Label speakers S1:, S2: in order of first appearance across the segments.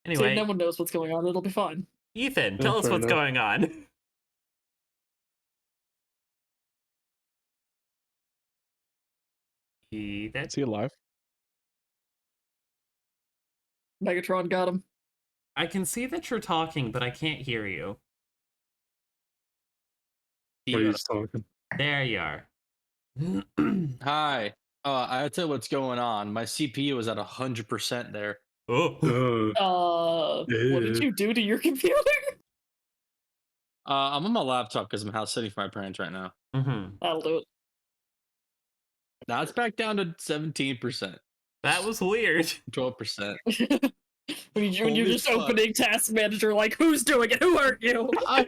S1: See, no
S2: Anyway,
S1: one knows what's going on. It'll be fine.
S2: Ethan,
S3: Yeah,
S2: tell us
S3: fair
S2: what's
S3: enough.
S2: going on. Ethan?
S3: Is he alive?
S1: Megatron got him.
S2: I can see that you're talking, but I can't hear you.
S3: What are you talking?
S2: There you are.
S4: Hi. I tell you what's going on. My CPU was at 100% there.
S2: Oh.
S1: What did you do to your computer?
S4: I'm on my laptop because I'm house sitting for my parents right now.
S2: Mm-hmm.
S1: That'll do
S4: Now it's back down to 17%,
S2: That was weird.
S4: 12%.
S1: it. when you're
S4: Holy
S1: just
S4: fuck.
S1: opening Task Manager, like, who's doing it? Who are you?
S4: I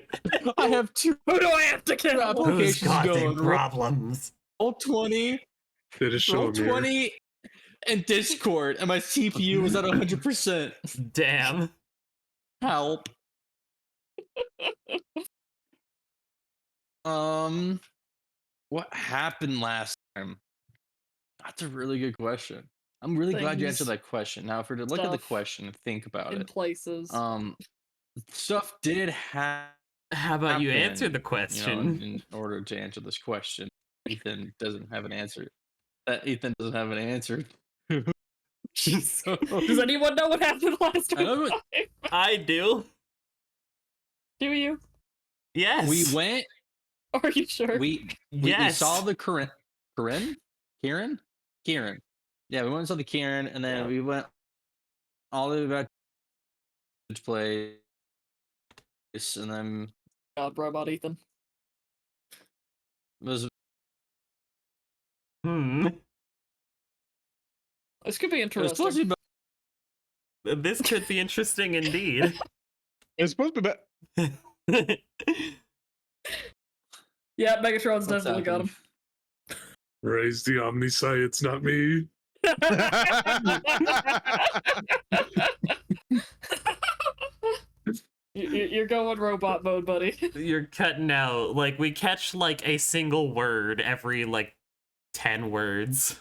S4: have two
S1: Who do I have to kill?
S2: Who's
S4: applications
S2: got them
S4: going.
S2: problems?
S4: Roll 20,
S3: They just show
S4: roll
S3: a mirror.
S4: 20, and Discord, and my CPU was at 100%.
S2: Damn.
S4: Help. What happened last time? That's a really good question. I'm really glad you answered
S1: Things,
S4: that question. Now, if we were to look at the
S1: stuff,
S4: question and think about
S1: in
S4: it,
S1: places.
S4: stuff did happen.
S2: How about you answer the question?
S4: In order to answer this question, Ethan doesn't have an answer. Ethan doesn't have an answer. So-
S1: Does anyone know what happened last
S4: I know
S1: week?
S2: I do.
S1: Do you?
S2: Yes.
S4: we went.
S1: Are you sure?
S4: We
S2: Yes.
S4: saw the Kieran. Yeah, we went and saw the Kieran, and then we went all the way back to place, and then
S1: God, Robot Ethan.
S4: was
S2: Hmm.
S1: This could be
S4: it was supposed
S1: interesting.
S4: to be
S2: This could be interesting indeed.
S3: It's supposed to be bad.
S1: Yeah, Megatron's
S4: What's
S1: definitely got him.
S3: Raise the omniscience, not me.
S1: You're going robot mode, buddy.
S2: You're cutting out. Like, we catch, like, a single word every, like, 10 words.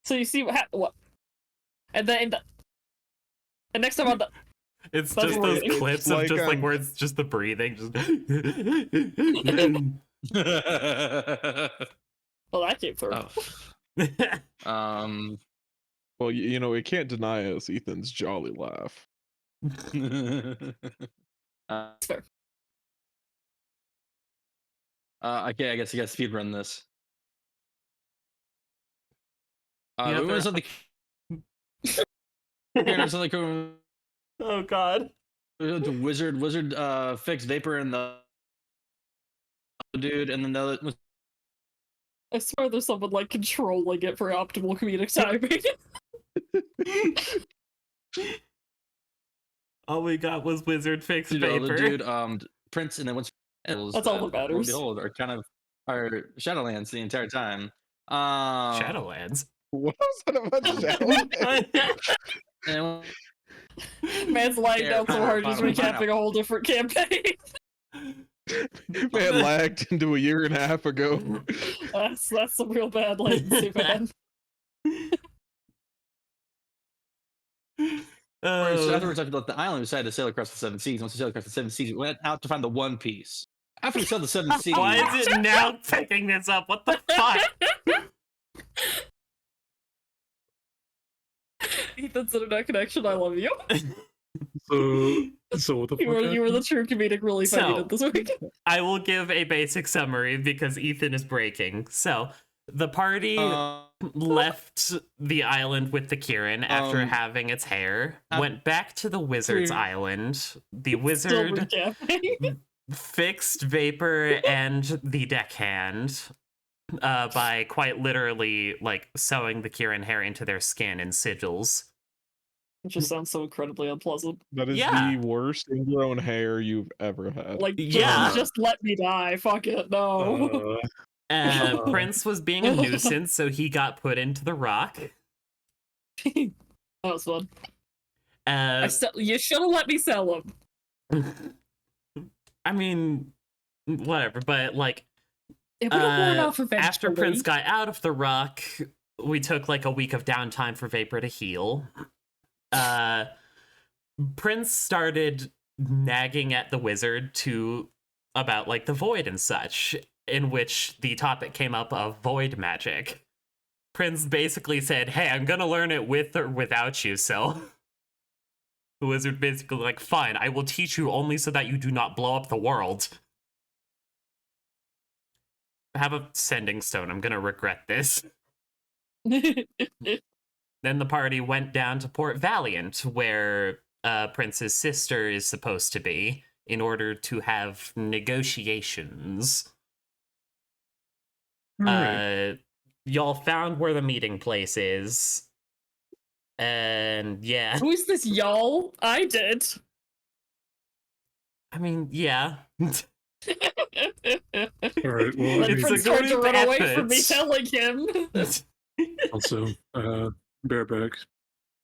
S1: So you see what? And then, and next time on the
S2: It's
S1: That's
S2: just
S1: what
S2: those
S1: it is.
S2: clips of
S3: Like,
S2: just, like, where it's just the breathing.
S1: well, that came through.
S4: oh.
S3: Well, you know, we can't deny us Ethan's jolly laugh.
S1: That's fair.
S4: Okay, I guess you got speed run this.
S2: Yeah,
S4: we went to the
S2: Oh, God.
S4: the wizard fixed Vapor and the dude, and then the other was
S1: I swear there's someone like controlling it for optimal comedic timing.
S2: All we got was Wizard Fix
S4: the other
S2: Vapor.
S4: dude, Prince, and then what's
S1: That's all that matters.
S4: Behold, are kind of are Shadowlands the entire time.
S2: Shadowlands.
S3: What was that about Shadowlands?
S4: And
S1: Man's lying down so hard he's
S4: Pineapple.
S1: recapping a whole different campaign.
S3: Man lagged into a year and a half ago.
S1: That's some real bad latency, man.
S4: afterwards, after the island, we decided to sail across the seven seas. Once we sailed across the seven seas, we went out to find the One Piece. After we sailed the seven seas,
S2: Why is it now picking this up? What the fuck?
S1: Ethan's internet connection, I love you.
S3: So what the fuck?
S1: You were the true comedic relief I
S2: So-
S1: needed this week.
S2: I will give a basic summary because Ethan is breaking. So, the party left the island with the Kieran after having its hair, went back to the wizard's
S4: Clear.
S2: island. The
S1: Still
S2: wizard
S1: recapping.
S2: fixed Vapor and the deckhand by quite literally like sewing the Kieran hair into their skin in sigils.
S1: It just sounds so incredibly unpleasant.
S3: That is
S2: Yeah.
S3: the worst ingrown hair you've ever had.
S1: Like,
S2: Yeah.
S1: just let me die. Fuck it, no.
S2: Prince was being a nuisance, so he got put into the rock.
S1: That was fun. You should have let me sell him.
S2: I mean, whatever, but like,
S1: It would have worn off eventually.
S2: after Prince got out of the rock, we took like a week of downtime for Vapor to heal. Prince started nagging at the wizard about like the void and such, in which the topic came up of void magic. Prince basically said, "Hey, I'm gonna learn it with or without you, so." The wizard basically like, "Fine, I will teach you only so that you do not blow up the world." Have a sending stone. I'm gonna regret this. Then the party went down to Port Valiant, where Prince's sister is supposed to be, in order to have negotiations.
S5: Right.
S2: Y'all found where the meeting place is. And yeah.
S1: Who is this y'all? I did.
S5: All
S2: yeah.
S5: right. Well,
S1: Like Prince tried to run away from me telling him.
S5: also, bareback.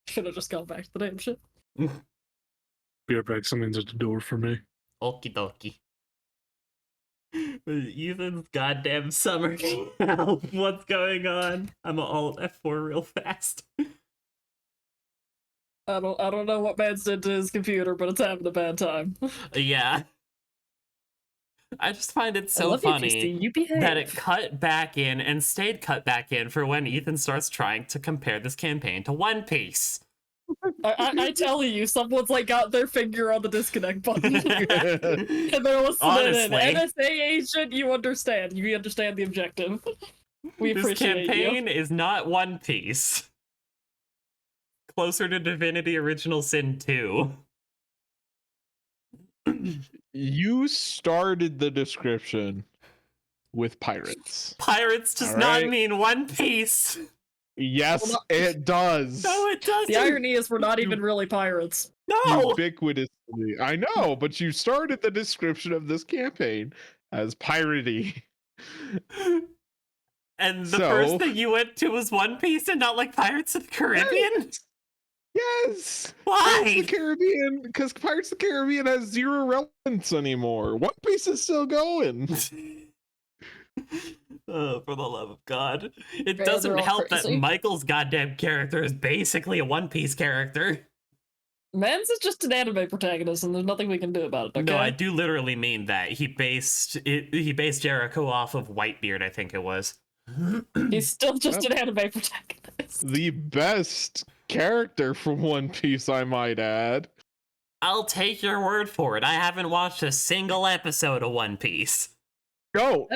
S1: Should have just gone back to the damn shit.
S5: Bareback, something's at the door for me.
S2: Okie dokie. Ethan's goddamn summer camp. What's going on? I'm alt F4 real fast.
S1: I don't know what Mans did to his computer, but it's having a bad time.
S2: Yeah. I just find it so funny that it cut back in and stayed cut back in for when Ethan starts trying to compare this campaign to One Piece.
S1: I tell you, someone's like got their finger on the disconnect button. And they're listening.
S2: Honestly.
S1: NSA agent, you understand. You understand the objective. We appreciate
S2: This campaign is not One Piece. Closer to Divinity Original Sin 2.
S3: You started the description with pirates.
S2: Pirates does not mean One Piece.
S3: Yes, it does.
S2: No, it doesn't.
S1: The irony is we're not even really pirates.
S2: No.
S3: Ubiquitously. I know, but you started the description of this campaign as piratey.
S2: And the first thing you went to was One Piece and not like Pirates of the Caribbean?
S3: Yes.
S2: Why?
S3: Pirates of the Caribbean, because Pirates of the Caribbean has zero relevance anymore. One Piece is still going.
S2: Oh, for the love of God. It doesn't help that Michael's goddamn character is basically a One Piece character.
S1: Mans is just an anime protagonist, and there's nothing we can do about it, okay?
S2: No, I do literally mean that. He based Jericho off of Whitebeard, I think it was.
S1: He's still just an anime protagonist.
S3: The best character from One Piece, I might add.
S2: I'll take your word for it. I haven't watched a single episode of One Piece.
S3: Go.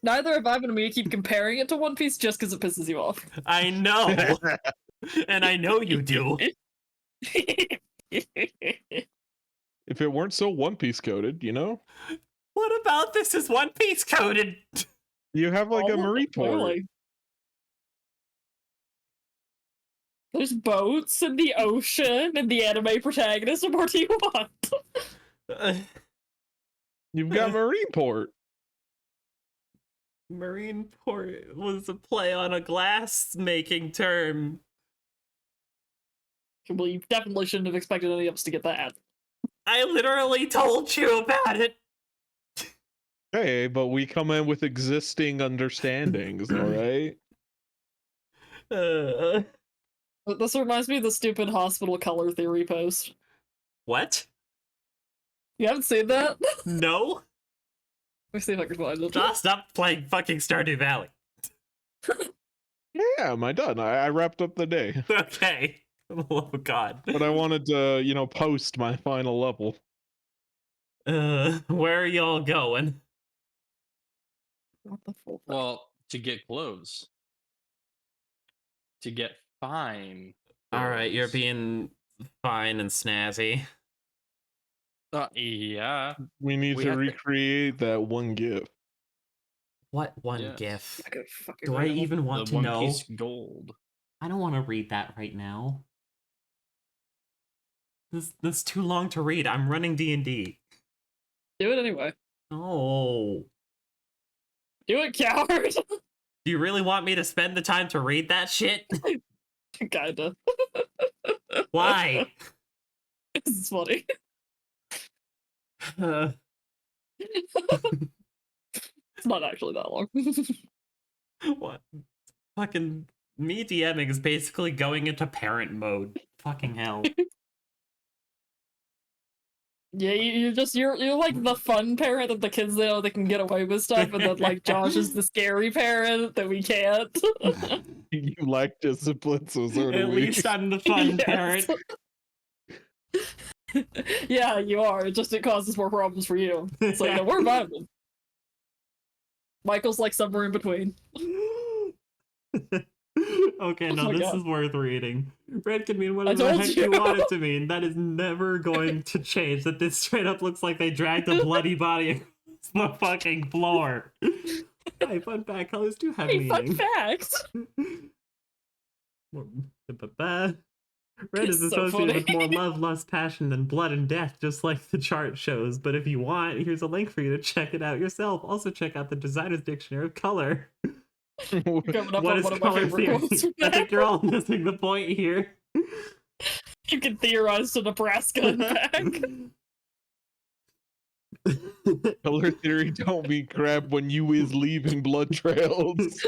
S1: Neither have I, but I'm gonna keep comparing it to One Piece just because it pisses you off.
S2: I know. And I know you do.
S3: If it weren't so One Piece coded, you know?
S2: What about this is One Piece coded?
S3: You have like a marine port.
S1: There's boats in the ocean and the anime protagonist. What more do you want?
S3: You've got marine port.
S2: Marine port was a play on a glass making term.
S1: Well, you definitely shouldn't have expected any of us to get that.
S2: I literally told you about it.
S3: Hey, but we come in with existing understandings, all right?
S1: This reminds me of the stupid hospital color theory post.
S2: What?
S1: You haven't seen that?
S2: No.
S1: Let me see if I can find it.
S2: Just stop playing fucking Stardew Valley.
S3: Yeah, am I done? I wrapped up the day.
S2: Okay. Oh God.
S3: But I wanted to, post my final level.
S2: Where are y'all going?
S1: What the fuck?
S4: Well, to get clothes. To get fine.
S2: Alright, you're being fine and snazzy.
S4: Yeah.
S3: We need to recreate that one GIF.
S2: What one GIF?
S1: Do
S2: Do I even want to know?
S4: One Piece gold.
S2: I don't want to read that right now. This too long to read. I'm running D&D.
S1: Do it anyway.
S2: Oh.
S1: Do it, coward!
S2: Do you really want me to spend the time to read that shit?
S1: Kinda.
S2: Why?
S1: This is funny. It's not actually that long.
S2: What? Fucking me DMing is basically going into parent mode. Fucking hell.
S1: Yeah, you're like the fun parent that the kids know they can get away with stuff, and then like Josh is the scary parent that we can't.
S3: You lack discipline, so so do
S2: At
S3: we.
S2: least I'm the fun
S1: Yes.
S2: parent.
S1: Yeah, you are. It causes more problems for you. It's like, no, we're vibing. Michael's like somewhere in between.
S2: Okay,
S1: Oh
S2: no,
S1: my
S2: this
S1: God.
S2: is worth reading. Red can mean
S1: I
S2: whatever the
S1: told
S2: heck
S1: you.
S2: you want it to mean. That is never going to change. That this straight up looks like they dragged a bloody body across the fucking floor. Hey, fun fact, colors do have
S1: Hey, fun
S2: meaning.
S1: fact.
S2: Red
S1: It's
S2: is
S1: so
S2: associated with
S1: funny.
S2: more love, lust, passion than blood and death, just like the chart shows. But if you want, here's a link for you to check it out yourself. Also, check out the Designer's Dictionary of Color.
S1: Coming up
S2: What
S1: on
S2: is
S1: one of my
S2: color
S1: favorite
S2: theory?
S1: quotes from
S2: I think
S1: that.
S2: you're all missing the point here.
S1: You can theorize to Nebraska and back.
S3: Color theory don't mean crap when you is leaving blood trails.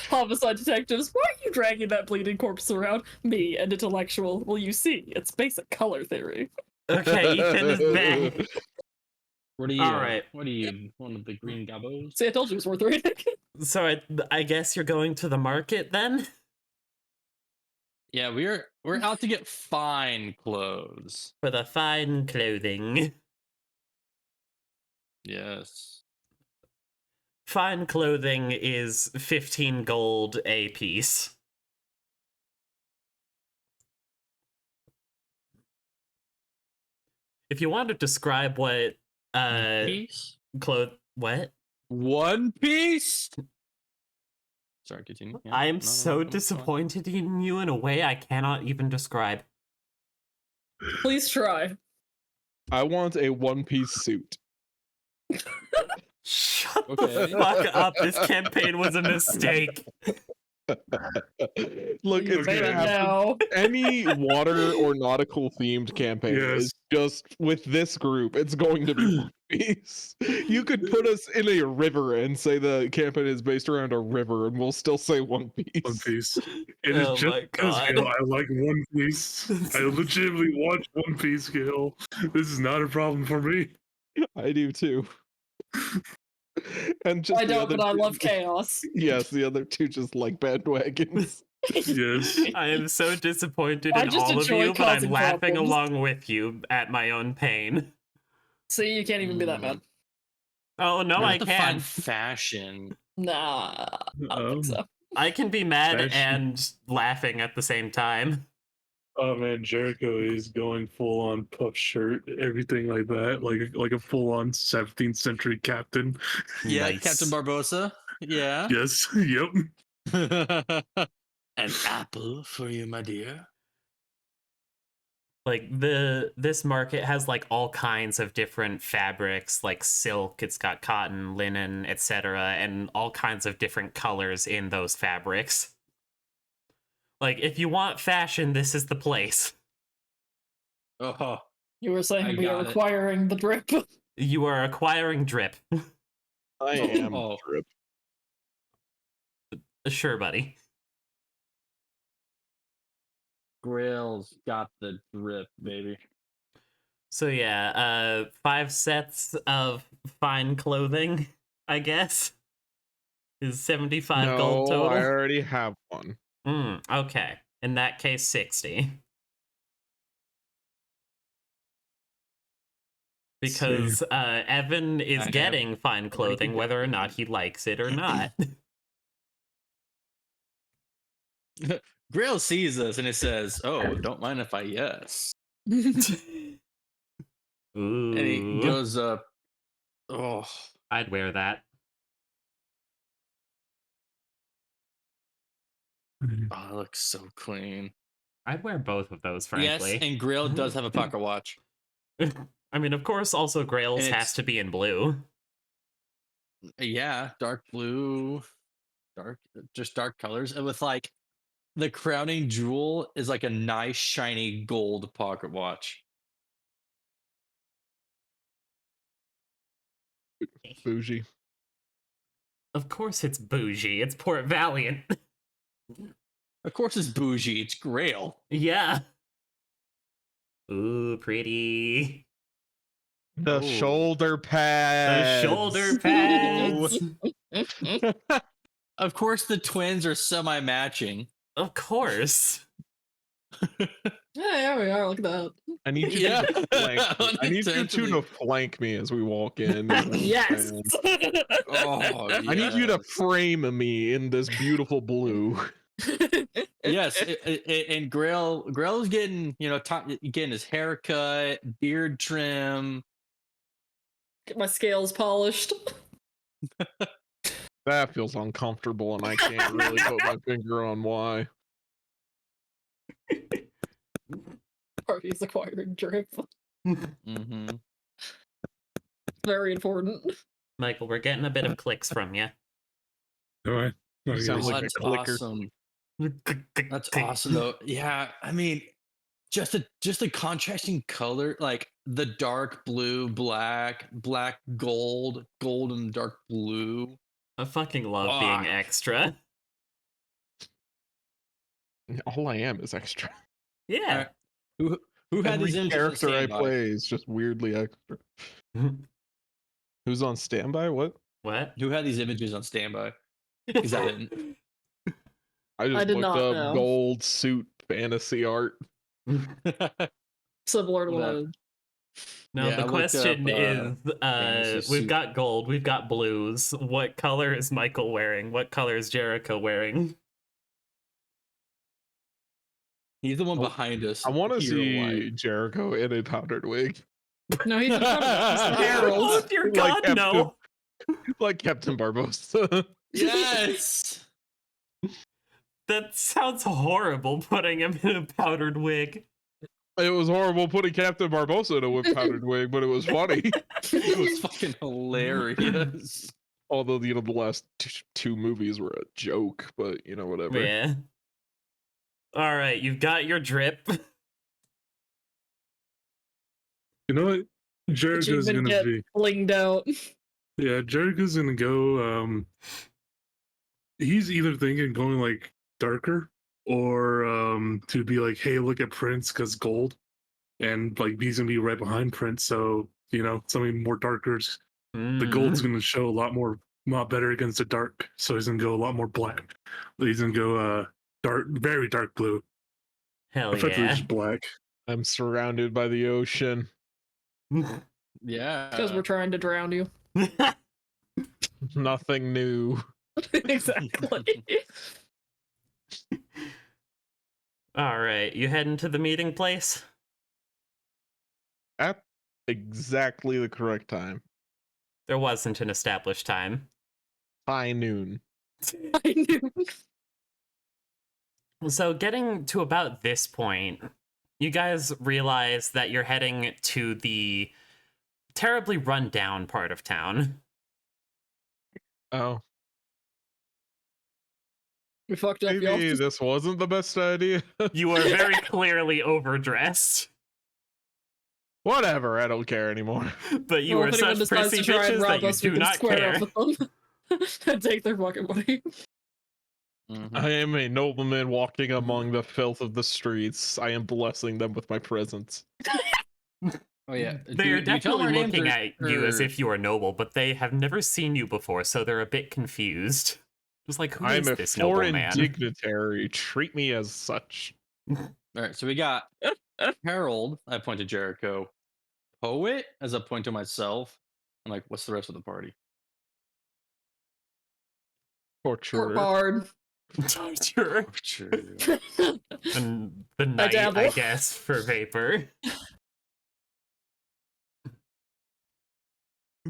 S1: Homicide detectives, why are you dragging that bleeding corpse around? Me, an intellectual. Well, you see, it's basic color theory.
S2: Okay, Ethan is back.
S4: What are you?
S2: All right.
S4: What are you? One of the green gobos?
S1: See, I told you it was worth reading.
S2: So I guess you're going to the market then?
S4: Yeah, we're out to get fine clothes.
S2: For the fine clothing.
S4: Yes.
S2: Fine clothing is 15 gold a piece. If you want to describe what
S4: Piece?
S2: what?
S4: One Piece? Sorry, continue. Yeah,
S2: I am
S4: no,
S2: so
S4: no, go on.
S2: disappointed in you in a way I cannot even describe.
S1: Please try.
S3: I want a one-piece suit.
S2: Shut
S4: Okay.
S2: the fuck up. This campaign was a mistake.
S3: Look,
S1: You
S3: it's
S1: made
S3: gonna
S1: it
S3: happen.
S1: now.
S3: Any water or nautical themed campaign
S5: Yes.
S3: is just with this group, it's going to be One Piece. You could put us in a river and say the campaign is based around a river, and we'll still say One Piece.
S5: One Piece. It is
S2: Oh
S5: just
S2: my
S5: because
S2: God.
S5: Gil, I like One Piece. I legitimately watch One Piece, Gil. This is not a problem for me.
S3: I do too. And just
S1: I
S3: the
S1: don't,
S3: other
S1: but I
S3: two-
S1: love chaos.
S3: Yes, the other two just like bandwagons.
S5: Yes.
S2: I am so disappointed
S1: I
S2: in
S1: just
S2: all of
S1: enjoy
S2: you, but I'm
S1: causing
S2: laughing
S1: problems.
S2: along with you at my own pain.
S1: See, you can't even be that mad.
S2: Oh no,
S4: We're
S2: I
S4: out to
S2: can.
S4: find fashion.
S1: Nah, I don't think so.
S2: I can be mad
S5: Fashion.
S2: and laughing at the same time.
S5: Oh man, Jericho is going full on puff shirt, everything like that, like a full on 17th century captain.
S4: Yeah,
S2: Nice.
S4: Captain Barbosa. Yeah.
S5: Yes, yep.
S4: An apple for you, my dear.
S2: Like this market has like all kinds of different fabrics, like silk, it's got cotton, linen, etc., and all kinds of different colors in those fabrics. Like if you want fashion, this is the place.
S4: Oh,
S1: You were saying
S4: I
S1: we are
S4: got it.
S1: acquiring the drip.
S2: You are acquiring drip.
S3: I am
S4: Oh.
S3: Drip.
S2: Sure, buddy.
S4: Grail's got the drip, baby.
S2: So yeah, 5 sets of fine clothing, I guess, is 75
S3: No,
S2: gold total.
S3: I already have one.
S2: Okay. In that case, 60. Because Evan is
S4: I have
S2: getting fine clothing whether or not he likes it or not.
S4: Grail sees this and it says, "Oh, don't mind if I yes."
S2: Ooh.
S4: And he goes up. Oh,
S2: I'd wear that.
S4: oh, it looks so clean.
S2: I'd wear both of those, frankly.
S4: Yes, and Grail does have a pocket watch.
S2: I mean, of course, also Grail's
S4: And
S2: has
S4: it's-
S2: to be in blue.
S4: Yeah, dark blue, just dark colors, and with like the crowning jewel is like a nice shiny gold pocket watch.
S3: Bougie.
S2: Of course it's bougie. It's Port Valiant.
S4: Of course, it's bougie. It's Grail.
S2: Yeah. Ooh, pretty.
S3: The
S4: Oh.
S3: shoulder
S2: The
S3: pads.
S2: shoulder pads.
S4: Of course, the twins are semi-matching.
S2: Of course.
S1: Yeah, we are. Look at that.
S3: I need you
S4: Yeah.
S3: to flank me. I need you two
S4: Unintentionally.
S3: to flank me as we walk in. is what I'm
S1: Yes.
S3: saying.
S4: Oh,
S3: I need you to frame me in this beautiful blue.
S4: Yes, and Grail's getting, getting his haircut, beard trim.
S1: Get my scales polished.
S3: That feels uncomfortable, and I can't really put my finger on why.
S1: Party's acquiring drip.
S4: Mm-hmm.
S1: Very important.
S2: Michael, we're getting a bit of clicks from you.
S5: All right.
S3: You sound
S4: Oh,
S3: like a
S4: that's
S3: clicker.
S4: awesome. That's awesome, though. Yeah, I mean, just the contrasting color, like the dark blue, black, gold, and dark blue.
S2: I fucking love being
S4: Fuck.
S2: extra.
S3: All I am is extra.
S2: Yeah.
S4: Who had
S3: Every
S4: these images on
S3: character I
S4: standby?
S3: play is just weirdly extra. Who's on standby? What?
S2: What?
S4: Who had these images on standby? Because I didn't.
S3: I just
S1: did
S3: looked
S1: not
S3: up
S1: know.
S3: gold suit fantasy art.
S1: Similar to what I
S4: That-
S1: did.
S2: No,
S4: Yeah, I
S2: the
S4: looked
S2: question
S4: up,
S2: is,
S4: fantasy
S2: we've
S4: suit.
S2: got gold, we've got blues. What color is Michael wearing? What color is Jericho wearing?
S4: He's the one
S3: Oh,
S4: behind us.
S3: I want to
S4: Hero
S3: see
S4: White.
S3: Jericho in a powdered wig.
S1: No, he's in front of us. He's
S2: Oh,
S1: Harold.
S2: dear
S3: Like
S2: God,
S3: Captain-
S2: no.
S3: Like Captain Barbosa.
S4: Yes.
S2: That sounds horrible, putting him in a powdered wig.
S3: It was horrible putting Captain Barbosa in a powdered wig, but it was funny.
S4: It was fucking hilarious.
S3: Although, the last two movies were a joke, but, whatever.
S2: Yeah. All right, you've got your drip.
S5: You know what? Jericho's
S1: even
S5: gonna
S1: get-
S5: be.
S1: Blinged out.
S5: Yeah, Jericho's gonna go. He's either thinking going like darker or to be like, hey, look at Prince because gold, and like he's gonna be right behind Prince. So something more darker. The gold's gonna show a lot better against the dark. So he's gonna go a lot more black. He's gonna go dark, very dark blue.
S2: Hell
S5: Effectively
S2: yeah.
S5: just black.
S3: I'm surrounded by the ocean.
S4: Yeah.
S1: Because we're trying to drown you.
S3: Nothing new.
S1: Exactly.
S2: All right, you heading to the meeting place?
S3: At exactly the correct time.
S2: There wasn't an established time.
S3: High noon.
S1: I knew.
S2: So, getting to about this point, you guys realize that you're heading to the terribly run down part of town.
S3: Oh.
S1: We fucked up, y'all.
S3: Maybe this wasn't the best idea.
S2: You are very clearly overdressed,
S3: Whatever, I don't care anymore.
S2: but you
S1: Well,
S2: are
S1: if anyone
S2: such
S1: decides
S2: prissy
S1: to try and
S2: bitches
S1: rob
S2: that you
S1: us, we
S2: do
S1: can
S2: not
S1: square
S2: care.
S1: up with them and take their fucking money.
S4: Mhm.
S3: I am a nobleman walking among the filth of the streets. I am blessing them with my presence.
S4: Oh yeah.
S2: They are
S4: Do you tell
S2: definitely
S4: our names
S2: looking
S4: or-
S2: at you as
S4: or-
S2: if you are noble, but they have never seen you before, so they're a bit confused. Just like, who
S3: I
S2: is
S3: am a
S2: this
S3: foreign
S2: nobleman?
S3: dignitary. Treat me as such.
S4: All right, so we got Harold. I point to Jericho. Poet, as I point to myself. I'm like, what's the rest of the party?
S1: Court
S3: Torturer.
S1: bard.
S2: Torture.
S4: Sure.
S2: And the knight, I
S1: dabble.
S2: guess, for Vapor.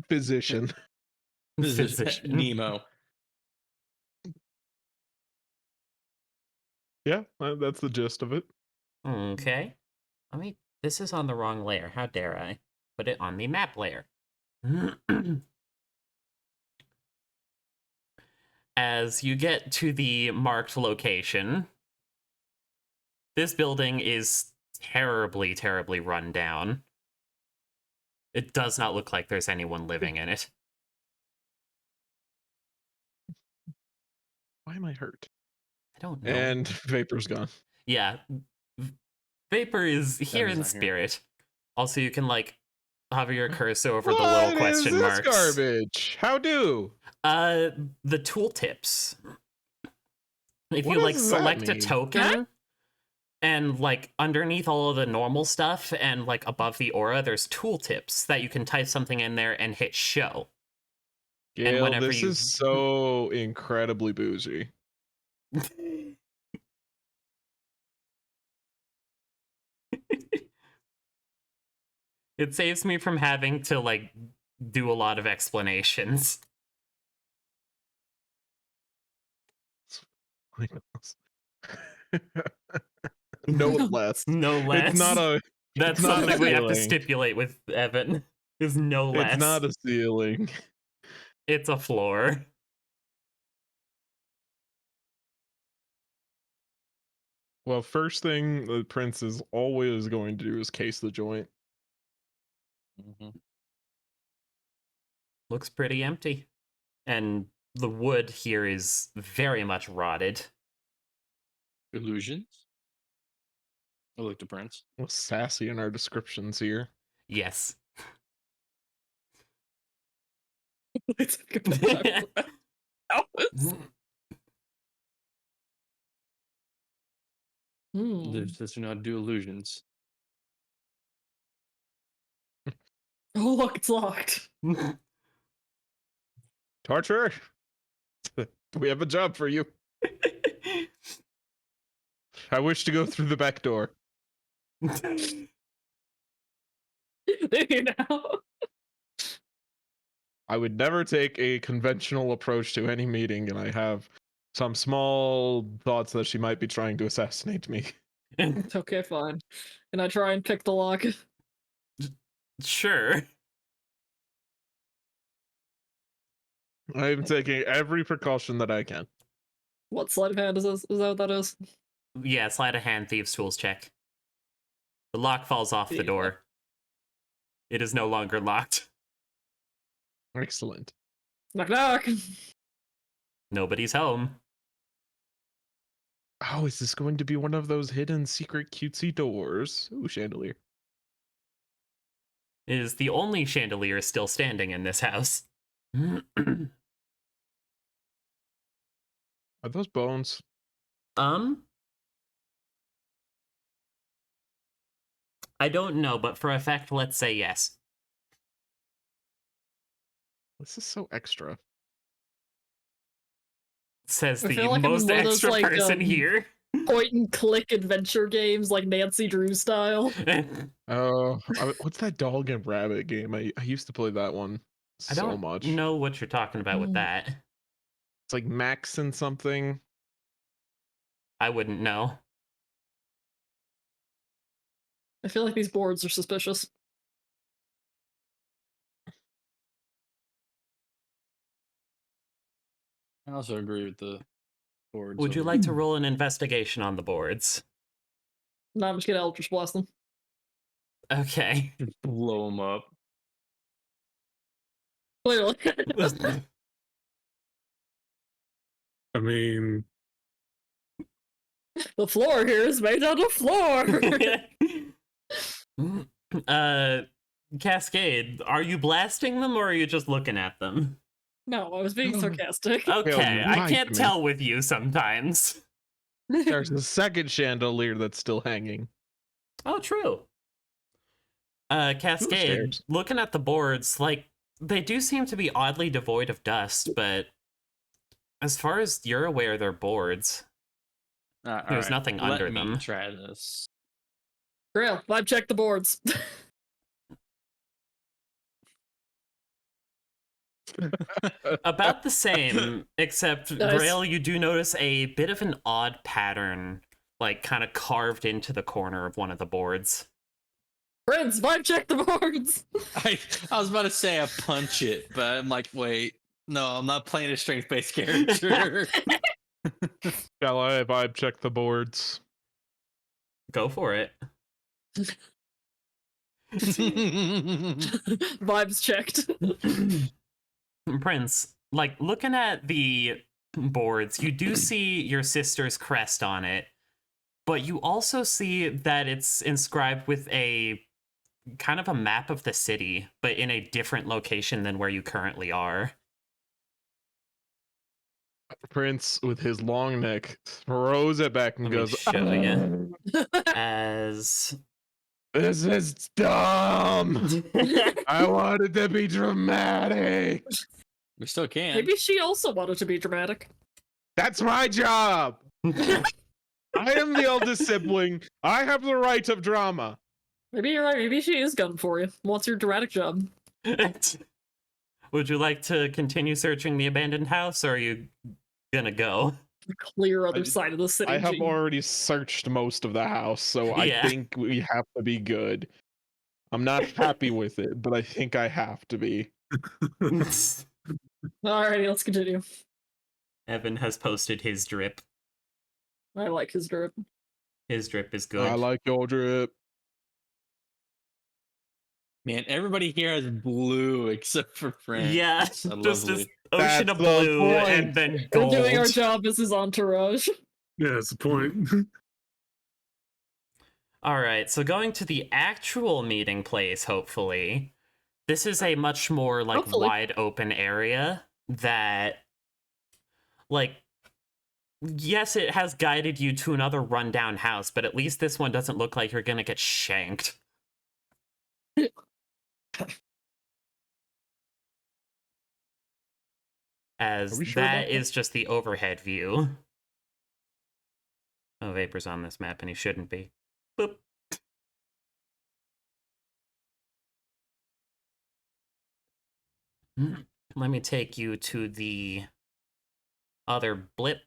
S3: Physician.
S4: This is
S2: Physician.
S4: Nemo.
S3: Yeah, that's the gist of it.
S2: Okay. This is on the wrong layer. How dare I? Put it on the map layer. As you get to the marked location, this building is terribly, terribly run down. It does not look like there's anyone living in it.
S3: Why am I hurt?
S2: I don't know.
S3: And Vapor's gone.
S2: Yeah. Vapor is here
S4: he's
S2: in
S4: not here.
S2: spirit. Also, you can, hover your cursor over the
S3: What
S2: little question
S3: is this
S2: marks.
S3: garbage? How do?
S2: The tooltips. If
S3: What
S2: you like
S3: does that
S2: select a
S3: mean?
S2: token, and like underneath all of the normal stuff and like above the aura, there's tooltips that you can type something in there and hit show.
S3: Gail,
S2: whenever
S3: this
S2: you-
S3: is so incredibly bougie.
S2: It saves me from having to like do a lot of explanations.
S3: No less.
S2: No less.
S3: It's not a.
S2: That's
S3: it's not a
S2: something we have to
S3: ceiling.
S2: stipulate with Evan. Is no less.
S3: It's not a ceiling.
S2: It's a floor.
S3: Well, first thing the prince is always going to do is case the joint.
S2: Looks pretty empty. And the wood here is very much rotted.
S4: Illusions. I looked at Prince.
S3: We're sassy in our descriptions here.
S2: Yes.
S1: It's a good time. Hmm.
S4: Does not do illusions.
S1: Oh, look, it's locked.
S3: Torture. We have a job for you. I wish to go through the back door.
S1: Do you know?
S3: I would never take a conventional approach to any meeting, and I have some small thoughts that she might be trying to assassinate me.
S1: It's okay, fine. And I try and pick the lock.
S2: Sure.
S3: I'm taking every precaution that I can.
S1: What sleight of hand is this? Is that what that is?
S2: Yeah, slide a hand, thieves' tools check. The lock falls off the
S1: Yeah.
S2: door. It is no longer locked.
S3: Excellent.
S1: Knock knock.
S2: Nobody's home.
S3: Oh, is this going to be one of those hidden secret cutesy doors? Ooh, chandelier.
S2: It is the only chandelier still standing in this house.
S3: Are those bones?
S2: I don't know, but for a fact, let's say yes.
S3: This is so extra.
S2: Says
S1: I
S2: the
S1: feel like I'm in
S2: most
S1: one of those,
S2: extra
S1: like,
S2: person here.
S1: Point and click adventure games like Nancy Drew style.
S3: Oh, what's that dog and rabbit game? I used to play that one
S2: I
S3: so
S2: don't
S3: much.
S2: know what you're talking about with
S1: Mm.
S2: that.
S3: It's like Max and something.
S2: I wouldn't know.
S1: I feel like these boards are suspicious.
S4: I also agree with the boards.
S2: Would you like to roll an investigation on the boards?
S1: No, I'm just gonna Eldritch Blast them.
S2: Okay.
S4: blow them up?
S1: Clearly.
S5: I mean,
S1: The floor here is made out of floor.
S2: Cascade, are you blasting them or are you just looking at them?
S1: No, I was being sarcastic.
S2: Okay, I
S3: right,
S2: can't
S3: man.
S2: tell with you sometimes.
S3: There's a second chandelier that's still hanging.
S2: Oh, true. Cascade,
S3: stairs.
S2: looking at the boards, like, they do seem to be oddly devoid of dust, but as far as you're aware, they're boards. There's nothing
S4: Let
S2: under
S4: me
S2: them.
S4: Try this.
S1: Grail, vibe check the boards.
S2: About the same, except
S1: Nice.
S2: Grail, you do notice a bit of an odd pattern, like, kind of carved into the corner of one of the boards.
S1: Friends, vibe check the boards.
S4: I was about to say I punch it, but I'm like, wait, no, I'm not playing a strength-based character.
S3: Shall I vibe check the boards?
S2: Go for it.
S1: Vibes checked.
S2: Prince, like, looking at the boards, you do see your sister's crest on it, but you also see that it's inscribed with a kind of a map of the city, but in a different location than where you currently are.
S3: Prince, with his long neck, throws it back and
S2: Let me
S3: goes,
S2: show you. As
S3: "This is dumb. I wanted to be dramatic.
S4: We still can.
S1: Maybe she also wanted to be dramatic.
S3: That's my job. I am the eldest sibling. I have the right of drama."
S1: Maybe you're right. Maybe she is gunning for you. What's your dramatic job?
S2: Would you like to continue searching the abandoned house, or are you gonna go?
S1: The clear other side of the city.
S3: I have
S1: Gene.
S3: already searched most of the house, so
S2: Yeah.
S3: I think we have to be good. I'm not happy with it, but I think I have to be.
S1: Alrighty, let's continue.
S2: Evan has posted his drip.
S1: I like his drip.
S2: His drip is good.
S3: I like your drip.
S4: Man, everybody here has blue except for Frank.
S2: Yeah,
S4: That's so
S2: just this
S4: lovely.
S2: ocean
S3: That's
S2: of
S3: the
S2: blue
S3: point.
S2: and then
S1: We're
S2: gold.
S1: doing our job as his entourage.
S5: Yeah, that's the point.
S2: All right, so going to the actual meeting place, hopefully. This is a much more like
S1: Hopefully.
S2: wide open area that, like, yes, it has guided you to another rundown house, but at least this one doesn't look like you're gonna get shanked. As
S3: Are we sure about
S2: that
S3: that?
S2: is just the overhead view. Oh, Vapor's on this map, and he shouldn't be. Boop. Let me take you to the other blip.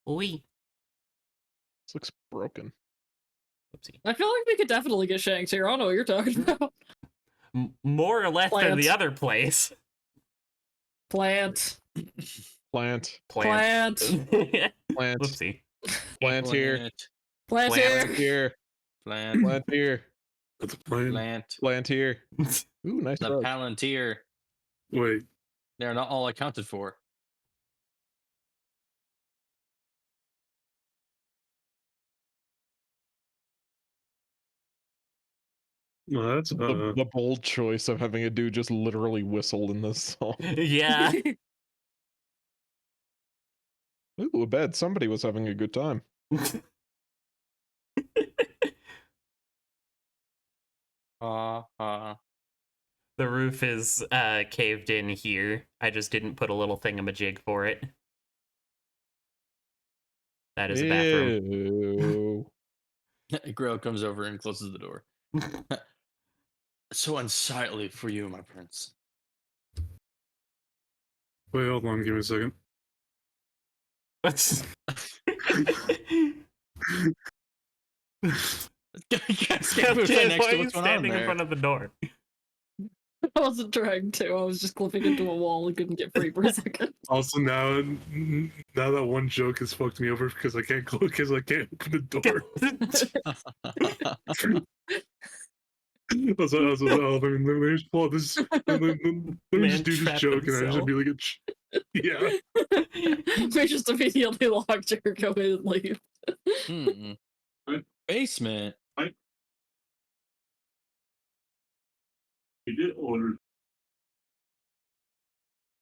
S2: Wee.
S3: This looks broken.
S2: Oopsie.
S1: I feel like we could definitely get shanked here. I don't know what you're talking about.
S2: More or less than the
S1: Plants.
S2: other place.
S1: Plant.
S3: Plant.
S1: Plant.
S3: Plant.
S2: Whoopsie.
S3: Plant here.
S1: Plant
S2: Plant.
S1: here.
S3: Plant here.
S4: Plant.
S3: Plant here.
S5: That's a plan.
S4: Plant.
S3: Plant here. Ooh, nice
S4: The
S3: rug.
S4: Palantir.
S5: Wait,
S4: They're not all accounted for.
S5: no, that's
S3: The bold choice of having a dude just literally whistle in this song.
S2: Yeah.
S3: Ooh, I bet somebody was having a good time.
S2: The roof is caved in here. I just didn't put a little thingamajig for it. That is a bathroom.
S3: Ew.
S4: Grail comes over and closes the door. So unsightly for you, my prince.
S5: wait, hold on, give me a second.
S2: What's...
S4: Guys,
S2: Why
S4: can't move right next
S2: are
S4: to
S2: you
S4: what's going on
S2: standing in
S4: there.
S2: front of the door?
S1: I wasn't trying to. I was just clipping into a wall and couldn't get free for a second.
S5: Also, now that one joke has fucked me over because I can't open the door. Let me just pull out this. Let me
S2: Man
S5: just do this
S2: trapped
S5: joke, and I
S2: himself.
S5: should be like, yeah.
S1: We just immediately locked Jericho in and leave.
S4: Hmm.
S5: What?
S4: Basement.
S5: You did order.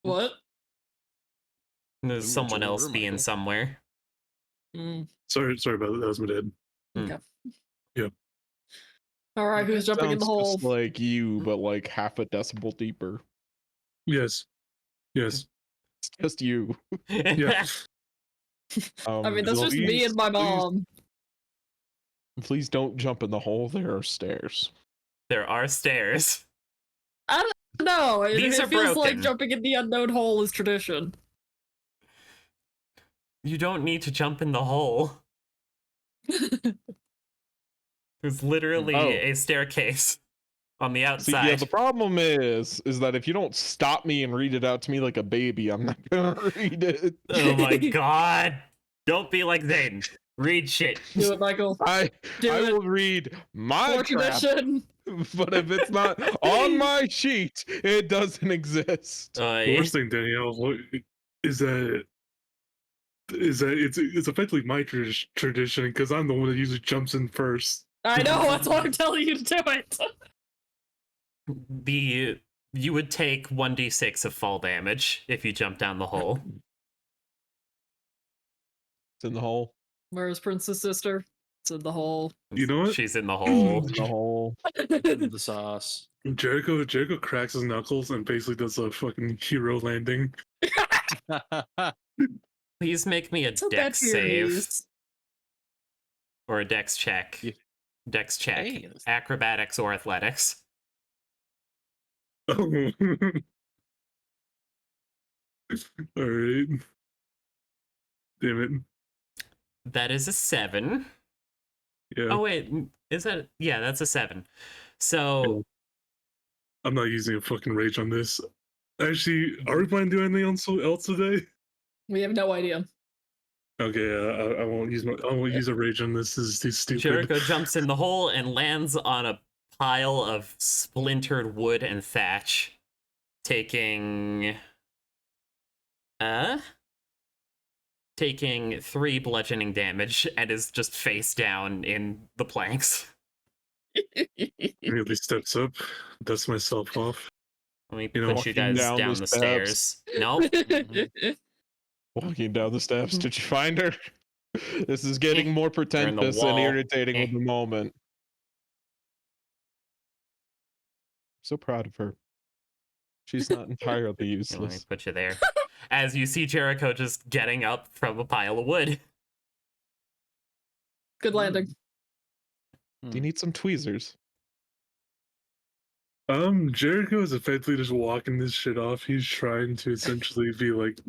S1: What?
S2: There's
S4: Ooh,
S2: someone else
S4: Jordan,
S2: being
S4: Michael.
S2: somewhere.
S5: Sorry about that. That was my dad.
S1: Alright, who's jumping in the
S3: Sounds
S1: hole?
S3: just like you, but like half a decibel deeper.
S5: Yes.
S3: It's just you.
S5: Yeah.
S1: I mean, that's just me and my mom.
S3: Please don't jump in the hole. There are stairs.
S2: There are stairs.
S1: No, it,
S2: These
S1: it
S2: are
S1: feels like
S2: broken.
S1: jumping in the unknown hole is tradition.
S2: You don't need to jump in the hole. There's literally
S3: Oh.
S2: a staircase on the
S3: See,
S2: outside.
S3: yeah, the problem is that if you don't stop me and read it out to me like a baby, I'm not gonna read it.
S2: Oh my god. Don't be like Zayden. Read shit.
S1: Do it, Michael.
S3: I
S1: Do it.
S3: will read my
S1: For
S3: crap,
S1: tradition.
S3: but if it's not on my sheet, it doesn't exist.
S5: The worst thing, Danielle, is that it's effectively my tradition because I'm the one that usually jumps in first.
S1: I know, that's why I'm telling you to do it.
S2: You would take 1d6 of fall damage if you jump down the hole.
S3: It's in the hole.
S1: Where's Prince's sister? It's in the hole.
S5: You know what?
S2: She's in the hole.
S3: It's in the hole.
S4: The sauce.
S5: Jericho cracks his knuckles and basically does a fucking hero landing.
S2: Please make me a
S1: So bad
S2: dex
S1: for your
S2: save
S1: knees.
S2: or a dex check.
S3: Yeah.
S2: Dex check.
S4: Hey.
S2: Acrobatics or athletics.
S5: Oh. All right. Damn it.
S2: That is a 7.
S5: Yeah.
S2: Oh wait, is that? Yeah, that's a 7. So
S5: I'm not using a fucking rage on this. Actually, are we planning to do anything else today?
S1: We have no idea.
S5: Okay, I won't use a rage on this. This is too stupid.
S2: Jericho jumps in the hole and lands on a pile of splintered wood and thatch, taking 3 bludgeoning damage and is just face down in the planks.
S5: Immediately steps up, dusts myself off.
S2: Let me
S5: You know,
S2: put you
S3: walking
S2: guys
S3: down
S2: down
S3: the
S2: the
S3: steps.
S2: stairs. Nope.
S3: Walking down the steps. Did you find her? This is getting more
S2: in the
S3: pretentious and
S2: wall.
S3: irritating with the moment. So proud of her. She's not entirely
S2: Here, let me
S3: useless.
S2: put you there. As you see Jericho just getting up from a pile of wood.
S1: Good landing.
S3: Do you need some tweezers?
S5: Jericho is effectively just walking this shit off. He's trying to essentially be like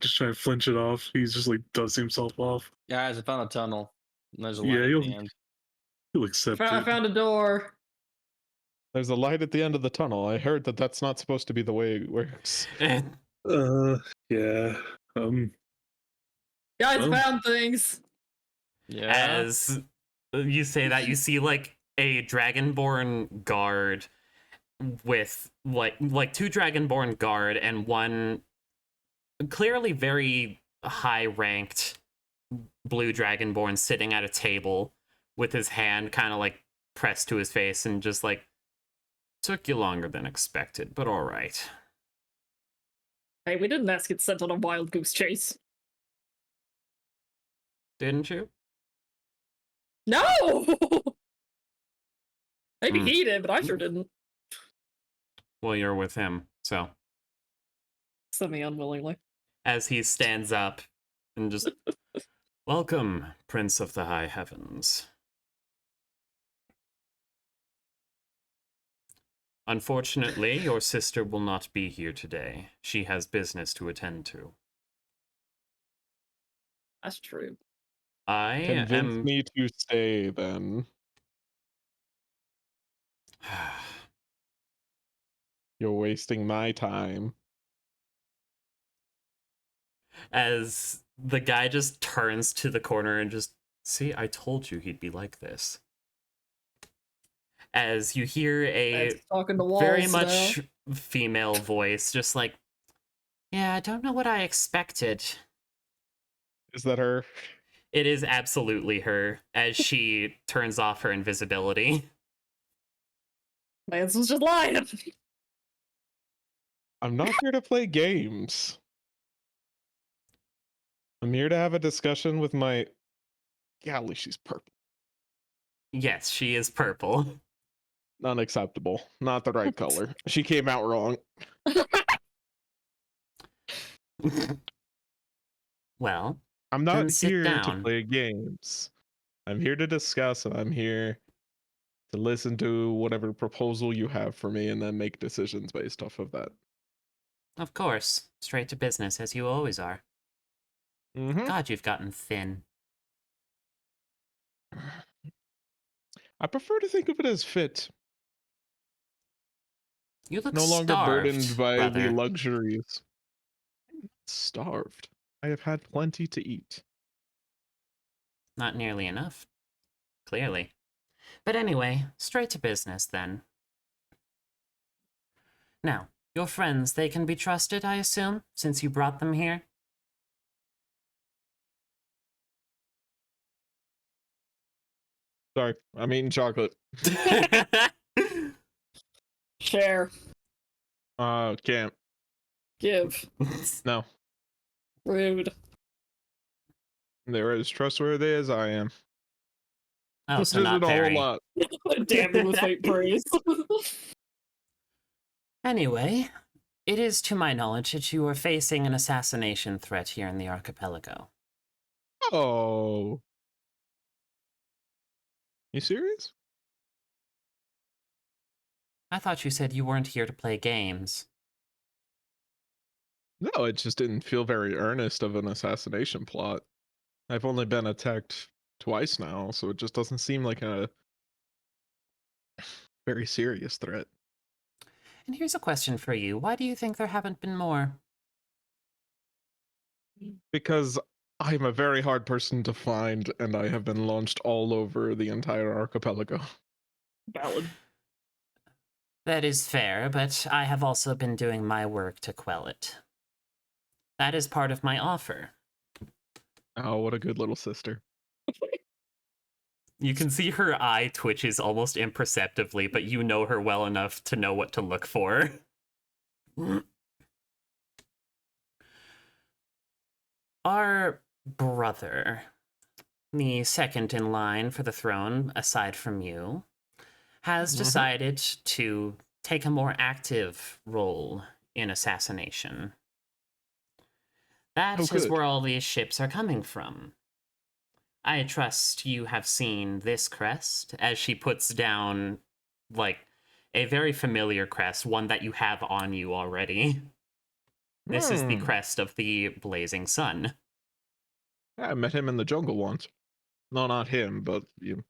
S5: just trying to flinch it off. He's just like dusting himself off.
S4: Guys, I found a tunnel. And there's a
S5: Yeah,
S4: light at
S5: you'll-
S4: the end.
S5: He'll accept
S1: I
S5: it.
S1: found a door.
S3: There's a light at the end of the tunnel. I heard that that's not supposed to be the way it works.
S5: Yeah.
S1: Guys,
S5: Well.
S1: found things.
S4: Yeah.
S2: As you say that, you see like a dragonborn guard with like 2 dragonborn guard and one clearly very high ranked blue dragonborn sitting at a table with his hand kind of like pressed to his face and just like, took you longer than expected, but all right.
S1: Hey, we didn't ask it sent on a wild goose chase.
S2: Didn't you?
S1: No! Maybe
S2: Hmm.
S1: he did, but I sure didn't.
S2: Well, you're with him, so.
S1: Semi-unwillingly.
S2: As he stands up and just, welcome, Prince of the High Heavens. Unfortunately, your sister will not be here today. She has business to attend to.
S1: That's true.
S2: I
S3: Convince
S2: am...
S3: me to stay then. You're wasting my time.
S2: As the guy just turns to the corner and just, see, I told you he'd be like this. As you hear a
S1: That's talking to walls
S2: very
S1: now.
S2: much female voice, just like, yeah, I don't know what I expected.
S3: Is that her?
S2: It is absolutely her, as she turns off her invisibility.
S1: Lance was just lying.
S3: I'm not here to play games. I'm here to have a discussion with my... Golly, she's purple.
S2: Yes, she is purple.
S3: Unacceptable. Not the right color. She came out wrong.
S2: Well,
S3: I'm
S2: Then
S3: not
S2: sit
S3: here to
S2: down.
S3: play games. I'm here to discuss, and I'm here to listen to whatever proposal you have for me and then make decisions based off of that.
S2: of course, straight to business, as you always are.
S3: Mm-hmm.
S2: God, you've gotten thin.
S3: I prefer to think of it as fit,
S2: You look
S3: no longer
S2: starved,
S3: burdened by the
S2: brother.
S3: luxuries. I'm not starved. I have had plenty to eat.
S2: Not nearly enough. Clearly. But anyway, straight to business then. Now, your friends, they can be trusted, I assume, since you brought them here?
S3: Sorry, I'm eating chocolate.
S1: Share.
S3: Can't.
S1: Give.
S3: No.
S1: Rude.
S3: They're as trustworthy as I am.
S2: Oh,
S3: Which
S2: so
S3: isn't
S2: not
S3: a whole
S2: very.
S3: lot.
S1: Damning with faint praise.
S2: Anyway, it is to my knowledge that you are facing an assassination threat here in the archipelago.
S3: Oh. You serious?
S2: I thought you said you weren't here to play games.
S3: No, it just didn't feel very earnest of an assassination plot. I've only been attacked twice now, so it just doesn't seem like a very serious threat.
S2: And here's a question for you. Why do you think there haven't been more?
S3: Because I'm a very hard person to find, and I have been launched all over the entire archipelago.
S1: Valid.
S2: That is fair, but I have also been doing my work to quell it. That is part of my offer.
S3: Oh, what a good little sister.
S2: You can see her eye twitches almost imperceptibly, but you know her well enough to know what to look for. Our brother, the second in line for the throne, aside from you, has decided to take a more active role in assassination. That is where all these ships are coming from. I trust you have seen this crest, as she puts down, like, a very familiar crest, one that you have on you already. This is the crest of the Blazing Sun.
S3: I met him in the jungle once. No, not him, but you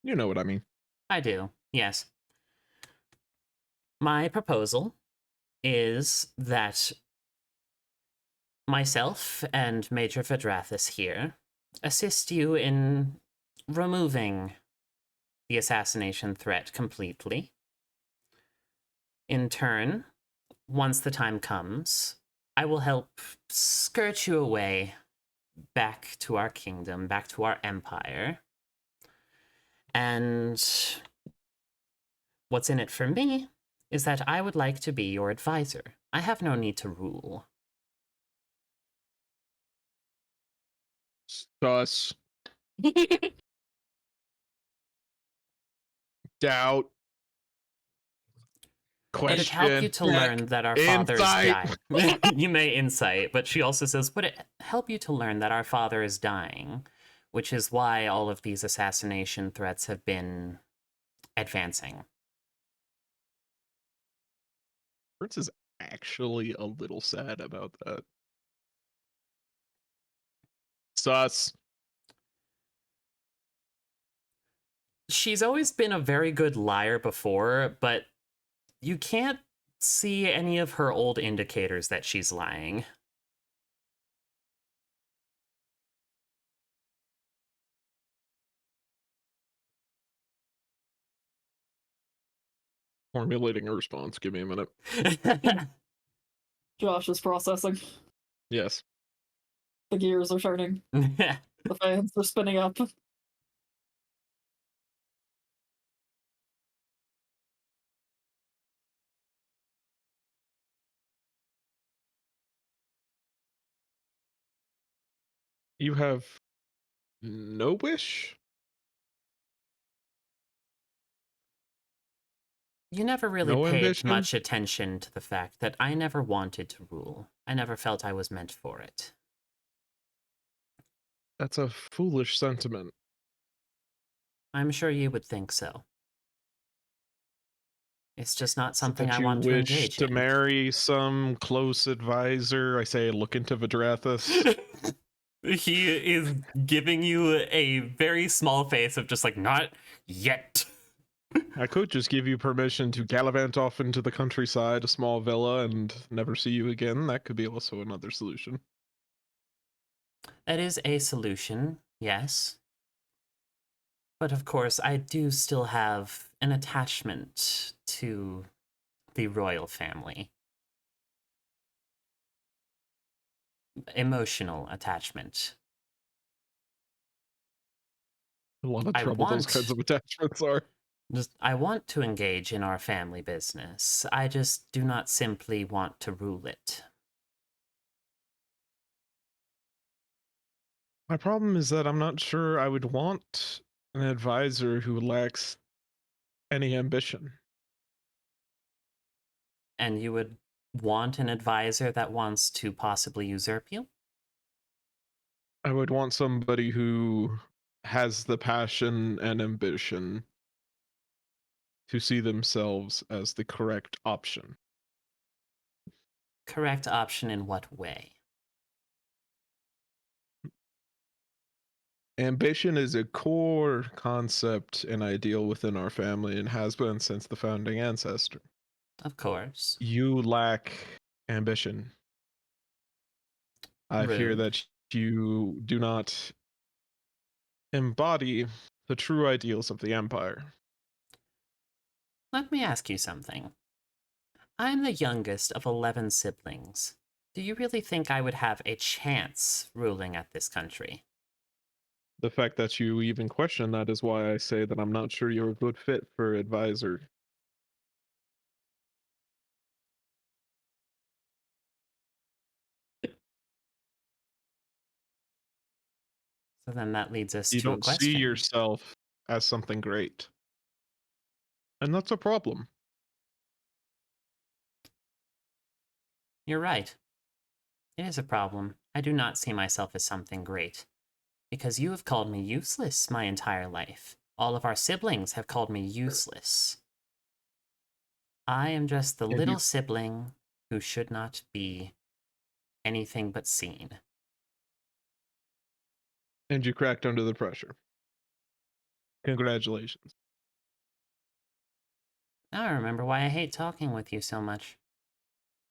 S3: know what I mean.
S2: I do, yes. My proposal is that myself and Major Vidrathis here assist you in removing the assassination threat completely. In turn, once the time comes, I will help skirt you away back to our kingdom, back to our empire. And what's in it for me is that I would like to be your advisor. I have no need to rule.
S3: Sus. Doubt.
S2: It'd help you to learn that our father is dying. You may insight, but she also says, would it help you to learn that our father is dying? Which is why all of these assassination threats have been advancing.
S3: Prince is actually a little sad about that. Sus.
S2: She's always been a very good liar before, but you can't see any of her old indicators that she's lying.
S3: Formulating a response. Give me a minute.
S1: Josh is processing.
S3: Yes.
S1: The gears are turning. The fans are spinning up.
S3: You have no wish?
S2: You never really
S3: No
S2: paid
S3: ambition?
S2: much attention to the fact that I never wanted to rule. I never felt I was meant for it.
S3: That's a foolish sentiment.
S2: I'm sure you would think so. It's just not something
S3: That
S2: I
S3: you
S2: want to
S3: wish
S2: engage
S3: to
S2: in.
S3: marry some close advisor. I say look into Vidrathis.
S2: He is giving you a very small face of just like, not yet.
S3: I could just give you permission to gallivant off into the countryside, a small villa, and never see you again. That could be also another solution.
S2: That is a solution, yes. But of course, I do still have an attachment to the royal family. Emotional attachment.
S3: A lot of
S2: I
S3: trouble those
S2: want-
S3: kinds of attachments are.
S2: I want to engage in our family business. I just do not simply want to rule it.
S3: My problem is that I'm not sure I would want an advisor who lacks any ambition.
S2: And you would want an advisor that wants to possibly usurp you?
S3: I would want somebody who has the passion and ambition to see themselves as the correct option.
S2: Correct option in what way?
S3: Ambition is a core concept and ideal within our family and has been since the founding ancestor.
S2: Of course.
S3: You lack ambition. I fear
S2: Rude.
S3: that you do not embody the true ideals of the Empire.
S2: Let me ask you something. I'm the youngest of 11 siblings. Do you really think I would have a chance ruling at this country?
S3: The fact that you even question that is why I say that I'm not sure you're a good fit for advisor.
S2: So then that leads us
S3: You
S2: to a
S3: don't see
S2: question.
S3: yourself as something great. And that's a problem.
S2: You're right. It is a problem. I do not see myself as something great. Because you have called me useless my entire life. All of our siblings have called me useless. I am just the
S3: And
S2: little
S3: you-
S2: sibling who should not be anything but seen.
S3: And you cracked under the pressure. Congratulations.
S2: Now I remember why I hate talking with you so much.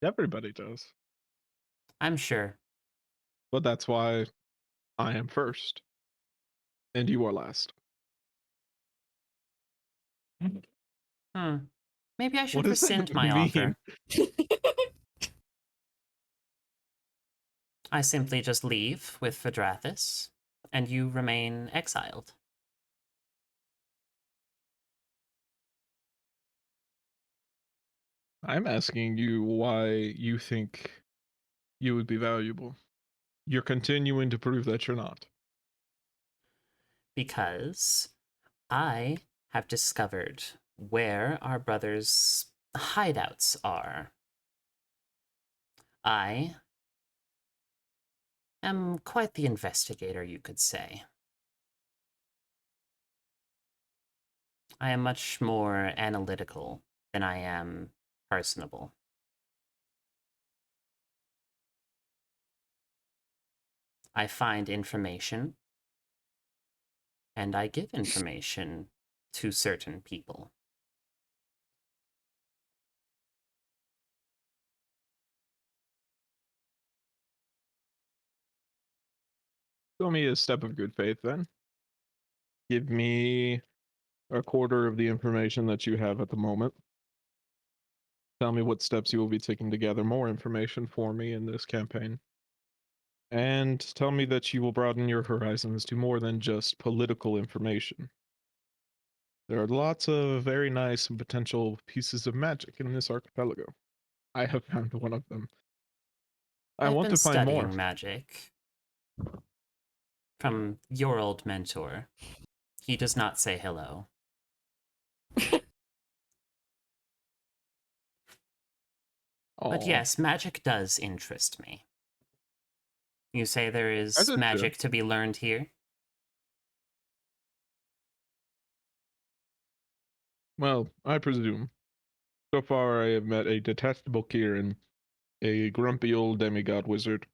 S3: Everybody does.
S2: I'm sure.
S3: But that's why I am first. And you are last.
S2: Maybe I should
S3: What does that
S2: rescind my
S3: mean?
S2: offer. I simply just leave with Phadrathis, and you remain exiled.
S3: I'm asking you why you think you would be valuable. You're continuing to prove that you're not.
S2: Because I have discovered where our brothers' hideouts are. I am quite the investigator, you could say. I am much more analytical than I am personable. I find information, and I give information to certain people.
S3: Show me a step of good faith then. Give me a quarter of the information that you have at the moment. Tell me what steps you will be taking to gather more information for me in this campaign. And tell me that you will broaden your horizons to more than just political information. There are lots of very nice and potential pieces of magic in this archipelago. I have found one of them. I
S2: I've
S3: want
S2: been
S3: to find
S2: studying
S3: more.
S2: magic from your old mentor. He does not say hello. But
S3: Aw.
S2: yes, magic does interest me. You say there
S3: As
S2: is
S3: it should.
S2: magic to be learned here?
S3: Well, I presume. So far, I have met a detestable Kieran, a grumpy old demigod wizard,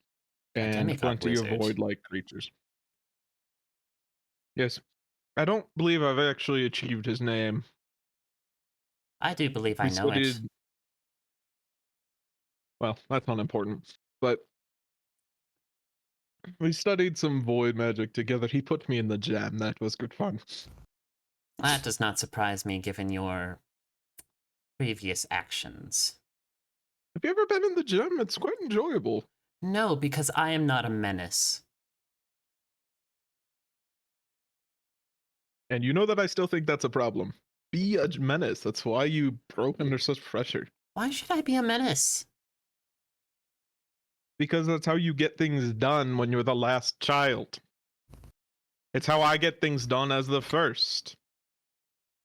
S3: and
S2: demigod
S3: plenty
S2: wizard?
S3: of void-like creatures. Yes, I don't believe I've actually achieved his name.
S2: I do believe I
S3: We
S2: know it.
S3: studied. Well, that's not important, but we studied some void magic together. He put me in the jam. That was good fun.
S2: That does not surprise me given your previous actions.
S3: Have you ever been in the gym? It's quite enjoyable.
S2: No, because I am not a menace.
S3: And you know that I still think that's a problem. Be a menace. That's why you broke under such pressure.
S2: Why should I be a menace?
S3: Because that's how you get things done when you're the last child. It's how I get things done as the first.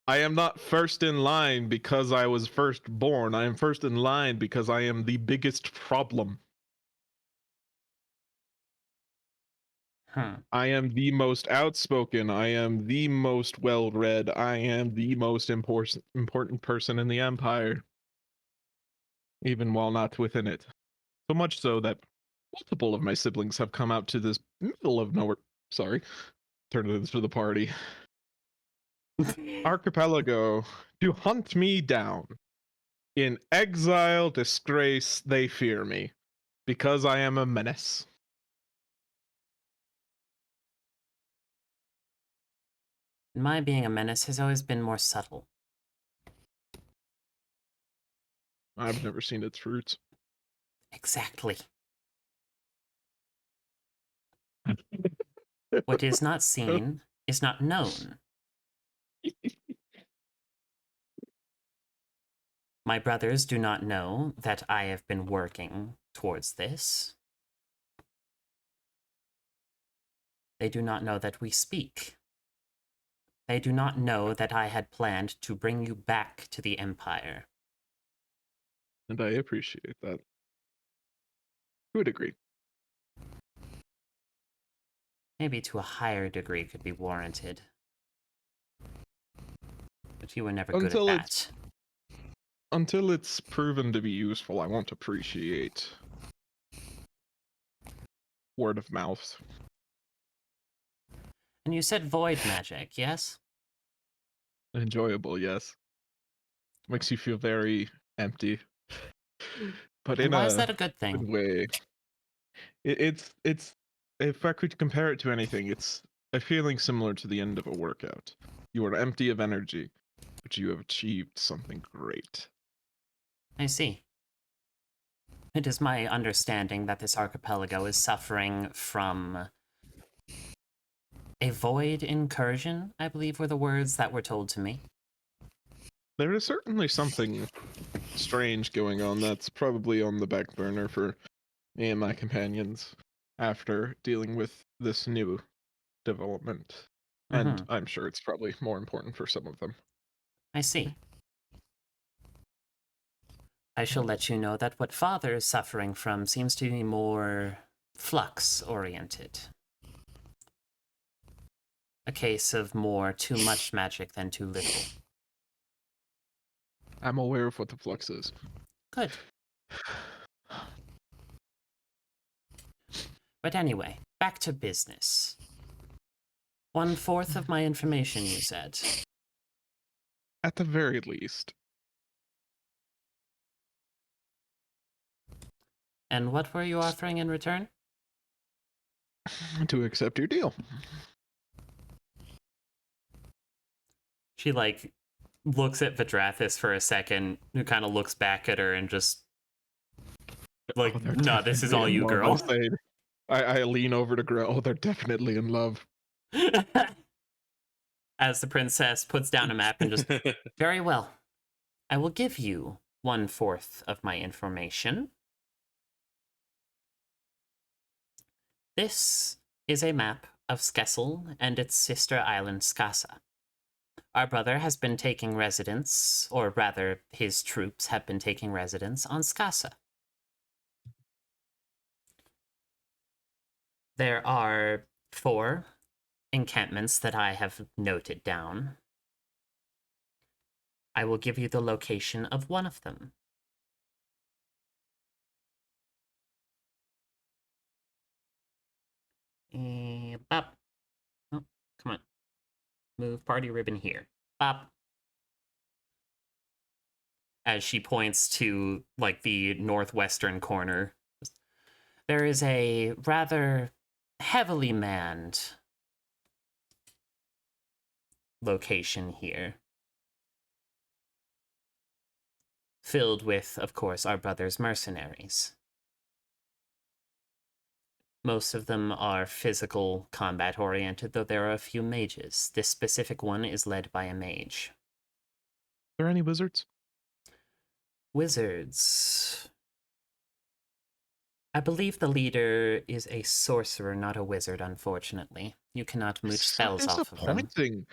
S3: I am not first in line because I was first born. I am first in line because I am the biggest problem. I am the most outspoken. I am the most well-read. I am the most important person in the Empire. Even while not within it. So much so that multiple of my siblings have come out to this middle of nowhere. Sorry. Turn it to the party. Archipelago to hunt me down. In exile, disgrace, they fear me. Because I am a menace.
S2: My being a menace has always been more subtle.
S3: I've never seen its fruits.
S2: Exactly. What is not seen is not known. My brothers do not know that I have been working towards this. They do not know that we speak. They do not know that I had planned to bring you back to the Empire.
S3: And I appreciate that. To a degree.
S2: Maybe to a higher degree could be warranted. But you were never good at that.
S3: Until it's proven to be useful, I won't appreciate word of mouth.
S2: And you said void magic, yes?
S3: Enjoyable, yes. Makes you feel very empty. But
S2: And
S3: in
S2: why is
S3: a
S2: that a good
S3: good
S2: thing?
S3: way. It's if I could compare it to anything, it's a feeling similar to the end of a workout. You are empty of energy, but you have achieved something great.
S2: I see. It is my understanding that this archipelago is suffering from a void incursion, I believe were the words that were told to me.
S3: There is certainly something strange going on that's probably on the back burner for me and my companions after dealing with this new development. And I'm sure it's probably more important for some of them.
S2: I see. I shall let you know that what Father is suffering from seems to be more flux-oriented. A case of more too much magic than too little.
S3: I'm aware of what the flux is.
S2: Good. But anyway, back to business. 1/4 of my information, you said.
S3: At the very least.
S2: And what were you offering in return?
S3: To accept your deal.
S2: She, like, looks at Vidrathis for a second, who kind of looks back at her and just... Like, no, this is all you, girl.
S3: I lean over to Grow. Oh, they're definitely in love.
S2: As the princess puts down a map and just... Very well. I will give you 1/4 of my information. This is a map of Skessel and its sister island Skassa. Our brother has been taking residence, or rather, his troops have been taking residence on Skassa. There are 4 encampments that I have noted down. I will give you the location of one of them. Bop. Oh, come on. Move party ribbon here. Bop. As she points to, like, the northwestern corner. There is a rather heavily manned location here. Filled with, of course, our brother's mercenaries. Most of them are physical combat oriented, though there are a few mages. This specific one is led by a mage.
S3: Are there any wizards?
S2: Wizards. I believe the leader is a sorcerer, not a wizard, unfortunately. You cannot mooch
S3: So
S2: spells off of them.
S3: disappointing.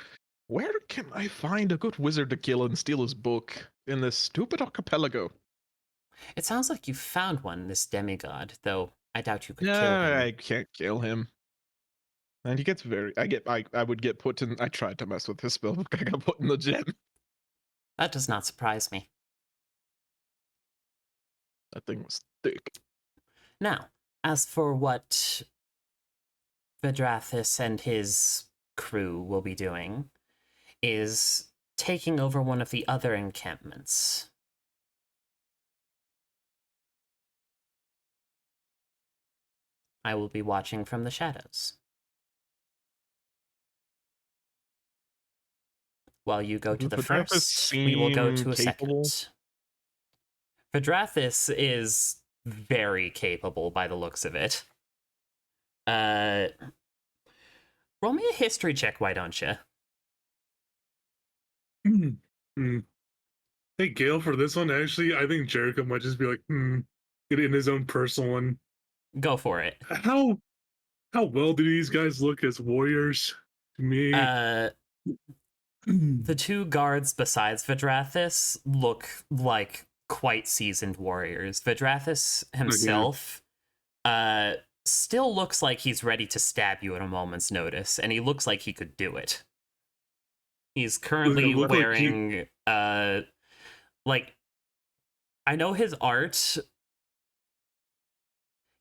S3: Where can I find a good wizard to kill and steal his book in this stupid archipelago?
S2: It sounds like you found one, this demigod, though I doubt you could kill
S3: Yeah,
S2: him.
S3: I can't kill him. And he gets very. I would get put in. I tried to mess with his spell book. I got put in the gem.
S2: That does not surprise me.
S3: That thing was thick.
S2: Now, as for what Vidrathis and his crew will be doing, is taking over one of the other encampments. I will be watching from the shadows. While you go to the
S3: Vidrathis
S2: first, we will go to a
S3: seem capable?
S2: second. Vidrathis is very capable by the looks of it. Roll me a history check, why don't you?
S5: Hey, Gale, for this one, actually, I think Jericho might just be like, get in his own personal one.
S2: Go for it.
S5: How well do these guys look as warriors to me?
S2: The two guards besides Vidrathis look like quite seasoned warriors. Vidrathis himself still looks like he's ready to stab you at a moment's notice, and he looks like he could do it. He's currently
S5: look like
S2: wearing like I know his art.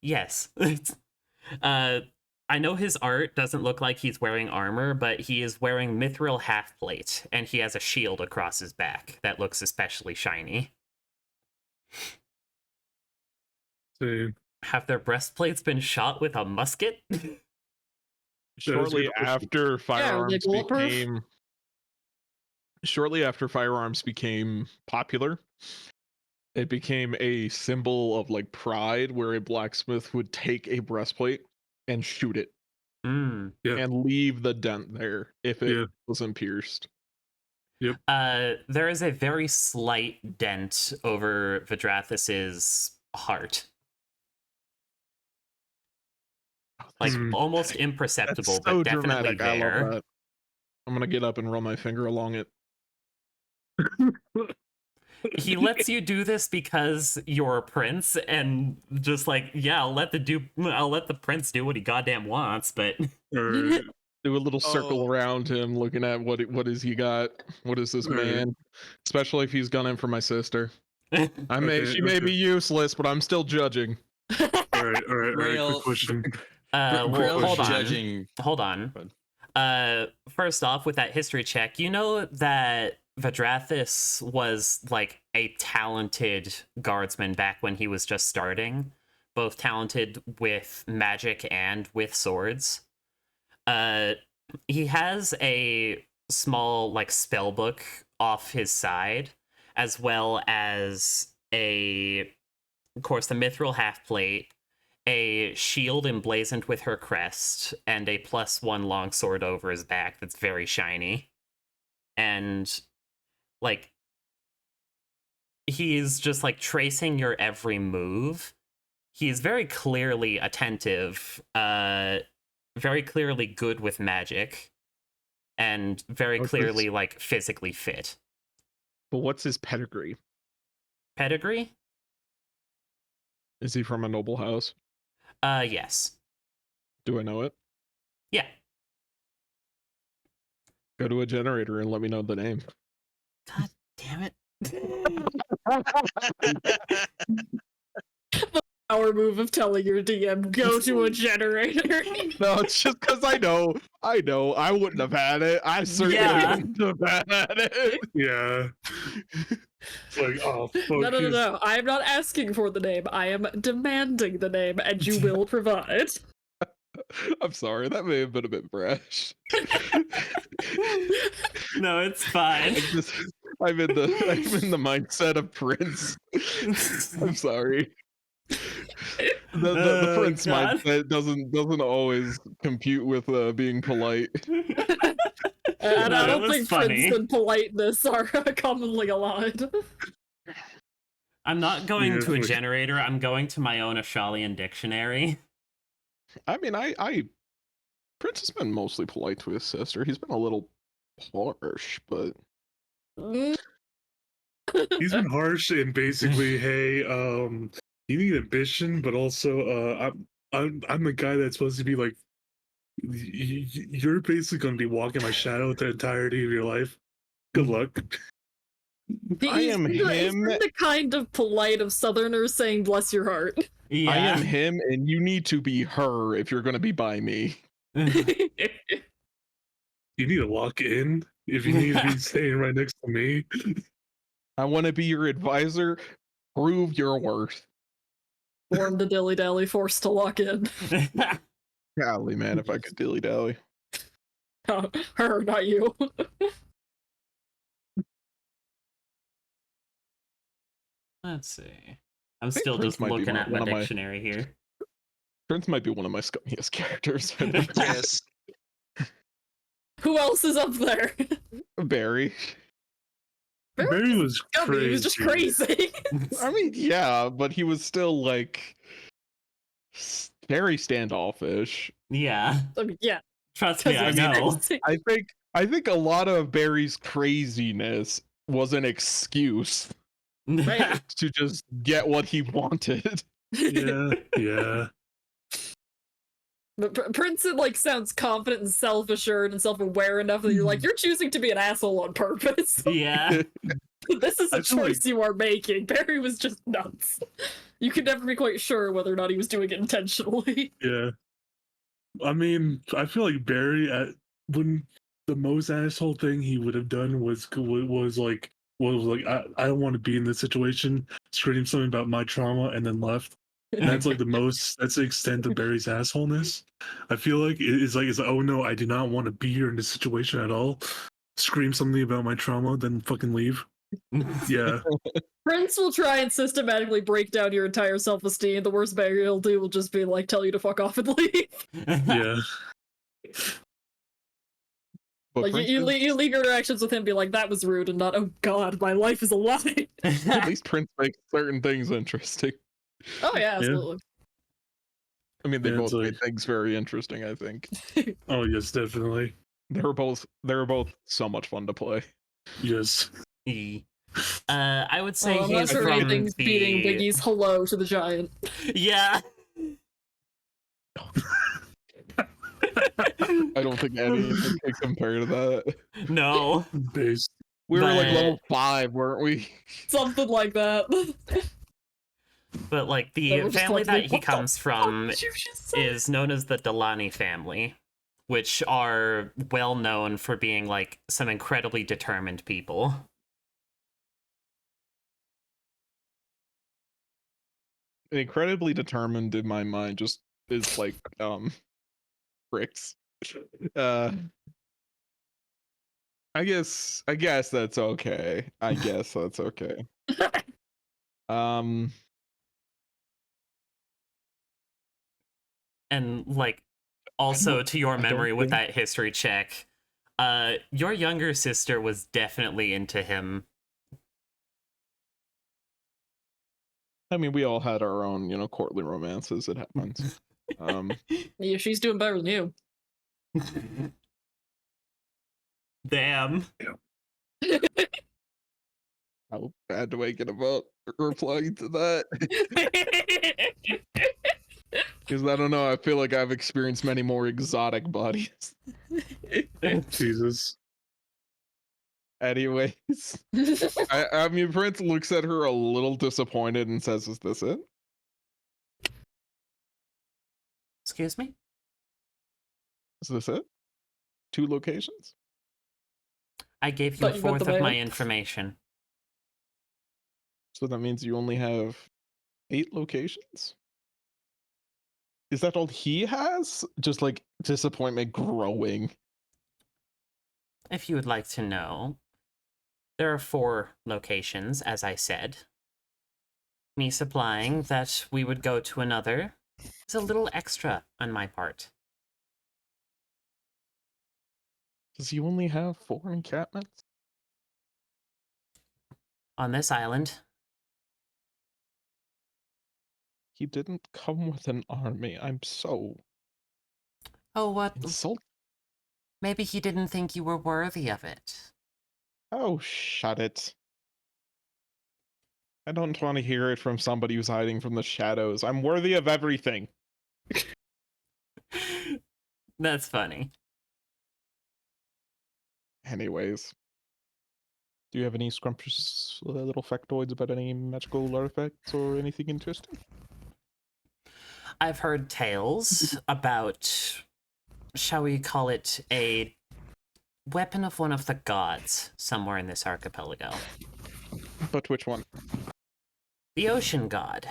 S2: Yes. I know his art doesn't look like he's wearing armor, but he is wearing mithril halfplate, and he has a shield across his back that looks especially shiny.
S5: See.
S2: Have their breastplates been shot with a musket?
S3: Shortly after firearms
S1: bulletproof?
S3: became shortly after firearms became popular, it became a symbol of like pride where a blacksmith would take a breastplate and shoot it
S2: Mm.
S5: Yeah.
S3: and leave the dent there if it
S5: Yeah.
S3: wasn't pierced.
S2: There is a very slight dent over Vidrathis's heart. Like almost imperceptible,
S3: That's so
S2: but definitely
S3: dramatic. I
S2: there.
S3: love that. I'm gonna get up and run my finger along it.
S2: He lets you do this because you're a prince, and just like, yeah, I'll let the prince do what he goddamn wants, but
S5: Or,
S3: Do a little circle
S4: Oh.
S3: around him, looking at what is he got? What is this
S5: Right.
S3: man? Especially if he's gunning for my sister. She
S5: Okay,
S3: may
S5: okay.
S3: be useless, but I'm still judging.
S5: all right.
S4: Grail-
S5: Quick question.
S2: well,
S4: Grail's
S2: hold on.
S4: judging.
S2: Hold on.
S4: Go
S2: First off, with that history check, you know that Vidrathis was like a talented guardsman back when he was just starting, both talented with magic and with swords. He has a small like spell book off his side, as well as of course, the mithril halfplate, a shield emblazoned with her crest, and a +1 longsword over his back that's very shiny. And, like, he's just, like, tracing your every move. He's very clearly attentive, very clearly good with magic, and very
S3: What's
S2: clearly,
S3: his-
S2: like, physically fit.
S3: But what's his pedigree?
S2: Pedigree?
S3: Is he from a noble house?
S2: Yes.
S3: Do I know it?
S2: Yeah.
S3: Go to a generator and let me know the name.
S2: God damn it.
S1: Our move of telling your DM, go to a generator.
S3: No, it's just because I know. I wouldn't have had it. I certainly
S2: Yeah.
S3: wouldn't have had it.
S5: Yeah. It's like, oh, fuck.
S1: No. I am not asking for the name. I am demanding the name, and you will provide.
S3: I'm sorry, that may have been a bit brash.
S2: No, it's fine.
S3: I'm in the mindset of Prince. I'm sorry. The
S2: Oh,
S3: prince
S2: God.
S3: mindset doesn't always compute with being polite.
S1: And I
S2: It
S1: don't
S2: was
S1: think
S2: funny.
S1: Prince and politeness are commonly aligned.
S2: I'm not going
S5: Yeah,
S2: to a
S5: like-
S2: generator. I'm going to my own Ashalian dictionary.
S3: I mean, Prince has been mostly polite to his sister. He's been a little harsh, but
S5: He's been harsh and basically, hey, you need ambition, but also, I'm the guy that's supposed to be like, you're basically going to be walking my shadow the entirety of your life. Good luck.
S3: I am
S1: he's
S3: him.
S1: been the kind of polite of Southerners saying "bless your heart."
S2: Yeah.
S3: I am him, and you need to be her if you're going to be by me.
S5: You need to lock in if you need to be staying right next to me.
S3: I want to be your advisor. Prove your worth.
S1: Born to dilly dally, forced to lock in.
S3: Golly, man, if I could dilly dally.
S1: Her, not you.
S2: Let's see. I'm
S3: think
S2: still
S3: Prince
S2: just
S3: might be
S2: looking
S3: one-
S2: at my
S3: one of my-
S2: dictionary here.
S3: Prince might be one of my scummiest characters.
S6: Yes.
S1: Who else is up there?
S3: Barry.
S5: Barry was
S1: Scummy,
S5: crazy.
S1: he was just crazy.
S3: I mean, yeah, but he was still like very standoffish.
S2: Yeah.
S1: I mean, yeah.
S2: Trust me, I
S1: Because
S2: know.
S3: I think a lot of Barry's craziness was an excuse
S1: Right.
S3: to just get what he wanted.
S5: Yeah, yeah.
S1: But Prince like sounds confident and self-assured and self-aware enough that you're like, you're choosing to be an asshole on purpose.
S2: Yeah.
S1: This is a
S5: I feel like-
S1: choice you are making. Barry was just nuts. You could never be quite sure whether or not he was doing it intentionally.
S5: Yeah. I mean, I feel like Barry when the most asshole thing he would have done was like I don't want to be in this situation, screamed something about my trauma and then left. And that's like that's the extent of Barry's assholeness. I feel like it's like oh no, I do not want to be here in this situation at all. Scream something about my trauma, then fucking leave. Yeah.
S1: Prince will try and systematically break down your entire self-esteem. The worst Barry will do will just be like, tell you to fuck off and leave.
S5: Yeah.
S3: But
S1: Like,
S3: Prince
S1: you
S3: is-
S1: leave your interactions with him be like, that was rude, and not, oh god, my life is a lie.
S3: at least Prince makes certain things interesting.
S1: Oh yeah, absolutely.
S3: I mean, they
S5: Yeah,
S3: both
S5: it's like-
S3: made things very interesting. I think
S5: Oh yes, definitely.
S3: they were both so much fun to play.
S5: Yes.
S2: I would say
S1: Oh, I'm not
S2: he's
S1: sure
S2: from
S1: anything's beating
S2: the...
S1: Biggie's hello to the giant.
S2: Yeah.
S3: I don't think anything can compare to that.
S2: No.
S5: Base.
S3: We were like
S2: But-
S3: level 5, weren't we?
S1: Something like that.
S2: But like
S1: They
S2: the
S1: were just
S2: family
S1: like,
S2: that he
S1: "What the
S2: comes from
S1: Did you just say?"
S2: is known as the Delani family, which are well known for being like some incredibly determined people.
S3: Incredibly determined in my mind just is like bricks. I guess that's okay. I guess that's okay. Um
S2: And like also to your
S3: I don't
S2: memory with
S3: think-
S2: that history check, your younger sister was definitely into him.
S3: I mean, we all had our own, courtly romances. It happens.
S1: Yeah, she's doing better than you.
S2: Damn.
S3: How bad do I get about replying to that? Because I don't know. I feel like I've experienced many more exotic bodies.
S5: Jesus.
S3: Anyways, I mean, Prince looks at her a little disappointed and says, "Is this it?
S2: Excuse me?
S3: Is this it? 2 locations?
S2: I gave you
S1: Thought
S2: a
S1: you meant the
S2: fourth of my
S1: mail.
S2: information.
S3: So that means you only have 8 locations? Is that all he has? Just like disappointment growing.
S2: If you would like to know, there are 4 locations, as I said. me supplying that we would go to another is a little extra on my part.
S3: Does he only have 4 encampments?
S2: On this island,
S3: He didn't come with an army. I'm so
S2: oh, what?
S3: insulted.
S2: Maybe he didn't think you were worthy of it.
S3: Oh, shut it. I don't want to hear it from somebody who's hiding from the shadows. I'm worthy of everything.
S2: That's funny.
S3: Anyways. Do you have any scrumptious little factoids about any magical artifacts or anything interesting?
S2: I've heard tales about, shall we call it, a weapon of one of the gods somewhere in this archipelago.
S3: But which one?
S2: The ocean god.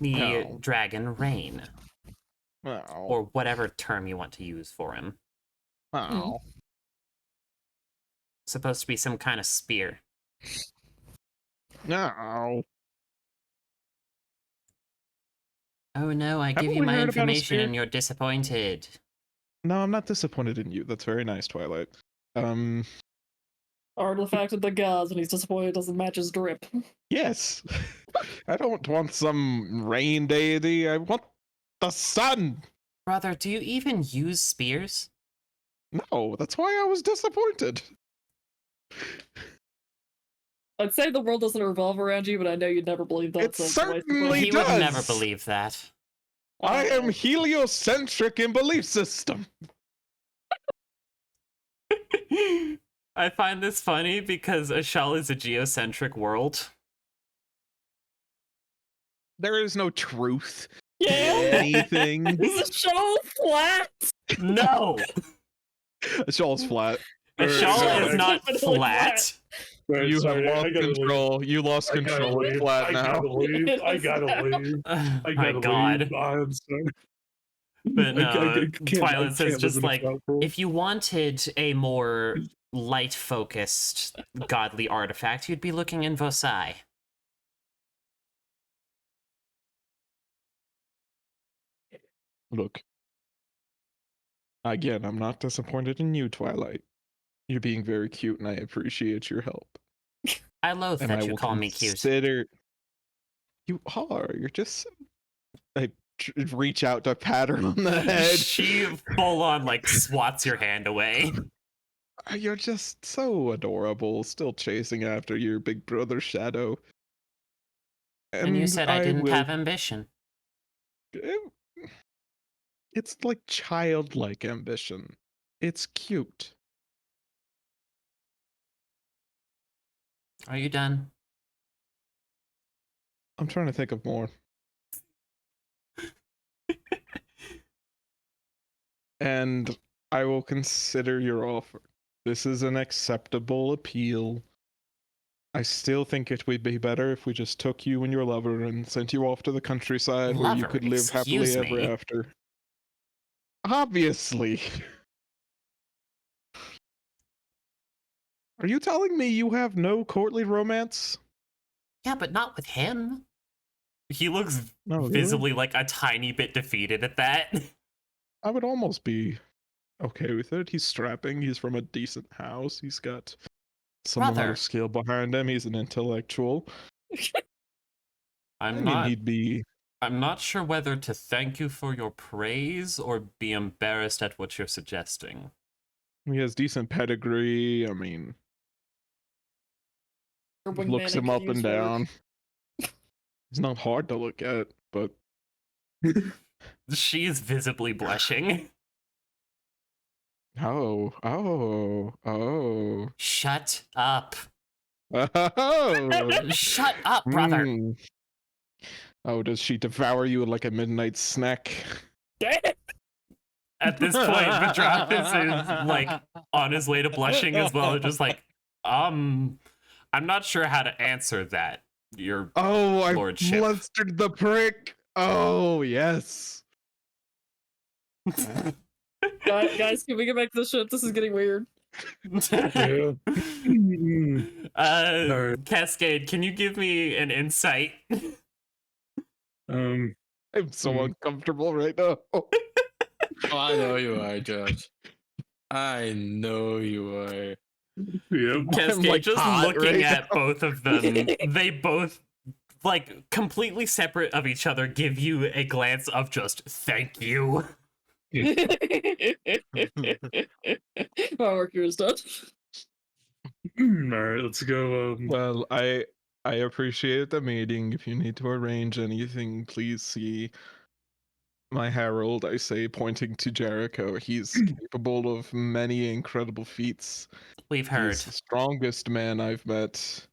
S2: The
S3: Oh.
S2: dragon Rain.
S3: Oh.
S2: Or whatever term you want to use for him.
S3: Oh.
S2: Supposed to be some kind of spear.
S3: No.
S2: Oh no, I give
S3: Haven't
S2: you
S3: we
S2: my
S3: heard about a
S2: information
S3: spear?
S2: and you're disappointed.
S3: No, I'm not disappointed in you. That's very nice, Twilight.
S1: Artifact of the gods, and he's disappointed it doesn't match his drip.
S3: Yes. I don't want some rain deity. I want the sun.
S2: Brother, do you even use spears?
S3: No, that's why I was disappointed.
S1: I'd say the world doesn't revolve around you, but I know you'd never believe that.
S3: It
S1: so it's a waste of
S3: certainly
S1: time.
S2: He would never
S3: does.
S2: believe that.
S3: I am heliocentric in belief system.
S2: I find this funny because Ashal is a geocentric world.
S3: There is no truth to
S1: Yeah.
S3: anything.
S1: Is the show flat?
S2: No!
S3: Shaw's flat.
S2: Ashal is not
S1: Definitely
S2: flat.
S5: Right,
S3: You
S5: sorry,
S3: have
S5: I
S3: lost
S5: gotta leave.
S3: control. You lost
S5: I gotta
S3: control. It's
S5: leave.
S3: flat
S5: I
S3: now.
S5: gotta leave. I gotta leave.
S2: Oh
S5: I
S2: my
S5: gotta
S2: god.
S5: leave. I'm sorry.
S2: But
S5: I can't
S2: Twilight says
S5: live
S2: just
S5: in a
S2: like,
S5: flat world.
S2: if you wanted a more light-focused godly artifact, you'd be looking in Vosai.
S3: Look. Again, I'm not disappointed in you, Twilight. You're being very cute, and I appreciate your help.
S2: I loathe
S3: And
S2: that
S3: I
S2: you
S3: will
S2: call me cute.
S3: consider. You are. You're just. I reach out to pat her on the head.
S2: She full-on, like, swats your hand away.
S3: You're just so adorable, still chasing after your big brother Shadow.
S2: And you said I didn't
S3: will-
S2: have ambition.
S3: It's like childlike ambition. It's cute.
S2: Are you done?
S3: I'm trying to think of more. And I will consider your offer. This is an acceptable appeal. I still think it would be better if we just took you and your lover and sent you off to the countryside where you
S2: Lover?
S3: could live happily
S2: Excuse
S3: ever
S2: me.
S3: after. Obviously. Are you telling me you have no courtly romance?
S2: Yeah, but not with him. He looks
S3: No, really?
S2: visibly like a tiny bit defeated at that.
S3: I would almost be okay with it. He's strapping. He's from a decent house. He's got some amount
S2: Brother.
S3: of skill behind him. He's an intellectual. I mean, he'd be.
S2: I'm not sure whether to thank you for your praise or be embarrassed at what you're suggesting.
S3: He has decent pedigree. I mean,
S1: Your wingman
S3: looks him up and
S1: confused work.
S3: down. He's not hard to look at, but
S2: She is visibly blushing.
S3: oh.
S2: Shut up.
S3: Oh.
S2: Shut up, brother.
S3: Mm. Oh, does she devour you like a midnight snack?
S1: Damn.
S2: At this point, Petropis is like on his way to blushing as well. Just like, I'm not sure how to answer that. Your
S3: Oh, I
S2: Lordship.
S3: flustered the prick. Oh, yes.
S1: Guys, can we get back to the ship? This is getting weird.
S5: Yeah. Alright.
S2: Cascade, can you give me an insight?
S5: Um,
S3: I'm so
S5: Hmm.
S3: uncomfortable right now.
S4: Oh, I know you are, Josh. I know you are.
S5: yep.
S2: Cascade
S3: like,
S2: just
S3: hot
S2: looking
S3: right
S2: at both of them. They both, like, completely separate of each other, give you a glance of just thank you.
S1: My work here is done.
S5: All right, let's go.
S3: Well, I appreciate the meeting. If you need to arrange anything, please see my herald. I say, pointing to Jericho. He's capable of many incredible feats.
S2: We've
S3: He
S2: heard.
S3: is the strongest man I've met.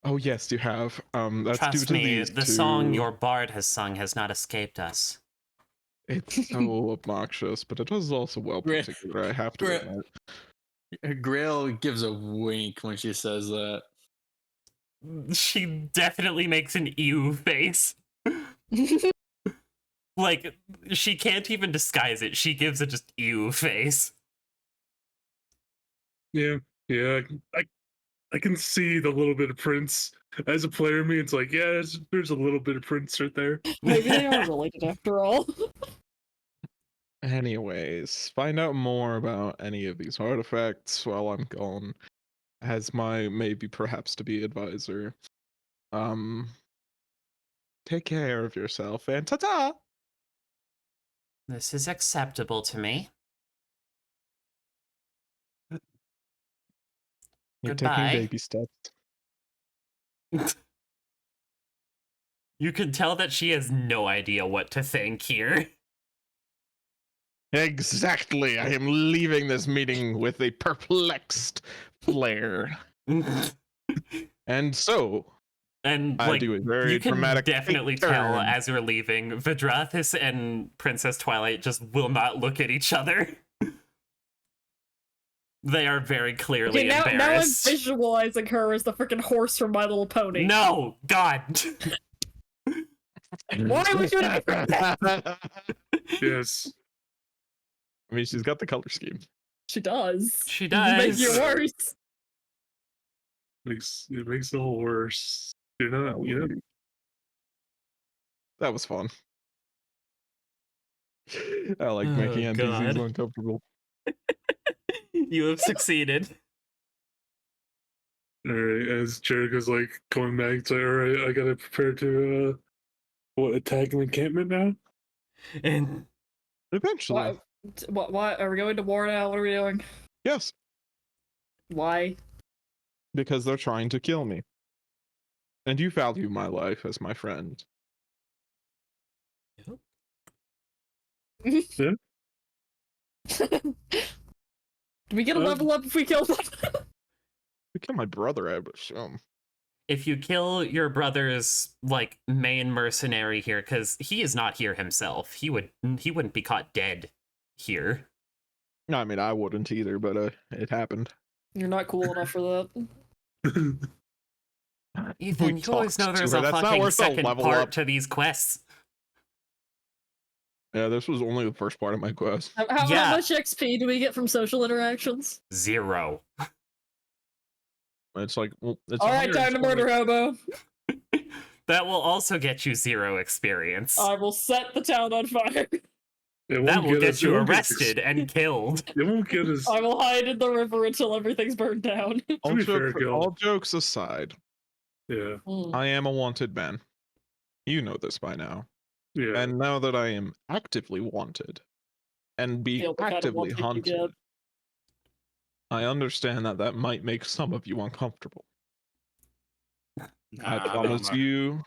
S3: Oh yes, you have. That's due
S2: Trust
S3: to
S2: me,
S3: these
S2: the
S3: two.
S2: song your bard has sung has not escaped us.
S3: It's so obnoxious, but it was also well put
S4: Great.
S3: together. I have to
S4: Great.
S3: admit.
S4: Grail gives a wink when she says that.
S2: She definitely makes an ew face. Like, she can't even disguise it. She gives a just ew face.
S5: Yeah, yeah. I can see the little bit of Prince as a player. Me, it's like, yeah, there's a little bit of Prince right there.
S1: Maybe they are related after all.
S3: Anyways, find out more about any of these artifacts while I'm gone, as my maybe perhaps to be advisor. Take care of yourself and ta-ta!
S2: This is acceptable to me.
S3: You're
S2: Goodbye.
S3: taking baby steps.
S2: You can tell that she has no idea what to think here.
S3: Exactly. I am leaving this meeting with a perplexed flare. And so,
S2: And,
S3: I
S2: like,
S3: do a very
S2: you can
S3: dramatic
S2: definitely
S3: take
S2: tell
S3: turn.
S2: as you're leaving, Vidrathis and Princess Twilight just will not look at each other. They are very clearly
S1: Okay, now I'm
S2: embarrassed.
S1: visualizing her as the freaking horse from My Little Pony.
S2: No, God.
S1: Why would you do that?
S5: Yes.
S3: I mean, she's got the color scheme.
S1: She does.
S2: She
S1: Make you
S2: does.
S1: worse.
S5: It makes it all worse. You know.
S3: That was fun. I like making
S2: Oh,
S3: NPCs
S2: God.
S3: uncomfortable.
S2: You have succeeded.
S5: All right, as Jericho's like going back to, all right, I gotta prepare to attack an encampment now.
S2: And
S3: Eventually.
S1: What? Are we going to war now? What are we doing?
S3: Yes,
S1: Why?
S3: because they're trying to kill me. And you value my life as my friend.
S1: Do we get a level up if we kill them?
S3: We kill my brother, I would assume.
S2: if you kill your brother's, like, main mercenary here, because he is not here himself, he wouldn't be caught dead here.
S3: No, I mean, I wouldn't either, but it happened.
S1: You're not cool enough for that.
S2: Ethan,
S3: We
S2: you always
S3: talked
S2: know
S3: to
S2: there's
S3: her.
S2: a
S3: That's not
S2: fucking
S3: worth the
S2: second
S3: level
S2: part
S3: up.
S2: to these quests.
S3: Yeah, this was only the first part of my quest.
S1: How
S2: Yeah.
S1: much XP do we get from social interactions?
S2: 0.
S3: It's like, well, it's
S1: All right, time to
S3: 120.
S1: murder hobo.
S2: That will also get you 0 experience.
S1: I will set the town on fire.
S2: That will get you arrested and killed.
S5: It won't get us.
S1: I will hide in the river until everything's burned down.
S5: To be fair, Gil.
S3: All jokes aside,
S5: Yeah,
S3: I am a wanted man. You know this by now.
S5: yeah.
S3: And now that I am actively wanted and being
S1: Feel the kind of
S3: actively
S1: wanting you
S3: hunted,
S1: get.
S3: I understand that that might make some of you uncomfortable. I promise you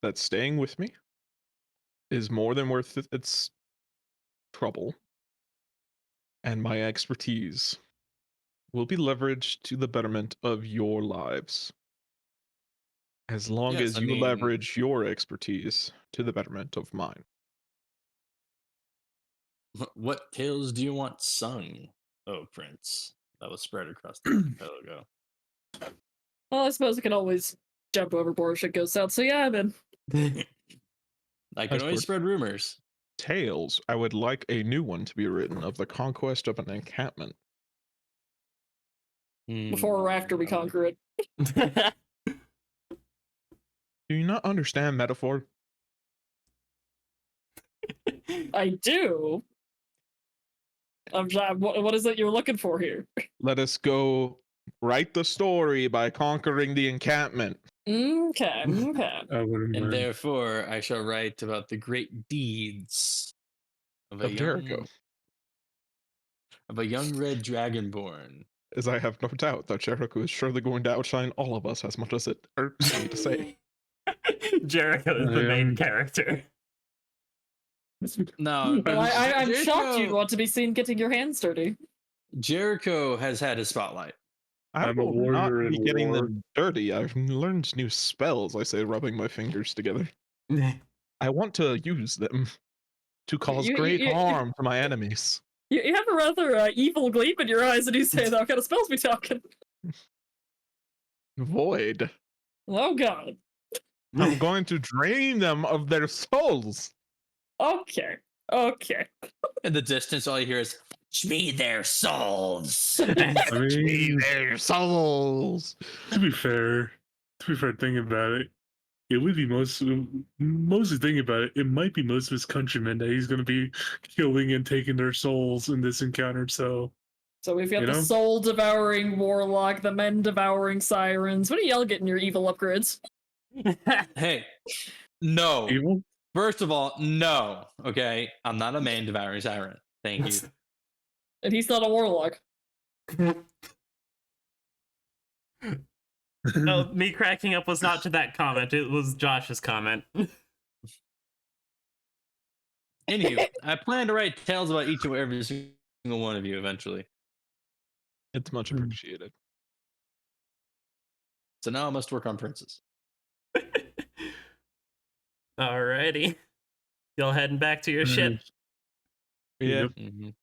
S3: that staying with me is more than worth its trouble, and my expertise will be leveraged to the betterment of your lives. As long
S4: Yes,
S3: as
S4: I
S3: you
S4: mean-
S3: leverage your expertise to the betterment of mine.
S4: What tales do you want sung, oh Prince? That was spread across the archipelago.
S1: Well, I suppose I can always jump overboard if shit goes south. So yeah, I'm in.
S4: I can
S3: As
S4: only
S3: for-
S4: spread rumors.
S3: Tales, I would like a new one to be written of the conquest of an encampment.
S1: Before or after we conquer it.
S3: Do you not understand metaphor?
S1: I do. What is it you're looking for here?
S3: Let us go write the story by conquering the encampment.
S1: Okay.
S5: I wouldn't
S4: And
S5: mind.
S4: therefore, I shall write about the great deeds of a
S3: Of Jericho.
S4: young red dragonborn.
S3: As I have no doubt that Jericho is surely going to outshine all of us as much as it irks me to say.
S2: Jericho is the main character.
S4: No,
S1: Well, I'm shocked you'd
S4: Jericho,
S1: want to be seen getting your hands dirty.
S4: Jericho has had his spotlight.
S3: I
S5: I'm a
S3: will not
S5: warrior
S3: be
S5: in
S3: getting
S5: war.
S3: them dirty. I've learned new spells, I say, rubbing my fingers together. I want to use them to cause great harm to my enemies.
S1: You have a rather evil gleam in your eyes, and you say, "What kind of spells we talking?"
S3: Void.
S1: Oh God.
S3: I'm going to drain them of their souls.
S1: Okay.
S4: In the distance, all you hear is "Shme their souls."
S5: I mean,
S3: Their souls.
S5: to be fair, thinking about it, it would be mostly thinking about it. It might be most of his countrymen that he's going to be killing and taking their souls in this encounter. So
S1: So we've got
S5: You
S1: the
S5: know?
S1: soul-devouring warlock, the men-devouring sirens. What do y'all getting your evil upgrades?
S4: Hey, no.
S5: evil.
S4: First of all, no. Okay, I'm not a man devouring siren. Thank you.
S1: And he's not a warlock.
S2: No, me cracking up was not to that comment. It was Josh's comment.
S4: Anywho, I plan to write tales about each and every single one of you eventually.
S3: It's much appreciated.
S4: So now I must work on Princess.
S2: Alrighty. Y'all heading back to your ship.
S3: Yeah.
S5: Yep.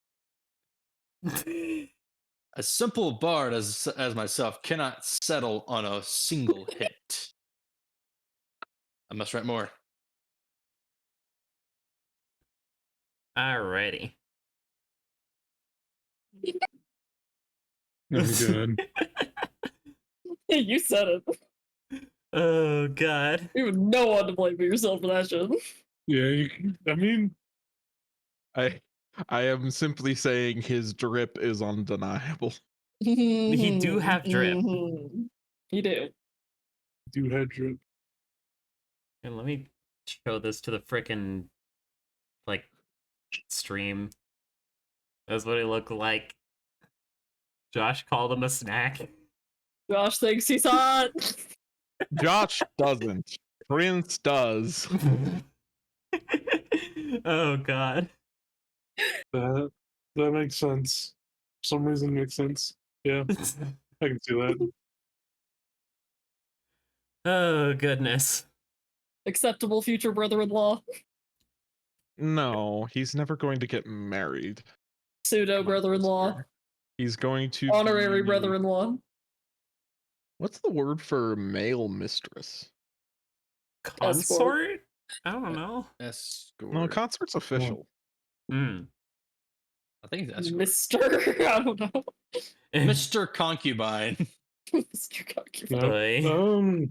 S4: A simple bard as myself cannot settle on a single hit. I must write more.
S2: Alrighty.
S5: Oh, good.
S1: You said it.
S2: Oh god.
S1: You have no one to blame for yourself for that shit.
S5: Yeah, I mean,
S3: I am simply saying his drip is undeniable.
S2: He do have drip.
S1: Mhm. He do.
S5: do head drip.
S2: And let me show this to the frickin' like stream. That's what he looked like. Josh called him a snack.
S1: Josh thinks he's hot.
S3: Josh doesn't. Prince does.
S2: Oh god.
S5: That makes sense. For some reason, it makes sense. Yeah, I can see that.
S2: Oh goodness.
S1: Acceptable future brother-in-law.
S3: No, he's never going to get married.
S1: Pseudo
S4: Come on,
S1: brother-in-law.
S4: Christopher.
S3: He's going to
S1: Honorary
S3: be-
S1: brother-in-law.
S3: What's the word for male mistress?
S2: Consort? I don't know.
S4: Escort.
S3: No, consort's official.
S2: Hmm.
S4: I think it's escort.
S1: Mr. I don't know.
S4: Mr. Concubine.
S1: Mr. Concubine.
S5: Yep.
S2: Boy.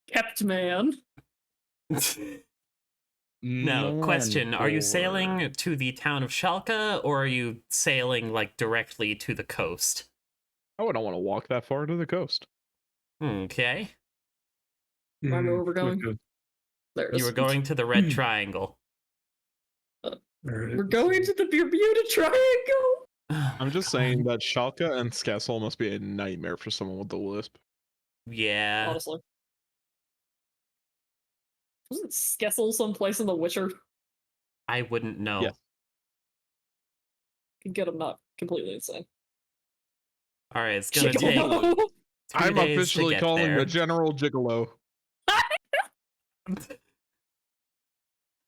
S1: Kept man.
S2: No, question. Are you
S4: Manlord.
S2: sailing to the town of Schalke, or are you sailing, like, directly to the coast?
S3: Oh, I don't want to walk that far to the coast.
S2: Okay.
S1: Remember where we're going?
S5: Okay.
S1: There it is.
S2: You were going to the Red Triangle.
S5: Alright.
S1: We're going to the Bermuda Triangle.
S3: I'm just saying that Schalke and Skessel must be a nightmare for someone with the lisp.
S2: Yeah.
S1: Honestly. Wasn't Skessel someplace in The Witcher?
S2: I wouldn't know.
S3: Yes.
S1: Can get him not completely insane.
S2: Alright, it's gonna take
S1: Gigolo.
S2: 2
S3: I'm
S2: days to
S3: officially
S2: get
S3: calling
S2: there.
S3: the General Gigolo.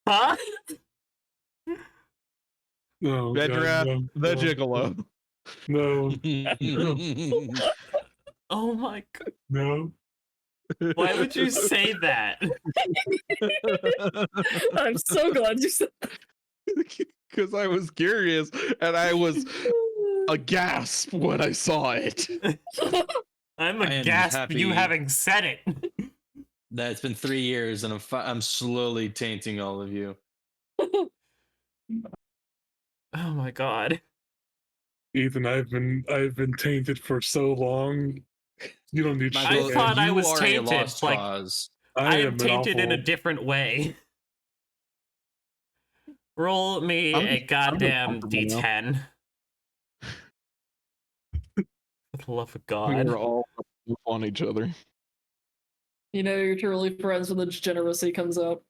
S2: Huh?
S5: No,
S3: Vedrath,
S5: God,
S3: the
S5: no,
S3: Gigolo.
S5: No,
S2: Oh my god.
S5: no.
S2: Why would you say that?
S1: I'm so glad you said
S3: Because I was curious and I was aghast when I saw it.
S2: I'm
S4: I am
S2: aghast
S4: happy.
S2: you having said it.
S4: That it's been 3 years, and I'm slowly tainting all of you.
S2: Oh my god.
S5: Ethan, I've been tainted for so long. You don't need
S4: Michael,
S5: shit.
S2: I thought I
S4: you
S2: was
S4: are a
S2: tainted,
S4: lost
S2: like-
S4: cause.
S2: I am
S5: an
S2: tainted in a
S5: awful-
S2: different way. Roll me
S3: I'm
S2: a
S3: just
S2: goddamn
S3: comfortable now.
S2: D10. For the love of
S3: We
S2: God.
S3: are all on each other.
S1: You know you're truly friends when the degeneracy comes out.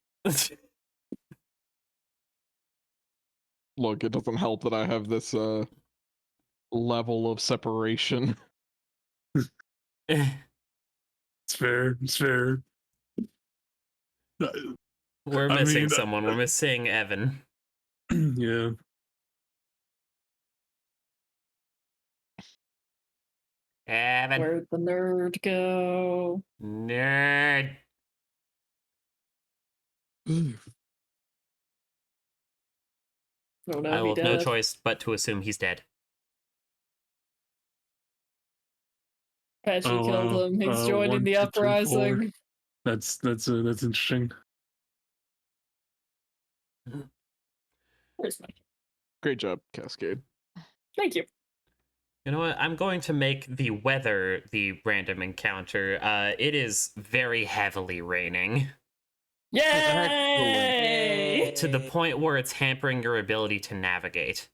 S3: Look, it doesn't help that I have this level of separation.
S5: It's fair. It's fair.
S2: We're
S5: I
S2: missing
S5: mean,
S2: someone. We're missing Evan.
S5: Yeah.
S2: Evan.
S1: Where'd the nerd go?
S2: Nerd.
S1: Oh no,
S2: I will
S1: he
S2: have no
S1: dead.
S2: choice but to assume he's dead.
S1: Patchy
S5: Oh,
S1: killed
S5: wow.
S1: him. He's
S5: 1,
S1: joining the
S5: 2, 3, 4.
S1: uprising.
S5: That's interesting.
S1: Where's Mike?
S3: Great job, Cascade.
S1: Thank you.
S2: You know what? I'm going to make the weather the random encounter. It is very heavily raining.
S1: Yay!
S2: To the point where it's hampering your ability to navigate.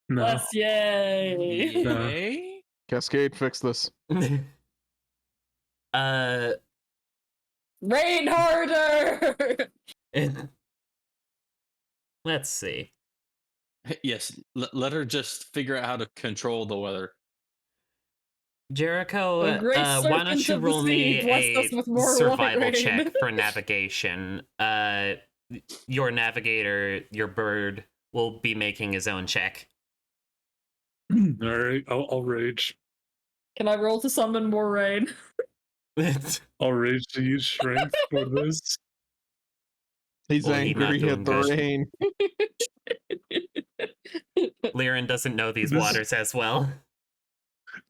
S5: No.
S1: Yes, yay!
S4: Yay?
S3: Cascade, fix this.
S1: Rain harder!
S2: Let's see.
S4: Yes, let her just figure out how to control the weather.
S2: Jericho,
S1: The great
S2: why
S1: serpent
S2: don't you
S1: of the
S2: roll me
S1: sea blessed us
S2: a
S1: with more
S2: survival
S1: light rain.
S2: check for navigation? Your navigator, your bird, will be making his own check.
S5: All right, I'll rage.
S1: Can I roll to summon more rain?
S5: I'll rage to use strength for this.
S3: He's
S2: Well, he's not
S3: angry
S2: doing
S3: at the
S2: good.
S3: rain.
S2: Liren doesn't know these
S5: This-
S2: waters as well.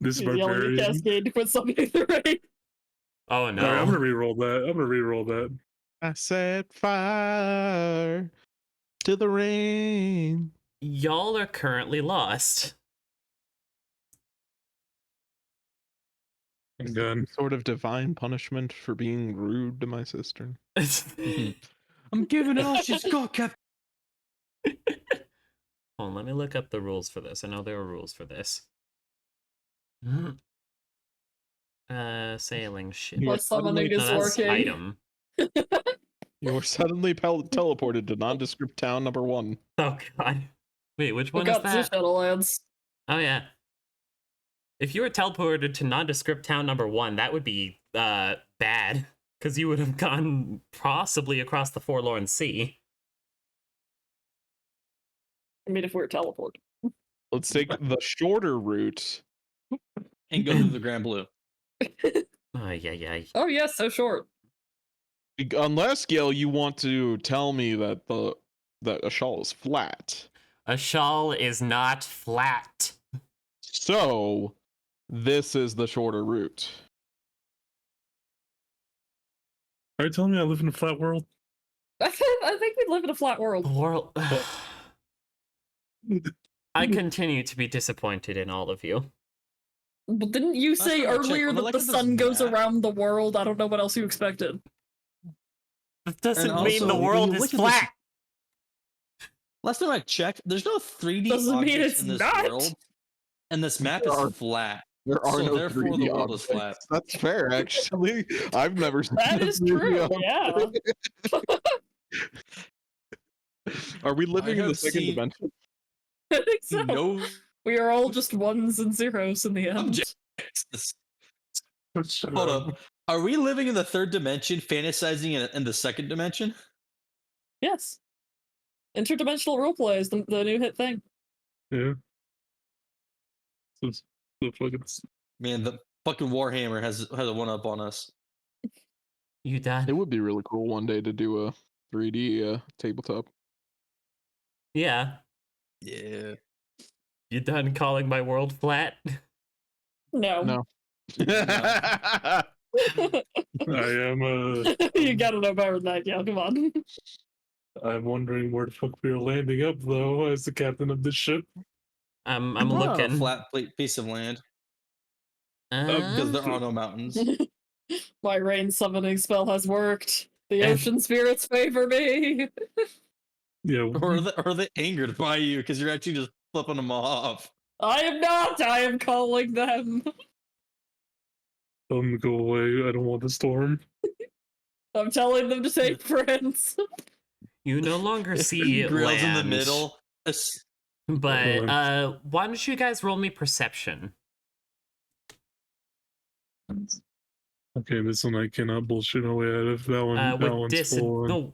S5: This
S1: He's yelling at
S5: barbarian.
S1: Cascade to quit summoning the rain.
S2: Oh
S5: All right, I'm
S2: no.
S5: gonna re-roll that.
S3: I set fire to the rain.
S2: Y'all are currently lost.
S5: I'm done.
S3: Sort of divine punishment for being rude to my sister.
S4: I'm giving it all she's got, Captain.
S2: Hold on, let me look up the rules for this. I know there are rules for this. Sailing ship.
S3: You
S1: My
S3: are
S1: summoning
S3: suddenly-
S1: is
S2: No, that's
S1: working.
S2: item.
S3: You were suddenly teleported to nondescript town number 1.
S2: Oh god. Wait, which
S1: We
S2: one is
S1: got the
S2: that?
S1: Shadowlands.
S2: Oh yeah. If you were teleported to nondescript town number 1, that would be bad. Because you would have gone possibly across the Forlorn Sea.
S1: I mean, if we were teleported.
S3: Let's take the shorter route.
S4: And go to the Grand Blue.
S2: Oh yeah.
S1: Oh, yes, so short.
S3: Unless, Gil, you want to tell me that a shawl is flat.
S2: A shawl is not flat.
S3: So, this is the shorter route.
S5: Are you telling me I live in a flat world?
S1: I think we live in a flat world.
S2: World. I continue to be disappointed in all of you.
S1: But didn't you
S4: Last
S1: say
S4: time I checked,
S1: earlier
S4: when I
S1: that
S4: look
S1: the
S4: at this
S1: sun goes
S4: map-
S1: around the world? I don't know what else you expected.
S2: That doesn't
S4: And
S2: mean the
S4: also, when
S2: world
S4: you
S2: is
S4: look at this-
S2: flat.
S4: Last time I checked, there's no 3D
S1: Doesn't mean
S4: objects
S1: it's
S4: in this
S1: not.
S4: world, and this map
S3: There
S4: is
S3: are-
S4: flat.
S3: There are
S4: So
S3: no
S4: therefore
S3: 3D
S4: the world is
S3: objects. That's fair, actually. I've never seen
S1: That
S3: a
S1: is
S3: 3D
S1: true,
S3: object. Are we living in the
S4: have
S3: second
S4: seen-
S3: dimension?
S1: I think so.
S4: No
S1: We are all just ones and zeros in the end.
S4: objects.
S5: Shut
S4: Hold up. Are we living in the third dimension, fantasizing in the second dimension?
S1: Yes. Interdimensional roleplay is the new hit thing.
S5: Yeah. So fucking
S4: Man, the fucking Warhammer has a one up on us.
S2: You done?
S3: It would be really cool one day to do a 3D tabletop.
S2: Yeah.
S4: Yeah.
S2: You done calling my world flat?
S1: No.
S3: No.
S5: I am.
S1: You gotta know better than that, Gale. Come on.
S5: I'm wondering where the fuck we're landing up, though, as the captain of this ship.
S2: I'm
S4: A
S2: looking.
S4: flat piece of land because there are no mountains.
S1: My rain summoning spell has worked. The
S2: Eh.
S1: ocean spirits favor me.
S5: Yeah,
S4: Or are they angered by you because you're actually just flipping them off?
S1: I am not. I am calling them.
S5: tell them to go away. I don't want the storm.
S1: I'm telling them to take friends.
S2: You no longer see
S4: Grail's
S2: land.
S4: in the middle.
S2: But
S5: Hold
S2: why don't you guys roll me perception?
S5: Okay, this one I cannot bullshit my way out of. That one, that
S2: With
S5: one's full on.
S2: no,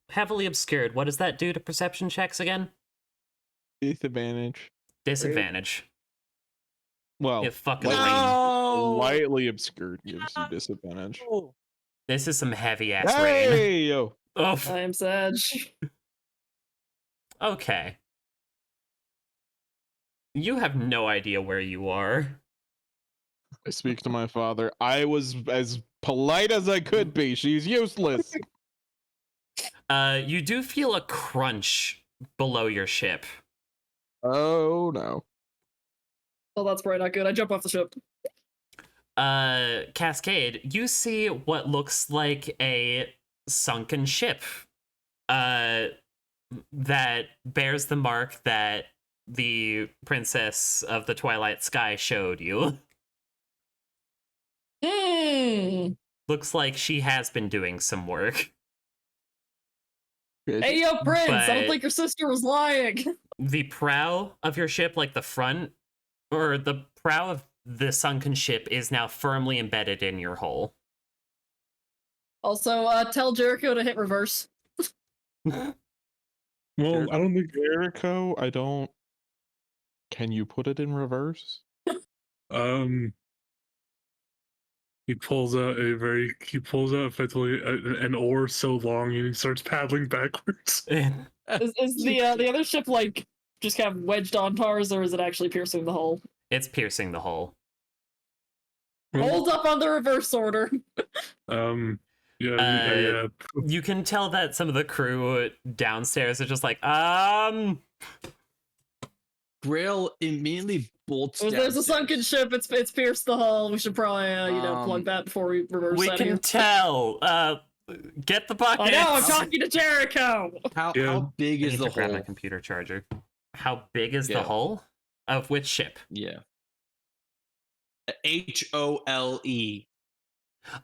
S2: heavily obscured. What does that do to perception checks again?
S3: Disadvantage.
S2: Disadvantage.
S3: Well,
S2: You fucking
S3: lightly,
S2: lame.
S3: lightly obscured gives you disadvantage.
S2: This is some heavy ass rain.
S3: Hey, yo.
S2: Oh,
S1: I am sad.
S2: okay. You have no idea where you are.
S3: I speak to my father. I was as polite as I could be. She's useless.
S2: You do feel a crunch below your ship.
S3: Oh no.
S1: Well, that's probably not good. I jump off the ship.
S2: Cascade, you see what looks like a sunken ship that bears the mark that the princess of the Twilight Sky showed you. Looks like she has been doing some work.
S1: Hey, yo, Prince! I don't
S2: But-
S1: think your sister was lying.
S2: The prow of your ship, like the front, or the prow of the sunken ship, is now firmly embedded in your hull.
S1: Also, tell Jericho to hit reverse.
S5: Well, I don't think.
S3: Jericho, I don't. Can you put it in reverse?
S5: He pulls out effectively an oar so long, and he starts paddling backwards.
S1: Is the other ship like just kind of wedged on ours, or is it actually piercing the hull?
S2: It's piercing the hull.
S1: Hold up on the reverse order.
S5: Yeah.
S2: You can tell that some of the crew downstairs are just like,
S4: Grail immediately bolts
S1: If there's a
S4: downstairs.
S1: sunken ship, it's pierced the hull. We should probably plug that before we reverse
S2: we
S1: out of
S2: can
S1: here.
S2: tell. Get the bucket.
S1: I know, I'm talking to Jericho!
S4: How big
S2: I
S4: is
S2: need
S4: the
S2: to grab my
S4: hole?
S2: computer charger. How big is the
S4: Yeah.
S2: hull? Of which ship?
S4: Yeah. HOLE.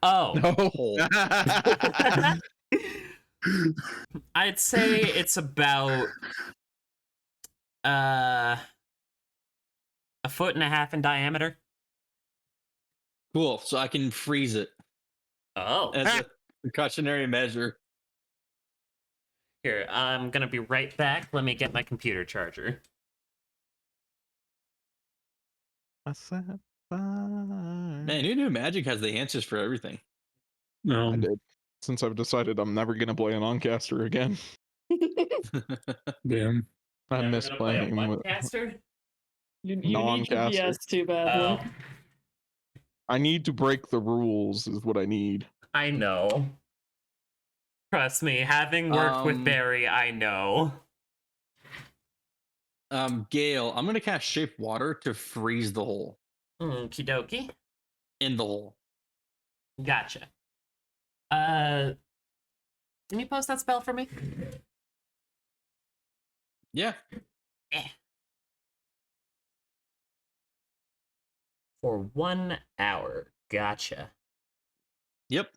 S2: Oh.
S4: Hole.
S2: I'd say it's about a 1.5 feet in diameter.
S4: Cool. So I can freeze it
S2: Oh.
S4: as a precautionary measure.
S2: Here, I'm gonna be right back. Let me get my computer charger.
S3: I said fine.
S4: Man, who knew Magic has the answers for everything?
S3: I did. Since I've decided I'm never gonna play an Oncaster again.
S5: Damn.
S3: I
S2: Never
S3: miss
S2: gonna play a
S3: playing with.
S2: Webcaster?
S1: You need
S3: Non-caster.
S1: GPS too badly.
S2: Oh,
S3: I need to break the rules, is what I need.
S2: I know. Trust me, having worked with
S4: Um,
S2: Barry, I know.
S4: Gale, I'm gonna cast Shape Water to freeze the hole
S2: Okie dokie.
S4: in the hole.
S2: Gotcha. Can you post that spell for me?
S4: Yeah.
S2: For 1 hour. Gotcha.
S4: Yep.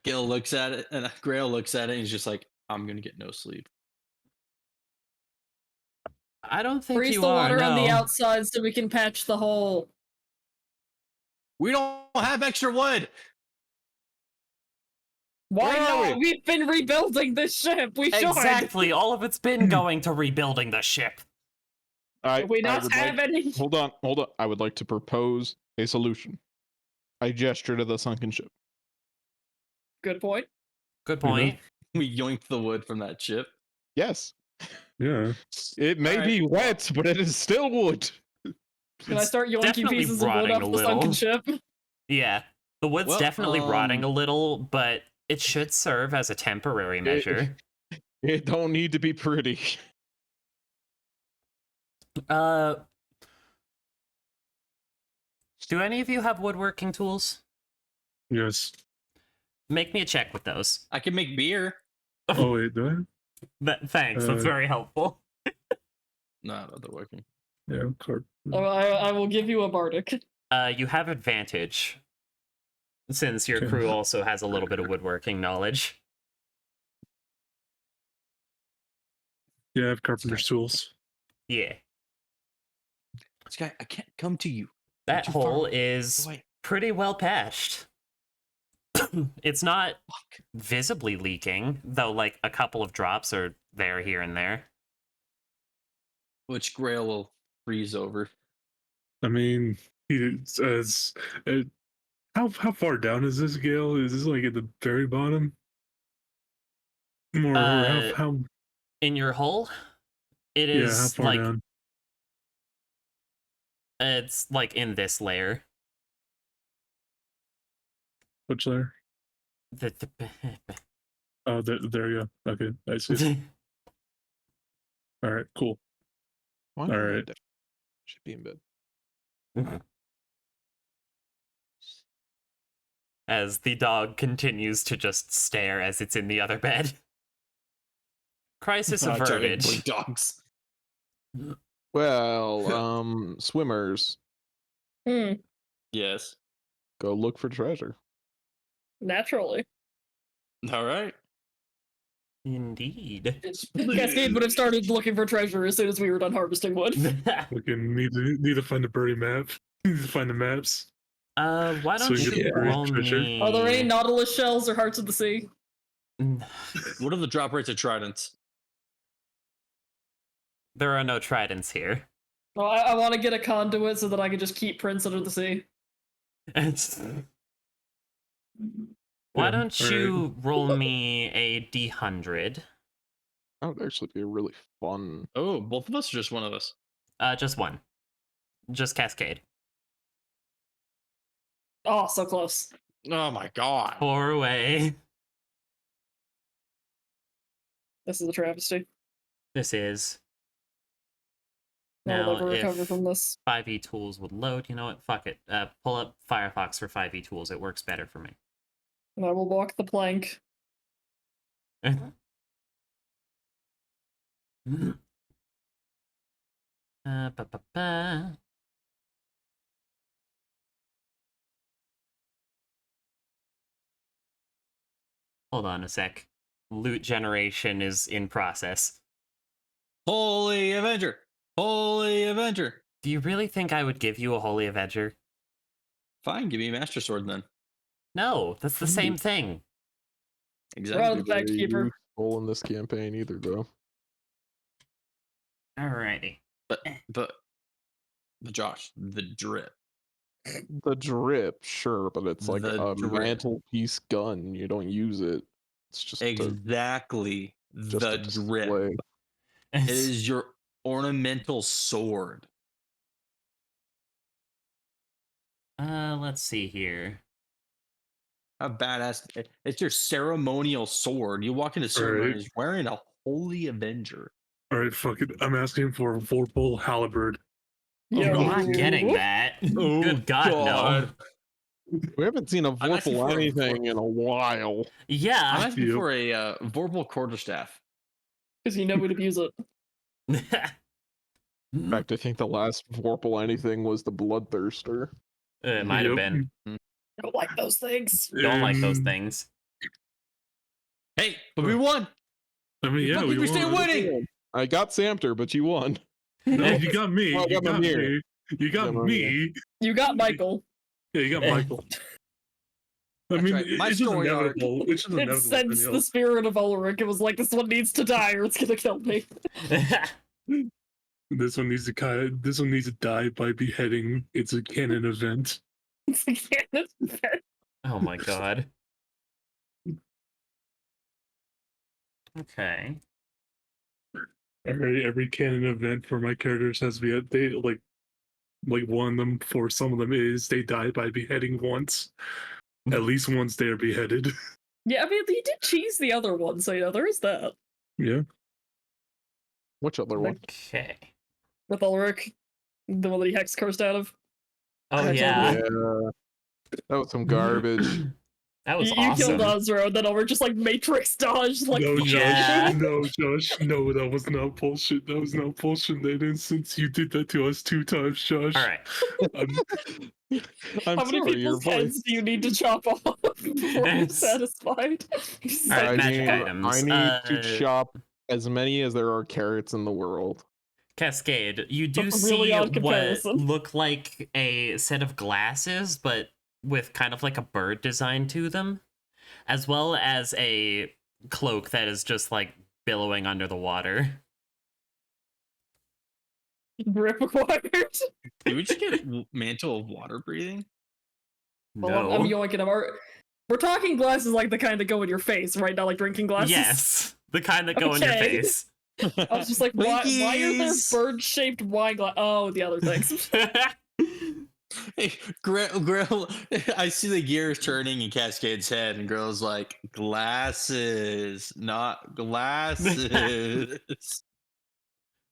S4: Gale looks at it, and Grail looks at it, and he's just like, "I'm gonna get no sleep."
S2: I don't think
S1: Freeze
S2: you
S1: the
S2: are,
S1: water on the
S2: no.
S1: outside so we can patch the hole.
S4: We don't have extra wood.
S1: Why
S3: Where are
S1: not? We've been rebuilding this ship. We should.
S2: Exactly. All of it's been going to rebuilding the ship.
S1: Do we not
S3: would
S1: have
S3: like,
S1: any?
S3: Hold on. I would like to propose a solution. I gesture to the sunken ship.
S1: Good point.
S2: Good point.
S4: We yoinked the wood from that ship.
S3: Yes.
S5: Yeah.
S3: It may
S4: Alright.
S3: be wet, but it is still wood.
S1: Can I start yoinking
S2: definitely
S1: pieces of wood
S2: rotting
S1: off
S2: a
S1: the sunken
S2: little.
S1: ship?
S2: Yeah. The wood's
S4: Well,
S2: definitely rotting a little, but it should serve as a temporary measure.
S3: It don't need to be pretty.
S2: Do any of you have woodworking tools?
S5: Yes.
S2: Make me a check with those.
S4: I can make beer.
S5: Oh wait, do
S2: Thanks, that's
S5: Uh,
S2: very helpful.
S4: No, they're working.
S5: I? Yeah, card.
S1: I will give you a bardic.
S2: You have advantage, since your
S5: Okay.
S2: crew also has a little bit of woodworking knowledge.
S5: Yeah, I have carpenter's tools.
S2: Yeah.
S4: This guy, I can't come to you.
S2: That
S4: too far
S2: hole
S4: away.
S2: is
S4: Wait,
S2: pretty well patched. It's not
S4: fuck.
S2: visibly leaking, though like a couple of drops are there here and there.
S4: Which Grail will freeze over.
S5: I mean, he says, how far down is this, Gale? Is this like at the very bottom? Or
S2: Uh,
S5: how
S2: In your hole, it
S5: yeah, how
S2: is
S5: far
S2: like
S5: down?
S2: it's like in this layer.
S5: Which layer?
S2: The,
S5: Oh, there you go. Okay, I see. All right, cool.
S3: Why
S5: All
S3: am I
S5: right.
S3: down? Should be in bed.
S2: As the dog continues to just stare as it's in the other bed. Crisis
S4: Giant
S2: averted.
S4: blink dogs.
S3: Well, swimmers,
S1: Hmm.
S4: Yes.
S3: go look for treasure.
S1: Naturally.
S4: All right.
S2: Indeed.
S1: Cascade would have started looking for treasure as soon as we were done harvesting wood.
S5: Fucking need to find a birdie map. Need to find the maps.
S2: Why
S5: So
S2: don't
S5: you
S4: get
S2: you
S4: buried
S2: roll
S5: treasure?
S2: me?
S1: Are there any Nautilus shells or Hearts of the Sea?
S4: What are the drop rates of tridents?
S2: There are no tridents here.
S1: Well, I want to get a conduit so that I can just keep Prince under the sea.
S2: It's... Why
S5: Yeah,
S2: don't
S5: all right.
S2: you roll me a d100?
S3: That would actually be a really fun.
S4: Oh, both of us or just one of us?
S2: Just one. Just Cascade.
S1: Oh, so close.
S4: Oh my god.
S2: 4 away.
S1: This is a travesty.
S2: This is.
S1: I'll
S2: Now,
S1: never recover
S2: if
S1: from this.
S2: 5e tools would load, you know what? Fuck it. Pull up Firefox for 5e tools. It works better for me.
S1: And I will walk the plank.
S2: Ba-ba-ba. Hold on a sec. Loot generation is in process.
S4: Holy Avenger! Holy Avenger!
S2: Do you really think I would give you a Holy Avenger?
S4: Fine, give me a Master Sword then.
S2: No, that's the same thing.
S1: We're out of
S4: Exactly.
S1: the fact keeper.
S3: Useful in this campaign either, though.
S2: Alrighty.
S4: But Josh, the drip.
S3: The drip, sure, but it's like
S4: The
S3: a
S4: drip.
S3: mantelpiece gun. You don't use it. It's just
S4: Exactly.
S3: just
S4: The
S3: a
S4: drip.
S3: display.
S4: It is your ornamental sword.
S2: Let's see here.
S4: How badass. It's your ceremonial sword. You walk into ceremonies wearing a Holy Avenger.
S5: All right, fuck it. I'm asking for a Vorpal halberd.
S1: Yo.
S2: I'm not getting that.
S4: Oh,
S2: Good God, no.
S3: We haven't seen a
S4: I'm asking
S3: Vorpal
S4: for a
S3: anything in a while.
S4: I'm
S2: Yeah.
S4: asking
S5: Yep.
S4: for a Vorpal quarterstaff.
S1: Because you know we'd abuse it.
S3: In fact, I think the last Vorpal anything was the Bloodthirster.
S2: It might have
S5: Yep.
S2: been.
S1: I don't like those things.
S2: Don't like those
S5: And-
S2: things.
S4: Hey, but we won.
S5: I mean, yeah, we
S4: we stay
S5: won.
S4: winning.
S3: I got Samter, but you won.
S5: No, you got me.
S3: Well, I
S5: You
S3: got
S5: got
S3: Mimir.
S5: me. You got
S3: got
S5: me.
S1: You got Michael.
S5: Yeah, you got Michael. I
S4: That's
S5: mean,
S4: right. My
S5: it's just
S4: story arc.
S5: inevitable. It's just
S1: It
S5: inevitable.
S1: sensed
S5: Danielle.
S1: the spirit of Ulrich. It was like, this one needs to die or it's gonna kill me.
S5: This one needs to die by beheading. It's a canon event.
S1: It's like, yeah, that's-
S2: Oh my god. Okay.
S5: Every canon event for my characters has to be they like one of them for some of them is they die by beheading once. At least once they are beheaded.
S1: Yeah, I mean, he did cheese the other one, so yeah, there is that.
S5: Yeah.
S3: Which other one?
S2: Okay.
S1: With Ulrich, the one that he hex cursed out of.
S2: Oh
S1: I
S2: yeah.
S3: Yeah, that was some garbage.
S2: That was
S1: You killed
S2: awesome.
S1: Ozro, and then Ulrich just like Matrix dodged, like
S5: No, Josh.
S2: Yeah.
S5: No, Josh. No, that was not bullshit. That was not bullshit. That instance, you did that to us 2 times, Josh.
S2: All right.
S3: I'm
S1: how many
S3: sorry, your
S1: people's heads
S3: voice.
S1: do you need to chop off before you're
S2: It's-
S1: satisfied?
S2: All right,
S3: I
S2: magic
S3: need,
S2: items.
S3: I need to chop as many as there are carrots in the world.
S2: Cascade, you do
S1: That's a really
S2: see
S1: odd
S2: what
S1: comparison.
S2: look like a set of glasses, but with kind of like a bird design to them, as well as a cloak that is just like billowing under the water.
S1: Grip required.
S4: Did we just get mantle of water breathing?
S1: Well, I'm yoinking him. We're talking glasses like the kind that go in your face, right? Not like drinking glasses.
S2: Yes, the kind that go in your
S1: Okay.
S2: face.
S1: I was just like, why are there
S4: Twinkies!
S1: bird-shaped wine glass? Oh, the other things.
S4: Hey, Grill, I see the gears turning in Cascade's head, and Grill's like, glasses, not glasses.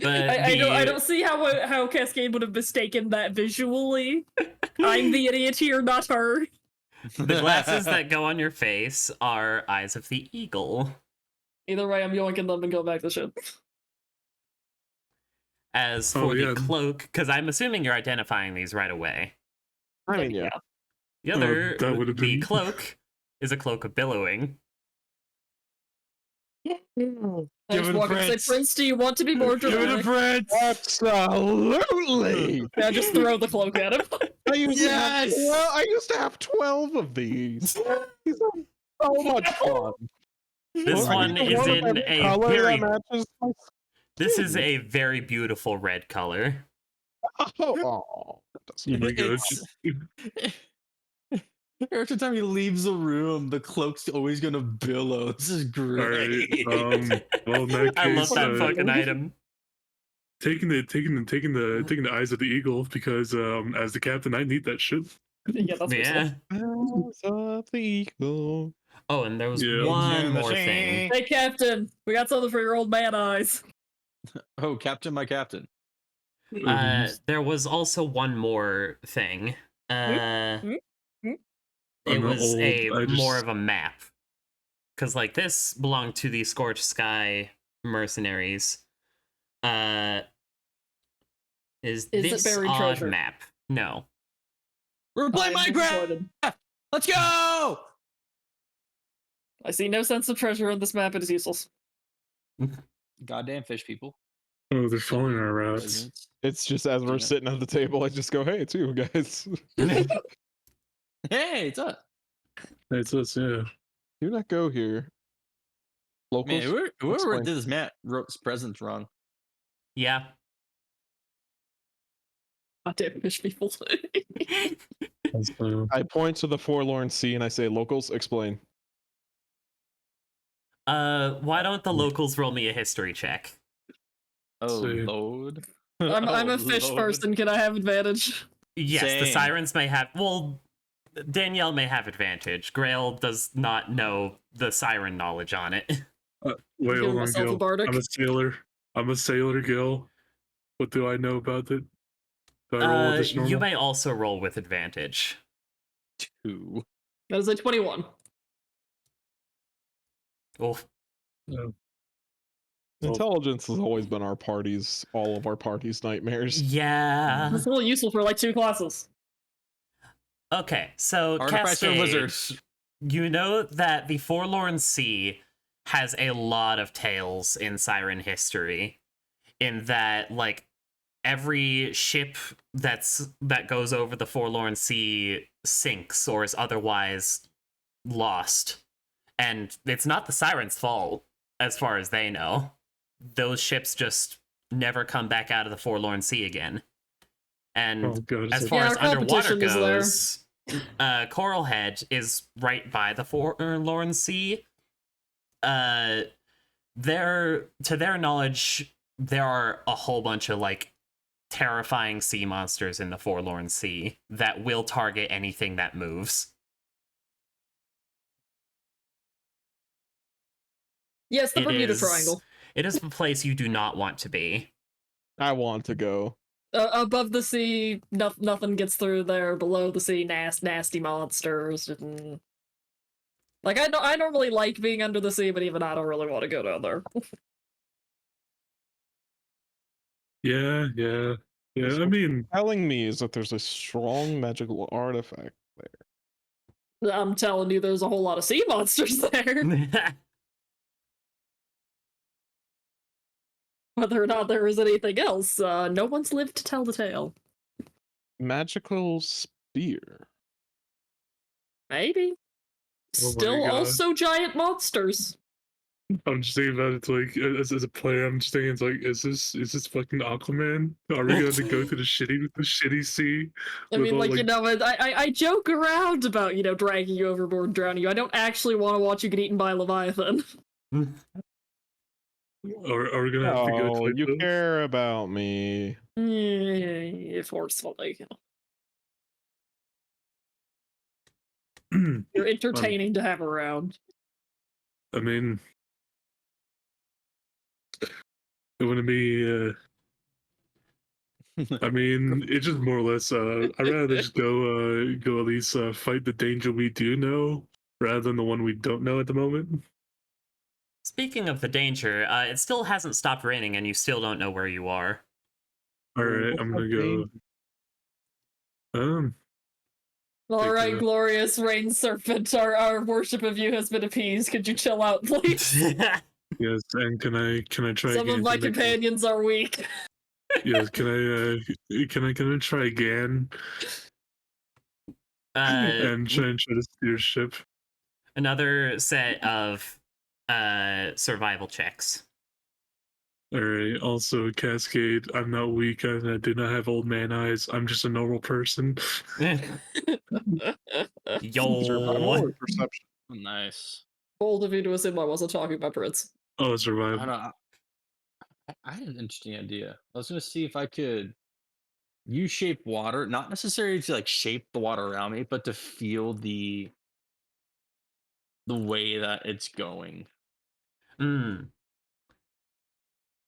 S2: But
S1: I don't see how Cascade would have mistaken that visually. I'm the idiot here, not her.
S2: the glasses that go on your face are eyes of the eagle.
S1: Either way, I'm yoinking them and go back to the ship.
S2: As for
S5: Oh,
S2: the
S5: yeah.
S2: cloak, because I'm assuming you're identifying these right away.
S3: I mean, yeah.
S2: The
S5: Oh,
S2: other,
S5: that would've
S2: the
S5: been-
S2: cloak is a cloak of billowing.
S1: I
S4: Give
S1: just
S4: it a
S1: walk up and say,
S4: Prince.
S1: Prince, do you want to be more dramatic?
S4: Prince.
S3: Absolutely.
S1: Yeah, just throw the cloak at him.
S3: I used to have,
S4: Yes!
S3: well, I used to have 12 of these. These are so much fun.
S2: This
S3: Well, I
S2: one
S3: need
S2: is
S3: one of
S2: in
S3: every
S2: a
S3: color that
S2: very.
S3: matches my
S2: This is a very beautiful red color.
S3: Oh, that doesn't
S5: Oh my god.
S4: It's- Every time he leaves the room, the cloak's always gonna billow. This is great.
S5: Alright, well in that
S2: I love
S5: case,
S2: that fucking item.
S5: taking the eyes of the eagle because as the captain I need that shit.
S1: Yeah, that's
S2: Yeah.
S3: Eyes of the eagle.
S2: Oh, and there was
S5: Yeah.
S2: one more thing.
S1: Hey, Captain, we got something for your old man eyes.
S4: Oh, Captain, my Captain.
S2: There was also one more thing.
S1: Hmm?
S2: It
S5: I'm not
S2: was
S5: old,
S2: a
S5: I
S2: more
S5: just-
S2: of a map. Because like this belonged to the Scorched Sky mercenaries. Is
S1: it
S2: this
S1: buried
S2: odd
S1: treasure?
S2: map? No.
S4: We're playing
S1: I'm
S4: Minecraft.
S1: disappointed.
S4: Let's go.
S1: I see no sense of treasure on this map. It is useless.
S4: Goddamn fish people.
S5: Oh, they're following our routes.
S4: Presidents.
S3: It's just as we're
S4: Yeah.
S3: sitting at the table, I just go, hey, it's you guys.
S4: Hey, it's up.
S5: It's us, yeah.
S3: Do not go here. Locals?
S4: Man, whoever
S3: explain.
S4: did this map wrote his presents wrong.
S2: Yeah.
S1: Goddamn fish people.
S3: I point to the forlorn sea and I say, locals, explain.
S2: Why don't the locals roll me a history check?
S4: Oh,
S5: See.
S4: Lord.
S1: I'm
S4: Oh,
S1: a fish
S4: Lord.
S1: person. Can I have advantage?
S2: Yes, the
S4: Same.
S2: sirens may have. Well, Danielle may have advantage. Grail does not know the siren knowledge on it.
S5: Wait,
S1: Giving
S5: hold on,
S1: myself a
S5: Gil.
S1: bardic.
S5: I'm a sailor, Gil. What do I know about it? Do I roll with this
S2: You
S5: normal?
S2: may also roll with advantage.
S4: 2.
S1: That is a 21.
S2: Oof.
S3: Intelligence has always been all of our parties' nightmares.
S2: Yeah.
S1: It's really useful for like 2 classes.
S2: Okay, so
S4: Artificer
S2: Cascade,
S4: Wizards.
S2: you know that the Forlorn Sea has a lot of tales in Siren history, in that like every ship that goes over the Forlorn Sea sinks or is otherwise lost, and it's not the Sirens' fault as far as they know. Those ships just never come back out of the Forlorn Sea again. And
S5: Oh god,
S2: as
S5: it's
S2: far
S1: Yeah,
S2: as
S1: our
S2: underwater
S1: competition is there.
S2: goes, Coralhead is right by the Forlorn Sea. To their knowledge, there are a whole bunch of like terrifying sea monsters in the Forlorn Sea that will target anything that moves.
S1: Yes, the
S2: It
S1: Bermuda
S2: is-
S1: Triangle.
S2: It is a place you do not want to be.
S3: I want to go.
S1: Above the sea, nothing gets through there. Below the sea, nasty monsters. And... Like, I normally like being under the sea, but even I don't really want to go down there.
S5: Yeah.
S3: So
S5: I mean,
S3: telling me is that there's a strong magical artifact there.
S1: I'm telling you, there's a whole lot of sea monsters there. Whether or not there is anything else, no one's lived to tell the tale.
S3: Magical spear.
S1: Maybe.
S5: Oh my
S1: Still
S5: God.
S1: also giant monsters.
S5: I'm just thinking about it like as a player. I'm just thinking it's like, is this fucking Aquaman? Are we going to go to the shitty sea?
S1: I
S5: with
S1: mean,
S5: all,
S1: like, you know, I joke around about, you know, dragging you overboard and drowning you. I don't actually want to watch you get eaten by a Leviathan.
S5: Are we gonna have to go
S3: Oh,
S5: to
S3: you
S5: it, though?
S3: care about me.
S1: Forcefully. You're entertaining to have around.
S5: I mean, it wouldn't be. I mean, it's just more or less. I'd rather just go at least fight the danger we do know rather than the one we don't know at the moment.
S2: Speaking of the danger, it still hasn't stopped raining and you still don't know where you are.
S5: All right, I'm gonna go.
S1: Alright,
S5: a-
S1: glorious rain serpent, our worship of you has been appeased. Could you chill out, please?
S5: Yes, and can I try
S1: Some
S5: again?
S1: of my
S5: to make-
S1: companions are weak.
S5: Yes, can I try again and try to steer ship?
S2: Another set of survival checks.
S5: All right. Also, Cascade. I'm not weak and I do not have old man eyes. I'm just a normal person.
S3: Survival
S2: Yo.
S3: or perception?
S4: Nice.
S1: Bold of you to assume I wasn't talking about Prince.
S5: Oh,
S4: I
S5: survival.
S4: don't know. I had an interesting idea. I was gonna see if I could U-shape water, not necessarily to like shape the water around me, but to feel the way that it's going.
S2: Mm.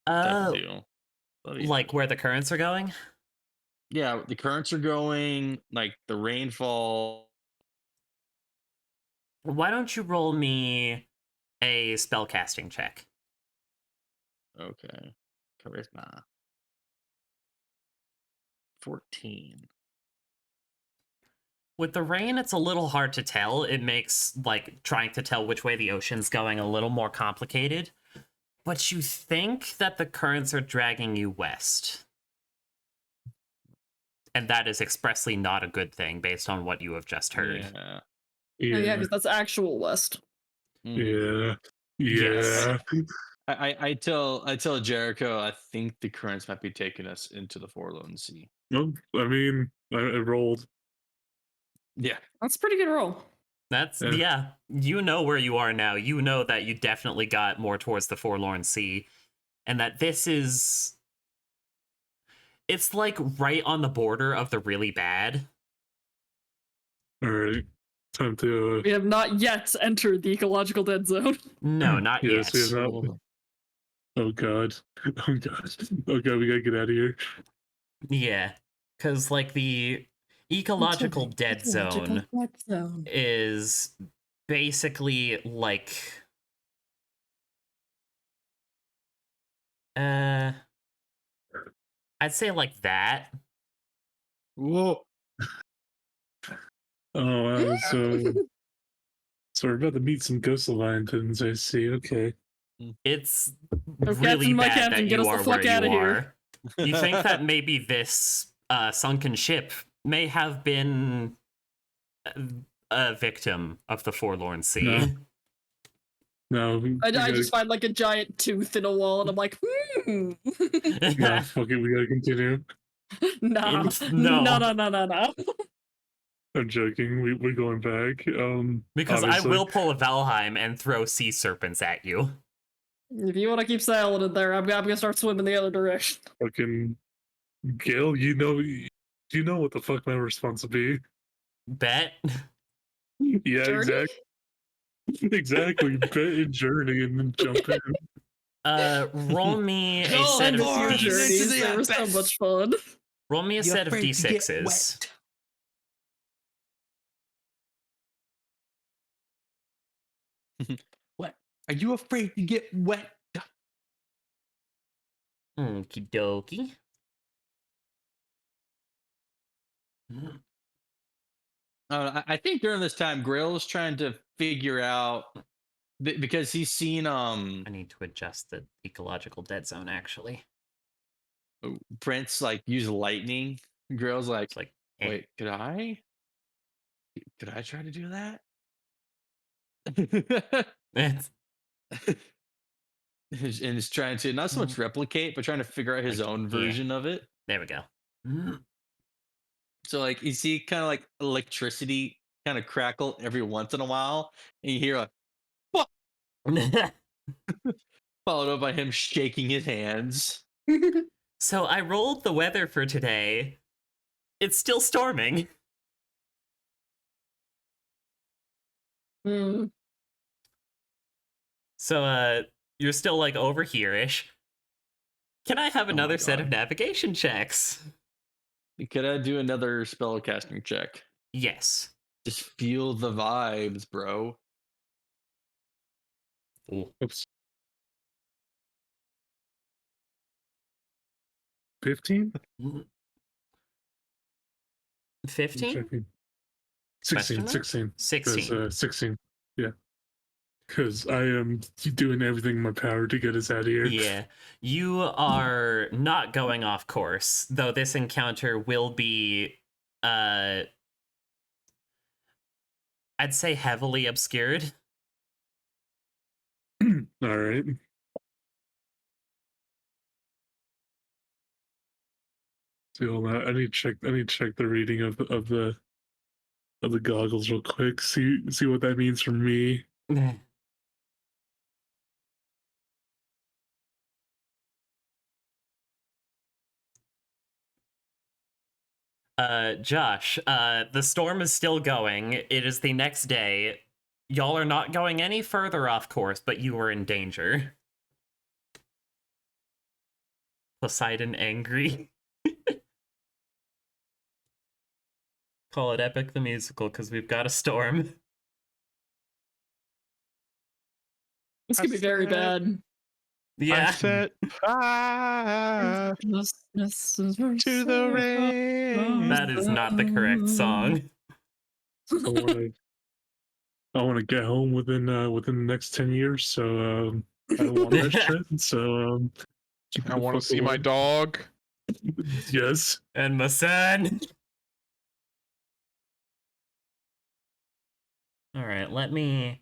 S4: Type of deal. What do you
S2: Like
S4: think?
S2: where the currents are going?
S4: Yeah, the currents are going, like the rainfall.
S2: Why don't you roll me a spellcasting check?
S4: Okay. Charisma. 14.
S2: With the rain, it's a little hard to tell. It makes, like, trying to tell which way the ocean's going a little more complicated. But you think that the currents are dragging you west. And that is expressly not a good thing based on what you have just heard.
S4: Yeah.
S1: Yeah,
S5: Yeah.
S1: because that's actual west.
S4: Mhm.
S5: Yeah.
S4: I tell Jericho I think the currents might be taking us into the Forlorn Sea.
S5: Well, I mean, I rolled.
S4: Yeah.
S1: That's a pretty good roll.
S2: That's,
S5: Yeah.
S2: yeah, you know where you are now. You know that you definitely got more towards the Forlorn Sea. And that this is... It's, like, right on the border of the really bad.
S5: All right. Time to.
S1: We have not yet entered the ecological dead zone.
S2: No, not
S5: Yes, we have
S2: yet.
S5: not. Oh god. Oh god. Oh god. We gotta get out of here.
S2: Yeah, because, like, the ecological dead zone is basically like I'd say like that.
S4: Whoa.
S5: Oh wow. So we're about to meet some ghost leviathans. I see. Okay.
S2: It's
S1: Oh,
S2: really
S1: Captain, my
S2: bad
S1: captain,
S2: that
S1: get
S2: you
S1: us the
S2: are
S1: fuck
S2: where
S1: outta
S2: you
S1: here.
S2: are. You think that maybe this sunken ship may have been a victim of the Forlorn Sea.
S5: No.
S1: I just find like a giant tooth in a wall, and I'm like,
S5: No. Fuck it. We gotta continue.
S1: nah,
S2: No.
S1: no.
S5: I'm joking. We're going back.
S2: Because
S5: obviously.
S2: I will pull a Valheim and throw sea serpents at you.
S1: If you want to keep sailing in there, I'm gonna start swimming the other direction.
S5: Fucking Gil, you know what the fuck my response would be.
S2: Bet?
S5: Yeah,
S1: Journey?
S5: exactly. Exactly. Bet in Journey and then jump in.
S2: Roll me a
S4: Go
S2: set of
S4: for it,
S1: Your
S4: Into
S1: journeys,
S4: the
S1: they were so
S4: abyss.
S1: much fun.
S2: roll me a
S4: You're
S2: set of
S4: afraid to get
S2: d6s.
S4: wet. What? Are you afraid to get wet?
S2: Okie dokie.
S4: I think during this time, Grail is trying to figure out because he's seen
S2: I need to adjust the ecological dead zone actually.
S4: Prince like use lightning. Grail's like,
S2: It's like
S4: wait, could I try to do that?
S2: it's
S4: And is trying to not so much replicate, but trying to figure out his
S2: Like,
S4: own
S2: yeah.
S4: version of it.
S2: there we go.
S4: So like you see kind of like electricity kind of crackle every once in a while, and you hear a followed up by him shaking his hands.
S2: So I rolled the weather for today. It's still storming.
S1: Hmm.
S2: So you're still like over here-ish. Can I have
S4: my
S2: another set
S4: God.
S2: of navigation checks?
S4: Could I do another spell casting check?
S2: Yes.
S4: Just feel the vibes, bro.
S5: Oops. 15?
S2: 15?
S5: Checking.
S2: Question
S5: 16.
S2: mark?
S5: 16.
S2: 16.
S5: 16. Yeah. Because I am doing everything in my power to get us out of here.
S2: Yeah. You are not going off course, though this encounter will be I'd say heavily obscured.
S5: All right. See all that. I need to check the reading of the goggles real quick. See what that means for me.
S2: Josh, the storm is still going. It is the next day. Y'all are not going any further off course, but you are in danger. Poseidon angry. Call it Epic the Musical, because we've got a storm.
S1: This could be very bad.
S2: Yeah.
S3: I set fire to the rain.
S2: That is not the correct song.
S5: I want to get home within the next 10 years. So I don't want that shit. So keep
S3: I
S5: the
S3: want to
S5: fuck
S3: see my
S5: away.
S3: dog.
S5: Yes.
S2: And my son. All right, let me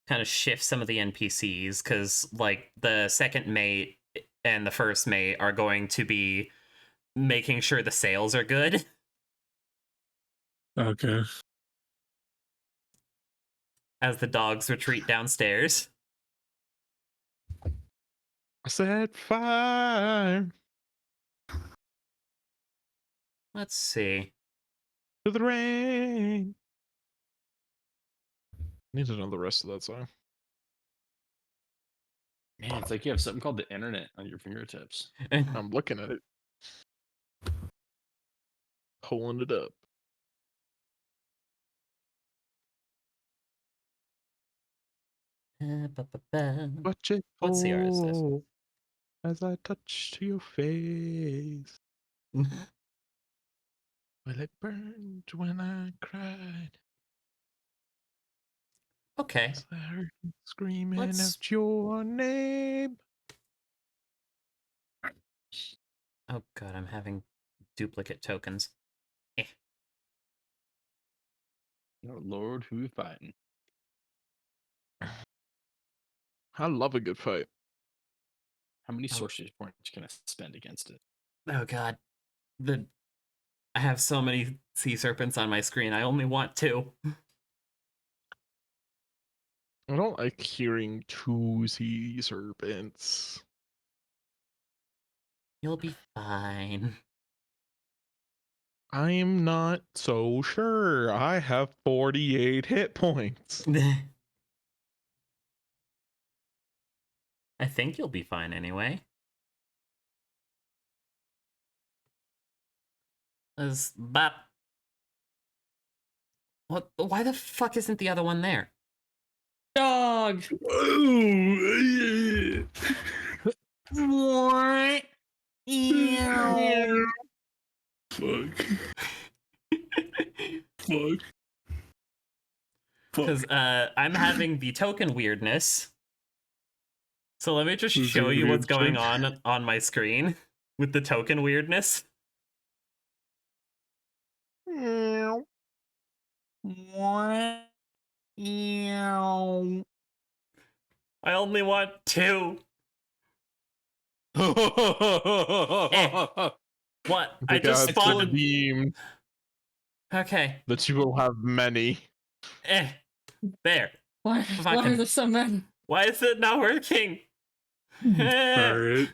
S2: kind of shift some of the NPCs, because like the second mate and the first mate are going to be making sure the sails are good.
S5: Okay.
S2: As the dogs retreat downstairs.
S3: I set fire
S2: Let's see.
S3: to the rain. Need to know the rest of that song.
S4: Man, it's like you have something called the internet on your fingertips.
S3: I'm looking at it. Pulling it up. Watch it
S2: What's the artist list?
S3: fall as I touch your face. Well, it burned when I cried.
S2: Okay.
S3: As I heard you screaming
S2: Let's-
S3: out your name.
S2: Oh god, I'm having duplicate tokens.
S4: Oh Lord, who we fighting?
S3: I love a good fight.
S4: How many
S2: Oh.
S4: sorcery points can I spend against it?
S2: Oh god. I have so many sea serpents on my screen. I only want 2.
S3: I don't like hearing 2 sea serpents.
S2: You'll be fine.
S3: I'm not so sure. I have 48 hit points.
S2: I think you'll be fine anyway. But what? Why the fuck isn't the other one there?
S1: Dog.
S5: Oh,
S2: What?
S5: fuck. Fuck.
S2: Because I'm having the token weirdness. So let me just
S5: This is
S2: show
S5: a
S2: you what's
S5: weird
S2: going
S5: check.
S2: on my screen with the token weirdness. What? I only want 2. What? I
S3: The
S2: just
S3: gods
S2: spawned.
S3: have deemed
S2: Okay.
S3: that you will have many.
S2: There.
S1: Why are
S2: Fucking-
S1: there so many?
S2: Why is it not working?
S5: Alright.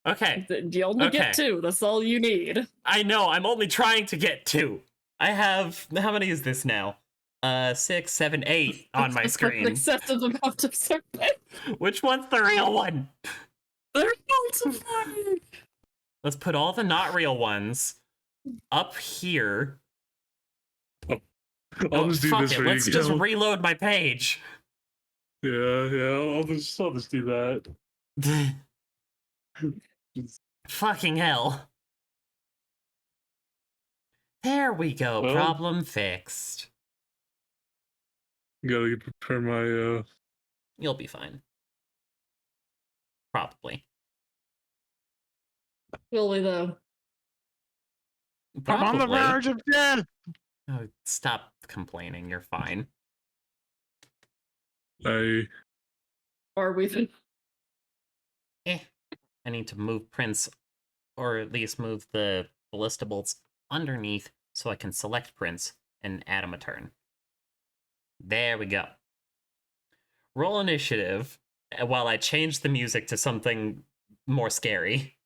S2: Okay.
S1: You only get
S2: Okay.
S1: 2. That's all you need.
S2: I know. I'm only trying to get 2. I have. How many is this now? 6, 7, 8 on my
S1: That's an
S2: screen.
S1: excessive amount of survey.
S2: Which one's the real one?
S1: They're multiplying.
S2: Let's put all the not real ones up here.
S5: I'll just do
S2: fuck
S5: this
S2: it.
S5: for
S2: Let's
S5: you.
S2: just
S5: Gil.
S2: reload my page.
S5: Yeah, I'll just do that.
S2: Fucking hell. There we go.
S5: Well-
S2: Problem fixed.
S5: Gotta prepare my
S2: You'll be fine. Probably.
S1: Really though.
S3: I'm on the
S2: Probably.
S3: verge of death.
S2: Oh, stop complaining. You're fine.
S5: I
S1: Are we?
S2: I need to move Prince, or at least move the ballista bolts underneath so I can select Prince and add him a turn. There we go. Roll initiative while I change the music to something more scary,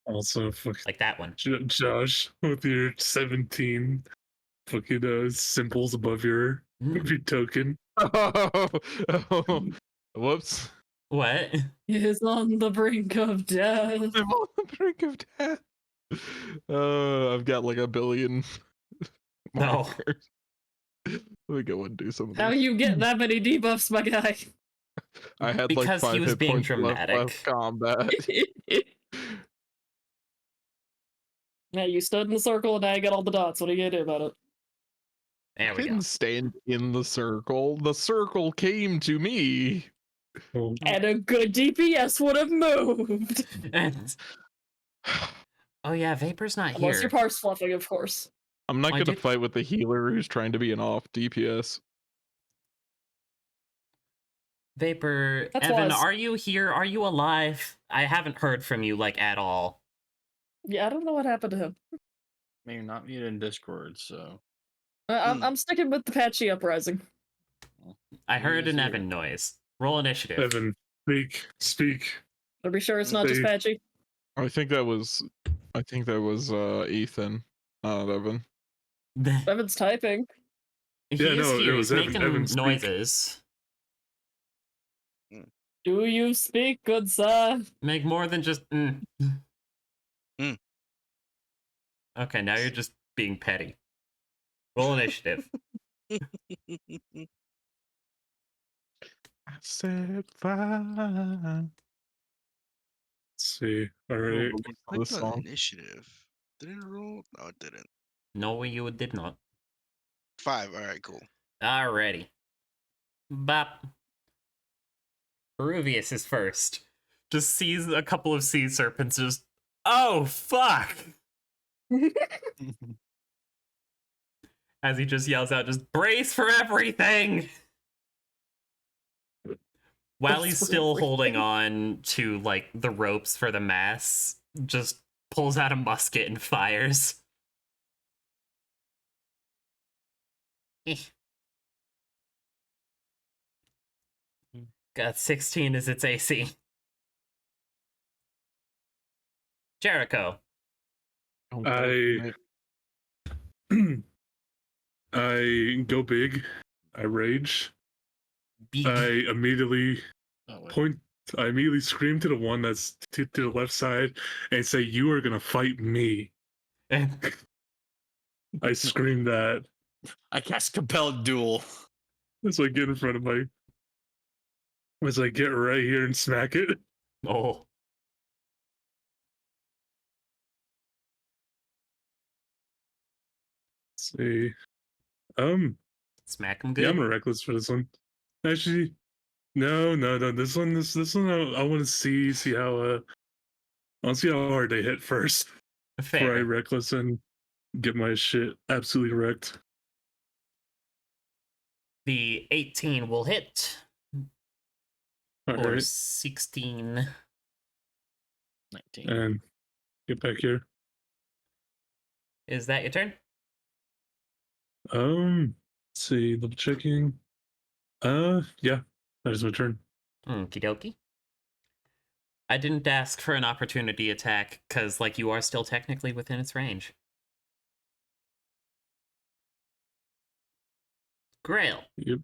S5: also fucking
S2: like that one.
S5: Josh with your 17 fucking symbols above your token.
S3: Oh, whoops.
S2: What?
S1: Is on the brink of death.
S3: I'm on the brink of death. I've got like a billion
S2: No.
S3: markers. Let me go and do some of
S1: How
S3: these.
S1: you get that many debuffs, my guy?
S3: I had
S2: Because
S3: like
S2: he
S3: 5
S2: was
S3: hit
S2: being
S3: points
S2: dramatic.
S3: left combat.
S1: Yeah, you stood in the circle and now you got all the dots. What are you gonna do about it?
S2: There
S3: I
S2: we go.
S3: didn't stand in the circle. The circle came to me.
S5: Oh,
S1: And a good DPS would have moved.
S2: And- oh yeah, Vapor's not
S1: Unless
S2: here.
S1: you're parse fluffing, of course.
S3: I'm not
S2: I
S3: gonna
S2: did-
S3: fight with the healer who's trying to be an off DPS.
S2: Vapor,
S1: That's
S2: Evan,
S1: wise.
S2: are you here? Are you alive? I haven't heard from you like at all.
S1: Yeah, I don't know what happened to him.
S4: I mean, you're not muted in Discord, so
S1: I'm sticking with the Patchy Uprising.
S2: I heard an
S4: Easier.
S2: Evan noise. Roll initiative.
S5: Evan, speak.
S1: Are we sure it's not just
S5: They-
S1: Patchy?
S3: I think that was Ethan, not Evan.
S1: Evan's typing.
S2: He
S5: Yeah,
S2: is
S5: no, it
S2: here.
S5: was
S2: He's
S5: Evan.
S2: making
S5: Evan, speak.
S2: noises.
S1: Do you speak, good sir?
S2: Make more than just.
S6: Mm.
S2: Okay, now you're just being petty. Roll initiative.
S3: I said fine.
S5: Let's see. All right.
S6: Clicked
S3: This
S6: on
S3: song.
S6: initiative. Did it roll? No, it didn't.
S2: No, you did not.
S6: 5. All right, cool.
S2: Alrighty. Bop. Peruvius is first. Just sees a couple of sea serpents just. Oh, fuck! As he just yells out, just brace for everything! While
S1: Brace
S2: he's
S1: for
S2: still holding
S1: everything.
S2: on to, like, the ropes for the mass, just pulls out a musket and fires. Eh. Got 16 as its AC. Jericho.
S3: Don't
S5: I- I go big. I rage.
S2: Big.
S5: I immediately
S4: oh, wait.
S5: point I immediately scream to the one that's to the left side and say, "You are gonna fight me." I scream that.
S4: I cast compelled duel.
S5: As I get in front of my, as I get right here and smack it.
S2: Oh,
S5: Let's see.
S2: smack him
S5: Yeah, I'm
S2: good.
S5: a reckless for this one. Actually, no. This one, I want to see how I want to see how hard they hit first before I
S2: Fair.
S5: reckless and get my shit absolutely wrecked.
S2: The 18 will hit,
S5: All
S2: or
S5: right,
S2: 16.
S4: 19.
S5: and get back here.
S2: Is that your turn?
S5: Let's see, double checking. Yeah, that is my turn.
S2: Okie dokie. I didn't ask for an opportunity attack, because, like, you are still technically within its range. Grail.
S5: Yep.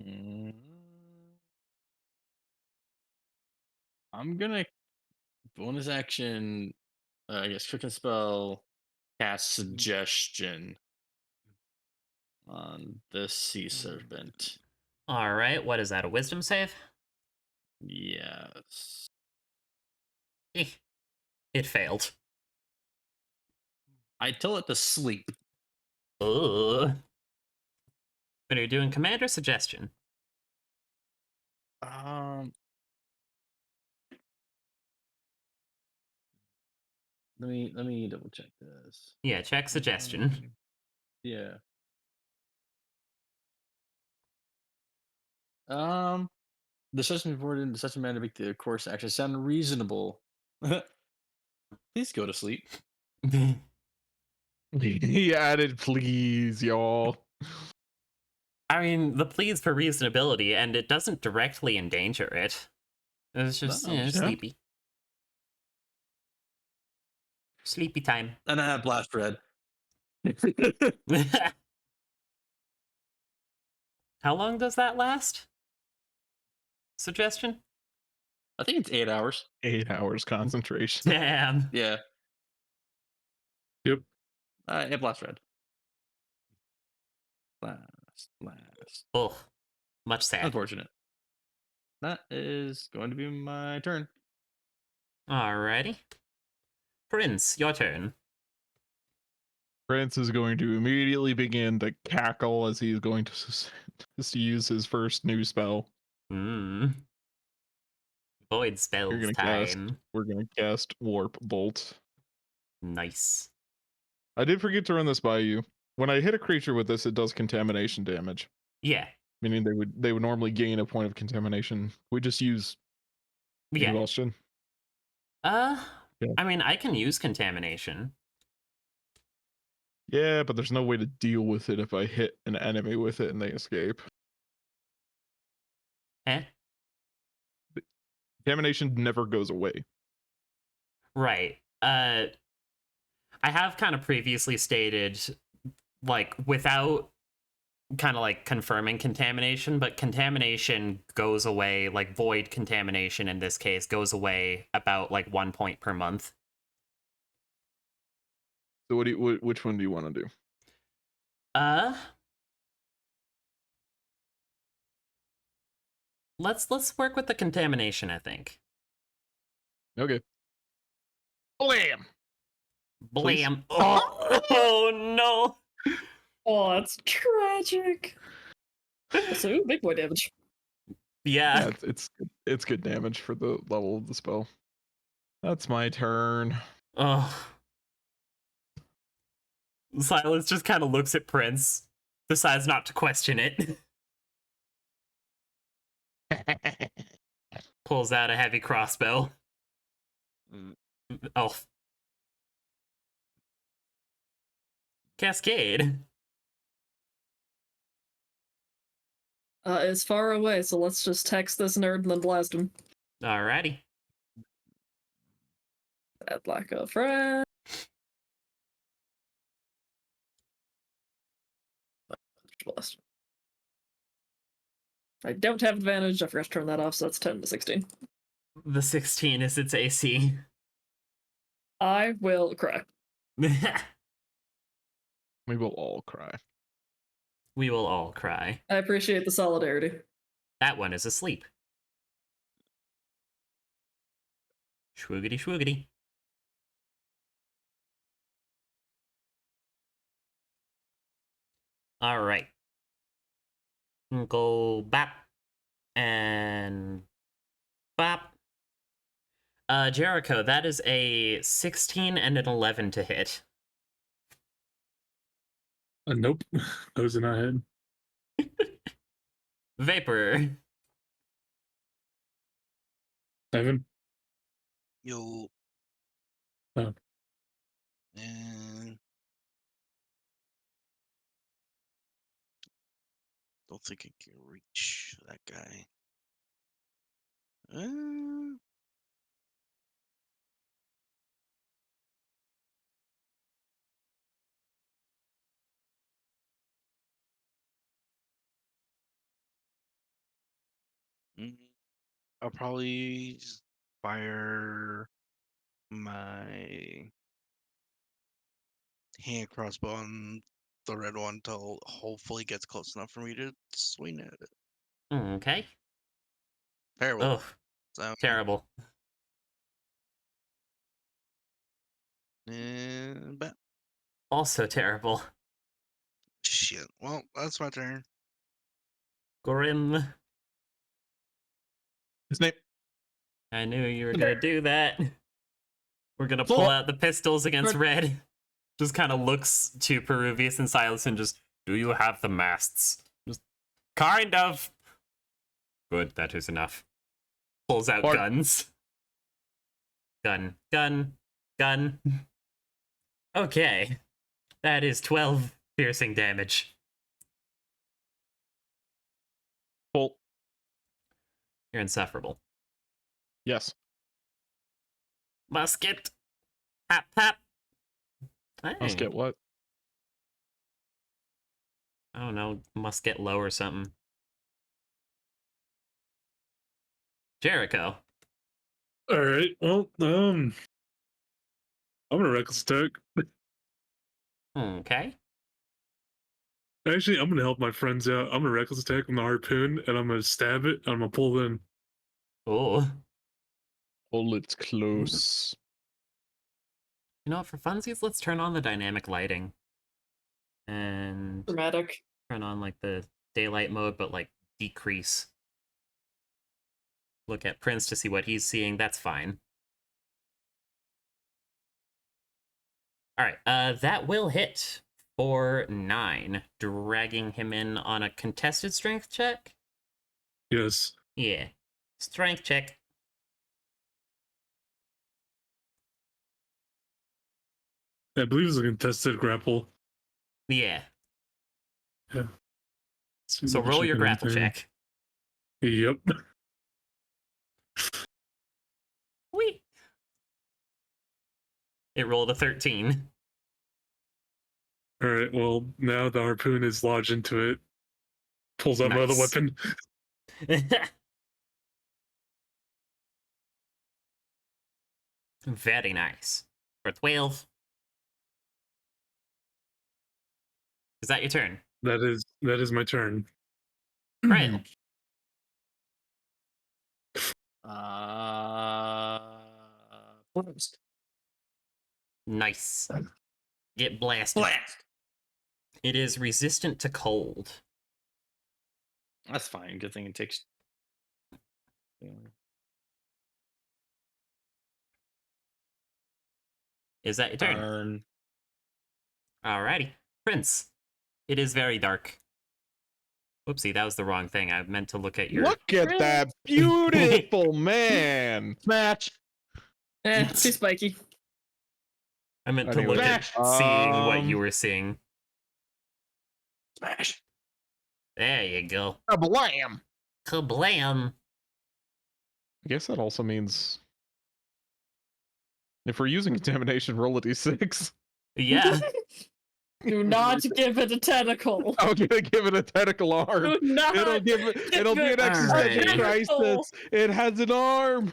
S4: Mm. I'm gonna bonus action. I guess quick and spell cast suggestion on this sea serpent.
S2: All right, what is that, a wisdom save?
S4: Yes.
S2: Eh, it failed.
S4: I tell it to sleep.
S2: Ugh. But are you doing command or suggestion?
S4: Um. Let me double check this.
S2: Yeah, check suggestion.
S4: Yeah. The session before in such a manner to make the course actually sound reasonable. Please go to sleep.
S3: He added, please, y'all.
S2: I mean, the pleas for reasonability, and it doesn't directly endanger it. It's just,
S4: No,
S2: you know,
S3: yeah.
S2: sleepy. Sleepy time.
S4: And I have blast red.
S2: How long does that last? Suggestion?
S4: I think it's 8 hours.
S3: 8 hours concentration.
S2: Damn.
S4: Yeah.
S5: Yep.
S4: Yeah, blast red. Blast.
S2: Oh, much sad.
S4: Unfortunate. That is going to be my turn.
S2: Alrighty. Prince, your turn.
S3: Prince is going to immediately begin to cackle as he's going to use his first new spell.
S2: Hmm. Void spells
S3: You're gonna
S2: time.
S3: We're gonna cast Warp Bolt.
S2: Nice.
S3: I did forget to run this by you. When I hit a creature with this, it does contamination damage,
S2: Yeah.
S3: meaning they would normally gain a point of contamination. We just use
S2: Yeah.
S3: exhaustion.
S2: Yeah.
S3: Yeah.
S2: I mean, I can use contamination.
S3: Yeah, but there's no way to deal with it if I hit an enemy with it and they escape.
S2: Eh?
S3: Contamination never goes away.
S2: Right. I have kind of previously stated, like, without kind of like confirming contamination, but contamination goes away, like void contamination in this case, goes away about like 1 point per month.
S3: So which one do you want to do?
S2: Let's work with the contamination, I think.
S3: Okay. Blam! Please?
S2: Blam. Oh no.
S1: Oh, that's tragic. So, big boy damage.
S2: Yeah.
S3: Yeah, it's good damage for the level of the spell. That's my turn.
S2: Oh. Silas just kind of looks at Prince, decides not to question it. Pulls out a heavy crossbow. Oh. Cascade.
S1: It's far away, so let's just text this nerd and then blast him.
S2: Alrighty.
S1: Add like a friend. Blast. I don't have advantage. I forgot to turn that off, so that's 10 to 16.
S2: The 16 is its AC.
S1: I will cry.
S3: We will all cry.
S2: We will all cry.
S1: I appreciate the solidarity.
S2: That one is asleep. Schwoogity schwoogity. All right. Go bap and bap. Jericho, that is a 16 and an 11 to hit.
S5: Nope, those are not hit.
S2: Vapor.
S5: 7.
S6: Yo.
S5: Oh.
S6: And don't think I can reach that guy. I'll probably just fire my hand crossbow on the red one till hopefully gets close enough for me to swing at it.
S2: Okay.
S6: Terrible.
S2: Oh,
S6: So,
S2: terrible.
S6: and bat.
S2: Also terrible.
S6: Shit. Well, that's my turn.
S2: Grim.
S3: His name.
S2: I knew you were gonna do that. We're gonna pull out the pistols against Red. Just kind of looks to Peruvius and Silas and just, do you have the masts? Just, kind of. Good, that is enough. Pulls out guns. Gun. Okay. That is 12 piercing damage.
S3: Bolt.
S2: You're insufferable.
S3: Yes.
S2: Musket. Pap, pap. Hey.
S3: Musket what?
S2: I don't know. Must get low or something. Jericho.
S5: All right. Well, I'm gonna reckless attack.
S2: Okay.
S5: Actually, I'm gonna help my friends out. I'm gonna reckless attack with the harpoon, and I'm gonna stab it. And I'm gonna pull in.
S2: Oh.
S3: Oh, it's close.
S2: You know what? For funsies, let's turn on the dynamic lighting. And
S1: Dramatic.
S2: turn on like the daylight mode, but like decrease. Look at Prince to see what he's seeing. That's fine. All right, that will hit for 9, dragging him in on a contested strength check.
S5: Yes.
S2: Yeah, strength check.
S5: I believe it's a contested grapple.
S2: Yeah.
S5: Yeah.
S2: So roll your grapple check.
S5: Yep.
S2: Whee! It rolled a 13.
S5: All right. Well, now the harpoon is lodged into it. Pulls out my other
S2: Nice.
S5: weapon.
S2: Very nice. For 12. Is that your turn?
S5: That is my turn.
S2: Braille.
S4: Blast.
S2: Nice. Get blasted.
S4: Blast.
S2: It is resistant to cold.
S4: That's fine. Good thing it takes.
S2: Is that your turn? Alrighty. Prince. It is very dark. Whoopsie, that was the wrong thing. I meant to look at your...
S3: Look at that beautiful man.
S4: Smash.
S1: Too spiky.
S2: I meant to
S3: Anyway,
S2: look at seeing what you were seeing.
S4: Smash.
S2: There you go.
S3: Blam.
S2: Kablam.
S3: I guess that also means if we're using contamination, roll a d6.
S2: Yeah.
S1: Do not give it a tentacle.
S3: I'm gonna give it a tentacle arm.
S1: Do not.
S3: It'll be an
S2: Alright.
S3: existential crisis. It has an arm.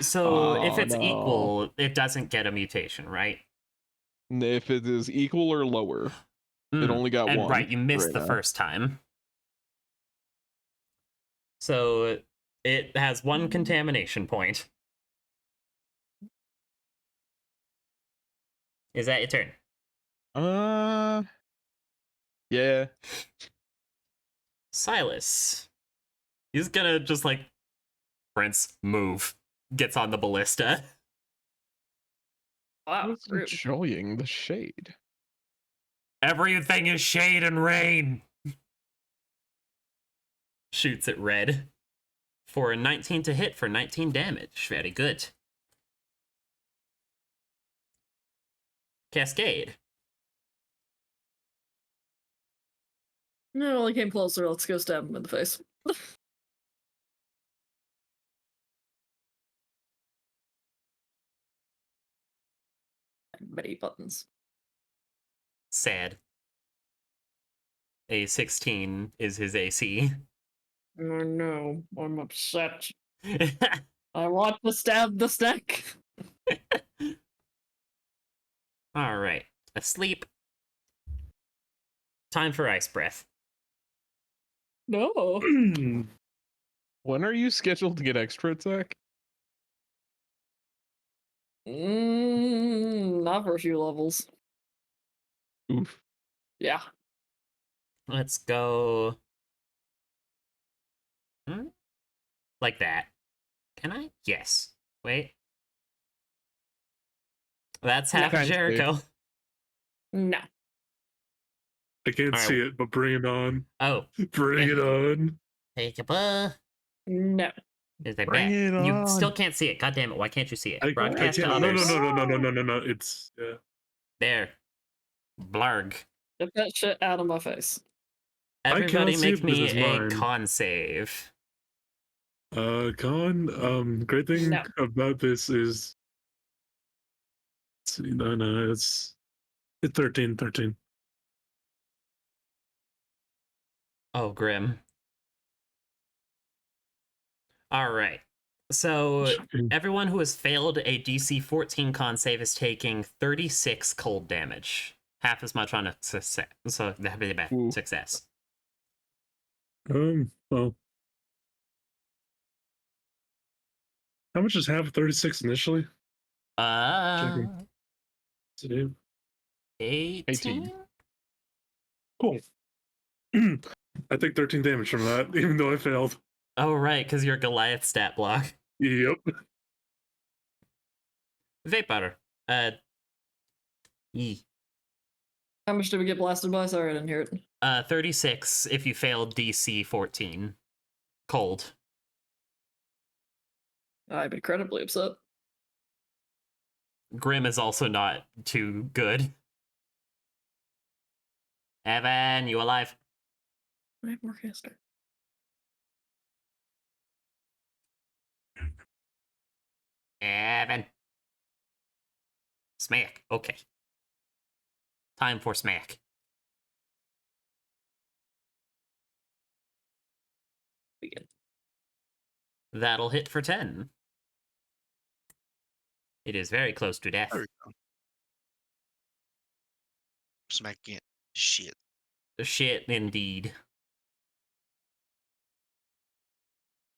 S2: So if
S3: Oh,
S2: it's
S3: no.
S2: equal, it doesn't get a mutation, right?
S3: If it is equal or lower, it only got
S2: and
S3: one.
S2: right, you missed
S3: right
S2: the
S3: now.
S2: first time. So it has one contamination point. Is that your turn?
S3: Yeah.
S2: Silas. He's gonna just like, Prince, move. Gets on the ballista.
S1: Wow,
S3: Who's
S1: rude.
S3: enjoying the shade?
S2: Everything is shade and rain. Shoots at red. For a 19 to hit for 19 damage. Very good. Cascade.
S1: No, he came closer. Let's go stab him in the face. Many buttons.
S2: Sad. A 16 is his AC.
S1: Oh no, I'm upset. I want to stab the snack.
S2: All right. Asleep. Time for ice breath.
S1: No.
S3: When are you scheduled to get extra attack?
S1: Not for a few levels.
S3: Oof.
S1: Yeah.
S2: Let's go. Like that. Can I? Yes. Wait. That's half
S3: Kinda
S2: of Jericho.
S1: No.
S5: I can't
S2: All right.
S5: see it, but bring it on.
S2: Oh.
S5: Bring it on.
S2: Take a buh.
S1: No.
S2: Is that
S3: Bring
S2: bad?
S3: it
S2: You
S3: on.
S2: still can't see it. God damn it. Why can't you see it?
S5: I
S2: Broadcast to
S5: can't. No,
S2: others.
S5: no. It's yeah.
S2: There. Blarg.
S1: Get that shit out of my face.
S2: Everybody
S5: cannot see
S2: make
S5: it because
S2: me
S5: it's
S2: a
S5: mine.
S2: con save.
S5: Con. Great thing
S1: No.
S5: about this is. Let's see, no, it's 13.
S2: Oh, grim. All right. So
S5: Shocking.
S2: everyone who has failed a DC 14 con save is taking 36 cold damage. Half as much on a success. So that'd be bad.
S3: Ooh.
S2: Success.
S5: Well, how much is half of 36 initially?
S2: Uh,
S5: What's it do?
S2: 18?
S5: Cool. I take 13 damage from that, even though I failed.
S2: Oh, right, because you're Goliath stat block.
S5: Yep.
S2: Vapor. E.
S1: How much did we get blasted by? Sorry, I didn't hear it.
S2: 36 if you failed DC 14. Cold.
S1: I'd be incredibly upset.
S2: Grim is also not too good. Evan, you alive?
S1: I have more caster.
S2: Evan. Smack. Okay. Time for smack.
S1: Begin.
S2: That'll hit for 10. It is very close to death.
S6: There we go. Smacking it. Shit.
S2: Shit, indeed.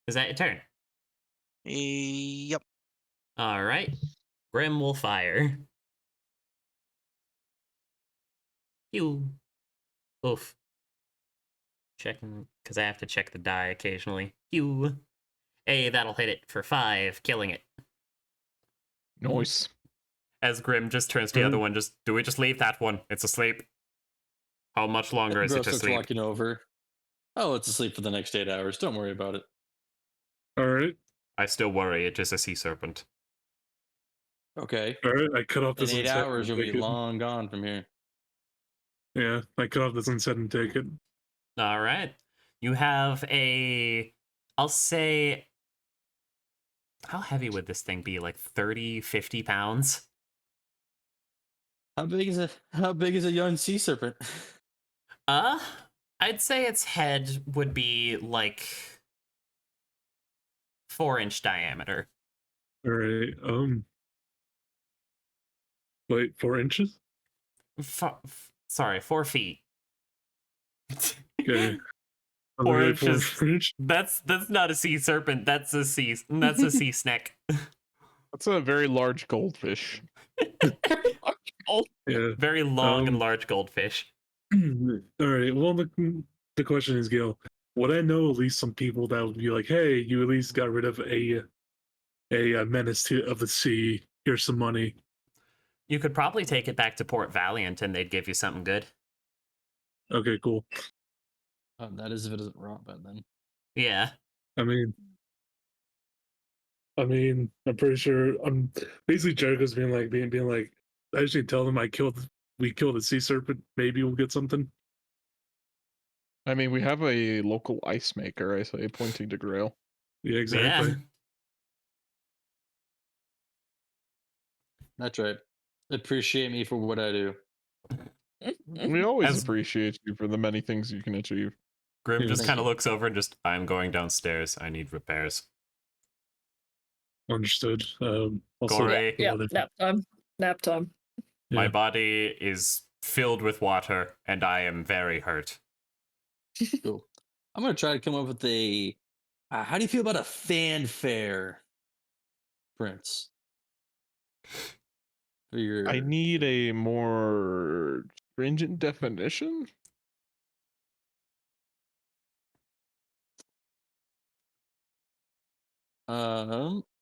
S2: Is that your turn?
S6: Yep.
S2: All right. Grim will fire. You. Oof. Checking, because I have to check the die occasionally. You. Hey, that'll hit it for 5, killing it.
S3: Nice.
S2: As Grim just turns to the other one, do we just leave that one? It's asleep. How much longer is
S4: Bro
S2: it to
S4: starts
S2: sleep?
S4: walking over. Oh, it's asleep for the next 8 hours. Don't worry about it.
S5: All right.
S2: I still worry it is a sea serpent.
S4: Okay.
S5: All right. I cut off
S4: In
S5: this
S4: 8
S5: unset
S4: hours,
S5: and
S4: you'll be
S5: take it.
S4: long gone from here.
S5: Yeah, I cut off this unset and take it.
S2: All right. You have a, I'll say, how heavy would this thing be? Like 30, 50 pounds?
S4: How big is a young sea serpent?
S2: I'd say its head would be like 4-inch diameter.
S5: All right. Wait, 4 inches?
S2: Sorry, 4 feet.
S5: Okay.
S2: 4
S5: Really,
S2: inches.
S5: 4 inch?
S2: That's not a sea serpent. That's a sea snake.
S3: That's a very large goldfish.
S5: Yeah.
S2: Very long and large goldfish.
S5: All right. Well, the question is, Gil, would I know at least some people that would be like, "Hey, you at least got rid of a menace of the sea. Here's some money."
S2: You could probably take it back to Port Valiant and they'd give you something good.
S5: Okay, cool.
S4: That is if it doesn't rot bad then.
S2: Yeah.
S5: I mean, I'm pretty sure. I'm basically Jericho's being like, I just need to tell them we killed a sea serpent. Maybe we'll get something.
S3: I mean, we have a local ice maker, I say, pointing to Grail.
S5: Yeah, exactly.
S2: Yeah.
S4: That's right. Appreciate me for what I do.
S3: We always
S2: As-
S3: appreciate you for the many things you can achieve.
S2: Grim
S5: Yeah,
S2: just
S4: thank
S2: kind of
S4: you.
S2: looks over and just, I'm going downstairs. I need repairs.
S5: Understood. Also,
S2: Gory.
S1: Yeah,
S5: other-
S1: nap time. Nap time.
S2: My
S5: Yeah.
S2: body is filled with water and I am very hurt.
S4: Cool. I'm gonna try to come up with a. How do you feel about a fanfare, Prince? For your.
S3: I need a more stringent definition.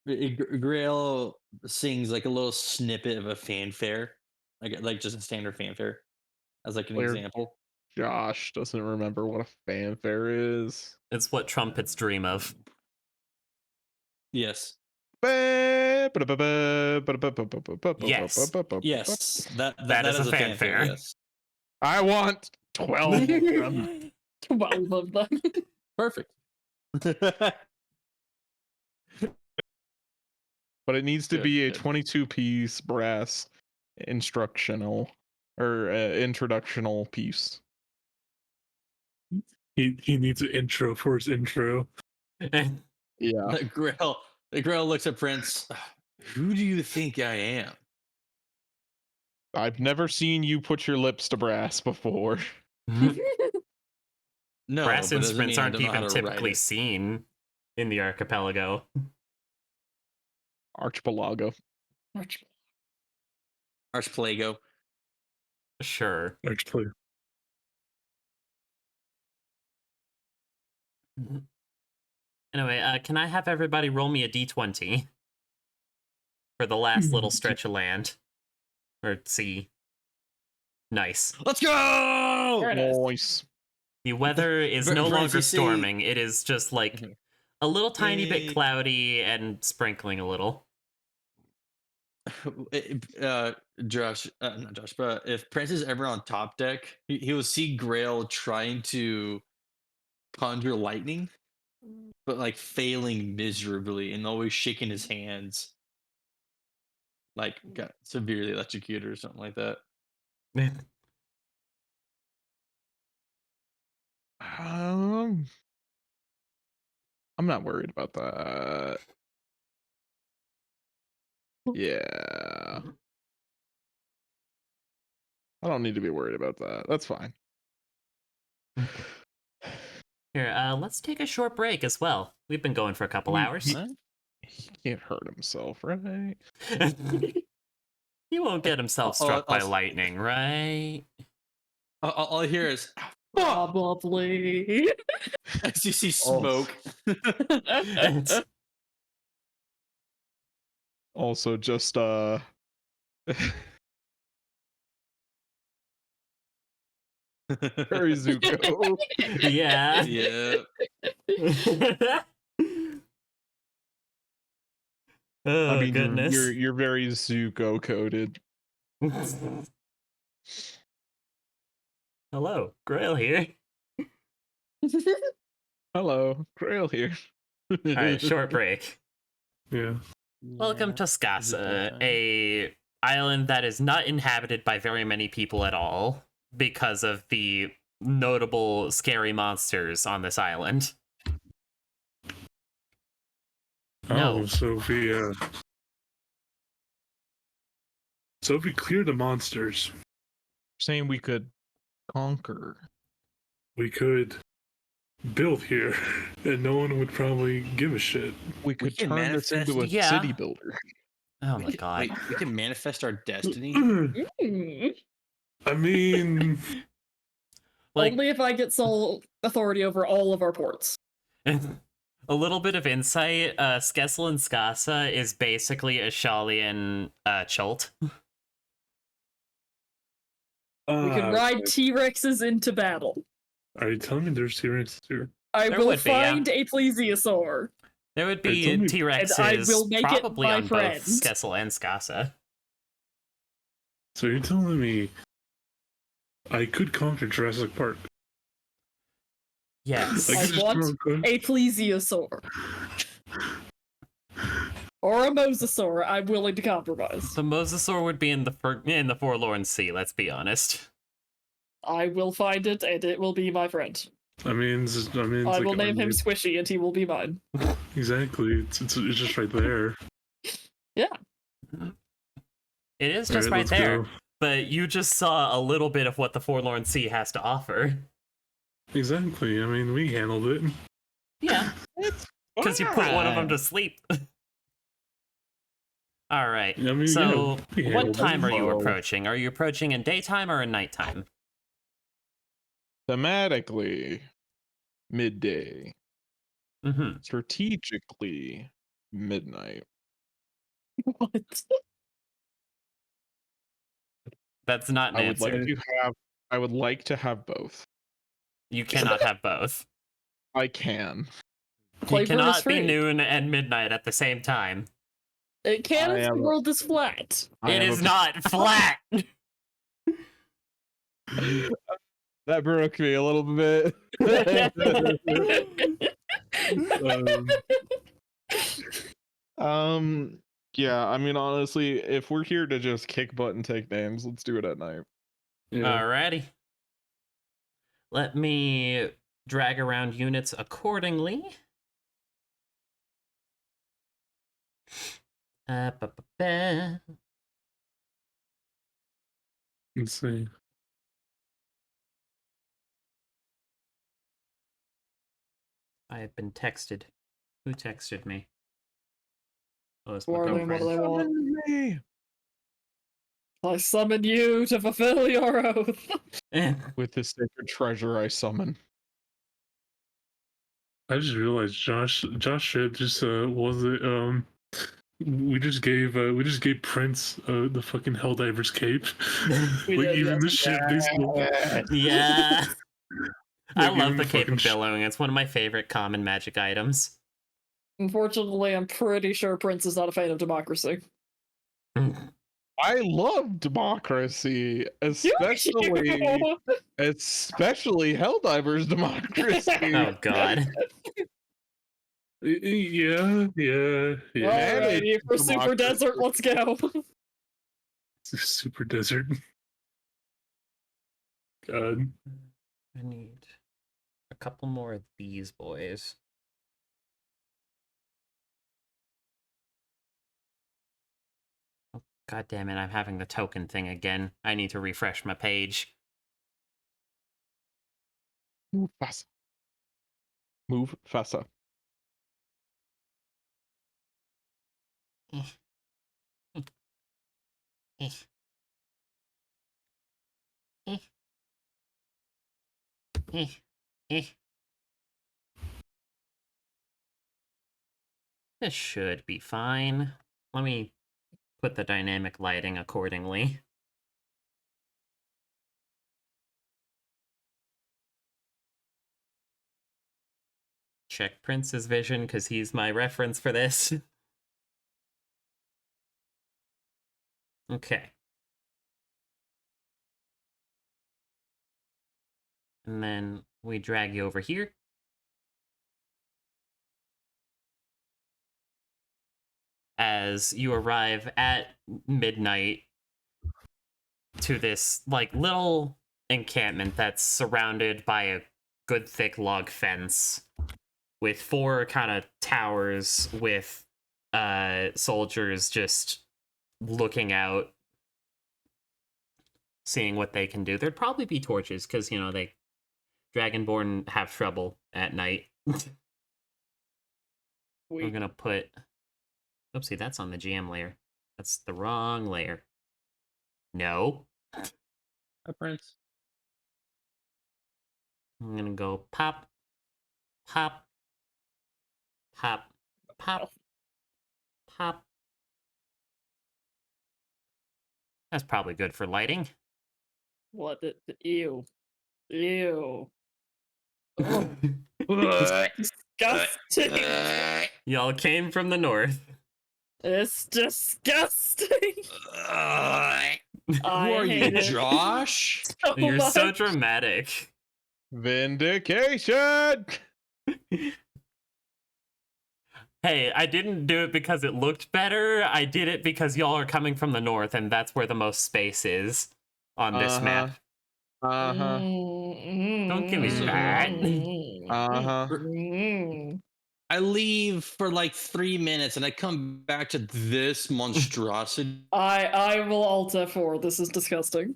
S4: Grail sings like a little snippet of a fanfare, like just a standard fanfare, as like an
S3: Clear.
S4: example.
S3: Josh doesn't remember what a fanfare is.
S2: It's what trumpets dream of.
S4: Yes.
S2: Yes.
S4: Yes.
S2: That is a fanfare.
S4: Yes.
S3: I want 12 of them.
S1: 12 of them.
S4: Perfect.
S3: But it needs to
S4: Good,
S3: be a
S4: good.
S3: 22-piece brass instructional or introductional piece.
S5: He needs an intro for his intro.
S3: Yeah.
S4: The Grail looks at Prince. Who do you think I am?
S3: I've never seen you put your lips to brass before.
S4: No,
S2: Brass
S4: but doesn't
S2: instruments
S4: mean I
S2: aren't
S4: don't know how
S2: even
S4: to write
S2: typically
S4: it.
S2: seen in the archipelago.
S3: Archipelago.
S4: Archipelago.
S2: Sure.
S5: Actually,
S2: Anyway, can I have everybody roll me a d20 for the last little stretch of land or sea? Nice.
S4: Let's go!
S1: Very nice.
S3: Nice.
S2: The weather is
S4: Ver-
S2: no
S4: Vernon,
S2: longer
S4: you see-
S2: storming. It is just like
S4: Mhm.
S2: a little tiny bit
S4: Eh.
S2: cloudy and sprinkling a little.
S4: Josh, not Josh, but if Prince is ever on top deck, he will see Grail trying to conjure lightning, but like failing miserably and always shaking his hands, like got severely electrocuted or something like that.
S3: I'm not worried about that. Yeah. I don't need to be worried about that. That's fine.
S2: Here, let's take a short break as well. We've been going for a couple hours.
S4: What?
S3: He can't hurt himself, right?
S2: He won't get himself
S4: Oh,
S2: struck by
S4: I'll-
S2: lightning, right?
S4: All I hear is
S1: Probably.
S4: as you see
S3: Oh.
S4: smoke.
S3: Also, just very Zuko.
S2: Yeah.
S4: Yeah.
S2: Oh,
S3: I mean,
S2: goodness.
S3: you're very Zuko coded.
S2: Hello, Grail here.
S3: Hello, Grail here.
S2: All right, short break.
S5: yeah.
S2: Welcome to Skasa, a island that is not inhabited by very many people at all because of the notable scary monsters on this island. No.
S5: Oh, so if we clear the monsters,
S3: Saying we could conquer.
S5: we could build here, and no one would probably give a shit.
S3: We could
S4: can
S3: turn this into a
S2: Yeah.
S3: city builder.
S2: Oh my god.
S4: Wait, we can manifest our destiny.
S1: Mm.
S5: I mean,
S2: Like,
S1: Only if I get sole authority over all of our ports.
S2: a little bit of insight, Skessel and Skasa is basically a Shalian Chult.
S1: We can ride T-Rexes into battle.
S5: Are you telling me there's T-Rex here?
S1: I
S2: There
S1: will
S2: would be, yeah.
S1: find a plesiosaur.
S2: There would
S5: Hey,
S2: be
S5: tell me-
S2: T-Rexes
S1: And I will make it
S2: probably
S1: my
S2: on
S1: friend.
S2: both Skessel and Skasa.
S5: So you're telling me I could conquer Jurassic Park?
S2: Yes.
S5: I
S1: I
S5: could just
S1: want
S5: conquer-
S1: a plesiosaur. Or a mosasaur. I'm willing to compromise.
S2: The Mosasaur would be in the Forlorn Sea, let's be honest.
S1: I will find it, and it will be my friend.
S5: I mean, it's
S1: I
S5: like,
S1: will name him
S5: it-
S1: Squishy, and he will be mine.
S5: Exactly. It's just right there.
S2: It is just
S5: Alright,
S2: right
S5: let's
S2: there.
S5: go.
S2: But you just saw a little bit of what the Forlorn Sea has to offer.
S5: Exactly. I mean, we handled it.
S2: Yeah. Because you put one of them to sleep. Alright.
S5: I mean,
S2: So,
S5: yeah, we
S2: what
S5: handled it.
S2: time are you
S3: Whoa.
S2: approaching? Are you approaching in daytime or in nighttime?
S3: Thematically, midday.
S2: Mm-hmm.
S3: Strategically, midnight.
S1: What?
S2: That's not an
S3: I would
S2: answer.
S3: like to have both.
S2: You cannot have both.
S3: I can.
S2: You
S1: Flavor is
S2: cannot be
S1: free.
S2: noon and midnight at the same time.
S1: It can
S3: I
S1: if the
S3: am-
S1: world is flat.
S3: I
S2: It
S3: have
S2: is
S3: a-
S2: not flat.
S3: That broke me a little bit. Yeah, I mean, honestly, if we're here to just kick butt and take names, let's do it at night.
S5: Yeah.
S2: Alrighty. Let me drag around units accordingly. Ba-ba-ba.
S5: Let's see.
S2: I have been texted. Who texted me? Oh, it's my
S1: Warning, what do
S2: girlfriend.
S1: they want?
S3: Me.
S1: I summon you to fulfill your oath.
S3: With this sacred treasure I summon.
S5: I just realized Josh Ship just was it we just gave Prince the fucking Helldiver's cape.
S1: We
S5: Like
S1: did,
S5: even
S1: yes.
S5: the ship basically.
S2: Yeah. I
S5: Like,
S2: love
S5: even
S2: the Cape
S5: fucking
S2: of Billowing. It's one of my favorite common magic items.
S1: Unfortunately, I'm pretty sure Prince is not a fan of democracy.
S3: I love democracy, especially Helldivers democracy.
S2: Oh god.
S5: Yeah.
S1: Alrighty, for Super
S3: democracy.
S1: Desert, let's go.
S5: Super desert. God.
S2: I need a couple more of these boys. Oh, god damn it, I'm having the token thing again. I need to refresh my page.
S3: Move faster. Move faster.
S2: This should be fine. Let me put the dynamic lighting accordingly. Check Prince's vision, because he's my reference for this. Okay. And then we drag you over here. As you arrive at midnight, to this like little encampment that's surrounded by a good thick log fence with 4 kind of towers with soldiers just looking out, seeing what they can do. There'd probably be torches because they Dragonborn have trouble at night. We're gonna put oopsie, that's on the GM layer. That's the wrong layer. No.
S4: Hi, Prince.
S2: I'm gonna go pop, pop, pop, pop, pop. That's probably good for lighting.
S1: What? Ew. Ew. Oh, disgusting.
S2: Y'all came from the north.
S1: It's disgusting.
S4: Who are you, Josh?
S1: So
S2: You're so
S1: much.
S2: dramatic.
S3: Vindication!
S2: Hey, I didn't do it because it looked better. I did it because y'all are coming from the north, and that's where the most space is on this map.
S3: Uh-huh.
S2: Don't give me that.
S3: Uh-huh.
S4: I leave for like 3 minutes and I come back to this monstrosity.
S1: I will alt F4. This is disgusting.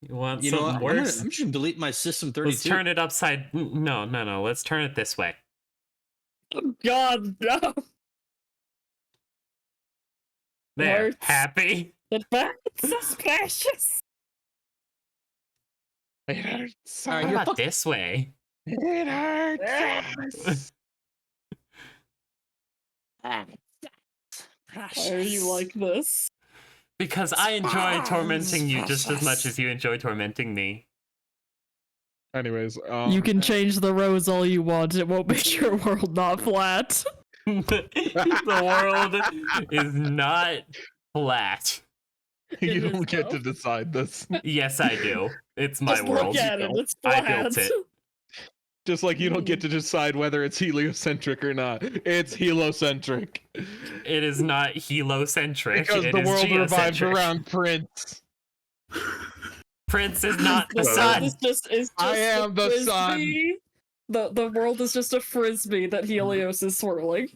S2: You want
S4: You know
S2: something
S4: what?
S2: worse?
S4: I'm just gonna delete my system 32.
S2: Let's turn it upside. No. Let's turn it this way.
S1: God, no.
S2: There.
S1: Hurts.
S2: Happy?
S1: It's suspicious.
S3: It hurts.
S4: All right,
S2: How
S4: you're
S2: about this way?
S3: It hurts.
S1: Why are you like this?
S2: Because I enjoy tormenting you just as much as you enjoy tormenting me.
S3: Anyways,
S1: You can change the rows all you want. It won't make your world not flat.
S2: The world is not flat.
S3: you
S1: It
S3: don't
S1: is,
S3: get to
S1: though.
S3: decide this.
S2: Yes, I do. It's my
S1: Just
S2: world.
S1: look at it. It's
S2: I
S1: flat.
S2: built it.
S3: Just like you don't get to decide whether it's heliocentric or not. It's heliocentric.
S2: It is not heliocentric.
S3: Because
S2: it
S3: the
S2: is
S3: world revolves
S2: geocentric.
S3: around Prince.
S2: Prince is not the
S1: The
S2: sun.
S1: world is just
S3: I am
S1: a
S3: the sun.
S1: frisbee. The world is just a frisbee that Helios is swirling.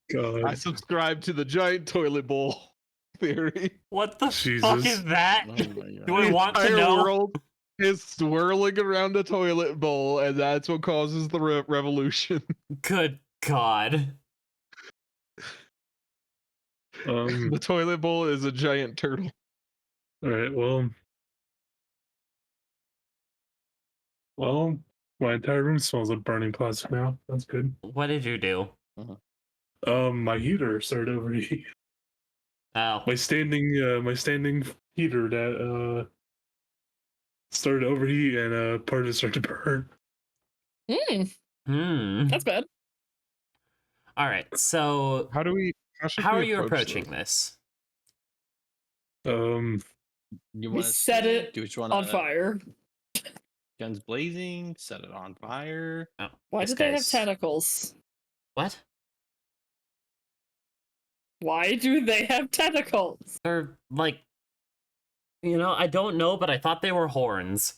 S5: God.
S3: I subscribe to the giant toilet bowl theory.
S2: What the fuck
S5: Jesus.
S2: is that?
S4: Oh my
S2: Do I
S3: The
S2: want to
S3: entire
S2: know?
S3: world is swirling around a toilet bowl, and that's what causes the revolution.
S2: Good God.
S3: The toilet bowl is a giant turtle.
S5: All right. Well, my entire room smells like burning plastic now. That's good.
S2: What did you do?
S5: My heater started overheating.
S2: Oh.
S5: My standing heater that started to overheat and part of it started to burn.
S1: That's bad.
S2: All right. So,
S3: How
S2: how are you
S3: approach
S2: approaching
S3: this?
S2: this?
S4: You
S1: We
S4: want to
S1: set it
S4: Do what you want
S1: on fire.
S4: Guns blazing. Set it on fire.
S2: Oh,
S1: Why
S2: this
S1: did they have
S2: guy's-
S1: tentacles?
S2: What?
S1: Why do they have tentacles?
S2: They're like, I don't know, but I thought they were horns.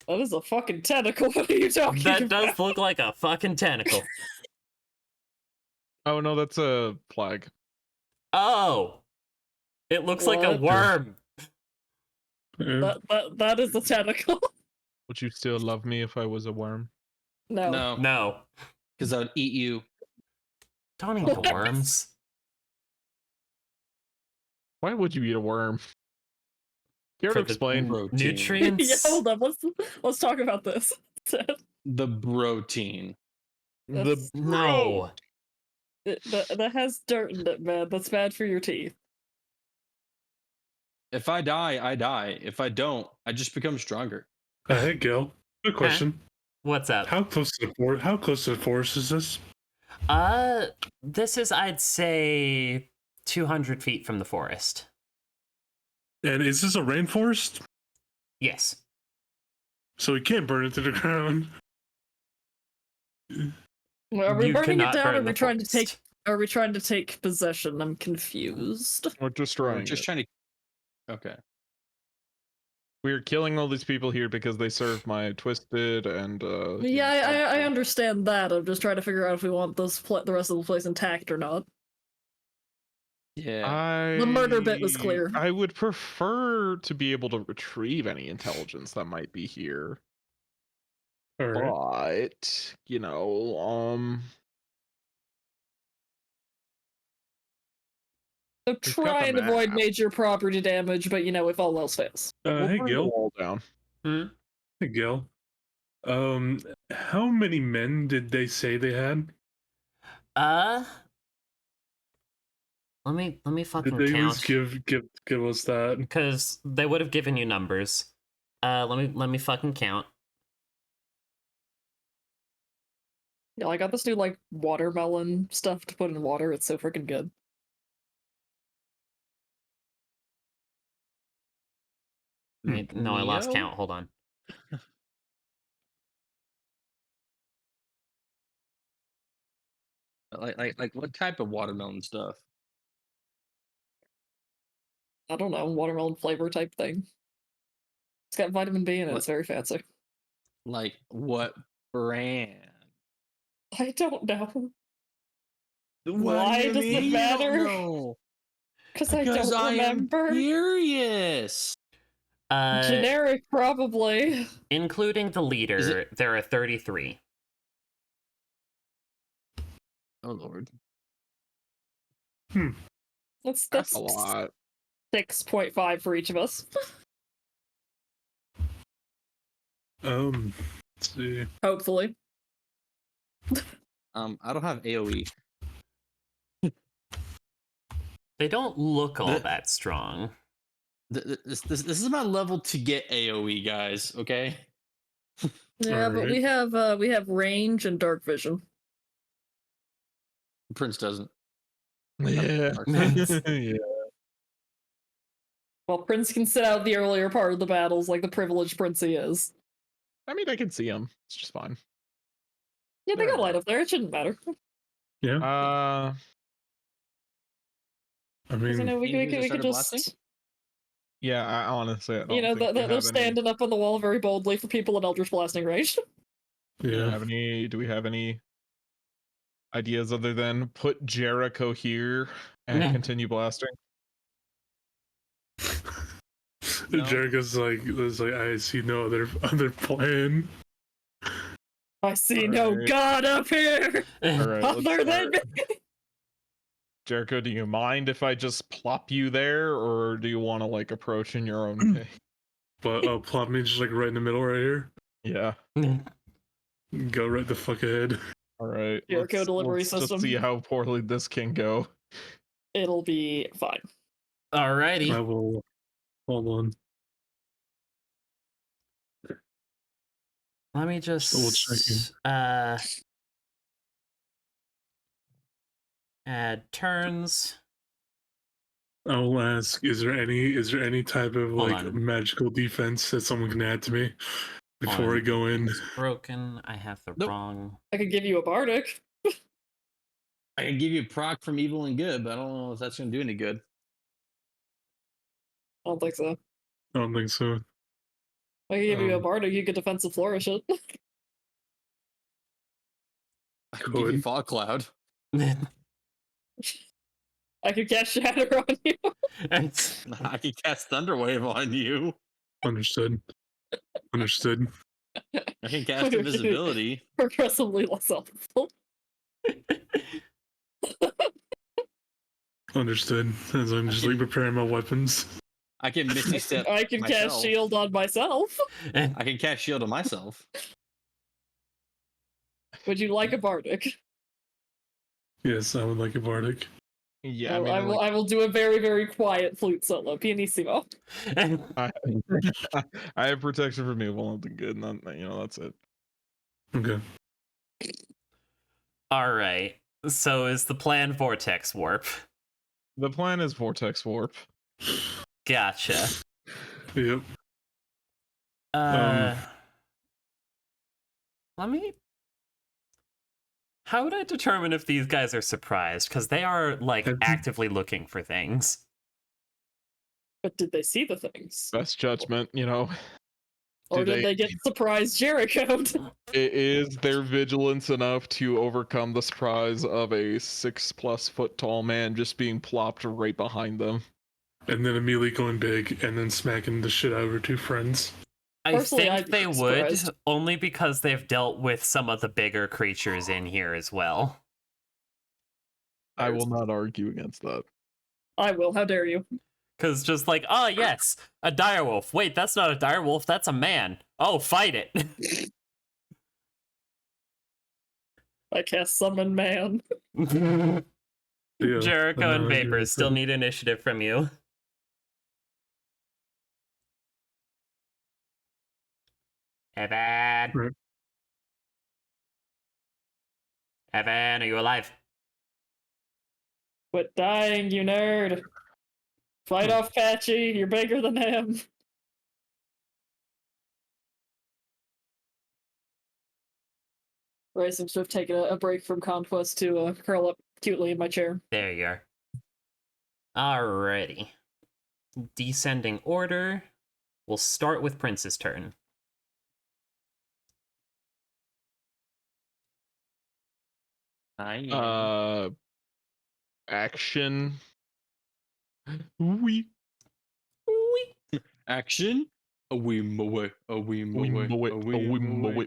S1: That is a fucking tentacle. What are you talking
S2: That
S1: about?
S2: does look like a fucking tentacle.
S3: Oh no, that's a flag.
S2: Oh, it looks like a
S1: What?
S2: worm.
S5: Yeah.
S1: That is a tentacle.
S3: Would you still love me if I was a worm?
S1: No.
S4: No,
S2: No,
S4: because I would eat you.
S2: don't eat the worms.
S3: Why would you eat a worm? Care
S2: For
S3: to
S2: the
S3: explain?
S4: Protein.
S1: Yeah,
S2: Nutrients.
S1: hold on. Let's talk about this.
S4: The protein.
S1: That's-
S2: No.
S1: That has dirt in it, man. That's bad for your teeth.
S4: If I die, I die. If I don't, I just become stronger.
S5: Hey, Gil. Good question.
S2: What's up?
S5: How close to the forest is this?
S2: This is, I'd say, 200 feet from the forest.
S5: And is this a rainforest?
S2: Yes.
S5: So we can't burn it to the ground.
S1: Are we
S2: You
S1: burning it
S2: cannot
S1: down, or
S2: burn
S1: are we
S2: the
S1: trying to take
S2: forest.
S1: Are we trying to take possession? I'm confused.
S3: We're
S4: We're
S3: destroying
S4: just
S3: it.
S4: trying to. Okay.
S3: We're killing all these people here because they served my twisted and
S1: Yeah, I understand that. I'm just trying to figure out if we want this the rest of the place intact or not.
S4: Yeah.
S1: The murder bit was clear.
S3: I would prefer to be able to retrieve any intelligence that might be here.
S5: All right.
S3: But, you know,
S1: So
S3: We've got
S1: try
S3: the
S1: and avoid
S3: map.
S1: major property damage, but if all else fails.
S3: we'll
S5: Hey
S3: burn the
S5: Gil.
S3: wall down.
S5: Hey Gil. How many men did they say they had?
S2: Let me fucking
S5: Did they at least
S2: count.
S5: give us that?
S2: Because they would have given you numbers. Let me fucking count.
S1: Yeah, I got this new like watermelon stuff to put in water. It's so freaking good.
S2: Wait, no, I lost
S4: Neo?
S2: count. Hold on.
S4: Like what type of watermelon stuff?
S1: I don't know, watermelon flavor type thing. It's got vitamin B in it.
S4: What?
S1: It's very fancy.
S4: Like what brand?
S1: I don't know.
S4: What
S1: Why
S4: do you
S1: does
S4: mean
S1: it
S4: you don't
S1: matter?
S4: know?
S1: Because I
S4: Because
S1: don't
S4: I am
S1: remember.
S4: curious.
S1: Generic, probably.
S2: Including the leader, there are 33.
S4: Oh lord.
S1: That's
S3: a lot.
S1: 6.5 for each of us.
S5: Let's see.
S1: Hopefully.
S4: I don't have AoE.
S2: They don't look all
S4: The-
S2: that strong.
S4: This is my level to get AoE, guys. Okay.
S1: Yeah, but we have range and dark vision.
S4: Prince doesn't.
S3: Yeah.
S4: Dark
S3: yeah.
S1: Well, Prince can sit out the earlier part of the battles like the privileged prince he is.
S3: I mean, I can see him. It's just fine.
S1: Yeah, they got
S4: Fair
S1: light
S4: enough.
S1: up there. It shouldn't matter.
S5: Yeah.
S3: Uh,
S5: I
S1: Because
S5: mean,
S1: we
S4: Any
S1: could
S4: started
S1: just
S4: blasting?
S3: yeah. I honestly, I don't think we
S1: they're
S3: have any.
S1: standing up on the wall very boldly for people in Eldritch blasting range.
S3: Do we
S5: yeah.
S3: have any? Do we have any ideas other than put Jericho here and
S2: Yeah.
S3: continue blasting? No?
S5: Jericho's like, I see no other plan.
S1: I see no
S3: Alright.
S1: god up here
S3: All right.
S1: other than me.
S3: Jericho, do you mind if I just plop you there, or do you want to like approach in your own pace?
S5: But plop me just like right in the middle right here.
S3: Yeah.
S5: Go right the fuck ahead.
S3: All right.
S1: Jericho delivery
S3: let's
S1: system.
S3: Just see how poorly this can go.
S1: It'll be fine.
S2: Alrighty.
S5: I will. Hold on.
S2: Let me just
S5: checking.
S2: add turns.
S5: I will ask: Is there any type of
S2: Hold
S5: like
S2: on.
S5: magical defense that someone can add to me before
S2: on.
S5: I go in?
S2: It's broken. I have the
S4: Nope.
S2: wrong.
S1: I could give you a bardic.
S4: I can give you proc from evil and good, but I don't know if that's gonna do any good.
S1: I don't think so.
S5: I don't think so.
S1: I could give you a
S5: Um,
S1: bardic. You could defensive flourish it.
S4: I can give you
S5: Could.
S4: fog cloud.
S1: I could cast shatter on you.
S2: It's-
S4: I can cast thunderwave on you.
S5: Understood. Understood.
S4: I can cast invisibility.
S1: Progressively less helpful.
S5: Understood. As I'm just like preparing my weapons.
S4: I can misty step.
S1: I can
S4: myself.
S1: cast shield on myself.
S4: I can cast shield on myself.
S1: Would you like a bardic?
S5: Yes, I would like a bardic.
S3: Yeah,
S1: I will do a very, very quiet flute solo. Pianissimo.
S3: I have protection from evil. Nothing good. Not, that's it.
S5: Okay.
S2: All right. So is the plan vortex warp?
S3: The plan is vortex warp.
S2: Gotcha.
S5: Yep.
S2: Let me. How would I determine if these guys are surprised? Because they are, like, actively looking for things.
S1: But did they see the things?
S3: Best judgment, you know.
S1: Or
S3: Do
S1: did they get surprised Jericho?
S3: Is their vigilance enough to overcome the surprise of a 6+ foot tall man just being plopped right behind them?
S5: And then immediately going big and then smacking the shit out of her two friends.
S2: I
S1: Personally, I'd
S2: think
S1: be
S2: they would,
S1: surprised.
S2: only because they've dealt with some of the bigger creatures in here as well.
S3: I will not argue against that.
S1: I will. How dare you?
S2: Because just like, oh yes, a direwolf. Wait, that's not a direwolf, that's a man. Oh, fight it.
S1: I cast Summon Man.
S5: Yeah,
S2: Jericho
S5: I'm
S2: and
S5: not arguing
S2: Vapors still
S5: for-
S2: need initiative from you. Evan.
S5: Right.
S2: Evan, are you alive?
S1: Quit dying, you nerd. Fight off Patchy. You're bigger than him. Ray seems to have taken a break from Conquest to curl up cutely in my chair.
S2: There you are. Alrighty. Descending order. We'll start with Prince's turn.
S3: Action. Wee.
S4: Action. A weem away. A weem away.
S3: Weem away,
S4: A
S3: a
S4: weem
S3: weem
S4: away.
S3: away.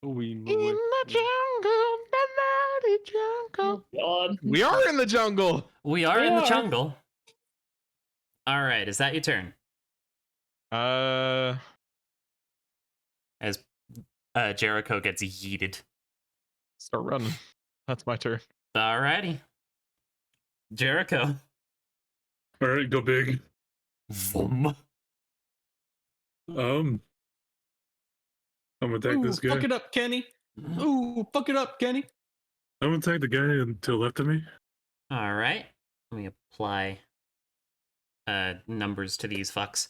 S4: A weem
S3: In
S4: away.
S3: the jungle, the mighty jungle.
S1: God.
S3: We are in the jungle.
S2: We are
S1: We
S2: in the
S1: are.
S2: jungle. Alright, is that your turn? As Jericho gets yeeted.
S3: Start running. That's my turn.
S2: Alrighty. Jericho.
S5: All right, go big.
S2: Vroom.
S5: I'm gonna attack
S4: Ooh,
S5: this guy.
S4: fuck it up, Kenny. Ooh, fuck it up, Kenny.
S5: I'm gonna attack the guy to the left of me.
S2: Alright. Let me apply numbers to these fucks.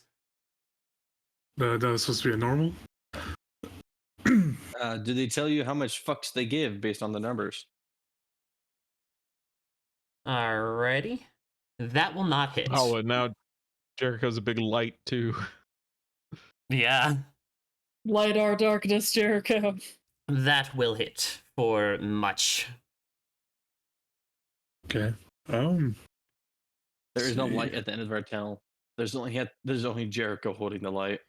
S5: That was supposed to be a normal.
S4: Did they tell you how much fucks they give based on the numbers?
S2: Alrighty. That will not hit.
S3: Oh, and now Jericho's a big light too.
S2: Yeah.
S1: Light our darkness, Jericho.
S2: That will hit for much.
S5: Okay.
S4: There is no
S5: See.
S4: light at the end of our tunnel. There's only Jericho holding the light.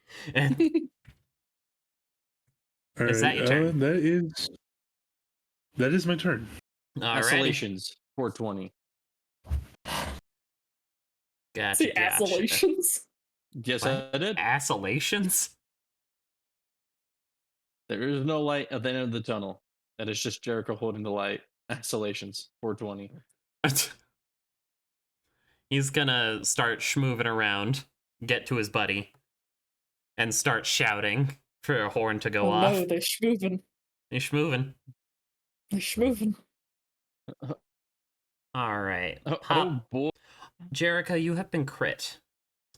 S5: All
S2: Is that your turn?
S5: That is my turn.
S2: Alrighty.
S4: Isolations 420.
S2: Gotcha,
S1: See,
S2: gotcha.
S1: Assolations.
S4: Yes,
S2: What?
S4: I did.
S2: Assolations?
S4: There is no light at the end of the tunnel. That is just Jericho holding the light. Isolations 420.
S2: He's gonna start schmoving around, get to his buddy, and start shouting for a horn to go
S1: Oh
S2: off.
S1: no, they're schmoving.
S2: He's schmoving.
S1: They're schmoving.
S2: Alright.
S4: Oh,
S2: Pop.
S4: boy.
S2: Jericho, you have been crit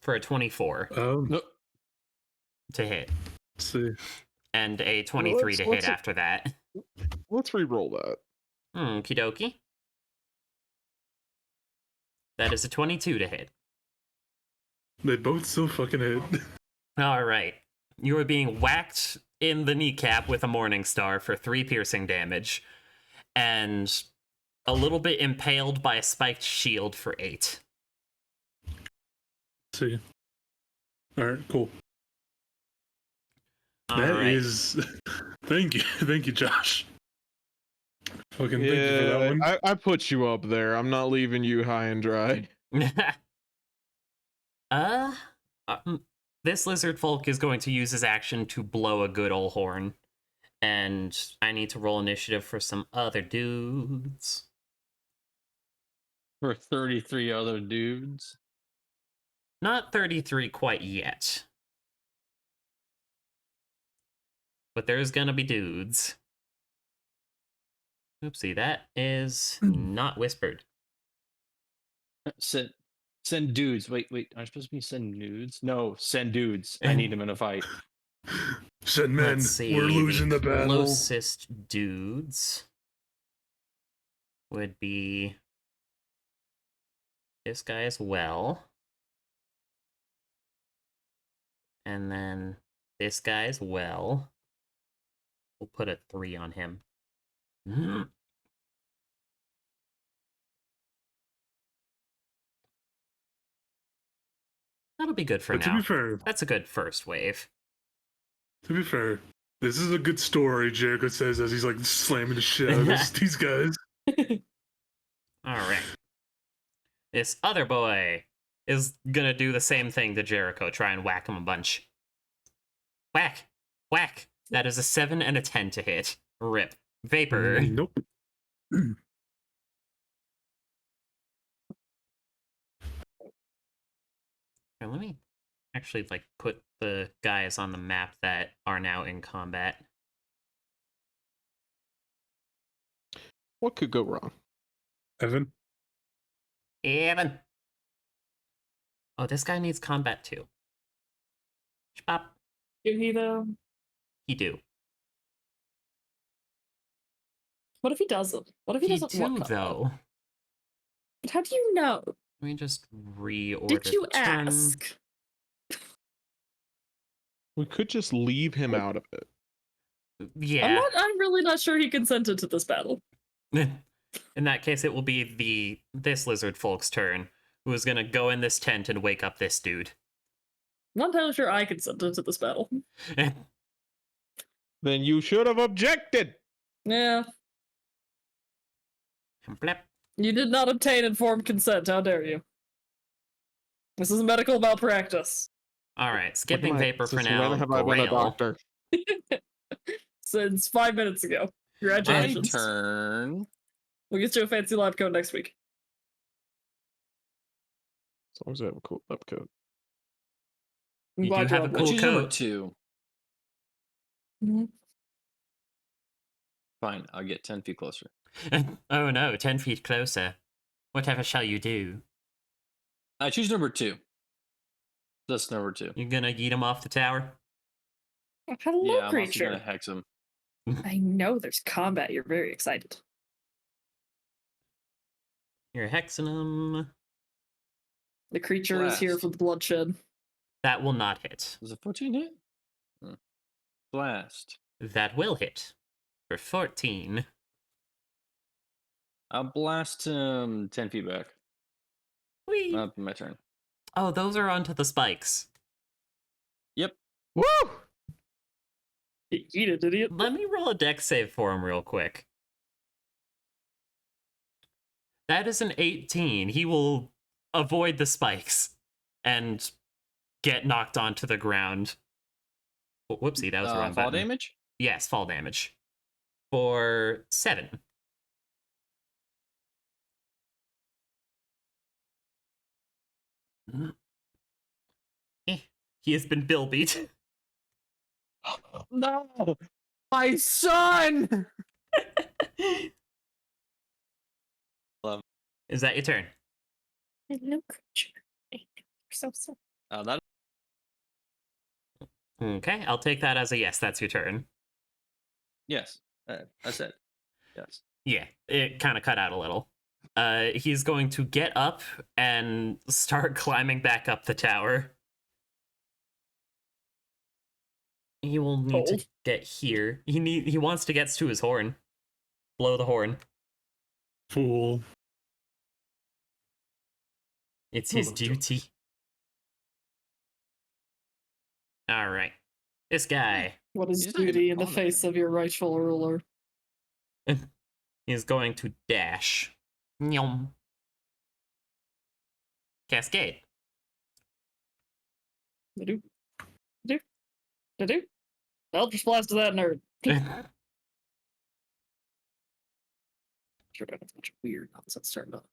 S2: for a 24
S4: No,
S2: to hit,
S5: Let's see.
S2: and a 23 to
S3: what's
S2: hit
S3: it-
S2: after that.
S3: Let's re-roll that.
S2: Okie dokie. That is a 22 to hit.
S5: They both still fucking hit.
S2: Alright. You are being whacked in the kneecap with a Morning Star for 3 piercing damage, and a little bit impaled by a spiked shield for 8.
S5: Let's see. All right, cool. That
S2: Alright.
S5: is. Thank you, Josh. Fucking thank you for that
S3: Yeah,
S5: one.
S3: I put you up there. I'm not leaving you high and dry.
S2: This lizard folk is going to use his action to blow a good ol' horn. And I need to roll initiative for some other dudes.
S4: for 33 other dudes.
S2: Not 33 quite yet. But there's gonna be dudes. Oopsie, that is not whispered.
S4: Send dudes. Wait. Am I supposed to be send nudes? No, send dudes. I need them in a fight.
S5: Said men,
S2: Let's see.
S5: we're losing the battle.
S2: Closest dudes. would be this guy as well. And then this guy as well. We'll put a 3 on him. That'll be good for
S5: But
S2: now.
S5: to be fair,
S2: That's a good first wave.
S5: this is a good story, Jericho says as he's like slamming the shit out of these guys.
S2: Alright. This other boy is gonna do the same thing to Jericho, try and whack him a bunch. Whack! Whack! That is a 7 and a 10 to hit. Rip. Vapor.
S5: Nope.
S2: Here, let me actually like put the guys on the map that are now in combat.
S3: What could go wrong?
S5: Evan.
S2: Evan. Oh, this guy needs combat too. Shpop.
S1: Do he though?
S2: He do.
S1: What if he doesn't? What if he doesn't
S2: do
S1: want combat?
S2: though.
S1: But how do you know?
S2: Let me just reorder.
S1: Did you
S2: the turn.
S1: ask?
S3: We could just leave him out of it.
S2: Yeah.
S1: I'm really not sure he consented to this battle.
S2: In that case, it will be this lizard folk's turn, who is gonna go in this tent and wake up this dude.
S1: I'm not entirely sure I consented to this battle.
S3: Then you should have objected.
S1: Yeah.
S2: Blep.
S1: You did not obtain informed consent. How dare you? This is medical malpractice.
S2: All right, skipping vapor for
S3: Since
S2: now.
S3: When have I been a
S2: Grail.
S3: doctor?
S1: Since 5 minutes ago.
S4: My
S1: Congratulations.
S4: turn.
S1: We'll get you a fancy lab coat next week.
S3: As long as I have a cool lab coat.
S1: I'm
S2: You do
S1: glad
S2: have
S1: you're
S2: a
S1: on
S2: cool
S1: board.
S4: Choose number
S2: coat.
S4: 2.
S1: Mhm.
S4: Fine, I'll get 10 feet closer.
S2: Oh no, 10 feet closer. Whatever shall you do?
S4: I choose number 2. That's number 2.
S2: You're gonna yeet him off the tower?
S1: Hello,
S4: Yeah, I'm also
S1: creature.
S4: gonna hex him.
S1: I know there's combat. You're very excited.
S2: You're hexing him.
S1: The creature is here
S4: Blast.
S1: for the bloodshed.
S2: That will not hit.
S4: Was it 14 hit? Blast.
S2: That will hit. For 14.
S4: I'll blast him 10 feet back.
S2: Whee!
S4: My turn.
S2: Oh, those are onto the spikes.
S4: Yep.
S3: Woo!
S1: Eat it, idiot.
S2: Let me roll a dex save for him real quick. That is an 18. He will avoid the spikes and get knocked onto the ground. Whoopsie, that was the wrong
S4: Fall
S2: button.
S4: damage?
S2: Yes, fall damage. For 7. He has been bill beat.
S3: No! My son!
S2: Is that your turn?
S1: Hello, creature. You're so sad.
S4: That
S2: Okay, I'll take that as a yes, that's your turn.
S4: yes. I said yes.
S2: Yeah, it kind of cut out a little. He's going to get up and start climbing back up the tower. He will need to
S1: Hold.
S2: get here. He wants to get to his horn. Blow the horn.
S5: Fool.
S2: It's his
S5: Oh,
S2: duty. All right. This guy
S1: What is
S4: He's not even
S1: duty in the
S4: on
S1: face
S4: there.
S1: of your rightful ruler?
S2: is going to dash. Nyom. Cascade.
S1: Do do. Eldritch blast to that nerd. Sure, that's a bunch of weird nonsense starting up.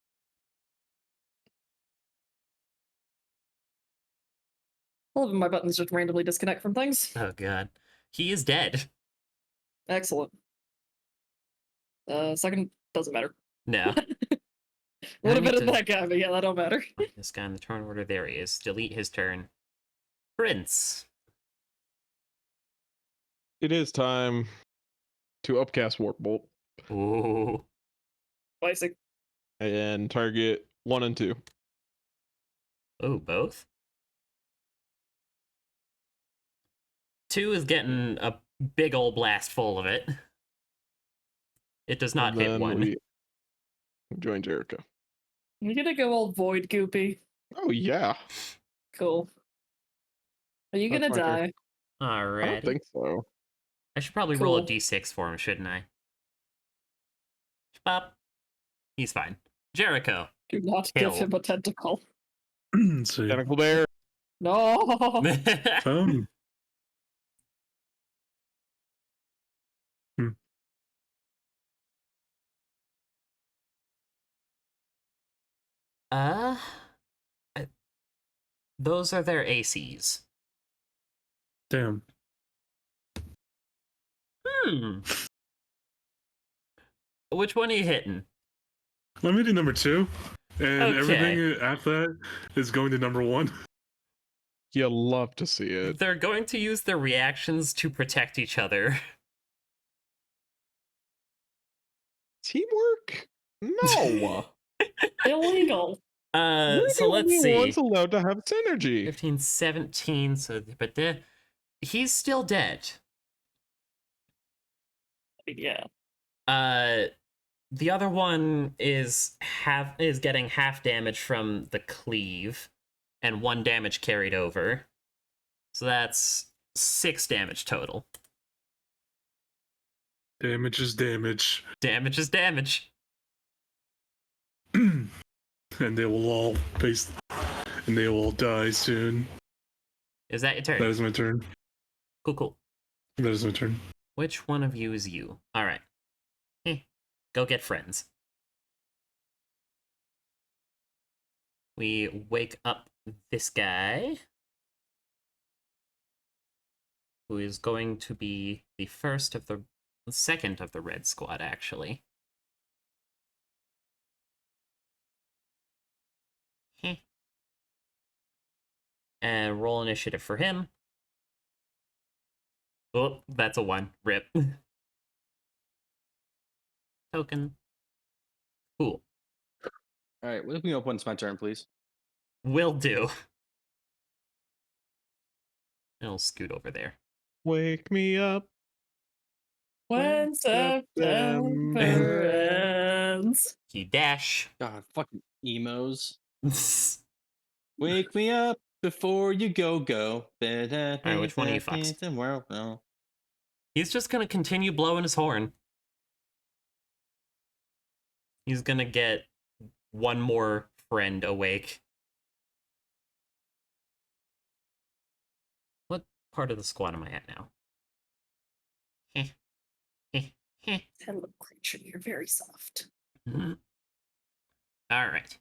S1: All of my buttons just randomly disconnect from things.
S2: Oh god. He is dead.
S1: Excellent. Second doesn't matter.
S2: No.
S1: Would have
S2: need
S1: been in
S2: to-
S1: that guy, but yeah, that don't matter.
S2: This guy in the turn order, there he is. Delete his turn. Prince.
S3: It is time to upcast Warp Bolt.
S2: Ooh.
S1: Spicy.
S3: And target 1 and 2.
S2: Oh, both? 2 is getting a big old blast full of it. It does not
S3: And
S2: hit
S3: then
S2: 1.
S3: we join Jericho.
S1: You gonna go old void goopy?
S3: Oh yeah.
S1: Cool. Are you
S3: That's
S1: gonna
S3: my turn.
S1: die?
S3: I don't
S2: Alrighty.
S3: think so.
S2: I should probably roll a
S1: Cool.
S2: d6 for him, shouldn't I? Bop. He's fine. Jericho.
S1: Do not
S2: Kill.
S1: give him a tentacle.
S5: Let's see.
S3: Tentacle bear.
S1: No.
S5: Um.
S2: uh, those are their ACs.
S5: Damn.
S2: Which one are you hitting?
S5: Let me do number 2, and
S2: Okay.
S5: everything after that is going to number 1.
S3: You love to see it.
S2: They're going to use their reactions to protect each other.
S3: Teamwork? No.
S1: Illegal.
S3: We're
S2: So
S3: the
S2: let's
S3: only
S2: see.
S3: ones allowed to have synergy.
S2: 15, 17, so, but he's still dead.
S1: Yeah.
S2: The other one is getting half damage from the cleave, and 1 damage carried over. So that's 6 damage total.
S5: Damage is damage.
S2: Damage is damage.
S5: And they will all face. And they will all die soon.
S2: Is that your turn?
S5: That is my turn.
S2: Cool.
S5: That is my turn.
S2: Which one of you is you? All right. Go get friends. We wake up this guy, who is going to be the second of the red squad, actually. And roll initiative for him. Oh, that's a 1. Rip. Token. Cool.
S4: All right, wake me up when it's my turn, please.
S2: Will do. I'll scoot over there.
S3: Wake me up.
S1: When September ends.
S2: He dash.
S4: God, fucking emos. Wake me up before you go.
S2: Alright, which one of you fucks?
S4: No.
S2: He's just gonna continue blowing his horn. He's gonna get 1 more friend awake. What part of the squad am I at now?
S1: Hello, creature. You're very soft.
S2: Alright.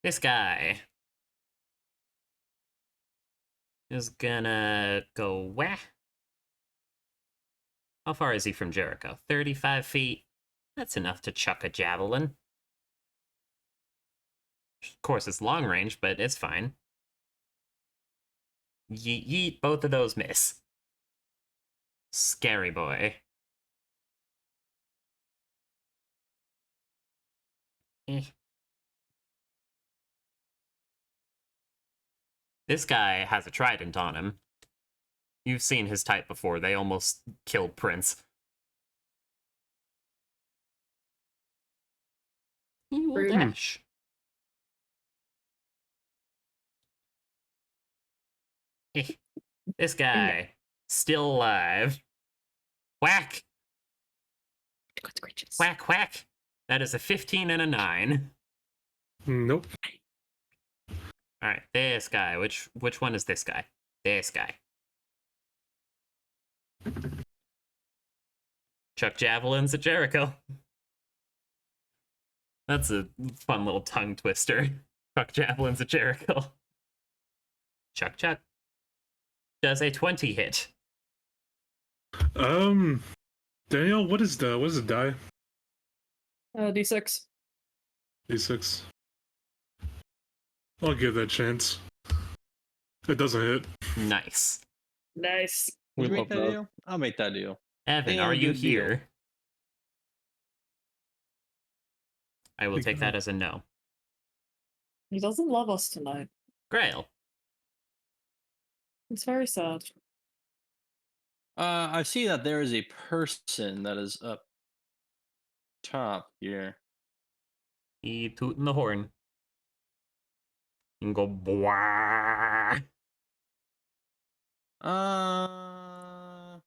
S2: This guy is gonna go wah. How far is he from Jericho? 35 feet. That's enough to chuck a javelin. Of course, it's long range, but it's fine. Yeet, yeet, both of those miss. Scary boy. This guy has a trident on him. You've seen his type before. They almost killed Prince. He will
S1: Rude.
S2: dash. This guy, still alive. Whack!
S1: Good gracious.
S2: Whack, whack! That is a 15 and a 9.
S5: Nope.
S2: Alright, this guy. Which one is this guy? This guy. Chuck javelins at Jericho. That's a fun little tongue twister. Chuck javelins at Jericho. Chuck, chuck. Does a 20 hit?
S5: Daniel, what is the die?
S1: D6.
S5: D6. I'll give that a chance. It doesn't hit.
S2: Nice.
S1: Nice.
S3: We
S4: Would you
S3: love
S4: make that
S3: that.
S4: deal? I'll make that deal.
S2: Evan,
S4: Yeah,
S2: are you
S4: good deal.
S2: here? I will take that as a no.
S1: He doesn't love us tonight.
S2: Grail.
S1: It's very sad.
S4: I see that there is a person that is up top here.
S2: He tooting the horn. And go blah.
S4: I'm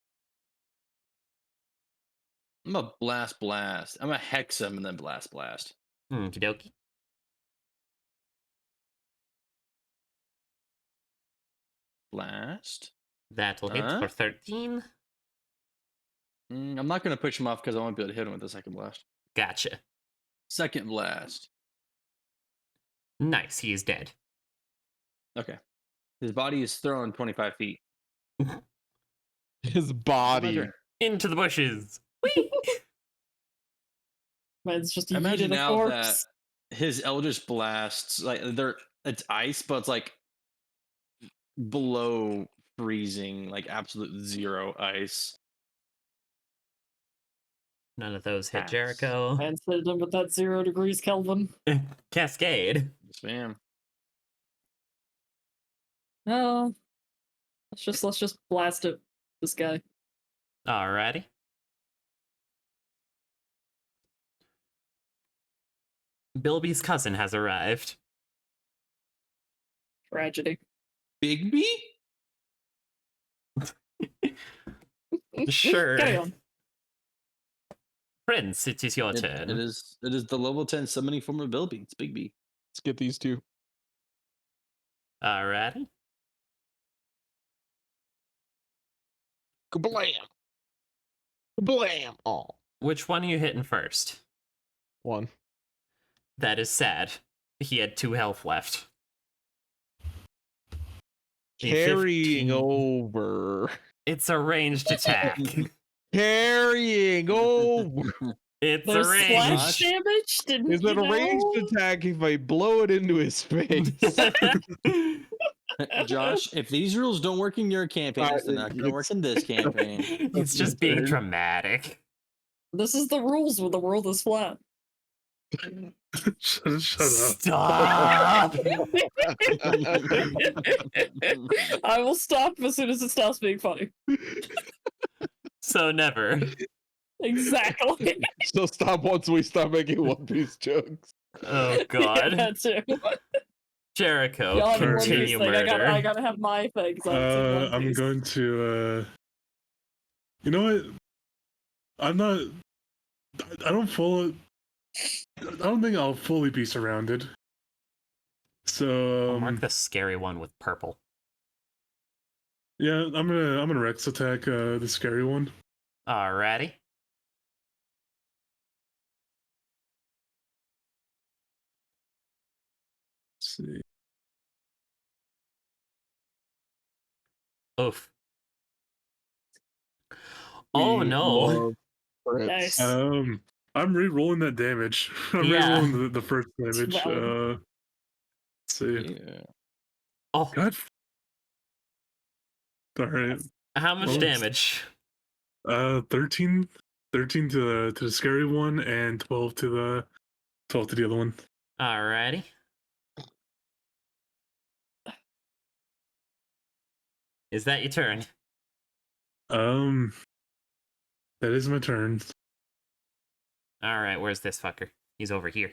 S4: a blast. I'm a hex him and then blast.
S2: Okie dokie.
S4: Blast.
S2: That'll hit for 13.
S4: I'm not gonna push him off because I won't be able to hit him with the second blast.
S2: Gotcha.
S4: Second blast.
S2: Nice, he is dead.
S4: Okay. His body is thrown 25 feet.
S3: His body.
S4: Imagine-
S2: Into the bushes.
S1: Man's just
S4: Imagine
S1: yeeted a
S4: now that
S1: corpse.
S4: his Eldritch blasts, like it's ice, but it's like below freezing, like absolute zero ice.
S2: None of those hit
S4: Pass.
S2: Jericho.
S1: Man's hit him with that 0 degrees Kelvin.
S2: Cascade.
S4: Spam.
S1: No. Let's just blast it. This guy.
S2: Alrighty. Bilby's cousin has arrived.
S1: Tragedy.
S4: Bigby?
S2: Sure.
S1: Carry on.
S2: Prince, it is your turn.
S4: It is the level 10 summoning form of Bilby. It's Bigby.
S3: Let's get these two.
S2: Alrighty.
S3: Kablam! Kablam! Oh.
S2: Which one are you hitting first?
S3: One.
S2: That is sad. He had 2 health left. A
S3: Carrying
S2: 15.
S3: over.
S2: It's a ranged attack.
S3: Carrying over.
S2: It's
S1: There's
S2: a range.
S1: splash damage? Didn't
S3: Is
S1: you
S3: it a ranged
S1: know?
S3: attack if I blow it into his face?
S4: Josh, if these rules don't work in your campaign, they're not going to work in this campaign.
S2: It's just being dramatic.
S1: This is the rules when the world is flat.
S5: Shut up.
S2: Stop!
S1: I will stop as soon as it stops being funny.
S2: So never.
S1: Exactly.
S3: So stop once we start making One Piece jokes.
S2: Oh
S1: Yeah,
S2: god.
S1: that too.
S2: Jericho,
S1: Y'all have your One Piece
S2: continue
S1: thing.
S2: murder.
S1: I gotta have my things. On
S5: I'm going to you know what? I'm not I don't think I'll fully be surrounded. So
S2: I'll mark the scary one with purple.
S5: yeah, I'm gonna Rex attack the scary one.
S2: Alrighty.
S5: Let's see.
S2: Oof. Oh
S3: We
S2: no.
S3: love Fritz.
S1: Nice.
S5: I'm re-rolling that damage. I'm
S2: Yeah.
S5: re-rolling the first damage.
S1: valid.
S5: Let's see.
S4: Yeah.
S2: Oh,
S5: God. All right.
S2: how much
S5: Well,
S2: damage?
S5: 13 to the scary one and 12 to the other one.
S2: Alrighty. Is that your turn?
S5: That is my turn.
S2: Alright, where's this fucker? He's over here.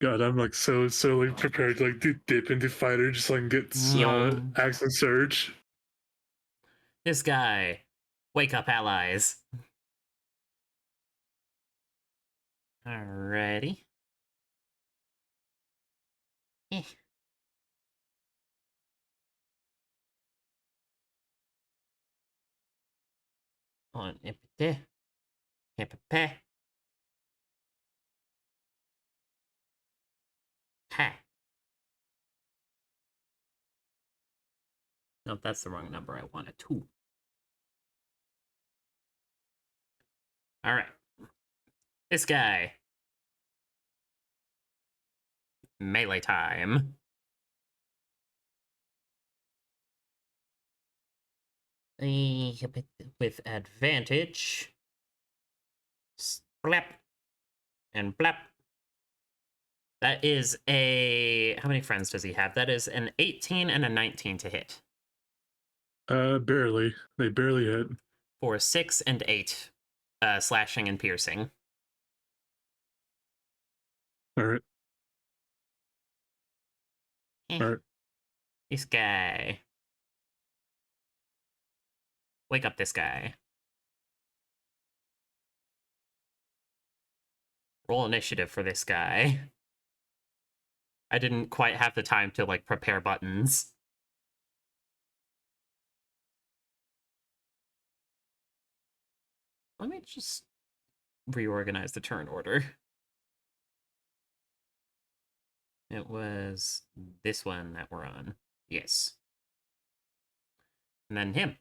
S5: God, I'm like so like prepared to like dip into fighter just so I can get
S2: Yeah.
S5: accent surge.
S2: This guy. Wake up, allies. Alrighty. Eh. On empty. Empty. Ha. Nope, that's the wrong number. I wanted 2. Alright. This guy. Melee time. With advantage. Slap. And blap. That is a... How many friends does he have? That is an 18 and a 19 to hit.
S5: Barely. They barely hit.
S2: For 6 and 8 slashing and piercing.
S5: All right.
S2: Eh.
S5: All right.
S2: This guy. Wake up this guy. Roll initiative for this guy. I didn't quite have the time to, like, prepare buttons. Let me just reorganize the turn order. It was this one that we're on. Yes. And then him.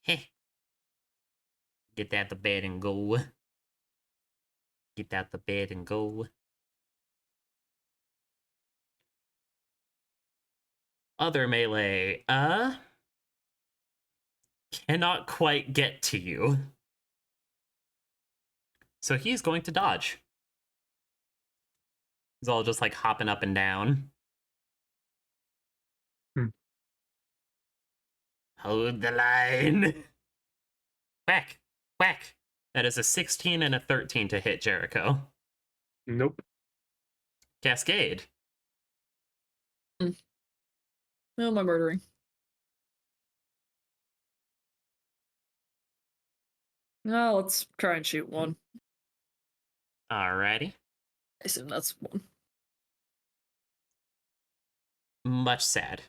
S2: Heh. Get out the bed and go. Get out the bed and go. Other melee. Cannot quite get to you. So he's going to dodge. He's all just like hopping up and down. Hold the line. Whack. Whack. That is a 16 and a 13 to hit Jericho.
S5: Nope.
S2: Cascade.
S1: Who am I murdering? No, let's try and shoot one.
S2: Alrighty.
S1: I assume that's one.
S2: Much sad.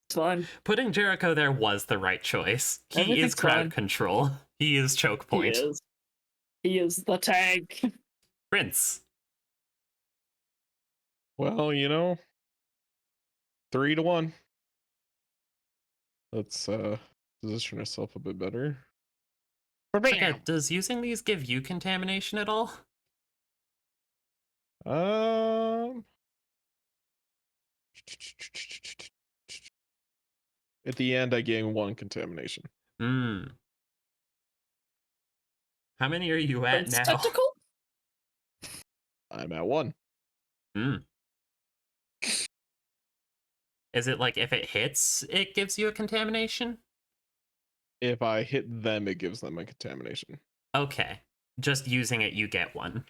S1: It's fine.
S2: Putting Jericho there was the right choice. He
S1: Everything's
S2: is crowd
S1: fine.
S2: control. He is choke point.
S1: He is. He is the tank.
S2: Prince.
S3: Well, 3-1. Let's position ourselves a bit better.
S2: Okay, does using these give you contamination at all?
S3: At the end, I gain 1 contamination.
S2: Hmm. How many are you at
S1: Prince
S2: now?
S1: Tentacle?
S3: I'm at 1.
S2: Hmm. Is it like if it hits, it gives you a contamination?
S3: If I hit them, it gives them a contamination.
S2: Okay. Just using it, you get one.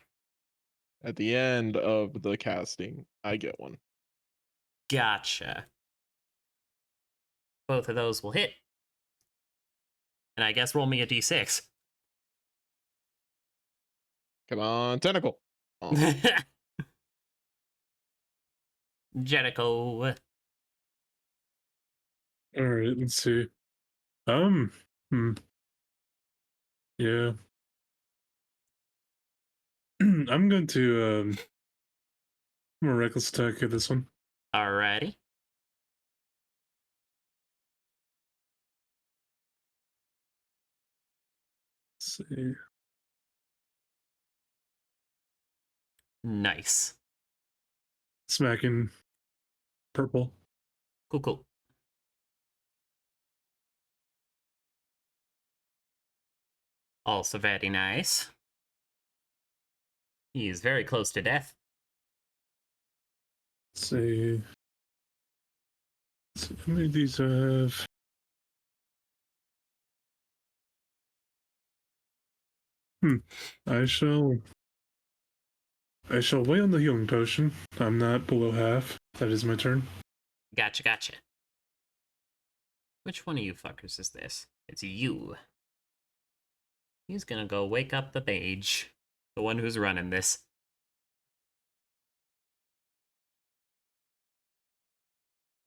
S3: At the end of the casting, I get 1.
S2: Gotcha. Both of those will hit. And I guess roll me a d6.
S3: Come on, tentacle. Oh.
S2: Jericho.
S5: All right. Let's see. Yeah. I'm going to I'm a reckless attack at this one.
S2: Alrighty.
S5: Let's see.
S2: Nice.
S5: Smacking purple.
S2: Cool, cool. Also very nice. He is very close to death.
S5: Let's see. Let's see how many of these I have. I shall wait on the healing potion. I'm not below half. That is my turn.
S2: Gotcha, gotcha. Which one of you fuckers is this? It's you. He's gonna go wake up the mage. The one who's running this.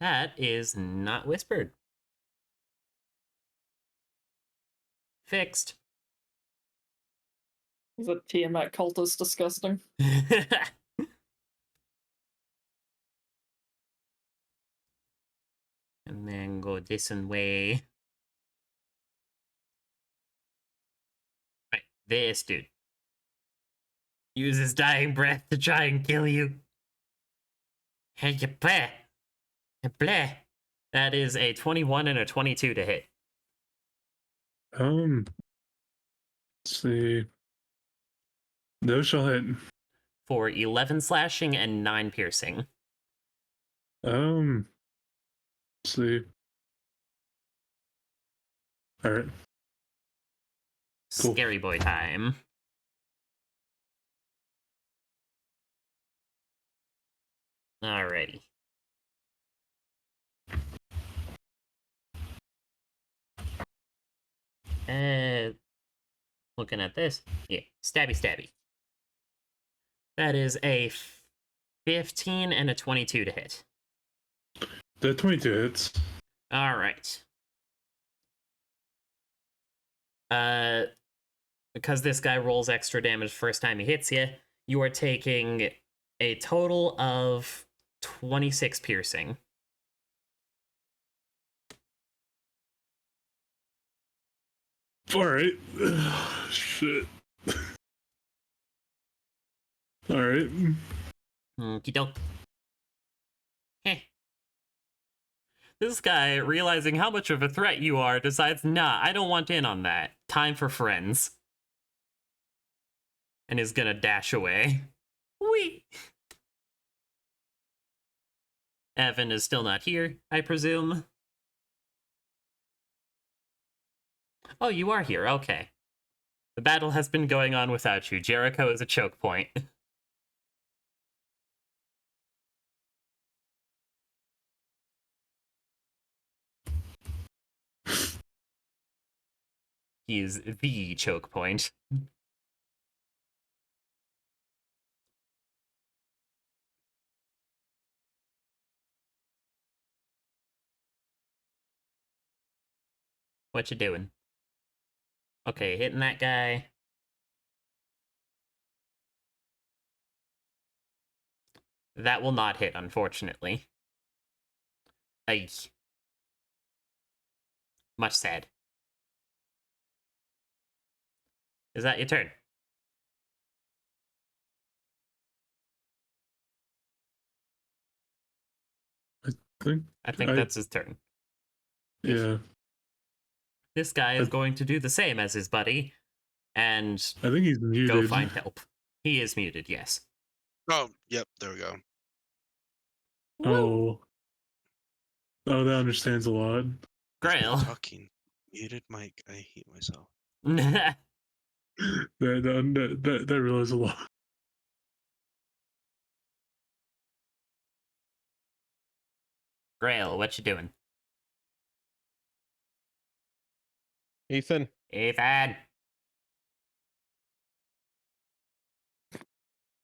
S2: That is not whispered. Fixed.
S1: Is it Tiamat cultist disgusting?
S2: And then go this way. Right, this dude. Use his dying breath to try and kill you. Hey, you play. You play. That is a 21 and a 22 to hit.
S5: Let's see. No shall hit.
S2: for 11 slashing and 9 piercing.
S5: Let's see. All right. Cool.
S2: Scary boy time. Alrighty. Looking at this. Yeah, stabby stabby. That is a 15 and a 22 to hit.
S5: The 22 hits.
S2: Alright. Because this guy rolls extra damage first time he hits you, you are taking a total of 26 piercing.
S5: All right. Shit. All right.
S2: Okie doke. Heh. This guy, realizing how much of a threat you are, decides, nah, I don't want in on that. Time for friends. And is gonna dash away. Whee! Evan is still not here, I presume. Oh, you are here, okay. The battle has been going on without you. Jericho is a choke point. He is the choke point. What you doing? Okay, hitting that guy. That will not hit, unfortunately. Ay. Much sad. Is that your turn? I think that's his turn.
S5: Yeah.
S2: This guy is going to do the same as his buddy, and
S5: I think he's muted.
S2: go find help. He is muted, yes.
S6: Oh, yep, there we go.
S5: Oh. Oh, that understands a lot.
S2: Grail.
S6: Fucking muted mic. I hate myself.
S5: That realizes a lot.
S2: Grail, what you doing?
S3: Ethan.
S2: Ethan!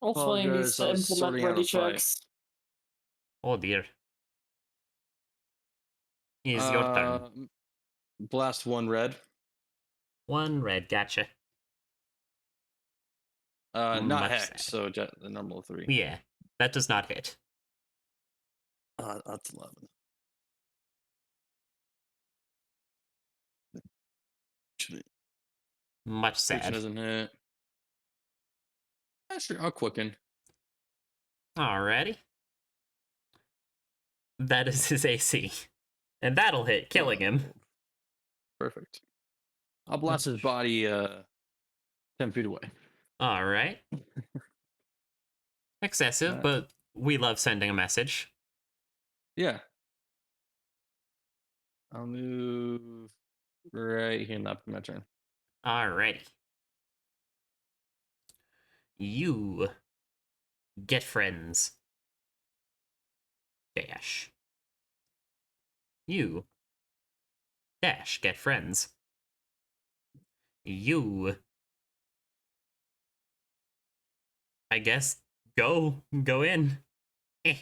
S1: Also, he needs
S4: Apologize,
S1: to
S4: I was
S1: implement
S4: sorting out
S1: ready
S4: a fight.
S1: checks.
S2: Oh dear. It is your turn.
S4: Blast 1 red.
S2: 1 red, gotcha.
S4: Not
S2: Much
S4: hex,
S2: sad.
S4: so the normal 3.
S2: Yeah, that does not hit.
S4: That's 11.
S2: Much
S4: Which
S2: sad.
S4: doesn't hit. Yeah, sure, I'll quicken.
S2: Alrighty. That is his AC. And that'll hit, killing him.
S4: Perfect. I'll blast his body 10 feet away.
S2: Alright. Excessive, but we love sending a message.
S4: Yeah. I'll move right here and up my turn.
S2: Alrighty. You get friends. Dash. You dash get friends. You, I guess, go in. Eh.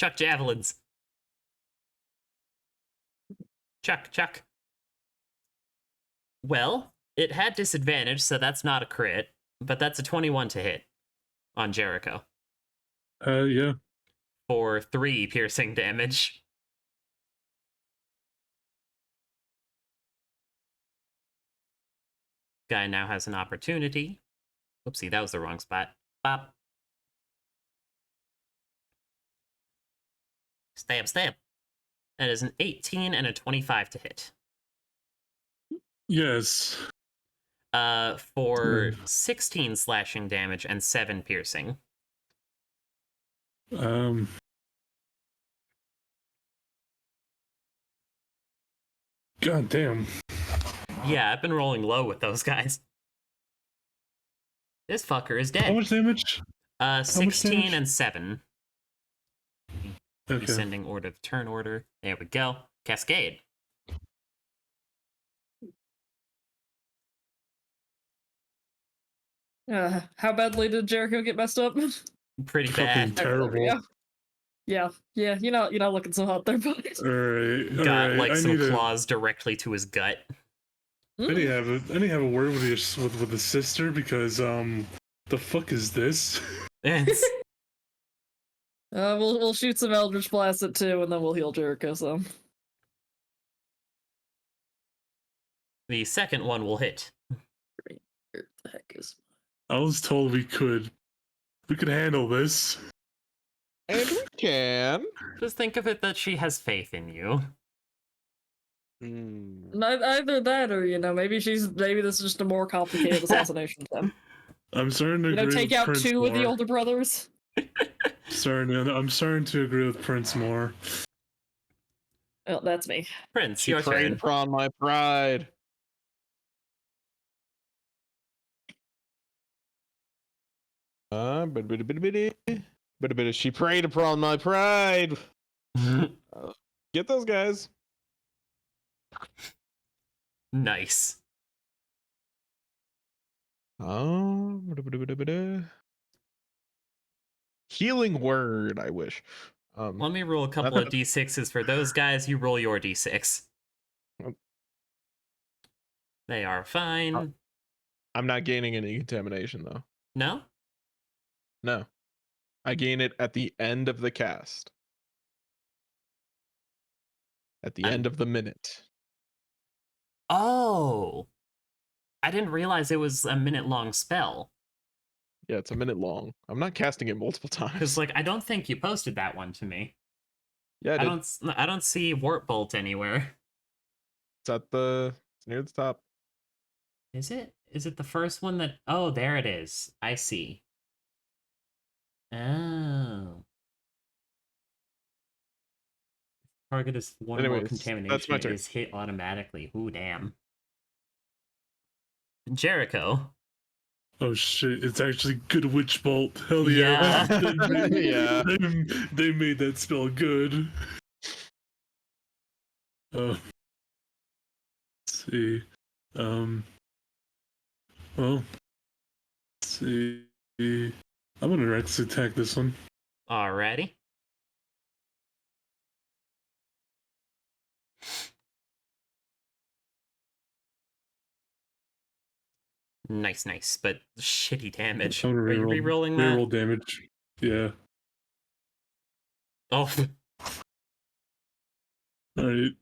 S2: Chuck javelins. Chuck. Well, it had disadvantage, so that's not a crit, but that's a 21 to hit on Jericho
S5: Yeah.
S2: for 3 piercing damage. Guy now has an opportunity. Oopsie, that was the wrong spot. Bop. Stab. That is an 18 and a 25 to hit.
S5: Yes.
S2: For 16 slashing damage and 7 piercing.
S5: God damn.
S2: Yeah, I've been rolling low with those guys. This fucker is
S5: How
S2: dead.
S5: much damage?
S2: 16
S5: damage?
S2: and 7.
S5: Okay.
S2: Descending order of turn order. There we go. Cascade.
S1: How badly did Jericho get messed up?
S2: Pretty
S5: Fucking
S2: bad.
S5: terrible.
S1: Yeah, you're not looking so hot there, buddy.
S5: Alright.
S2: Got
S5: Alright.
S2: like
S5: I
S2: some
S5: need
S2: claws directly to his gut.
S5: I need to have a word with with the sister because the fuck is this?
S2: It's-
S1: We'll shoot some Eldritch Blast at 2, and then we'll heal Jericho some.
S2: the second one will hit.
S1: Where the heck is?
S5: I was told we could handle this.
S3: And we can.
S2: Just think of it that she has faith in you.
S1: Either that, or maybe this is just a more complicated assassination attempt.
S5: I'm starting to agree
S1: Take
S5: with
S1: out
S5: Prince
S1: 2 of the
S5: more.
S1: older brothers.
S5: I'm starting to agree with Prince more.
S1: Oh, that's me.
S2: Prince,
S3: She
S2: your
S3: preyed
S2: turn.
S3: upon my pride. But she preyed upon my pride. Get those guys.
S2: Nice.
S3: Oh, healing word. I wish.
S2: Let me roll a couple of d6s for those guys. You roll your d6. They are fine.
S3: I'm not gaining any contamination though.
S2: No?
S3: No, I gain it at the end of the cast. At the end of the minute.
S2: Oh. I didn't realize it was a minute-long spell.
S3: Yeah, it's a minute long. I'm not casting it multiple times.
S2: Because, I don't think you posted that one to me.
S3: Yeah,
S2: I don't see Warp Bolt anywhere.
S3: It's near the top.
S2: Is it? Is it the first one that... Oh, there it is. I see. Oh. Target is one more
S3: Anyways,
S2: contamination.
S3: that's my turn.
S2: Is hit automatically. Ooh, damn. Jericho.
S5: Oh shit! It's actually good witch bolt. Hell yeah!
S3: Yeah.
S5: They made that spell good. Let's see. Well, let's see. I'm gonna actually attack this one.
S2: Alrighty. Nice, nice, but shitty damage.
S5: I'm gonna
S2: Are you re-rolling that?
S5: Reroll damage. Yeah.
S2: Oh.
S5: Alright.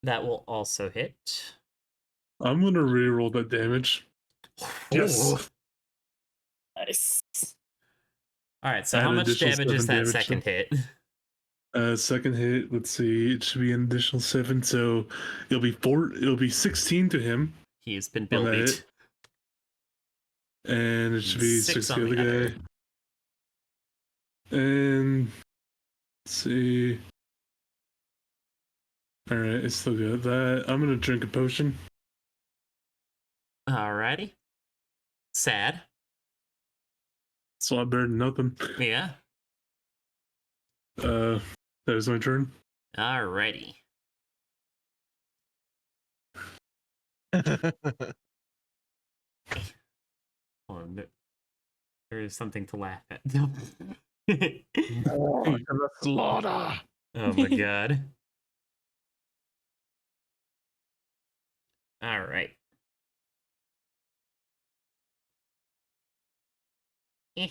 S2: That will also hit.
S5: I'm gonna reroll that damage. Yes.
S2: Ooh.
S1: Nice.
S2: Alright, so
S5: Add
S2: how
S5: an
S2: much
S5: additional
S2: damage is
S5: 7
S2: that
S5: damage,
S2: second
S5: so-
S2: hit?
S5: Second hit, let's see, it should be an additional 7, so it'll be 16 to him.
S2: He has been
S5: On that
S2: billied.
S5: hit. And it should be
S2: 6
S5: 6
S2: on
S5: the
S2: the
S5: other
S2: other.
S5: guy. And let's see. Alright, it's still got that. I'm gonna drink a potion.
S2: Alrighty. Sad.
S5: It's a lot better than nothing.
S2: Yeah.
S5: That is my turn.
S2: Alrighty. Hold on. There is something to laugh at.
S3: Slaughter.
S2: Oh my god. Alright. We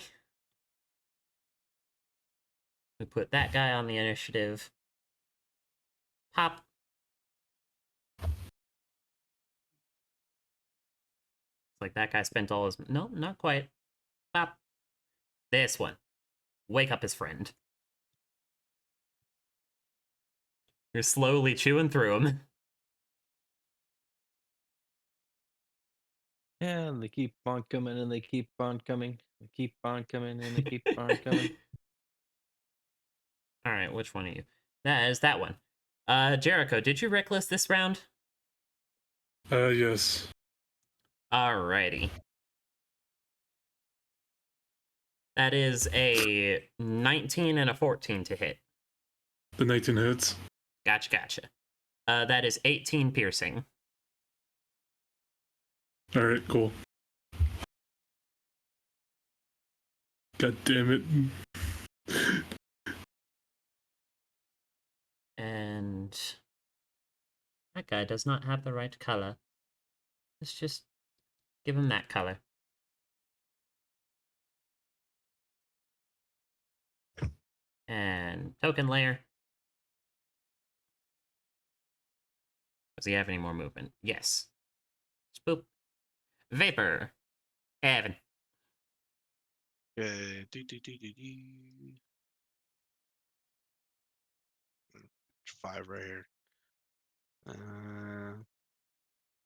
S2: put that guy on the initiative. Pop. Like that guy spent all his... No, not quite. Pop. This one. Wake up his friend. You're slowly chewing through them.
S4: Yeah, and they keep on coming and they keep on coming. They keep on coming and they keep on coming.
S2: All right, which one are you? That is that one. Jericho, did you reckless this round?
S5: Yes.
S2: Alrighty. That is a 19 and a 14 to hit.
S5: The 19 hits.
S2: Gotcha. That is 18 piercing.
S5: All right, cool. God damn it.
S2: And that guy does not have the right color. Let's just give him that color. And token layer. Does he have any more movement? Yes. Spoop. Vapor. Evan.
S6: Okay. 5 right here.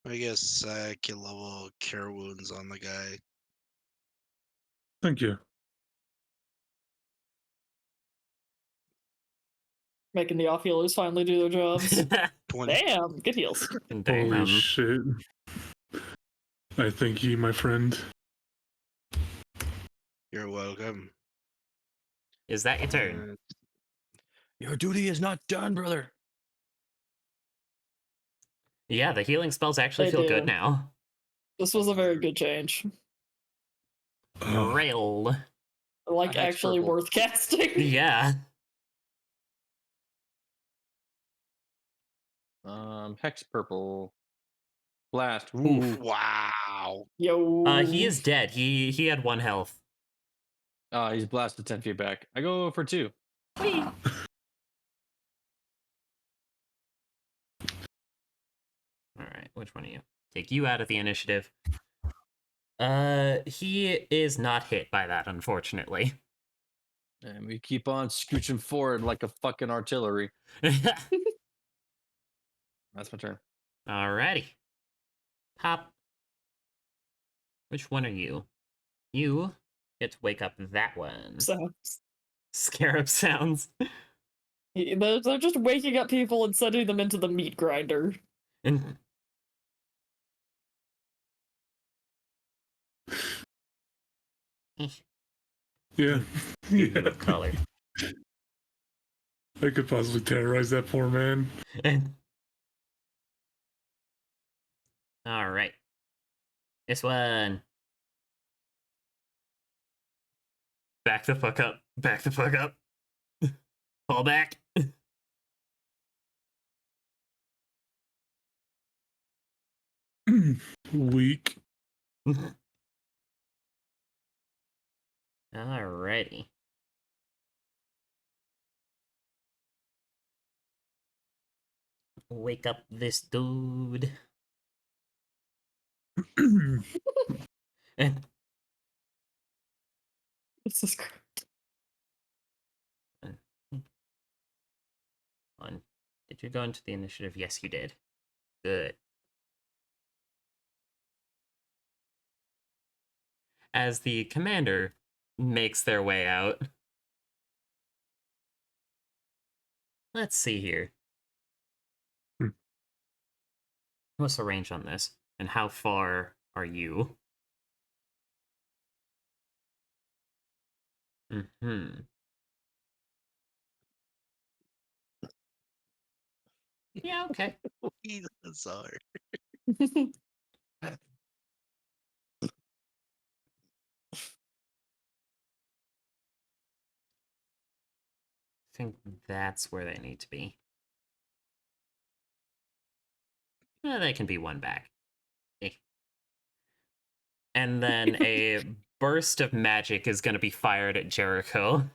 S6: I guess I can level cure wounds on the guy.
S5: Thank you.
S1: Making the off healers finally do their jobs.
S6: 20.
S1: Damn, good heals.
S2: Dang,
S5: Holy shit. I thank you, my friend.
S6: You're welcome.
S2: Is that your turn?
S4: Your duty is not done, brother.
S2: Yeah, the healing spells actually
S1: They
S2: feel
S1: do.
S2: good now.
S1: This was a very good change.
S2: Rail.
S1: Like,
S4: Hex
S1: actually
S4: purple.
S1: worth casting.
S2: Yeah.
S4: Hex purple. Blast.
S2: Oof.
S6: Wow.
S1: Yo.
S2: He is dead. He had 1 health.
S4: He's blasted 10 feet back. I go for 2.
S2: Alright, which one are you? Take you out of the initiative. He is not hit by that, unfortunately.
S4: And we keep on scooching forward like a fucking artillery. That's my turn.
S2: Alrighty. Pop. Which one are you? You get to wake up that one.
S1: Sounds.
S2: Scarab sounds.
S1: They're just waking up people and sending them into the meat grinder.
S2: And
S5: Yeah.
S2: you
S5: Yeah.
S2: of color.
S5: I could possibly terrorize that poor man.
S2: Alright. This one. Back the fuck up. Back the fuck up. Fall back.
S5: Weak.
S2: Alrighty. Wake up this dude. And
S1: This is great.
S2: one. Did you go into the initiative? Yes, you did. Good. As the commander makes their way out. Let's see here. What's the range on this? And how far are you? Mm-hmm. Yeah, okay.
S6: Sorry.
S2: I think that's where they need to be. They can be 1 back. Eh. And then a burst of magic is going to be fired at Jericho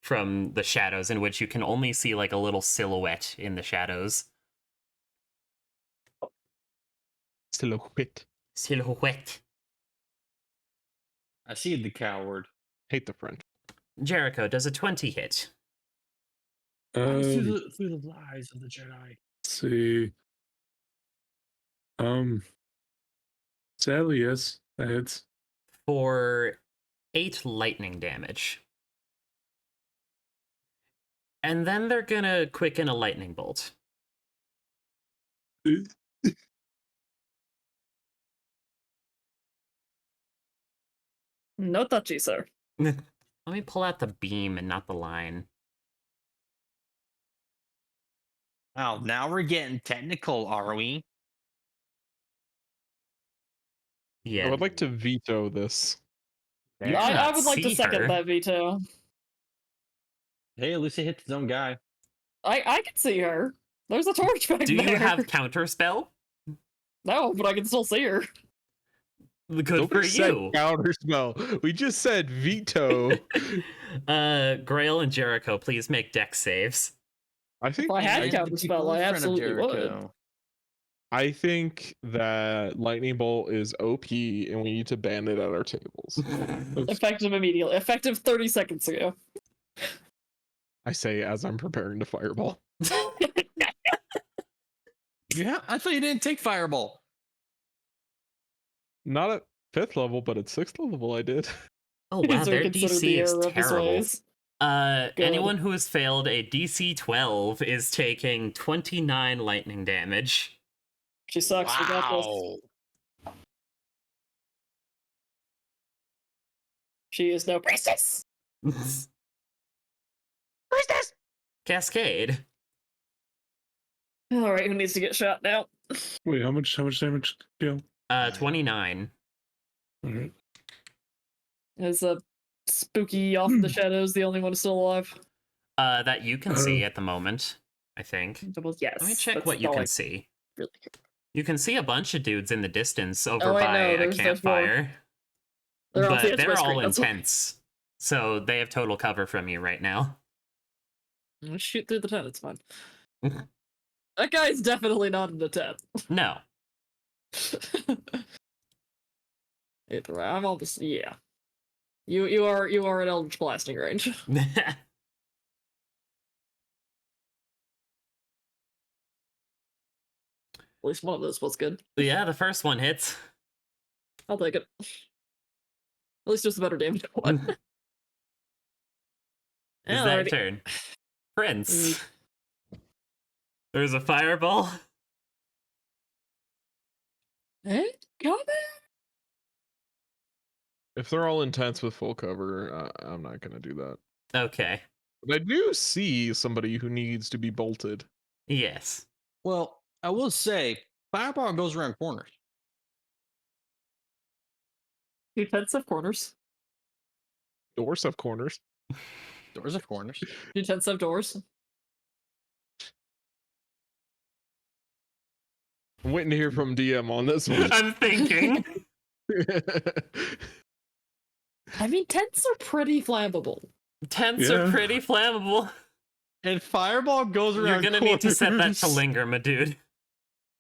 S2: from the shadows, in which you can only see like a little silhouette in the shadows.
S3: Silhouette.
S2: Silhouette.
S4: I see the coward.
S3: Hate the French.
S2: Jericho, does a 20 hit?
S4: Through the lies of the Jedi.
S5: Let's see. Sadly, yes, that hits.
S2: For 8 lightning damage. And then they're gonna quicken a lightning bolt.
S1: No touchy, sir.
S2: Let me pull out the beam and not the line.
S4: Wow, now we're getting technical, are we?
S2: Yeah.
S3: I would like to veto this.
S2: You
S1: I
S2: cannot
S1: would like to
S2: see
S1: second
S2: her.
S1: that veto.
S4: Hey, at least he hit his own guy.
S1: I can see her. There's a torch back
S2: Do
S1: there.
S2: you have counterspell?
S1: No, but I can still see her.
S2: Good
S3: Nobody
S2: for
S3: said
S2: you.
S3: counterspell. We just said veto.
S2: Grail and Jericho, please make dex saves.
S3: I think
S1: If I had
S4: I-
S1: counterspell, I absolutely would.
S3: I think that lightning bolt is OP and we need to ban it at our tables.
S1: Effective immediately. Effective 30 seconds ago.
S3: I say as I'm preparing to fireball.
S4: Yeah, I thought you didn't take fireball.
S3: Not at 5th level, but at 6th level I did.
S2: Oh wow,
S1: These are
S2: their
S1: considered
S2: DC
S1: the
S2: is
S1: error of his
S2: terrible.
S1: ways. Good.
S2: Anyone who has failed a DC 12 is taking 29 lightning damage.
S1: She sucks. We got this.
S6: Wow.
S1: She is no priestess.
S2: Priestess!
S1: Priestess!
S2: Cascade.
S1: Alright, who needs to get shot now?
S5: Wait, how much damage? Yeah.
S2: 29.
S5: All right.
S1: Is a spooky off in the shadows the only one still alive?
S2: That you can see at the moment, I think.
S1: Yes.
S2: Let me check
S1: that's
S2: what you
S1: all
S2: can
S1: I
S2: see.
S1: really care.
S2: You can see a bunch of dudes in the distance over
S1: Oh, I
S2: by
S1: know,
S2: a
S1: there's more.
S2: campfire.
S1: They're off the
S2: But
S1: edge of
S2: they're
S1: my screen,
S2: all
S1: that's why.
S2: intense. So they have total cover from you right now.
S1: I'll shoot through the tent, it's fine. That guy's definitely not in the tent.
S2: No.
S1: I'm almost yeah. You are at Eldritch blasting range. At least one of those was good.
S2: Yeah, the first one hits.
S1: I'll take it. At least just a better damage one.
S2: Is that turn? Prince. There's a fireball.
S1: Eh? Coming?
S3: If they're all intense with full cover, I'm not gonna do that.
S2: Okay.
S3: But I do see somebody who needs to be bolted.
S2: Yes.
S4: Well, I will say, fireball goes around corners.
S1: 2 tenths of corners.
S3: Doors have corners.
S4: Doors have corners.
S1: 2 tenths of doors.
S3: I'm waiting to hear from DM on this one.
S2: I'm thinking.
S1: I mean, tents are pretty flammable.
S2: Tents are
S5: Yeah.
S2: pretty flammable.
S4: And fireball goes around
S2: You're gonna need to set that to
S4: corners.
S2: linger, my dude.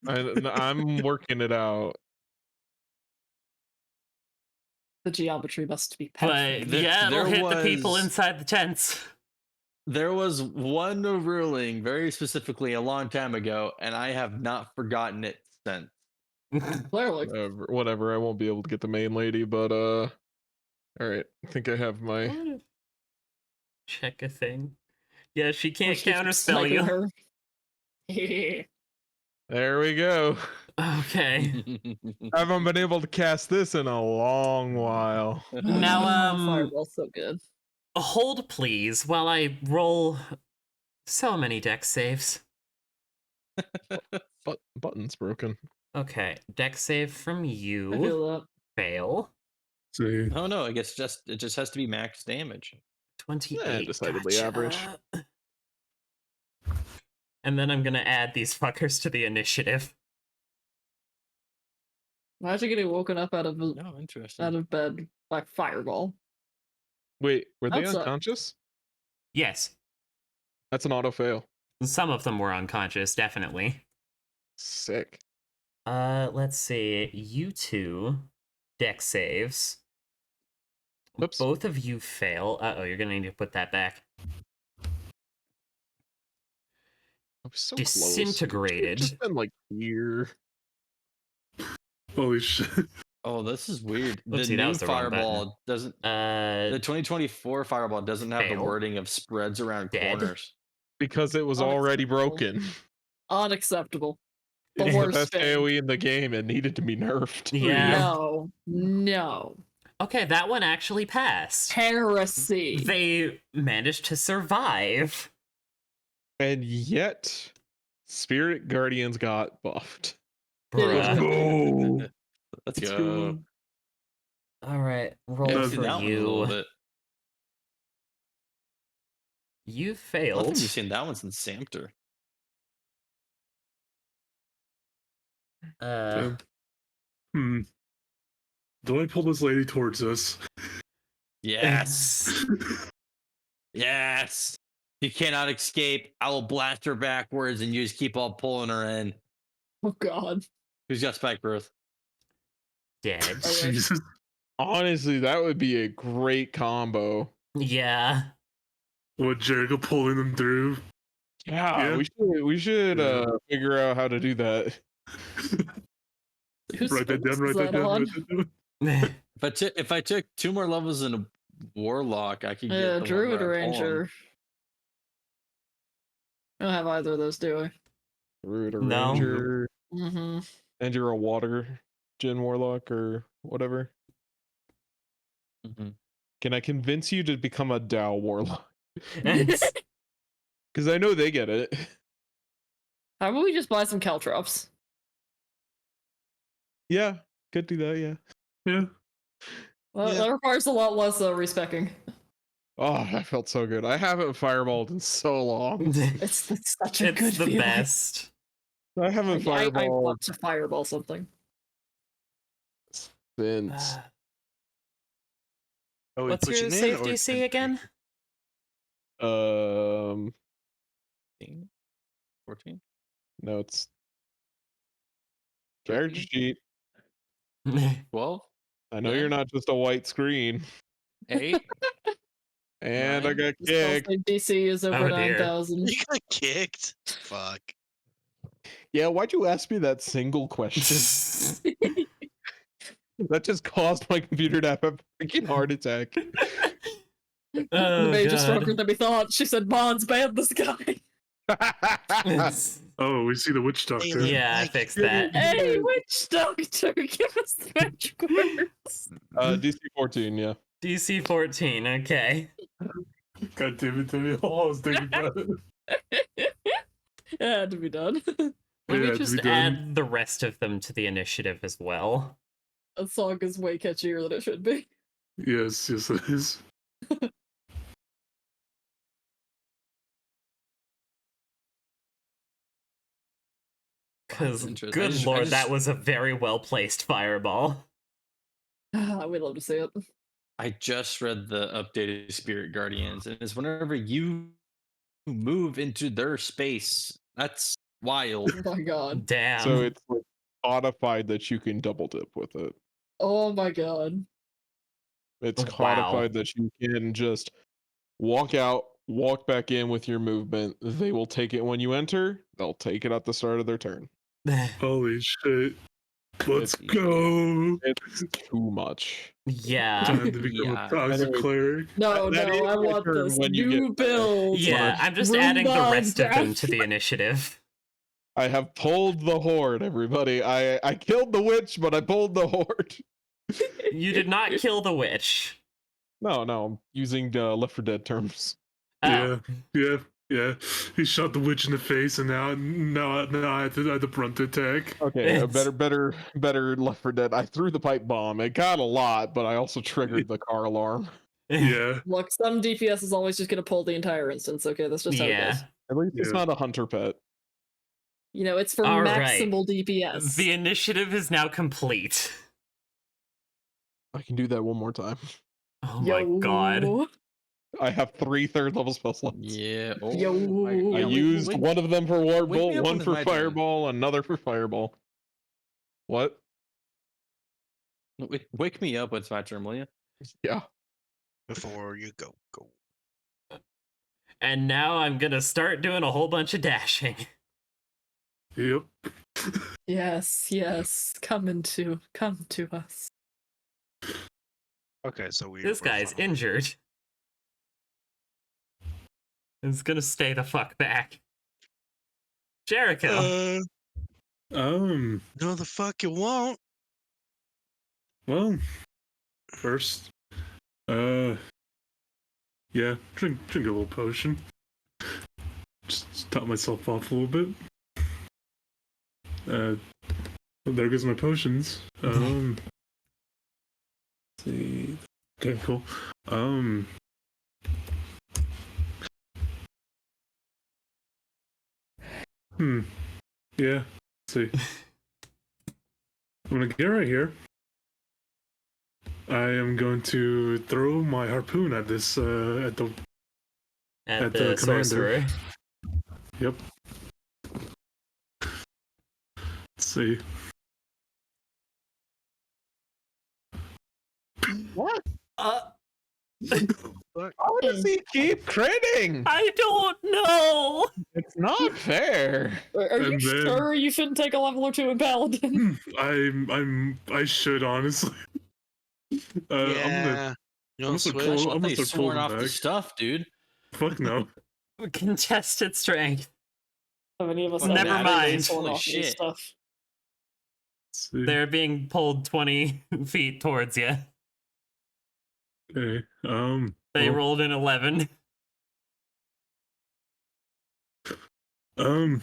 S3: I'm working it out.
S1: The geometry must be
S2: But
S1: perfect.
S2: yeah, it'll
S4: there
S2: hit the people
S4: was-
S2: inside the tents.
S4: There was one ruling very specifically a long time ago, and I have not forgotten it since.
S1: Clearly.
S3: Whatever. I won't be able to get the main lady, but all right. I think I have my.
S2: Check a thing. Yeah, she can't
S1: She keeps
S2: counterspell
S1: sniping
S2: you.
S1: her.
S3: There we go.
S2: Okay.
S3: I haven't been able to cast this in a long while.
S2: Now,
S1: Fireball's so good.
S2: hold please while I roll so many dex saves.
S3: But button's broken.
S2: Okay, dex save from
S1: I
S2: you.
S1: feel that.
S2: Fail.
S5: See.
S4: Oh no, I guess it just has to be max damage.
S2: 28.
S3: decidedly
S2: gotcha.
S3: average.
S2: And then I'm gonna add these fuckers to the initiative.
S1: Imagine getting woken up out of
S4: Oh, interesting.
S1: bed by fireball.
S3: Wait, were they
S1: That's a-
S3: unconscious?
S2: Yes,
S3: That's an auto fail.
S2: some of them were unconscious, definitely.
S3: Sick.
S2: Let's see. You two dex saves.
S3: Whoops.
S2: Both of you fail. Uh-oh, you're gonna need to put that back.
S3: I was so close. It should've
S2: Disintegrated.
S3: just been like here.
S5: Holy shit.
S4: Oh, this is weird. The
S2: Oopsie, that
S4: new
S2: was the wrong button.
S4: fireball doesn't. The 2024 fireball doesn't have the
S2: fail.
S4: wording of spreads around
S2: Dead.
S4: corners.
S3: Because it was already
S1: Unacceptable.
S3: broken.
S1: Unacceptable. The
S3: It's
S1: worst
S3: best
S1: thing.
S3: AoE in the game and needed to be nerfed.
S2: Yeah.
S1: No.
S2: Okay, that one actually passed.
S1: Heresy.
S2: They managed to survive.
S3: And yet, Spirit Guardians got buffed.
S1: Let's
S2: Bruh.
S4: Let's go.
S2: All right, roll
S5: Yeah,
S4: I've seen
S2: for
S4: that one a little
S2: you.
S4: bit.
S2: You
S4: I don't
S2: failed.
S4: think we've seen that one since Samter.
S5: Damn. Do I pull this lady towards us?
S4: Yes. Yes. You cannot escape. I will blast her backwards and you just keep on pulling her in.
S1: Oh god.
S4: Who's got spike growth?
S2: Dead.
S1: Okay.
S5: Jesus.
S3: Honestly, that would be a great combo.
S2: Yeah.
S5: What, Jericho pulling them through?
S3: Yeah, we should
S5: Yeah.
S3: figure out how to do that.
S1: Whose
S5: Write that down,
S1: focus
S5: write
S1: is
S5: that down,
S1: on?
S5: write that down.
S4: If I took 2 more levels in a warlock, I could get
S1: Yeah,
S4: the
S1: Druid
S4: one
S1: or
S4: where I'm pulling.
S1: Ranger. I don't have either of those, do I?
S3: Root or
S2: No.
S3: Ranger,
S1: Mm-hmm.
S3: and you're a water Gen Warlock or whatever.
S4: Mhm.
S3: Can I convince you to become a Dow Warlock?
S2: It's-
S3: Because I know they get it.
S1: How about we just buy some caltrops?
S3: Yeah, could do that, yeah.
S5: Yeah.
S1: Well,
S6: Yeah.
S1: that requires a lot less respecing.
S3: Oh, that felt so good. I haven't fireballed in so long.
S1: It's such a good
S2: it's the
S1: feeling.
S2: best.
S3: I haven't
S1: I
S3: fireballed
S1: want to fireball something.
S3: since.
S6: Are we
S2: What's your
S6: pushing in
S2: save
S6: or
S2: DC again?
S3: 14?
S4: 14?
S3: No, it's character
S4: 13?
S3: sheet.
S4: 12?
S3: I know
S4: Yeah.
S3: you're not just a white screen.
S4: 8?
S3: And I
S4: Nine?
S3: got
S1: The spell
S3: kicked.
S1: save DC is over
S2: Oh, dear.
S1: 9,000.
S6: You got kicked? Fuck.
S3: Yeah, why'd you ask me that single question? That just caused my computer to have a freaking heart attack.
S1: The
S2: Oh,
S1: mage is
S2: God.
S1: stronger than we thought. She said, Bond's banned this guy.
S5: Oh, we see the witch doctor.
S6: Alien.
S2: Yeah, I
S6: Like-
S2: fixed that.
S1: Hey, witch doctor, give us the magic words.
S3: DC 14, yeah.
S2: DC 14, okay.
S5: God damn it, Timmy. Oh, I was thinking about it.
S1: It had to be done.
S2: Let
S5: Yeah,
S2: me
S5: to
S2: just
S5: be done.
S2: add the rest of them to the initiative as well.
S1: That song is way catchier than it should be.
S5: Yes, yes, it is.
S2: Because,
S4: Interesting.
S2: good lord, that was a very well placed fireball.
S1: We'd love to see it.
S4: I just read the updated Spirit Guardians, and it's whenever you move into their space. That's wild.
S1: Oh my god.
S2: Damn.
S3: So it's like codified that you can double dip with it.
S1: Oh my god.
S3: It's
S2: Wow.
S3: codified that you can just walk out, walk back in with your movement. They will take it when you enter. They'll take it at the start of their turn.
S5: Holy shit. Let's
S3: It's-
S5: go.
S3: It's too much.
S2: yeah.
S5: Time to become
S4: Yeah.
S5: a toxic
S3: Anyway.
S5: cleric.
S1: No,
S3: That
S1: no,
S3: is
S1: I
S3: my
S1: want
S3: turn
S1: this
S3: when you
S1: new
S3: get-
S1: build.
S2: Yeah, I'm just
S1: Room
S2: adding the
S1: bomb
S2: rest of them to
S1: draft.
S2: the initiative.
S3: I have pulled the horde, everybody. I killed the witch, but I pulled the horde.
S2: You did not kill the witch.
S3: No, I'm using Left 4 Dead terms.
S2: Oh.
S5: Yeah. He shot the witch in the face, and now I have the brunt attack.
S3: Okay,
S2: It's-
S3: better Left 4 Dead. I threw the pipe bomb. It got a lot, but I also triggered the car alarm.
S5: Yeah.
S1: Look, some DPS is always just gonna pull the entire instance. Okay, that's just how it
S2: Yeah.
S1: goes.
S3: At least it's
S5: Yeah.
S3: not a hunter pet.
S1: You know, it's for
S2: All right.
S1: maximal DPS.
S2: The initiative is now complete.
S3: I can do that one more time.
S2: Oh my god.
S1: Yo.
S3: I have 3 third level spell slots.
S4: Yeah. Oh,
S1: Yo.
S3: I
S1: Yeah,
S3: used one of them for Ward
S4: wake me
S3: Bolt,
S4: up
S3: one
S4: when it's
S3: for
S4: my turn.
S3: Fireball, another for Fireball. What?
S4: Wake me up when it's my turn, will you?
S3: Yeah.
S6: Before you go.
S2: And now I'm gonna start doing a whole bunch of dashing.
S5: Yep.
S1: Yes, yes. Come to us.
S6: Okay, so we.
S2: This
S6: we're
S2: guy's
S6: fine.
S2: injured. He's gonna stay the fuck back. Jericho.
S6: No, the fuck you won't.
S5: Well, first, yeah, drink a little potion. Just top myself off a little bit. There goes my potions. Let's see. Okay, cool. Yeah. Let's see. I'm gonna get right here. I am going to throw my harpoon at this at the
S2: At
S5: the
S2: the sorcerer.
S5: Yep. Let's see.
S3: What?
S1: How
S3: does he keep critting?
S2: I don't know.
S3: It's not fair.
S1: Are you
S5: And then-
S1: sure you shouldn't take a level or two in Paladin?
S5: I should honestly.
S6: Yeah. You
S5: I'm
S6: want to
S5: gonna
S6: switch?
S5: pull-
S4: I
S5: I'm
S4: thought you
S5: gonna start
S4: sworn
S5: pulling
S4: off the
S5: back.
S4: stuff, dude.
S5: Fuck no.
S2: Contested strength.
S1: Have any of us
S4: Well,
S1: had
S2: never
S1: any
S2: mind.
S1: sworn
S4: Holy
S1: off any
S4: shit.
S1: stuff?
S5: Let's see.
S2: They're being pulled 20 feet towards you.
S5: Okay.
S2: They
S5: well,
S2: rolled an 11.
S5: I'm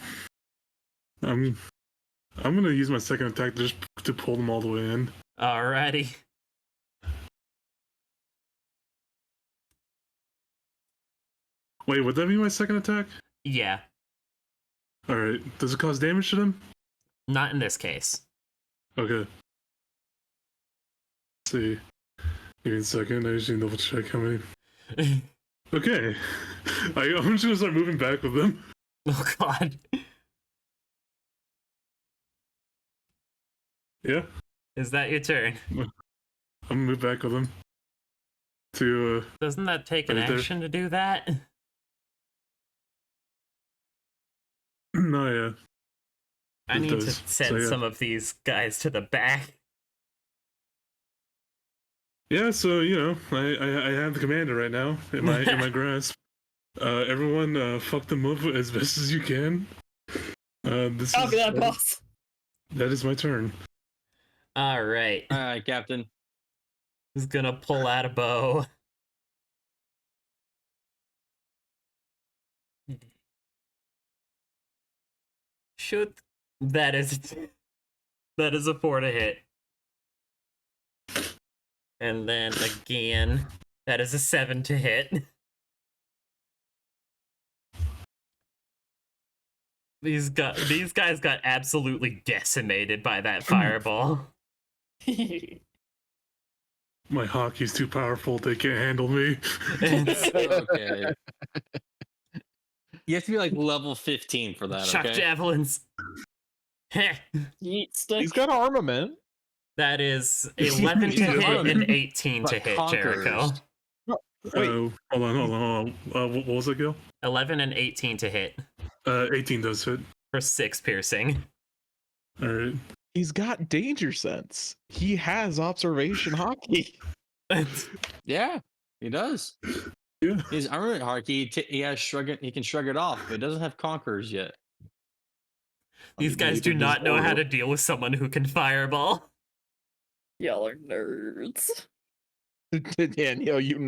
S5: gonna use my second attack just to pull them all the way in.
S2: Alrighty.
S5: Wait, would that be my second attack?
S2: Yeah,
S5: All right. Does it cause damage to them?
S2: not in this case.
S5: Okay. Let's see. Give me a second. I just need to double check how many. Okay. I'm just gonna start moving back with them.
S2: Oh god.
S5: Yeah.
S2: Is that your turn?
S5: I'm gonna move back with them. To
S2: Doesn't that take an
S5: Right there.
S2: action to do that?
S5: no, yeah.
S2: I
S5: It
S2: need to
S5: does.
S2: send
S5: So, yeah.
S2: some of these guys to the back.
S5: Yeah, so you know, I have the commander right now in my grasp. Everyone, fuck them up as best as you can. This
S1: Copy
S5: is
S1: that, boss.
S5: that is my turn.
S2: Alright.
S4: All right, Captain.
S2: He's gonna pull out a bow. Shoot. That is a 4 to hit. And then again, that is a 7 to hit. These guys got absolutely decimated by that fireball.
S5: My hockey's too powerful; they can't handle me.
S4: Okay. You have to be like level 15 for that.
S2: Chuck
S4: Okay.
S2: javelins. Heh.
S1: Yeet stick.
S3: He's got armament.
S2: That is 11 to
S5: Yeah.
S2: hit and 18 to
S4: But
S2: hit,
S4: conquerors.
S2: Jericho.
S3: Wait.
S5: Hold on. What was it, Gil?
S2: 11 and 18 to hit
S5: 18 does hit.
S2: for 6 piercing.
S5: All right.
S3: He's got danger sense. He has observation hockey.
S4: Yeah, he does.
S5: Yeah.
S4: His armament hockey, he has shrug it. He can shrug it off, but it doesn't have conquerors yet.
S2: These guys do not know how to deal with someone who can fireball.
S1: Y'all are nerds.
S3: Danielle, you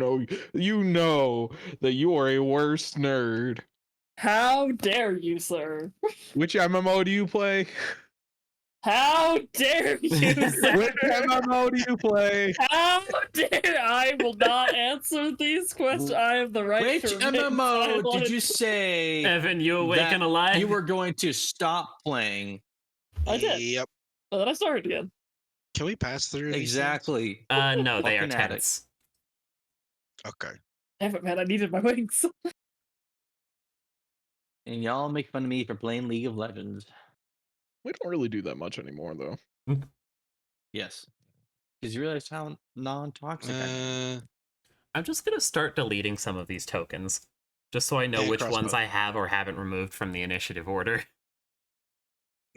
S3: know that you are a worse nerd.
S1: How dare you, sir?
S3: Which MMO do you play?
S1: How dare you, sir?
S3: Which MMO do you play?
S1: How dare I will not answer these questions. I have the right
S4: Which
S1: to remain
S4: MMO did
S1: silent.
S4: you say
S2: Evan, you awake
S4: that
S2: and alive?
S4: you were going to stop playing?
S1: I did.
S6: Yep.
S1: But then I started again.
S6: Can we pass through these things?
S4: Exactly.
S2: No, they are
S4: Fucking addict.
S2: tents.
S6: Okay.
S1: Damn it, man, I needed my wings.
S4: And y'all make fun of me for playing League of Legends.
S3: We don't really do that much anymore, though.
S4: Yes. Because you realize how non-toxic I am.
S6: Uh,
S2: I'm just gonna start deleting some of these tokens. Just so I know
S6: And
S2: which ones
S6: crossbow.
S2: I have or haven't removed from the initiative order.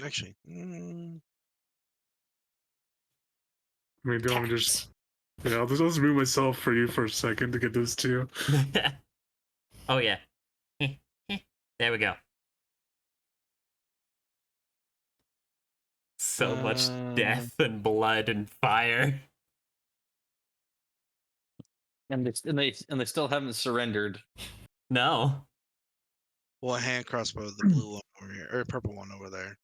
S6: Actually,
S5: I mean, do you want me to just... Yeah, I'll just remove myself for you for a second to get those two.
S2: Oh, yeah. There we go. So much death and blood and fire.
S4: And they still haven't surrendered.
S2: No.
S6: well, hand crossbow, the blue one over here, or purple one over there.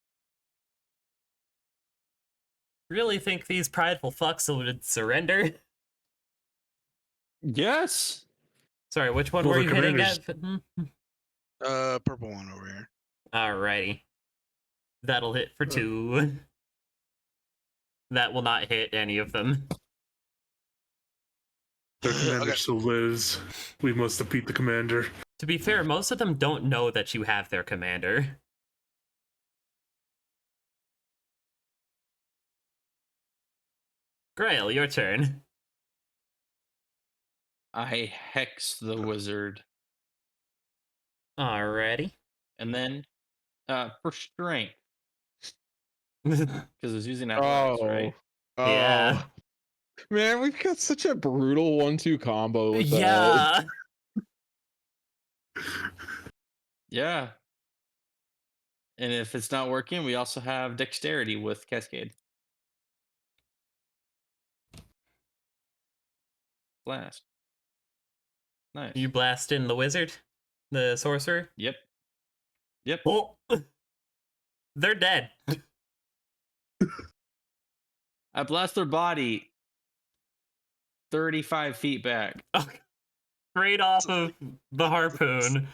S2: Really think these prideful fucks would surrender?
S4: Yes.
S2: Sorry, which one
S5: Well,
S2: were
S5: the
S2: you hitting
S5: commanders-
S2: at?
S6: Purple one over here.
S2: Alrighty. That'll hit for 2. That will not hit any of them.
S5: Their commander
S6: Okay.
S5: still lives. We must defeat the commander.
S2: To be fair, most of them don't know that you have their commander. Grail, your turn.
S4: I hex the wizard,
S2: Alrighty.
S4: and then for strength,
S2: Yeah.
S4: because it's using athletics, right?
S2: Yeah.
S3: Man, we've got such a brutal 1-2 combo with that.
S4: Yeah. And if it's not working, we also have dexterity with Cascade. Blast. Nice.
S2: You blast in the wizard? The sorcerer?
S4: Yep. Yep.
S2: Oh! They're dead.
S4: I blast their body 35 feet back.
S2: Straight off of the harpoon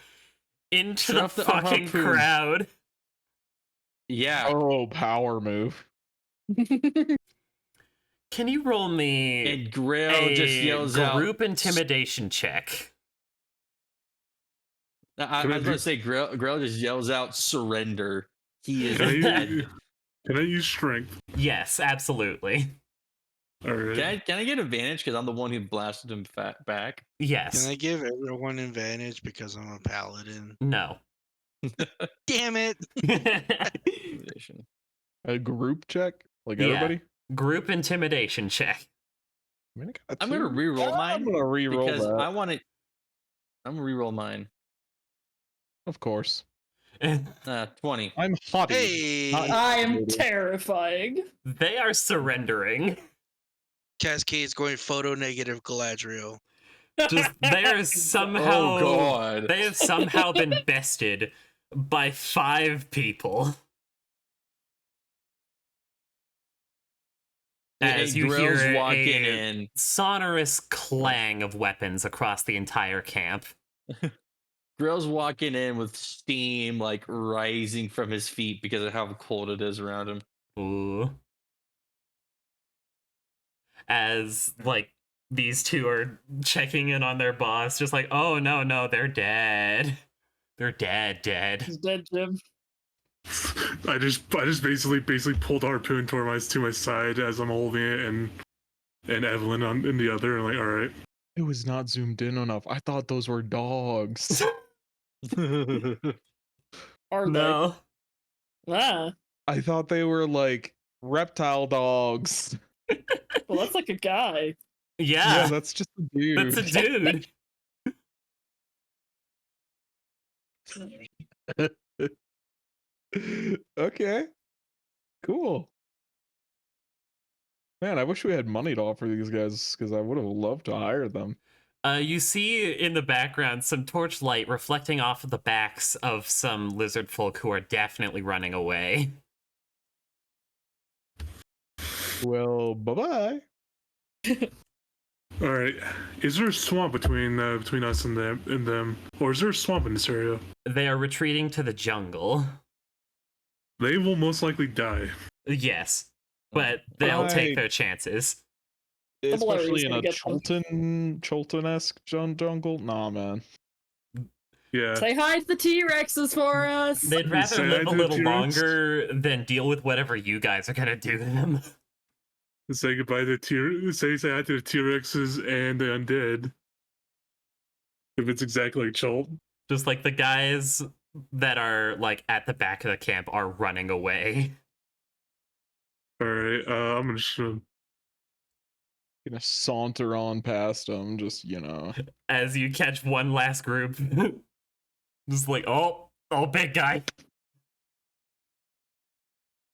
S2: into
S4: Straight
S2: the
S4: off the
S2: fucking
S4: harpoon.
S2: crowd.
S4: Yeah.
S3: Oh, power move.
S2: Can you roll me
S4: And Grail just yells out.
S2: group intimidation check?
S4: I was going to say, Grail just yells out, surrender. He is
S5: Can
S4: dead.
S5: I use strength?
S2: Yes, absolutely.
S5: All right.
S4: Can I get advantage because I'm the one who blasted him back?
S2: Yes.
S6: Can I give everyone advantage because I'm a paladin?
S2: No.
S6: Damn it!
S4: Intimidation.
S3: A group check? Like
S2: Yeah.
S3: everybody?
S2: Group intimidation check.
S3: I mean, I got
S4: I'm gonna
S3: 2.
S4: re-roll mine
S3: I'm gonna re-roll
S4: because
S3: that.
S4: I want to. I'm gonna re-roll mine.
S3: Of course.
S4: 20.
S3: I'm haughty.
S6: Hey,
S3: Not-
S1: I am
S3: Maybe.
S1: terrifying.
S2: They are surrendering.
S6: Cascade's going photo negative Galadriel.
S2: Just they are somehow
S4: Oh god.
S2: they have somehow been bested by 5 people. As you
S4: Grill's
S2: hear
S4: walking
S2: a
S4: in.
S2: sonorous clang of weapons across the entire camp.
S4: Grill's walking in with steam like rising from his feet because of how cold it is around him.
S2: Ooh. As like these two are checking in on their boss, just like, oh no, they're dead. They're dead.
S1: He's dead, Jim.
S5: I just basically pulled the harpoon to my side as I'm holding it, and Evelyn in the other. I'm like, all right.
S3: It was not zoomed in enough. I thought those were dogs.
S1: Are
S2: No.
S1: they? Ah.
S3: I thought they were like reptile dogs.
S1: Well, that's like a guy.
S3: Yeah,
S2: Yeah,
S3: that's just a dude.
S2: that's a dude.
S3: Okay. Cool. Man, I wish we had money to offer these guys because I would have loved to hire them.
S2: You see in the background some torchlight reflecting off of the backs of some lizard folk who are definitely running away.
S3: Well, bye-bye.
S5: All right. Is there a swamp between us and them, or is there a swamp in this area?
S2: They are retreating to the jungle.
S5: They will most likely die.
S2: Yes, but they'll take
S3: Right.
S2: their chances.
S3: Especially
S1: Blurry's
S3: in
S1: gonna
S3: a
S1: get them.
S3: Cholton-esque jungle? Nah, man.
S5: Yeah.
S1: Say hi to the T-Rexes for us.
S2: They'd rather
S5: Say
S2: live
S5: hi
S2: a
S5: to the
S2: little
S5: T-Rex.
S2: longer than deal with whatever you guys are gonna do to them.
S5: Say goodbye to say hi to the T-Rexes and the undead. If it's exactly like Chult.
S2: Just like the guys that are like at the back of the camp are running away.
S5: All right, I'm just
S3: Gonna saunter on past them, just
S2: As you catch one last group. Just like, oh, big guy.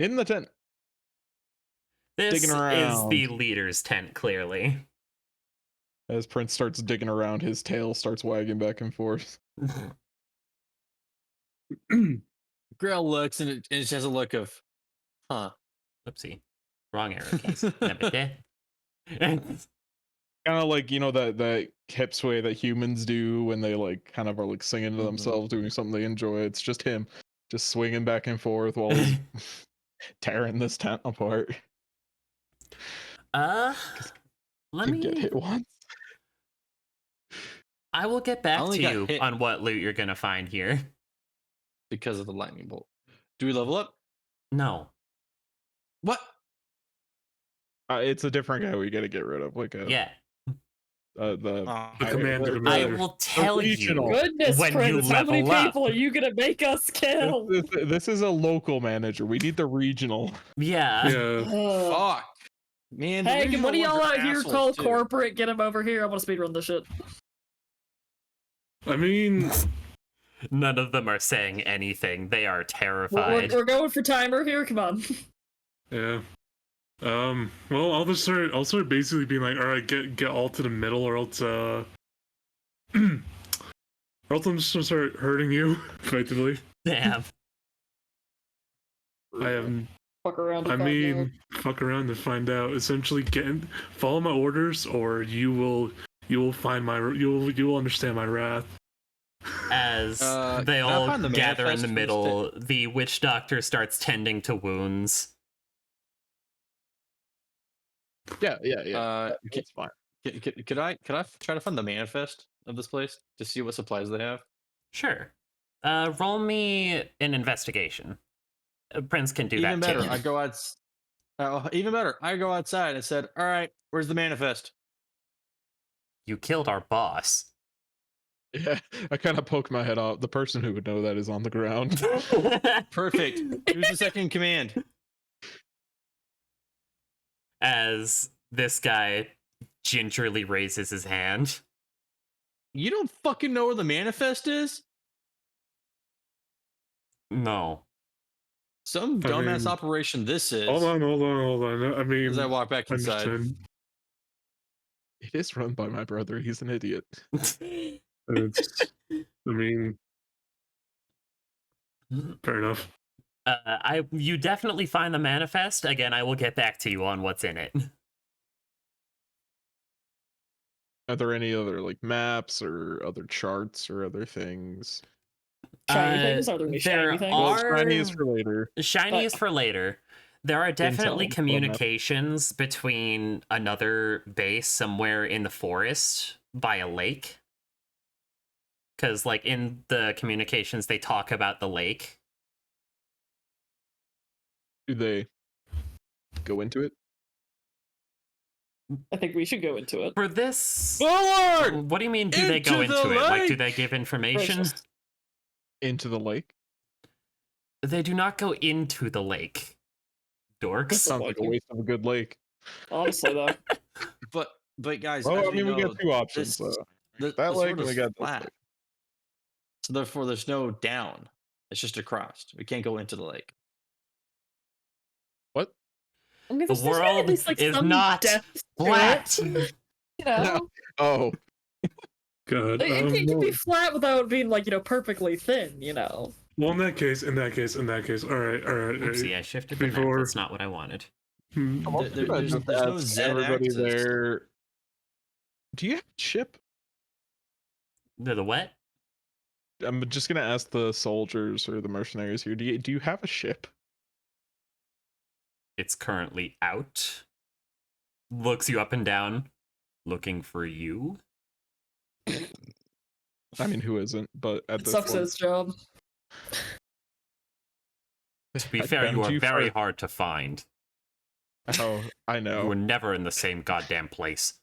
S3: in the tent.
S2: This
S3: Digging
S2: is
S3: around.
S2: the leader's tent, clearly.
S3: As Prince starts digging around, his tail starts wagging back and forth.
S4: Grail looks and it just has a look of, huh.
S2: Oopsie. Wrong arrow keys. Never did.
S3: Kind of like that hip sway that humans do when they like kind of are like singing to themselves, doing something they enjoy. It's just him, just swinging back and forth while he's tearing this tent apart.
S2: Let
S3: Could get
S2: me.
S3: hit once.
S2: I will get back
S4: only
S2: to
S4: got
S2: you
S4: hit.
S2: on what loot you're gonna find here.
S4: Because of the lightning bolt. Do we level up?
S2: No.
S4: What?
S3: It's a different guy we gotta get rid of. Like
S2: Yeah.
S3: the
S5: commander.
S2: I will tell you
S3: regional.
S1: Goodness,
S2: when
S1: Prince,
S2: you
S1: how many
S2: level up.
S1: people are you gonna make us kill?
S3: This is a local manager. We need the regional.
S2: Yeah.
S5: Yeah.
S1: Ugh.
S4: Fuck. Man, the
S1: Hey, can
S4: regional
S1: one of y'all
S4: ones are
S1: out here
S4: assholes,
S1: call
S4: too.
S1: corporate? Get him over here. I want to speedrun this shit.
S5: I mean,
S2: None of them are saying anything. They are
S1: We're,
S2: terrified.
S1: we're going for timer here. Come on.
S5: yeah. Well, I'll start basically being like, all right, get all to the middle, or else, or else I'm just gonna start hurting you, effectively.
S2: Damn.
S5: I am.
S1: Fuck around.
S5: I
S1: and find out.
S5: mean, fuck around to find out. Essentially, follow my orders, or you will find you will understand my wrath.
S2: As they
S4: can I
S2: all
S4: find the
S2: gather in
S4: manifest
S2: the
S4: for this
S2: middle, the witch doctor starts tending to wounds.
S3: Yeah.
S4: It's
S3: fine.
S4: Could I try to find the manifest of this place to see what supplies they have?
S2: Sure. Roll me an investigation. Prince can do
S4: Even
S2: that
S4: better,
S2: too.
S4: I go out. Even better, I go outside and said, "All right, where's the manifest?"
S2: You killed our boss.
S3: Yeah, I kind of poked my head out. The person who would know that is on the ground.
S4: Perfect. Who's the second in command?
S2: As this guy gingerly raises his hand.
S4: You don't fucking know where the manifest is?
S2: No.
S4: Some
S5: I
S4: dumbass
S5: mean-
S4: operation this is.
S5: Hold on. I mean,
S4: As I walk back inside.
S5: understand.
S3: It is run by my brother. He's an idiot.
S5: It's, I mean, fair enough.
S2: You definitely find the manifest. Again, I will get back to you on what's in it.
S3: Are there any other like maps or other charts or other things?
S1: Shiny things? Are there any shiny things?
S3: Well,
S2: Are-
S3: shiny is for later.
S2: Shiny is for later. There are definitely
S3: Intel,
S2: communications between another base somewhere in the forest by a lake. Because, like, in the communications, they talk about the lake.
S3: Do they go into it?
S1: I think we should go into it.
S2: For this...
S4: Forward!
S2: What do you mean, do they go
S4: Into
S2: into
S4: the
S2: it? Like, do
S4: lake!
S2: they give information?
S1: Gracious.
S3: Into the lake?
S2: They do not go into the lake. Dorks.
S3: Sounds like a waste of a good lake.
S1: Honestly, though.
S4: But guys,
S3: Well,
S4: as
S3: I mean, we
S4: know,
S3: got two options.
S4: this-
S3: So.
S4: the
S3: That lake
S4: sword
S3: and we
S4: is
S3: got this
S4: flat.
S3: lake.
S4: So therefore, there's no down. It's just across. We can't go into the lake.
S3: What?
S1: I mean,
S2: The
S1: there's gotta be
S2: world
S1: at least, like,
S2: is
S1: some
S2: not
S1: depth to
S2: Flat.
S1: it, You know?
S3: Oh,
S5: God.
S1: It can be flat without being, like, perfectly thin, you know?
S5: Well, in that case. All right.
S2: Oopsie, I shifted the map.
S5: Before-
S2: That's not what I wanted.
S5: Hmm.
S3: I'm also
S4: There-
S3: gonna
S4: there's-
S3: just
S4: there's no
S3: ask
S4: Z
S3: everybody
S4: axis.
S3: there. Do you have a ship?
S2: The what?
S3: I'm just gonna ask the soldiers or the mercenaries here. Do you have a ship?
S2: It's currently out. Looks you up and down. Looking for you.
S3: I mean, who isn't? But at
S1: It
S3: this
S1: sucks at
S3: point,
S1: its job.
S2: To be
S3: I
S2: fair, you
S3: bend
S2: are
S3: you
S2: very
S3: for-
S2: hard to find.
S3: Oh, I
S2: You
S3: know.
S2: were never in the same goddamn place.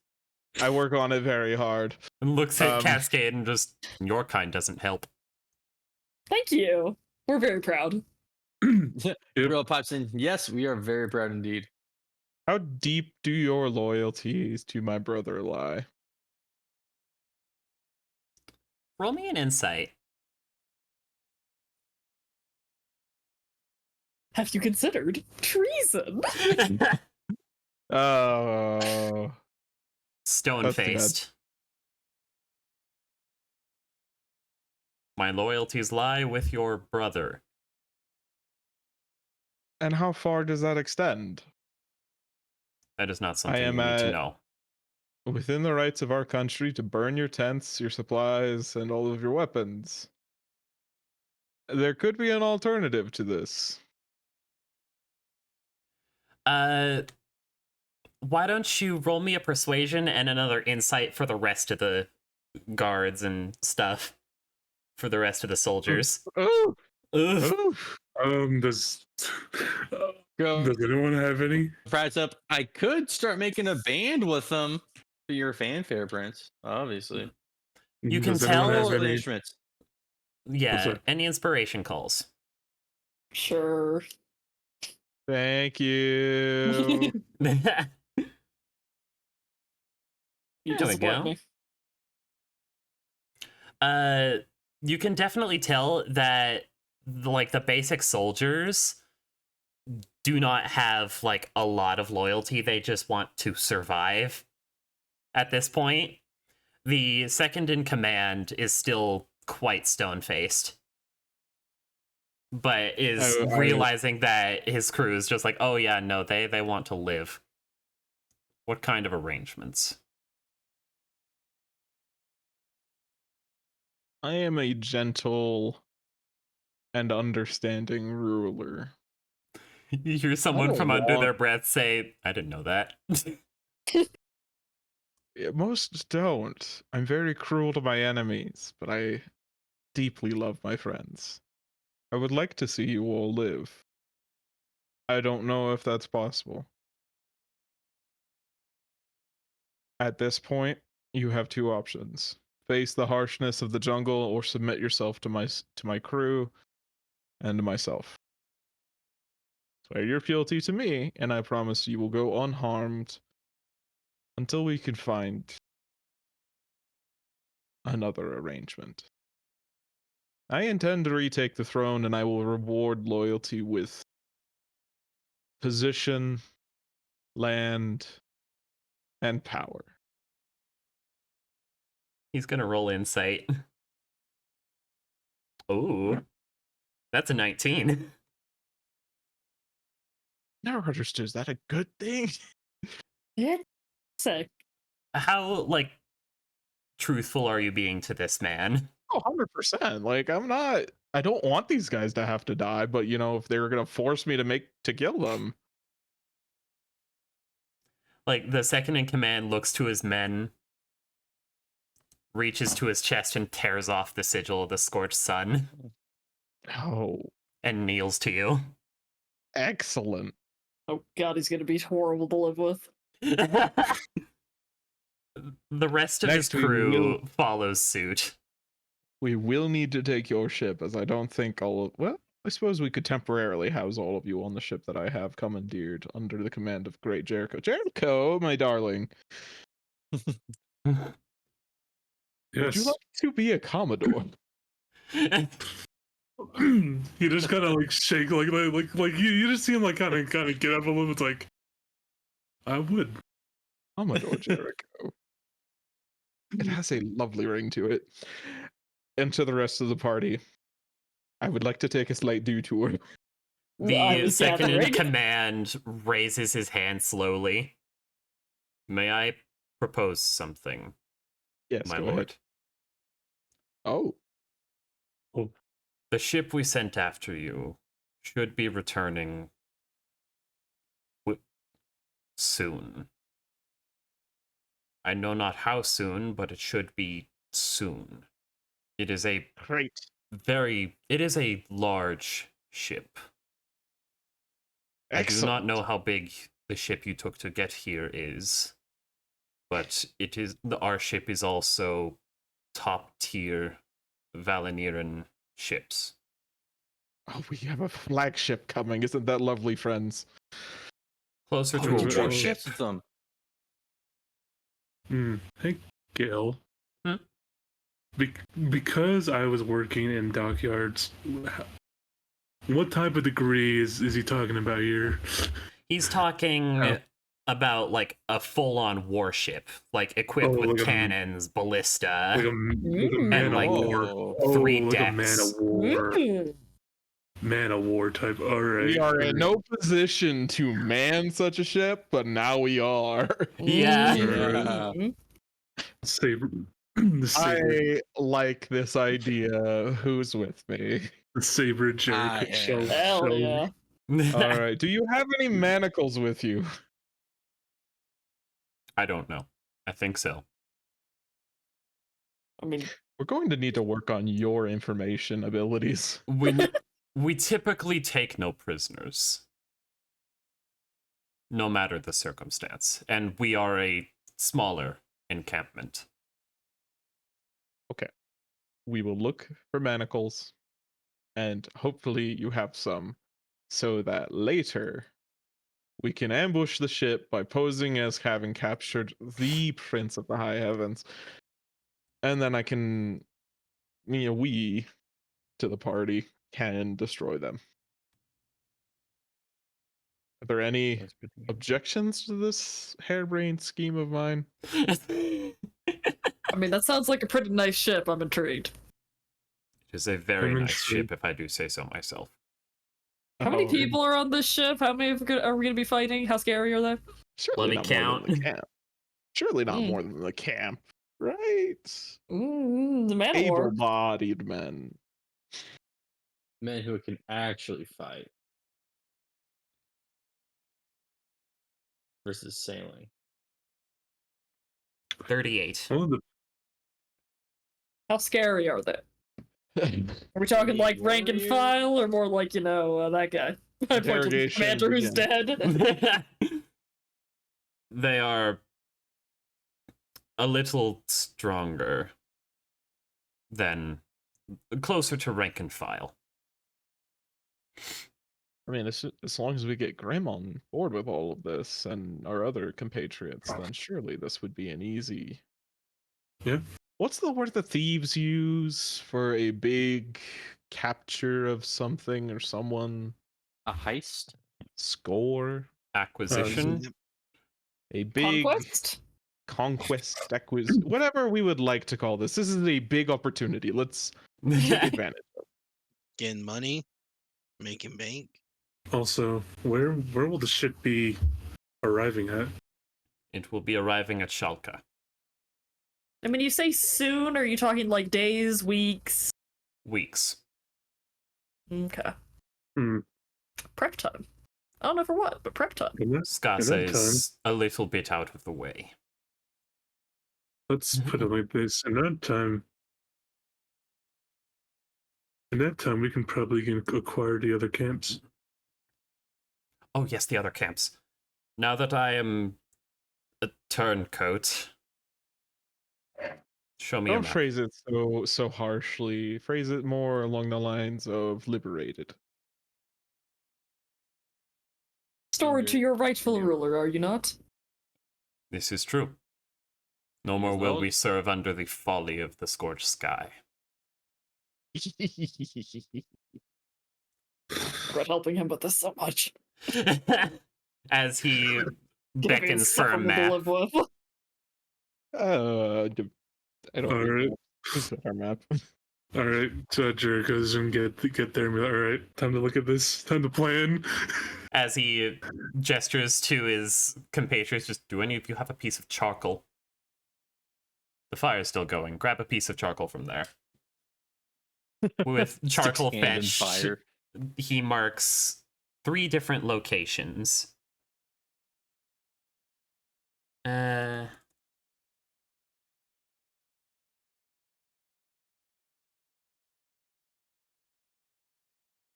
S3: I work on it very hard.
S2: And looks at
S3: Um,
S2: Cascade and just, your kind doesn't help.
S1: Thank you. We're very proud.
S4: Real pipes in. Yes, we are very proud indeed.
S3: How deep do your loyalties to my brother lie?
S2: Roll me an insight.
S1: Have you considered treason?
S3: Oh,
S2: Stone faced. My loyalties lie with your brother.
S3: and how far does that extend?
S2: That is not something
S3: am
S2: you need to
S3: at-
S2: know.
S3: Within the rights of our country to burn your tents, your supplies, and all of your weapons. There could be an alternative to this.
S2: Why don't you roll me a persuasion and another insight for the rest of the guards and stuff? For the rest of the soldiers.
S3: Oh,
S2: Ugh.
S5: Does
S4: Go.
S5: does anyone have any?
S4: Price up. I could start making a band with them for your fanfare, Prince. Obviously.
S2: You can
S5: Does anyone
S2: tell-
S5: have
S4: The
S5: any?
S4: instruments.
S2: Yeah,
S5: that?
S2: any inspiration calls.
S1: Sure.
S3: thank you.
S1: You
S2: There we
S1: disappoint
S2: go.
S1: me.
S2: You can definitely tell that like the basic soldiers do not have like a lot of loyalty. They just want to survive at this point. The second in command is still quite stone-faced, but is
S3: I-
S2: realizing that his crew is just like, oh yeah, no, they want to live. What kind of arrangements?
S3: I am a gentle and understanding ruler.
S2: You hear someone
S3: don't
S2: from under
S3: want-
S2: their breath say, I didn't know that.
S3: Most don't. I'm very cruel to my enemies, but I deeply love my friends. I would like to see you all live. I don't know if that's possible. At this point, you have two options. Face the harshness of the jungle or submit yourself to my crew and to myself. Swear your fealty to me, and I promise you will go unharmed until we can find another arrangement. I intend to retake the throne, and I will reward loyalty with position, land, and power.
S2: He's gonna roll insight. Oh, that's a 19.
S3: Never understood. Is that a good thing?
S1: Yeah. Sick.
S2: How, like, truthful are you being to this man?
S3: Oh, 100%. Like, I don't want these guys to have to die, but you know, if they were gonna force me to kill them.
S2: Like, the second in command looks to his men, reaches to his chest and tears off the sigil of the scorched sun,
S3: Oh,
S2: and kneels to you.
S3: excellent.
S1: Oh god, he's gonna be horrible to live with.
S2: The rest of
S3: Next
S2: his
S3: we
S2: crew
S3: will-
S2: follows suit.
S3: We will need to take your ship, as I don't think well, I suppose we could temporarily house all of you on the ship that I have commandeered under the command of Great Jericho. Jericho, my darling, would
S5: Yes.
S3: you like to be a commodore?
S5: He just kind of like shake, like you just see him like kind of get up a little bit, like I would.
S3: Commodore Jericho. It has a lovely ring to it. And to the rest of the party, I would like to take a slight detour.
S2: The second in
S1: gathering.
S2: command raises his hand slowly. May I propose something,
S3: Yes,
S2: my
S3: go
S2: lord?
S3: ahead. Oh,
S2: The ship we sent after you should be returning soon. I know not how soon, but it should be soon. It is a
S3: great.
S2: it is a large ship. I do not know how big the ship you took to get here is, but our ship is also top tier Valeniran ships.
S3: Oh, we have a flagship coming. Isn't that lovely, friends?
S2: Closer to
S5: Oh,
S2: a
S5: it's
S2: warship.
S4: Them.
S5: Hey, Gail.
S2: Hmm?
S5: Because I was working in dockyards, what type of degree is he talking about here?
S2: He's talking
S5: Oh.
S2: about like a full-on warship, like equipped with
S5: like
S2: cannons, ballista.
S5: like a man
S2: And,
S5: of
S2: like,
S5: war.
S2: 3
S5: like a man
S2: decks.
S5: of war.
S1: Mm.
S5: Man of war type. All right.
S3: We are in no position to man such a ship, but now we are.
S2: Yeah.
S1: Mm.
S5: Saber. The saber.
S3: I like this idea. Who's with me?
S5: The saber jerk.
S4: I am.
S1: Hell yeah.
S3: All right. Do you have any manacles with you?
S2: I don't know. I think so.
S1: I mean,
S3: We're going to need to work on your information abilities.
S2: We typically take no prisoners, no matter the circumstance, and we are a smaller encampment.
S3: We will look for manacles, and hopefully you have some, so that later we can ambush the ship by posing as having captured the Prince of the High Heavens, and then we to the party can destroy them. Are there any objections to this harebrained scheme of mine?
S1: I mean, that sounds like a pretty nice ship. I'm intrigued.
S2: It is a very
S5: I'm
S2: nice
S5: intrigued.
S2: ship, if I do say so myself.
S1: How many
S3: Oh,
S1: people are on this ship? How many are we going to be fighting? How scary are they?
S3: Surely
S2: Let
S3: not
S2: me
S3: more than the
S2: count.
S3: camp. Surely not
S1: Mm.
S3: more than the camp, right?
S1: The man of war.
S3: Able-bodied men.
S4: Men who can actually fight versus sailing.
S2: 38.
S5: One of the
S1: How scary are they? Are we talking like rank and
S4: warriors?
S1: file, or more like, that guy? I point to the
S3: Interrogation
S1: commander who's dead.
S2: They are a little stronger than closer to rank and file.
S3: I mean, as long as we get Grim on board with all of this and our other compatriots, then surely this would be an easy.
S5: Yeah.
S3: What's the word that thieves use for a big capture of something or someone?
S4: A heist?
S3: Score?
S2: Acquisition.
S3: A big
S1: Conquest?
S3: whatever we would like to call this. This is a big opportunity. Let's take advantage.
S6: Getting money, making bank.
S5: Also, where will the ship be arriving at?
S2: It will be arriving at Schalke.
S1: I mean, you say soon, or are you talking like days, weeks?
S2: Weeks.
S1: Okay.
S5: Hmm.
S1: Prep time. I don't know for what, but prep time.
S2: Skasa
S5: that
S2: is a little bit out of the way.
S5: Let's put it like this. In that time, we can probably acquire the other camps.
S2: Oh, yes, the other camps. Now that I am a turncoat, show me a
S3: Don't
S2: map.
S3: phrase it so harshly. Phrase it more along the lines of liberated.
S1: Restored to your rightful ruler, are you not?
S2: This is true. No more will we serve under the folly of the scorched sky.
S1: Regret helping him with this so much.
S2: As he
S1: Gonna be
S2: beckons for a
S1: insufferable to
S2: map.
S1: live with.
S3: I don't
S5: All
S3: need
S5: right.
S3: that. This is our map.
S5: All right, so Jericho's gonna get there and be like, all right, time to look at this, time to plan.
S2: As he gestures to his compatriots, just, do any of you have a piece of charcoal? The fire's still going. Grab a piece of charcoal from there. With charcoal
S4: Sticks hand in
S2: fetch,
S4: fire.
S2: he marks 3 different locations.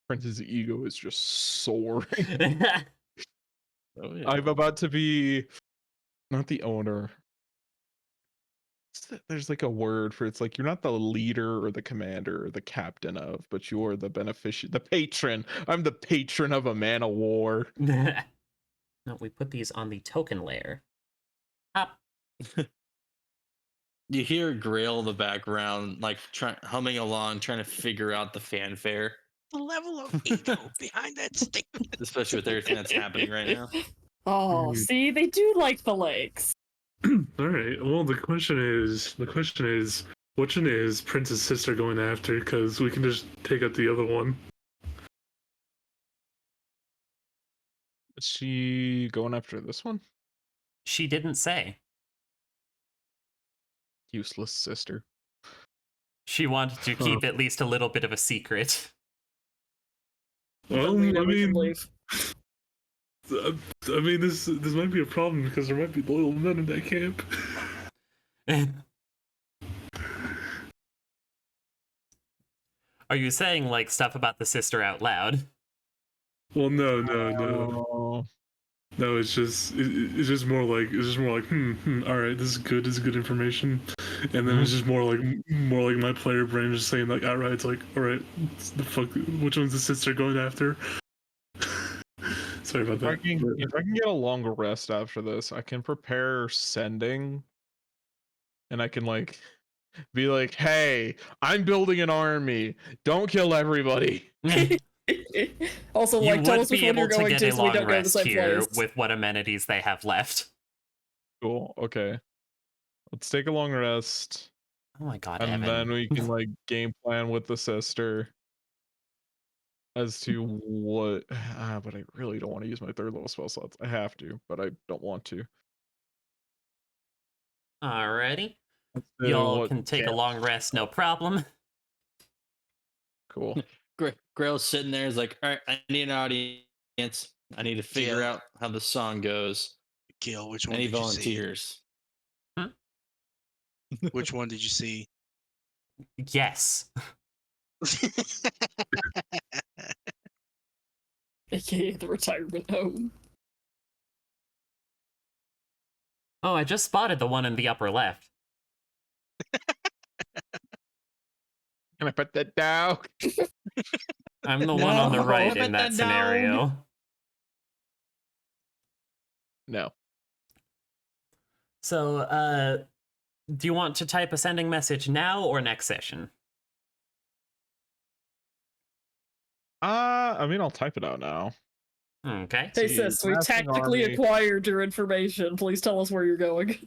S3: Prince's ego is just soaring.
S4: Oh, yeah.
S3: I'm about to be not the owner, there's like a word for it's like you're not the leader or the commander or the captain of, but you're the beneficiary, the patron. I'm the patron of a man of war.
S2: No, we put these on the token layer. Up.
S4: You hear Grail in the background, like humming along, trying to figure out the fanfare,
S6: The level of ego behind that statement.
S4: especially with everything that's happening right now.
S1: Oh, see, they do like the lakes.
S5: All right. Well, the question is, which one is Prince's sister going after? Because we can just take out the other one.
S3: Is she going after this one?
S2: She didn't say.
S3: Useless sister.
S2: She wanted to keep at least a little bit of a secret.
S5: Well,
S1: Then we know
S5: I
S1: we can
S5: mean,
S1: leave.
S5: this might be a problem because there might be loyal men in that camp.
S2: Are you saying like stuff about the sister out loud?
S5: Well, no.
S3: Oh.
S5: No, it's just more like all right, this is good information, and then it's just more like my player brain just saying like, all right, it's like, all right, the fuck, which one's the sister going after? Sorry about that.
S3: If I can get a longer rest after this, I can prepare sending, and I can like be like, hey, I'm building an army. Don't kill everybody.
S1: Also,
S2: You
S1: like, tell
S2: would
S1: us which
S2: be
S1: one you're
S2: able to
S1: going
S2: get
S1: to,
S2: a
S1: so we
S2: long
S1: don't go to the
S2: rest
S1: same
S2: here
S1: place.
S2: with what amenities they have left.
S3: Cool. Okay. Let's take a long rest,
S2: Oh my god,
S3: and
S2: Evan.
S3: then we can like game plan with the sister as to what. But I really don't want to use my third level spell slots. I have to, but I don't want to.
S2: Alrighty.
S3: So
S2: Y'all
S3: what
S2: can take a
S3: camp-
S2: long rest, no problem.
S3: Cool.
S4: Grail's sitting there, is like, all right, I need an audience. I need to figure
S6: Yeah.
S4: out how the song goes.
S6: Gil, which one
S4: Any
S6: did you see?
S4: volunteers?
S6: Which one did you see?
S2: Yes.
S1: AKA the retirement home.
S2: Oh, I just spotted the one in the upper left.
S3: Can I put that down?
S2: I'm the one on the
S1: No.
S2: right
S4: Put
S2: in that
S4: that
S2: scenario.
S3: No.
S2: So, do you want to type a sending message now or next session?
S3: I mean, I'll type it out now.
S2: Okay.
S1: Hey
S3: See,
S1: sis, we
S3: amassing
S1: tactically
S3: army.
S1: acquired your information. Please tell us where you're going.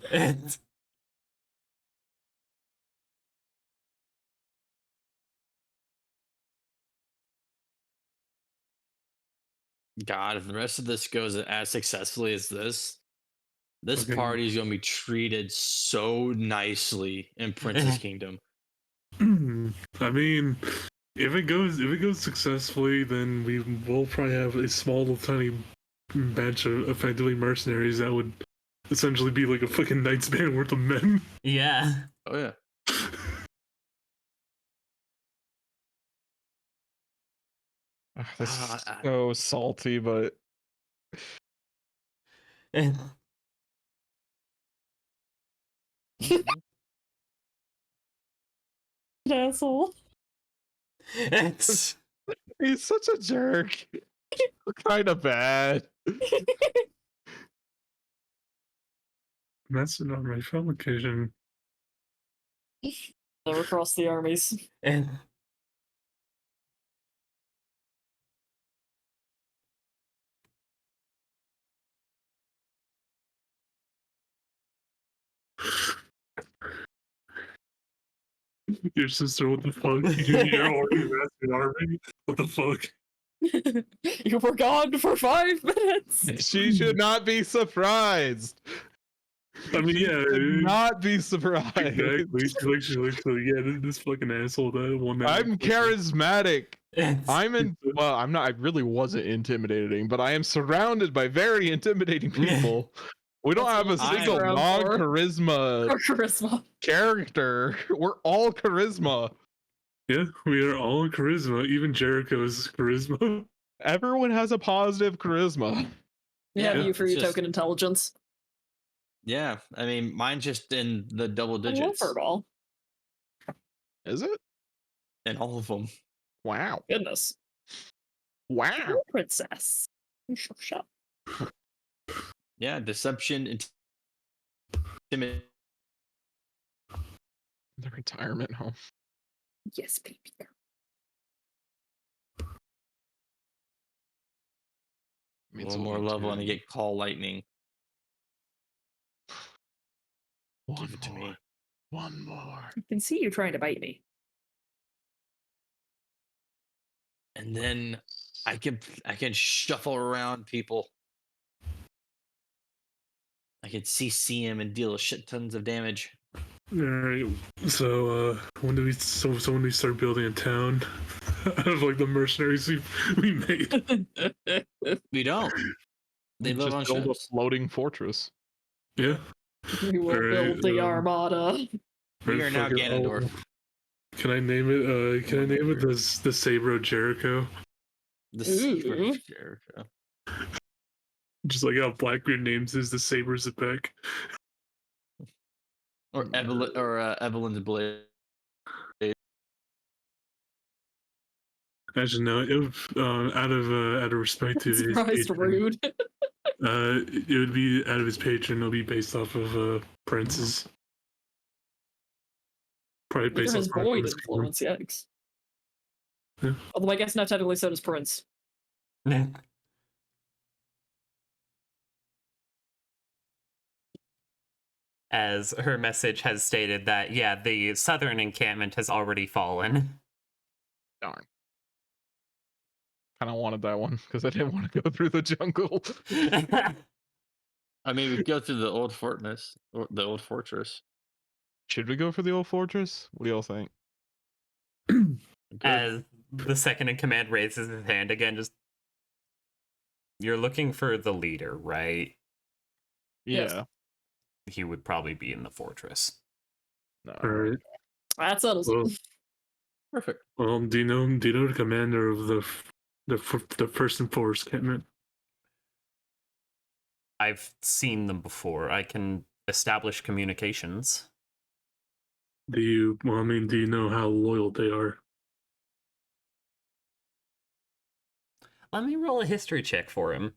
S4: God, if the rest of this goes as successfully as this
S5: Okay.
S4: party is going to be treated so nicely in Prince's Kingdom.
S5: I mean, if it goes successfully, then we will probably have a small little tiny batch of effectively mercenaries that would essentially be like a fucking knight's band worth of men.
S2: Yeah.
S4: Oh yeah.
S3: This
S4: Ah,
S3: is so salty, but
S1: Asshole.
S3: he's such a jerk. Kind of bad.
S5: That's not my phone location.
S1: Never crossed the armies.
S5: Your sister, what the fuck? You're already master army? What the fuck?
S1: You were gone for 5 minutes.
S3: She should not be surprised.
S5: I mean, yeah.
S3: Should not be surprised.
S5: Exactly. So yeah, this fucking asshole, that one.
S3: I'm charismatic. I'm not. I really wasn't intimidating, but I am surrounded by very intimidating people. We don't have a
S1: That's what I'm
S3: single
S1: around for.
S3: non-charisma
S1: Or charisma.
S3: character. We're all charisma.
S5: Yeah, we are all charisma. Even Jericho's charisma.
S3: Everyone has a positive charisma.
S1: We have
S4: Yeah,
S1: you for
S4: it's
S1: your
S4: just-
S1: token intelligence.
S4: Yeah, I mean, mine's just in the double
S1: I love
S4: digits
S1: Furball.
S3: Is it?
S4: in all of them.
S3: Wow.
S1: Goodness.
S3: Wow.
S1: Hello, princess. Shut.
S4: Yeah, deception, intimidation.
S3: The retirement home.
S1: Yes, baby.
S4: A little more level and I get call lightning.
S3: One
S4: Give it to
S3: more.
S4: me.
S3: One more.
S1: I can see you trying to bite me.
S4: And then I can shuffle around people. I can CC him and deal a shit tons of damage.
S5: All right. So when do we start building a town out of like the mercenaries we made?
S4: We don't. They live on
S3: Just build a
S4: ships.
S3: floating fortress.
S5: Yeah.
S1: We will
S5: Alright,
S1: build the armada.
S4: We are now
S5: fuck it,
S4: Ganondorf.
S5: Can I name it? Can I name it the Saber of Jericho?
S4: The
S1: Ooh.
S4: Saber of Jericho.
S5: Just like how Blackbeard names his the Sabers of Beck.
S4: Or Evelyn's Blade.
S5: Actually, no. Out of respect to his
S1: Surprised
S5: patron,
S1: rude.
S5: it would be out of his patron. It'll be based off of Prince's. Probably
S1: Neither
S5: based
S1: has
S5: off
S1: Void
S5: his kingdom.
S1: influence, yikes.
S5: Yeah.
S1: Although I guess now technically so does Prince.
S2: As her message has stated that, yeah, the southern encampment has already fallen.
S3: Darn. Kind of wanted that one because I didn't want to go through the jungle.
S4: I mean, we go through the old fortress, or the old fortress.
S3: Should we go for the old fortress? What do y'all think?
S2: As the second in command raises his hand again, just... You're looking for the leader, right?
S1: Yes.
S3: Yeah.
S2: He would probably be in the fortress.
S3: No.
S5: All right.
S1: That settles it.
S5: Well,
S4: Perfect.
S5: well, do you know the commander of the first and forest encampment?
S2: I've seen them before. I can establish communications.
S5: Do you know how loyal they are?
S2: Let me roll a history check for him.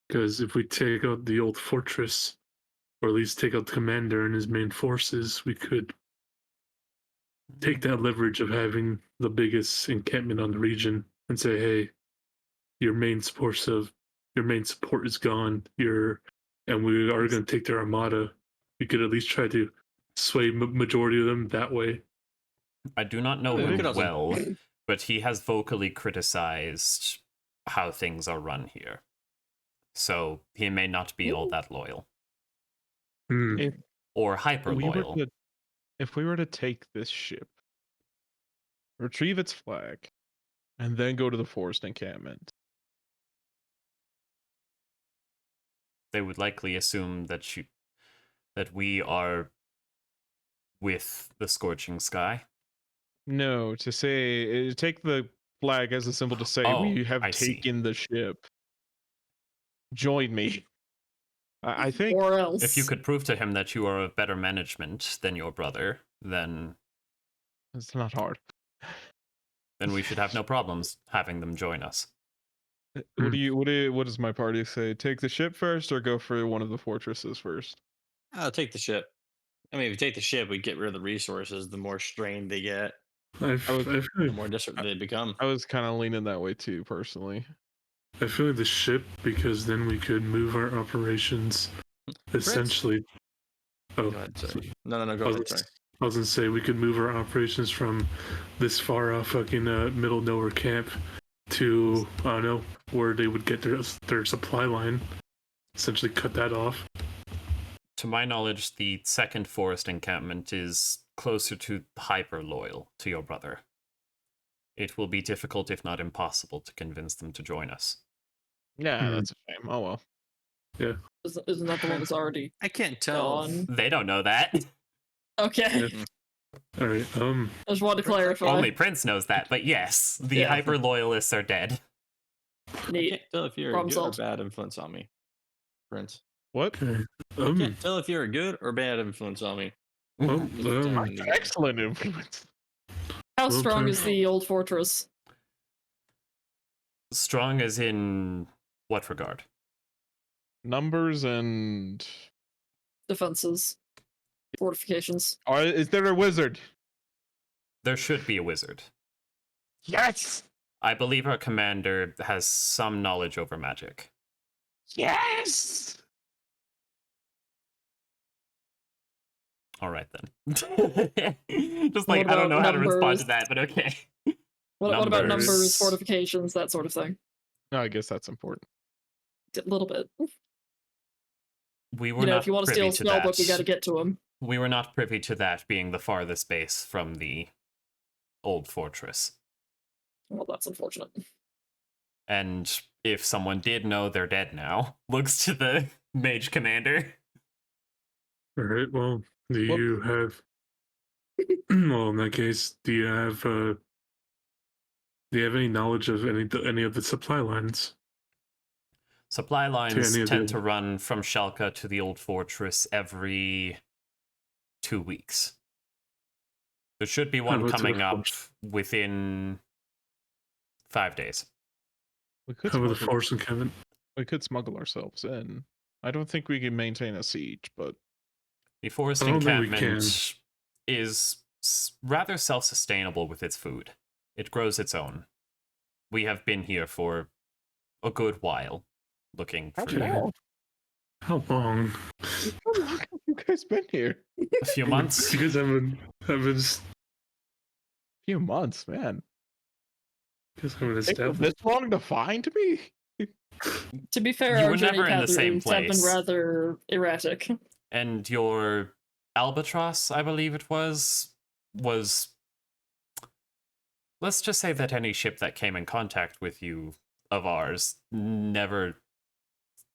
S5: Because if we take out the old fortress, or at least take out the commander and his main forces, we could take that leverage of having the biggest encampment on the region and say, hey, your main support is gone. And we are going to take their armada. We could at least try to sway majority of them that way.
S2: I do not know
S4: We
S2: him
S4: could also-
S2: well, but he has vocally criticized how things are run here. So he may not be all that loyal.
S5: Hmm.
S2: Or hyper loyal.
S3: If we were to take this ship, retrieve its flag, and then go to the forest encampment,
S2: They would likely assume that we are with the Scorching Sky.
S3: no, to say take the flag as a symbol to say
S2: Oh,
S3: we have
S2: I see.
S3: taken the ship. Join me. I think
S1: Or else.
S2: If you could prove to him that you are of better management than your brother, then
S3: it's not hard.
S2: we should have no problems having them join us.
S3: What does my party say? Take the ship first or go for one of the fortresses first?
S4: I'll take the ship. I mean, if you take the ship, we get rid of the resources. The more strained they get,
S5: I feel
S4: the more desperate they become.
S3: I was kind of leaning that way too, personally.
S5: like the ship, because then we could move our operations essentially. Oh,
S4: Go ahead, sorry. No, go
S5: I was,
S4: ahead. Sorry.
S5: I was gonna say we could move our operations from this far off fucking middle nowhere camp to I don't know where they would get their supply line. Essentially, cut that off.
S2: To my knowledge, the second forest encampment is closer to hyper loyal to your brother. It will be difficult, if not impossible, to convince them to join us.
S3: Yeah, that's a shame. Oh well.
S1: Isn't that the one that's already
S4: I can't tell.
S1: gone?
S2: They don't know that.
S1: Okay.
S5: All right.
S1: I just wanted to clarify.
S2: Only Prince knows that, but yes, the
S1: Yeah.
S2: hyper loyalists are dead.
S4: I
S1: Neat.
S4: can't tell if you're a
S1: Problem
S4: good
S1: solved.
S4: or bad influence on me, Prince.
S3: What?
S5: Okay.
S4: Can't tell if you're a good or bad influence on me.
S5: Well,
S3: Excellent influence.
S1: How
S5: Well,
S1: strong
S5: time-
S1: is the old fortress?
S2: Strong as in what regard?
S3: Numbers and
S1: Defenses, fortifications.
S3: is there a wizard?
S2: There should be a wizard.
S3: Yes.
S2: I believe our commander has some knowledge over magic.
S3: Yes.
S2: All right then. Just like
S1: What
S2: I don't know
S1: about
S2: how to respond to
S1: numbers?
S2: that, but okay.
S1: What about numbers,
S2: Numbers.
S1: fortifications, that sort of thing?
S3: No, I guess that's important.
S1: A little bit.
S2: We were
S1: You know,
S2: not
S1: if you want to
S2: privy
S1: steal a
S2: to
S1: spell book, you
S2: that.
S1: got to get to him.
S2: We were not privy to that being the farthest base from the old fortress.
S1: Well, that's unfortunate.
S2: And if someone did know, they're dead now. Looks to the mage commander.
S5: all right. Well, do you have? Well, in that case, do you have any knowledge of any of the supply lines?
S2: Supply lines
S5: any of
S2: tend
S5: the-
S2: to run from Schalke to the old fortress every 2 weeks. There should be one
S5: about to the
S2: coming up
S5: force?
S2: within 5 days.
S3: We could
S5: How about the
S3: smuggle,
S5: force and Kevin?
S3: we could smuggle ourselves in. I don't think we can maintain a siege, but
S2: The forest
S5: I don't think we
S2: encampment is rather self-sustainable with its food. It grows its own. We have been here for a good while, looking for
S5: long? How long?
S3: how long have you guys been here?
S2: a few months.
S5: You guys haven't
S3: Few months, man. Take
S5: established.
S3: this long to find me?
S1: To be fair,
S2: You
S1: our
S2: were
S1: journey
S2: never in the same
S1: patterns have been
S2: place.
S1: rather erratic.
S2: And your albatross, I believe it was let's just say that any ship that came in contact with you of ours never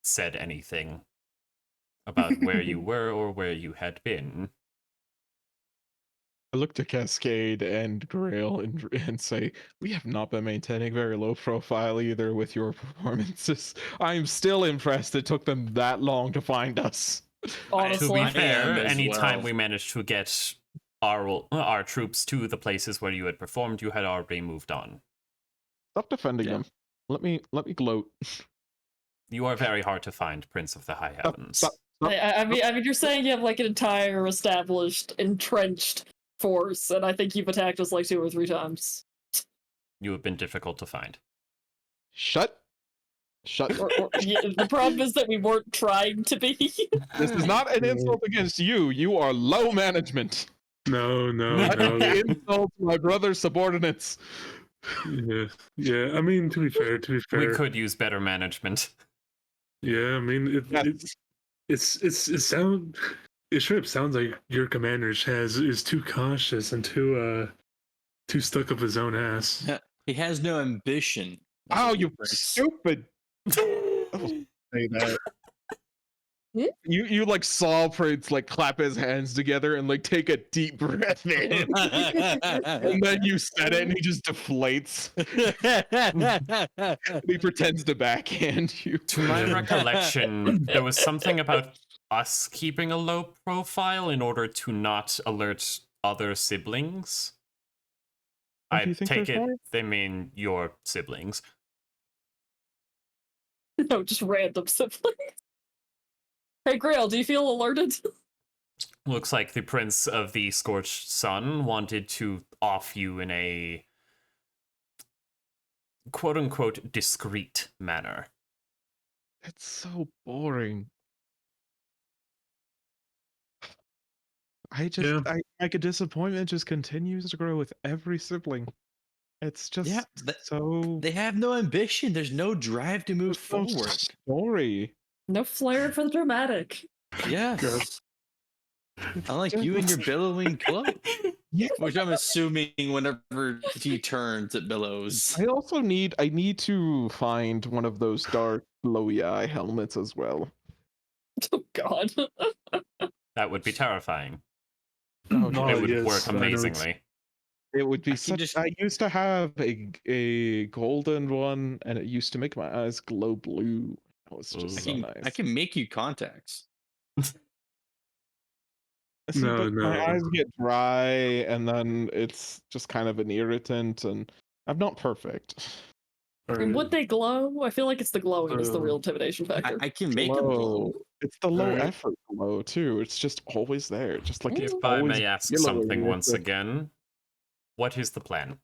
S2: said anything about where you were or where you had been.
S3: I look to Cascade and Grail and say, we have not been maintaining very low profile either with your performances. I'm still impressed it took them that long to find us.
S1: Honestly,
S2: To be
S4: I
S2: fair,
S4: am as
S2: anytime
S4: well.
S2: we managed to get our troops to the places where you had performed, you had already moved on.
S3: Stop defending
S4: Yeah.
S3: them. Let me gloat.
S2: You are very hard to find, Prince of the High Heavens.
S3: Stop.
S1: I mean, you're saying you have like an entire established, entrenched force, and I think you've attacked us like 2 or 3 times.
S2: You have been difficult to find.
S3: Shut.
S1: Yeah, the problem is that we weren't trying to be.
S3: This is not an insult against you. You are low management.
S5: No.
S3: Not an insult to my brother's subordinates.
S5: Yeah. I mean, to be fair.
S2: We could use better management.
S5: Yeah, I mean,
S3: Yes.
S5: it straight up sounds like your commander is too cautious and too stuck up his own ass.
S4: He has no ambition.
S3: Oh, you stupid. Say that. You like saw Prince like clap his hands together and like take a deep breath in. And then you said it and he just deflates. He pretends to backhand you.
S2: To my recollection, there was something about us keeping a low profile in order to not alert other siblings.
S3: What do
S2: I
S3: you think
S2: take
S3: they're
S2: it
S3: for?
S2: they mean your siblings.
S1: No, just random siblings. Hey, Grail, do you feel alerted?
S2: Looks like the Prince of the Scorched Sun wanted to off you in a quote-unquote discreet manner.
S3: That's so boring. Like a disappointment just continues to grow with every sibling. It's just
S4: Yeah,
S3: so
S4: they have no ambition. There's no drive to move
S3: there's no
S4: forward.
S3: story.
S1: No flair for the dramatic.
S4: Yes. Unlike you and your billowing cloak,
S3: Yeah.
S4: which I'm assuming whenever he turns, it billows.
S3: I need to find one of those dark glowy eye helmets as well.
S1: Oh God.
S2: That would be terrifying.
S3: Oh,
S2: It would
S5: yes,
S2: work
S5: I know it's-
S2: amazingly.
S3: It would be
S4: I can
S3: such.
S4: just-
S3: I used to have a golden one, and it used to make my eyes glow blue. was just
S2: I
S3: so nice.
S4: I can make you contacts.
S3: See,
S5: No,
S3: but my
S5: no.
S3: eyes get dry, and then it's just kind of an irritant, and I'm not perfect.
S1: And would they glow? I feel like it's the glowing is the
S5: So,
S1: real intimidation factor.
S4: I can make them glow.
S3: Glow. It's the low
S5: Alright.
S3: effort glow too. It's just always there. Just like it's
S2: If I
S3: always
S2: may ask
S3: yellowing.
S2: something
S3: It's
S2: once
S3: like-
S2: again, what is the plan?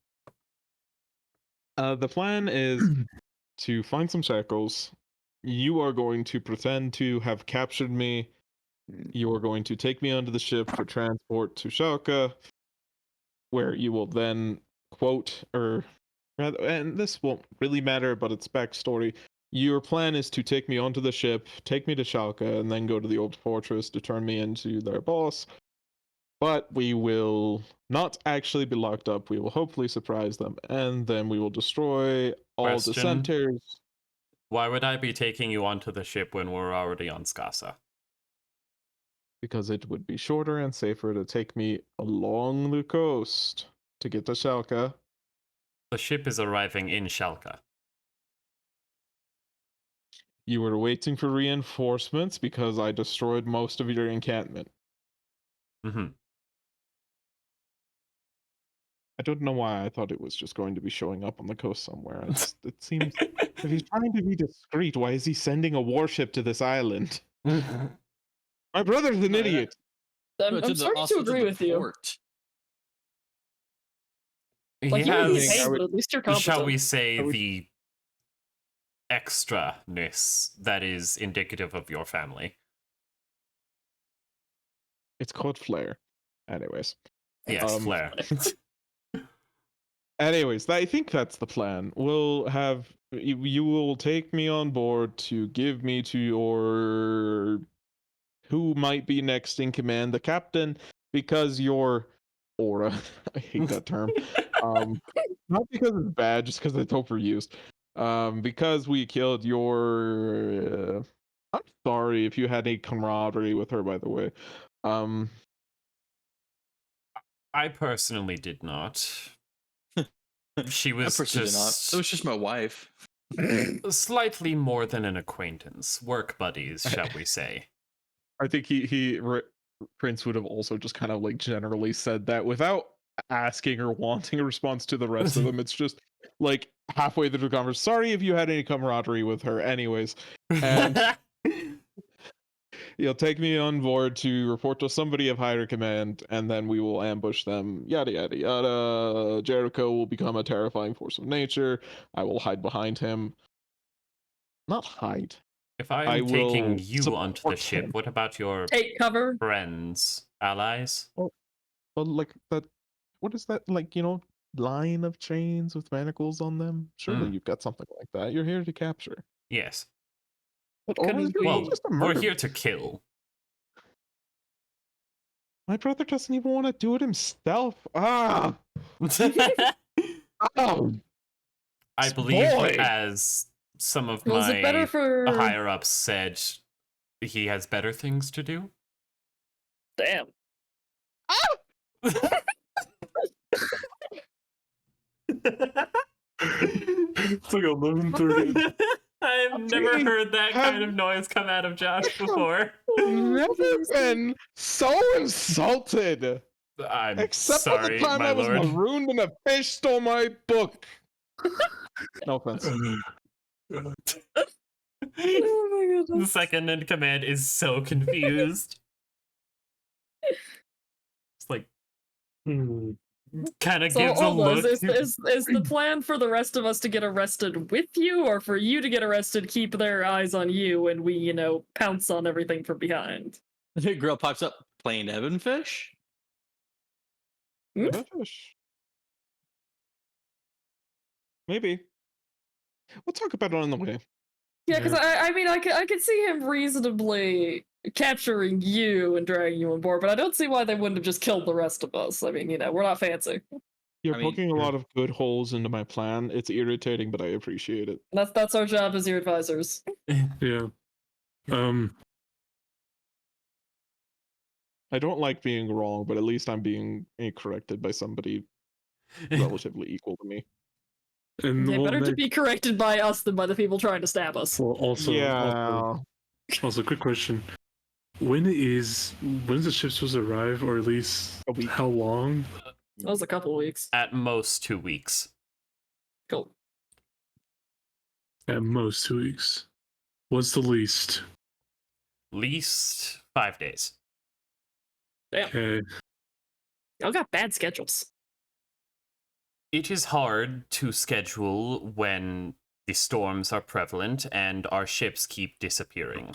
S3: The plan is to find some shackles. You are going to pretend to have captured me. You are going to take me onto the ship for transport to Schalke, where you will then quote, or rather, and this won't really matter, but it's backstory. Your plan is to take me onto the ship, take me to Schalke, and then go to the old fortress to turn me into their boss. But we will not actually be locked up. We will hopefully surprise them, and then we will destroy all
S2: Question.
S3: dissenters.
S2: Why would I be taking you onto the ship when we're already on Skasa?
S3: Because it would be shorter and safer to take me along the coast to get to Schalke.
S2: The ship is arriving in Schalke.
S3: You were waiting for reinforcements because I destroyed most of your encampment.
S2: Mm-hmm.
S3: I don't know why I thought it was just going to be showing up on the coast somewhere. It seems if he's trying to be discreet, why is he sending a warship to this island? My brother's an
S4: No,
S3: idiot.
S1: I'm starting to agree with you.
S4: port.
S1: Like,
S2: He
S1: you may be
S2: has,
S1: paid, but at least you're competent.
S2: shall we say,
S3: I would-
S2: the extra-ness that is indicative of your family.
S3: It's called Flare. Anyways.
S2: Yes,
S3: Um,
S2: Flair.
S3: Anyways, I think that's the plan. We'll have you will take me on board to give me to your who might be next in command, the captain, because your aura. I hate that term. Not because it's bad, just because it's overused. Because we killed your. I'm sorry if you had any camaraderie with her, by the way.
S2: I personally did not. She
S4: I
S2: was
S4: personally did not.
S2: just
S4: It was just my wife.
S2: slightly more than an acquaintance, work buddies, shall we say.
S3: I think Prince would have also just kind of like generally said that without asking or wanting a response to the rest of them. It's just like halfway through the conversation. Sorry if you had any camaraderie with her. Anyways, and you'll take me on board to report to somebody of higher command, and then we will ambush them. Yada yada yada. Jericho will become a terrifying force of nature. I will hide behind him. Not hide.
S2: If I'm
S3: I
S2: taking
S3: will
S2: you onto the
S3: support
S2: ship,
S3: him.
S2: what about your
S1: Take cover.
S2: friends, allies?
S3: Well, like that. What is that? Like, line of chains with manacles on them? Surely you've got something like that. You're here to capture.
S2: Yes.
S1: What
S3: Or
S1: couldn't
S3: is it
S1: we?
S2: Well,
S3: just a
S2: we're
S3: murder?
S2: here to kill.
S3: My brother doesn't even want to do it himself. Ah! Oh!
S2: I believe,
S3: Boy!
S2: as some of
S1: Was it better
S2: my
S1: for?
S2: higher ups said, he has better things to do.
S1: Damn.
S5: It's like 11:30.
S2: I've never
S3: Okay,
S2: heard that
S3: have-
S2: kind of noise come out of Josh before.
S3: Never been so insulted!
S2: I'm
S3: Except for
S2: sorry,
S3: the time
S2: my
S3: I was
S2: lord.
S3: marooned and a fish stole my book. No offense.
S1: Oh my
S2: The
S1: goodness.
S2: second in command is so confused. It's like, kind of
S1: So
S2: gives a
S1: hold on,
S2: look.
S1: is the plan for the rest of us to get arrested with you, or for you to get arrested, keep their eyes on you, and we, pounce on everything from behind?
S4: The girl pops up. Plain Evan fish.
S1: Hmm?
S3: A fish. Maybe. We'll talk about it on the way.
S1: Yeah, because I mean, I could see him reasonably capturing you and dragging you on board, but I don't see why they wouldn't have just killed the rest of us. I mean, we're not fancy.
S3: You're
S4: I mean-
S3: poking a lot of good holes into my plan. It's irritating, but I appreciate it.
S1: That's our job as your advisors.
S5: Yeah.
S3: I don't like being wrong, but at least I'm being corrected by somebody relatively equal to me.
S5: And
S1: They
S5: well,
S1: better to
S5: next-
S1: be corrected by us than by the people trying to stab us.
S5: well, also, quick question: when's the ship supposed to arrive, or at least
S3: A week.
S5: how long?
S1: That was a couple of weeks.
S2: At most 2 weeks.
S1: Cool.
S5: At most 2 weeks. What's the least?
S2: Least 5 days.
S1: Damn.
S5: Okay.
S1: Y'all got bad schedules.
S2: It is hard to schedule when the storms are prevalent and our ships keep disappearing.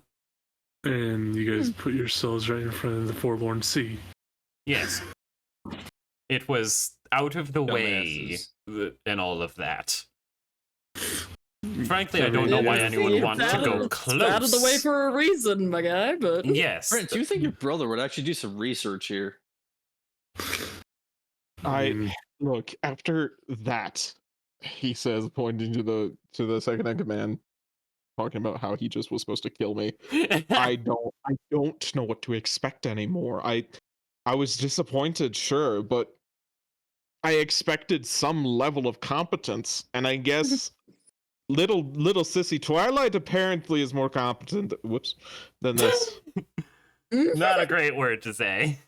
S5: And you guys put yourselves right in front of the forlorn sea.
S2: Yes. It was out of the way
S4: Dumbasses.
S2: and all of that. Frankly, I don't know why anyone would want to go close.
S1: It's out of the way for a reason, my guy, but...
S2: Yes.
S4: Prince, you think your brother would actually do some research here?
S3: Look, after that, he says, pointing to the second in command, talking about how he just was supposed to kill me. I don't know what to expect anymore. I was disappointed, sure, but I expected some level of competence, and I guess little sissy Twilight apparently is more competent than this.
S2: Not a great word to say.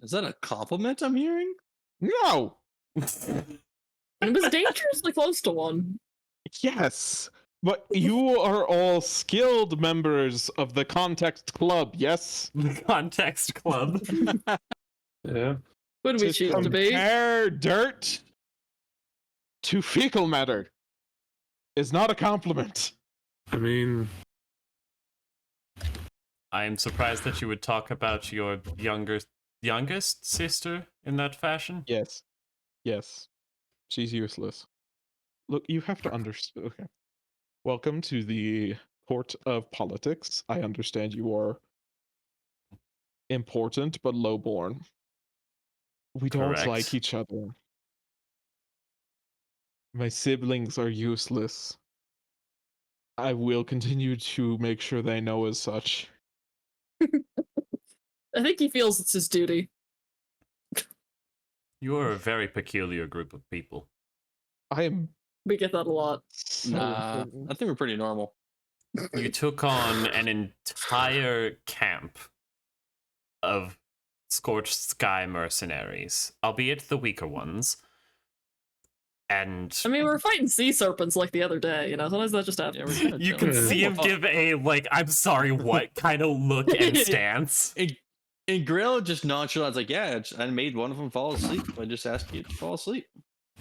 S4: Is that a compliment I'm hearing?
S3: No.
S1: It was dangerously close to one.
S3: Yes. But you are all skilled members of the Context Club, yes?
S2: The Context Club.
S5: Yeah.
S1: Would we choose to be?
S3: Compare dirt to fecal matter is not a compliment.
S5: I mean,
S2: I am surprised that you would talk about your youngest sister in that fashion.
S3: Yes. Yes. She's useless. Look, you have to understand. Okay. Welcome to the court of politics. I understand you are important but lowborn. We don't
S2: Correct.
S3: like each other. My siblings are useless. I will continue to make sure they know as such.
S1: I think he feels it's his duty.
S2: You are a very peculiar group of people.
S3: I am
S1: We get that a lot.
S3: so
S4: Nah,
S3: important.
S4: I think we're pretty normal.
S2: You took on an entire camp of Scorched Sky mercenaries, albeit the weaker ones. And
S1: I mean, we were fighting sea serpents like the other day, you know? Sometimes that just happens.
S4: Yeah, we're kinda
S2: you can
S4: chilling.
S2: see him give a, like, I'm sorry, what kind of look and stance.
S4: And Grail just nonchalant, like, yeah, I made one of them fall asleep. I just asked you to fall asleep.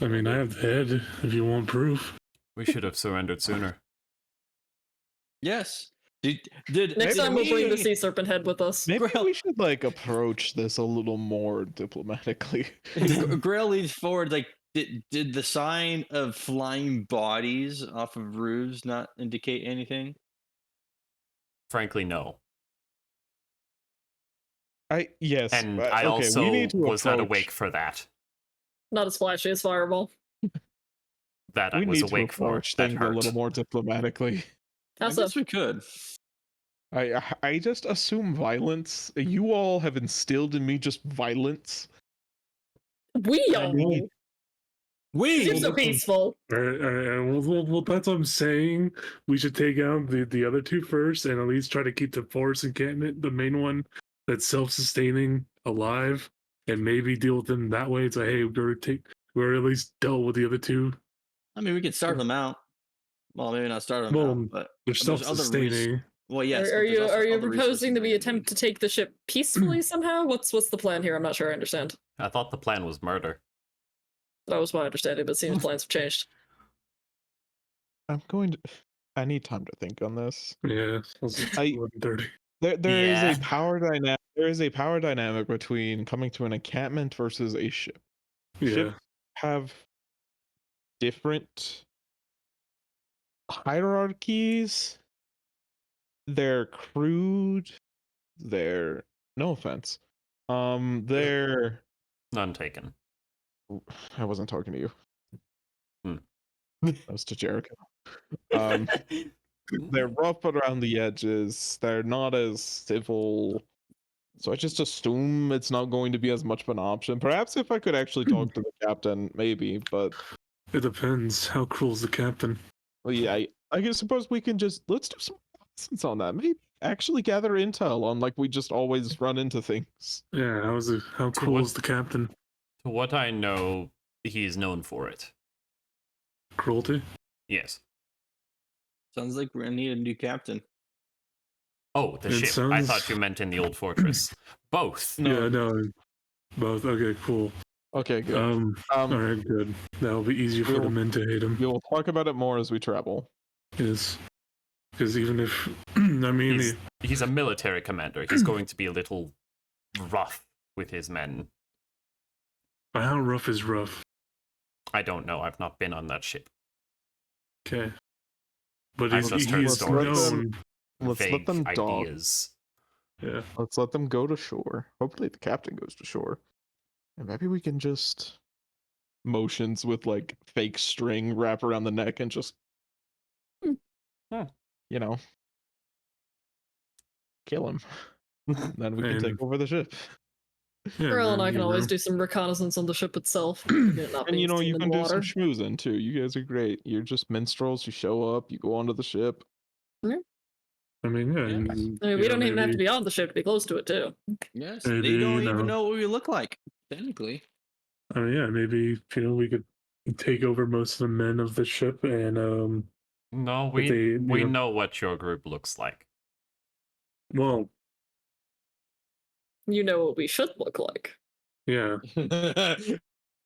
S5: I mean, I have the head if you want proof.
S2: We should have surrendered sooner.
S4: Yes. Did
S1: Next
S3: Maybe
S1: time we'll bring the
S3: we-
S1: sea serpent head with us.
S3: Maybe
S4: Grail-
S3: we should like approach this a little more diplomatically.
S4: Grail leans forward, like, did the sign of flying bodies off of roofs not indicate anything?
S2: Frankly, no.
S3: Yes,
S2: And
S3: but-
S2: I
S3: okay,
S2: also
S3: we need to
S2: was not
S3: approach-
S2: awake for that.
S1: Not as flashy as Fireball.
S2: That I
S3: We
S2: was
S3: need to
S2: awake for.
S3: approach
S2: That
S3: things a
S2: hurt.
S3: little more diplomatically.
S1: How
S4: I
S1: so?
S4: guess we could.
S3: I just assume violence. You all have instilled in me just violence.
S1: We
S3: I
S1: all.
S3: need-
S1: Seems so peaceful.
S5: All right. Well, that's what I'm saying. We should take out the other two first, and at least try to keep the forest encampment, the main one that's self-sustaining, alive, and maybe deal with them that way. It's like, hey, we're at least dealt with the other two.
S4: I mean, we could starve them out. Well, maybe not starve them
S5: Well,
S4: out, but
S5: They're
S4: there's other
S5: self-sustaining.
S4: well, yes.
S1: are
S4: but there's
S1: you
S4: also
S1: are you
S4: other
S1: proposing
S4: resources
S1: that we
S4: they
S1: attempt to
S4: can
S1: take the ship peacefully somehow? What's the plan here? I'm not sure I understand.
S2: I thought the plan was murder.
S1: That was my understanding, but it seems plans have changed.
S3: I'm going to. I need time to think on this.
S5: Yeah, it's
S3: I-
S5: 11:30.
S3: There is
S2: Yeah.
S3: a power dynamic. There is a power dynamic between coming to an encampment versus a ship.
S5: Yeah,
S3: Ships have different hierarchies. They're crude. They're no offense. They're.
S2: None taken.
S3: I wasn't talking to you.
S2: Hmm.
S3: That was to Jericho. Um, they're rough around the edges. They're not as civil. So I just assume it's not going to be as much of an option. Perhaps if I could actually talk to the captain, maybe. But
S5: It depends. How cruel is the captain?
S3: well, yeah, I guess suppose we can just let's do some reconnaissance on that. Maybe actually gather intel on like we just always run into things.
S5: Yeah, how cruel
S2: what-
S5: is the captain?
S2: To what I know, he's known for it.
S5: Cruelty?
S2: Yes.
S4: Sounds like we're gonna need a new captain.
S2: Oh, the
S5: It
S2: ship. I
S5: sounds-
S2: thought you meant in the old fortress. Both.
S5: Yeah, no. Both. Okay, cool.
S3: Okay, good.
S5: All right, good. That'll be easier for the
S3: we'll-
S5: men to hate him.
S3: We'll talk about it more as we travel.
S5: Yes. Because even if, I mean,
S2: He's a military commander. He's going to be a little rough with his men.
S5: how rough is rough?
S2: I don't know. I've not been on that ship.
S5: Okay. But
S2: I
S5: he's
S2: just heard
S5: he's
S2: stories.
S5: known.
S3: Let's let
S2: Vague
S3: them dock.
S2: ideas.
S5: Yeah.
S3: Let's let them go to shore. Hopefully the captain goes to shore. And maybe we can just motions with like fake string wrap around the neck and just
S2: Huh.
S3: you know kill him. Then we can
S5: And-
S3: take over the ship.
S5: Yeah,
S1: Earl and
S5: then,
S1: I can
S5: you
S1: always
S5: know.
S1: do some reconnaissance on the ship itself. Not
S3: And you
S1: being
S3: know,
S1: seen
S3: you
S1: in
S3: can
S1: the
S3: do some
S1: water.
S3: schmoozing too. You guys are great. You're just minstrels. You show up, you go onto the ship.
S5: I mean, yeah.
S4: Yeah.
S5: and,
S1: I mean,
S5: you
S1: we
S5: know,
S1: don't even have to
S5: maybe-
S1: be on the ship to be close to it, too.
S4: Yes,
S5: Maybe,
S4: they don't
S5: you
S4: even
S5: know.
S4: know what we look like, technically.
S5: I mean, yeah, maybe we could take over most of the men of the ship, and
S2: No,
S5: But they,
S2: we
S5: you
S2: know what your group looks like.
S5: well,
S1: You know what we should look like.
S5: yeah.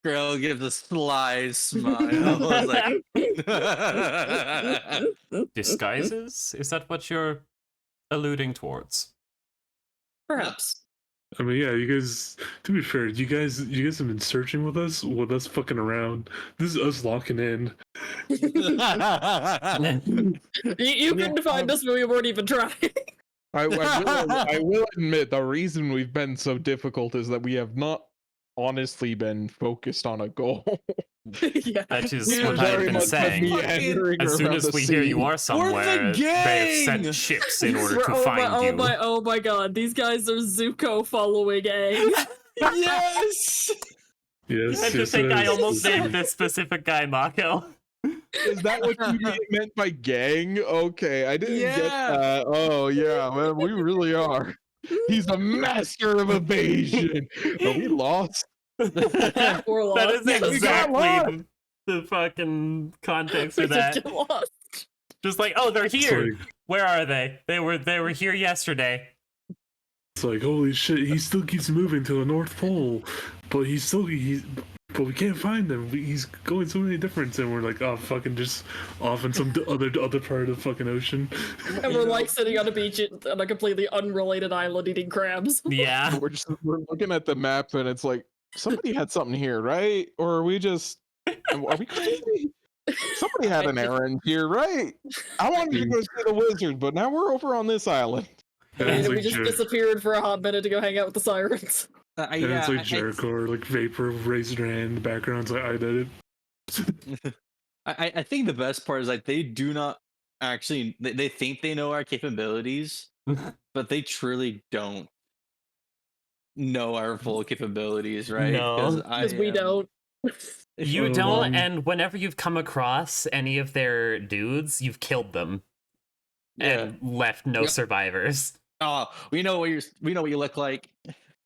S4: Girl gives a sly smile. I was like,
S2: Disguises? Is that what you're alluding towards?
S1: Perhaps.
S5: I mean, yeah. You guys. To be fair, you guys have been searching with us fucking around. This is us locking in.
S1: You couldn't find us when we weren't even trying.
S3: I will admit the reason we've been so difficult is that we have not honestly been focused on a goal.
S1: Yeah.
S2: That is
S4: We're
S2: what I've
S3: very
S2: been
S3: much
S2: saying.
S3: meandering
S2: As soon
S3: around
S2: as
S3: the
S2: we hear you
S3: sea.
S2: are somewhere, they have
S4: gang!
S2: sent ships in order
S1: We're-
S2: to
S1: oh
S2: find
S1: my,
S2: you.
S1: oh my god, these guys are Zuko following Aang.
S4: Yes!
S5: Yes.
S2: And to
S5: yes,
S2: think
S5: it
S2: I
S5: is.
S2: almost named this specific guy Mako.
S3: Is that what you meant by gang? Okay, I didn't get
S4: Yeah.
S3: that. Oh yeah, man, we really are. He's a master of evasion. Are we lost?
S1: We're
S2: That
S1: lost.
S2: is
S1: Yes, we got lost.
S2: exactly the fucking context
S1: We
S2: for that.
S1: just get lost.
S2: Just like, oh, they're
S5: It's
S2: here.
S5: like,
S2: Where are they? They were here yesterday.
S5: it's like, holy shit, he still keeps moving to the North Pole, but but we can't find him. He's going so many different, and we're like, oh, fucking just off in some other part of the fucking ocean.
S1: And we're like sitting on a beach on a completely unrelated island eating crabs.
S2: Yeah.
S3: We're looking at the map and it's like somebody had something here, right? Or are we just are we crazy? Somebody had an errand here, right? I wanted to go see the wizard, but now we're over on this island.
S5: And
S1: And
S5: it's
S1: we
S5: like,
S1: just disappeared for a hot minute to go hang out with the sirens.
S5: and it's like Jericho or like Vapor raised her hand in the background. It's like, I did it.
S4: I think the best part is like they do not actually they think they know our capabilities, but they truly don't know our full capabilities, right?
S2: No.
S1: Because we don't.
S2: You
S5: Oh,
S2: don't,
S5: man.
S2: and whenever you've come across any of their dudes, you've killed them and left no
S4: Yep.
S2: survivors.
S4: Oh, we know what you look like.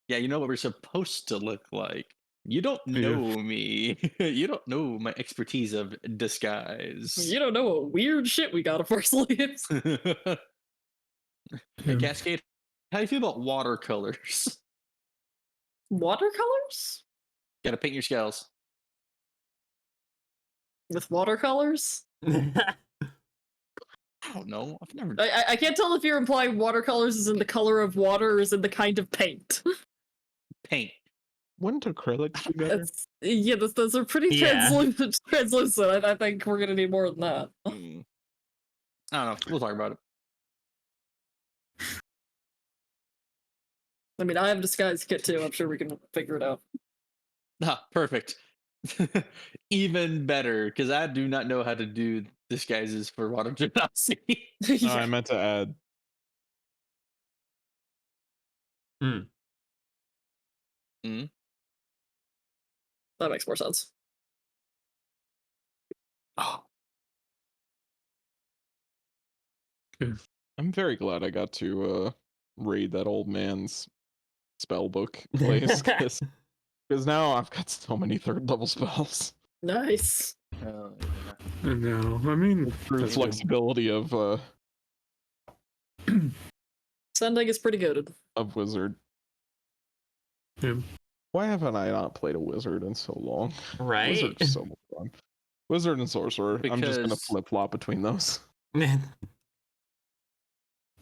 S4: Yeah, you know what we're supposed to look like. You don't
S5: Yeah.
S4: know me. You don't know my expertise of disguise.
S1: You don't know what weird shit we got up our sleeves.
S4: Hey,
S5: Yeah.
S4: Cascade, how do you feel about watercolors?
S1: Watercolors?
S4: Gotta paint your scales.
S1: With watercolors?
S4: I don't know. I've never.
S1: I can't tell if you're implying watercolors is in the color of water or is in the kind of paint.
S4: Paint.
S3: Wouldn't acrylics be better?
S1: Yeah, those are pretty
S2: Yeah.
S1: translucent. I think we're gonna need more than that.
S4: Mm. I don't know. We'll talk about it.
S1: I mean, I have a disguise kit too. I'm sure we can figure it out.
S4: Ah, perfect. Even better, because I do not know how to do disguises for water gymnasty.
S3: I meant to add
S1: That makes more sense.
S4: Oh,
S3: I'm very glad I got to raid that old man's spell book place because now I've got so many 3rd level spells.
S1: Nice.
S4: hell yeah.
S5: And now, I mean,
S3: Through the
S5: that's good.
S3: flexibility
S1: Sending is pretty good.
S3: of wizard.
S5: Yeah.
S3: Why haven't I not played a wizard in so long?
S2: Right?
S3: Wizard is so much fun. Wizard and sorcerer. I'm just gonna
S4: Because-
S3: flip flop between those.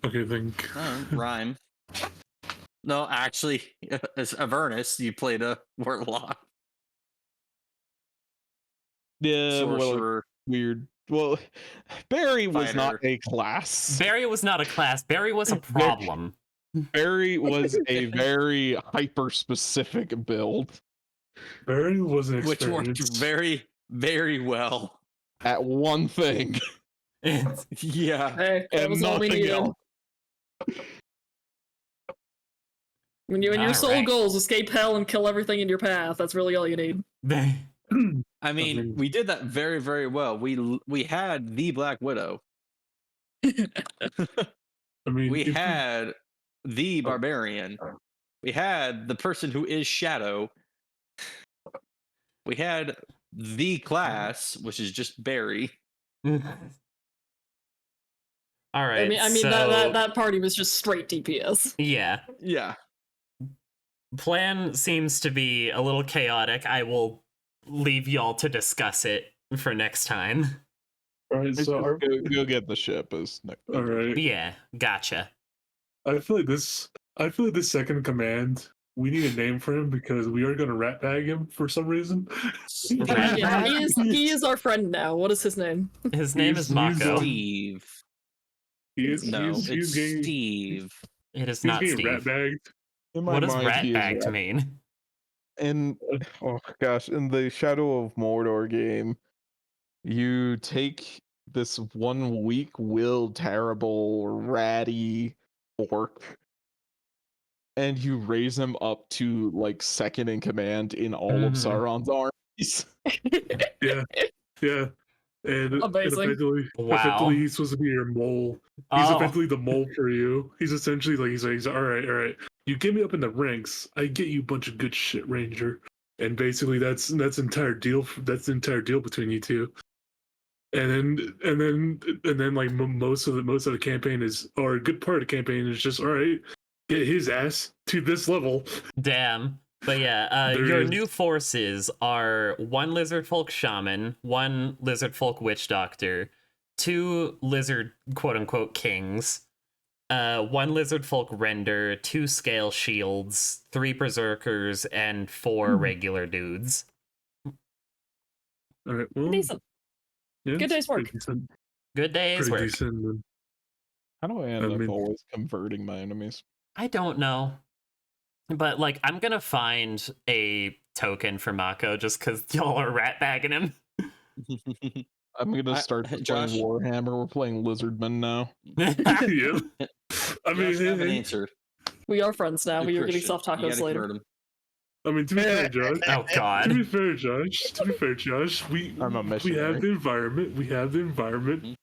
S5: Okay, think.
S4: Rhyme. No, actually, as Avernus, you played a warlock.
S3: Yeah, well,
S4: Sorcerer.
S3: weird. Well, Barry was not
S4: Fighter.
S3: a class.
S2: Barry was not a class. Barry was a problem.
S3: Barry was a very hyper specific build
S5: Barry was an
S4: Which worked
S5: experience.
S4: very, very well.
S3: at one thing
S4: Yeah.
S1: Hey, that
S3: and
S1: was all we
S3: nothing
S1: needed.
S3: else.
S1: When your sole
S2: Alright.
S1: goal is escape hell and kill everything in your path, that's really all you need.
S4: I mean,
S5: mean-
S4: we did that very, very well. We had the Black Widow.
S5: I mean,
S4: We
S5: if you-
S4: had the Barbarian. We had the person who is Shadow. We had the class, which is just Barry.
S2: All right.
S1: I mean
S2: so,
S1: that party was just straight DPS.
S2: Yeah.
S4: Yeah.
S2: Plan seems to be a little chaotic. I will leave y'all to discuss it for next time.
S5: all right, so our,
S3: Go get the ship is next.
S5: all right.
S2: Yeah, gotcha.
S5: I feel like this second command. We need a name for him because we are going to rat bag him for some reason.
S2: Rat
S1: Yeah,
S2: bag?
S1: he is our friend now. What is his name?
S2: His name is
S5: He's
S2: Mako.
S4: Steve.
S5: He's
S4: No,
S5: he's
S4: it's
S5: getting,
S4: Steve.
S2: It is
S5: he's
S2: not
S5: getting rat
S2: Steve.
S5: bagged.
S3: In my
S2: What does
S3: mind,
S2: rat
S3: he is
S2: bagged
S3: rat-
S2: mean?
S3: In oh gosh, in the Shadow of Mordor game, you take this 1 weak willed, terrible, ratty orc, and you raise him up to like 2nd in command in all of
S2: Mhm.
S3: Sauron's armies.
S5: Yeah. And
S1: Amazing.
S2: Wow.
S5: effectively, he's supposed to be your mole. He's
S2: Oh,
S5: effectively the mole for you. He's essentially like he's all right. You get me up in the ranks, I get you a bunch of good shit, Ranger. And basically, that's entire deal. That's the entire deal between you two. And then like most of the campaign is, or a good part of the campaign is just all right. Get his ass to this level.
S2: damn. But yeah,
S5: There
S2: your
S5: is-
S2: new forces are 1 lizard folk shaman, 1 lizard folk witch doctor, 2 lizard quote unquote kings, 1 lizard folk render, 2 scale shields, 3 berserkers, and 4 regular dudes.
S5: All right. Well,
S1: Decent.
S5: yeah,
S1: Good
S5: it's
S1: day's work.
S5: pretty decent.
S2: Good day's
S5: Pretty
S2: work.
S5: decent. Then.
S3: How do I end
S5: I
S3: up
S5: mean-
S3: always converting my enemies?
S2: I don't know. But like I'm gonna find a token for Mako just because y'all are rat bagging him.
S3: I'm gonna
S4: I-
S3: start playing
S4: Josh-
S3: Warhammer. We're playing Lizardmen now.
S5: Yeah. I mean,
S4: Josh, I haven't
S5: hey,
S4: answered.
S1: We are friends now. We
S4: You're
S1: are getting
S4: Christian.
S1: soft
S4: You
S1: tacos
S4: gotta
S1: later.
S4: convert him.
S5: I mean, to be fair, Josh.
S2: Oh
S5: To
S2: god.
S5: be fair, Josh, we
S3: I'm a
S5: we
S3: missionary.
S5: have the environment. We have the environment.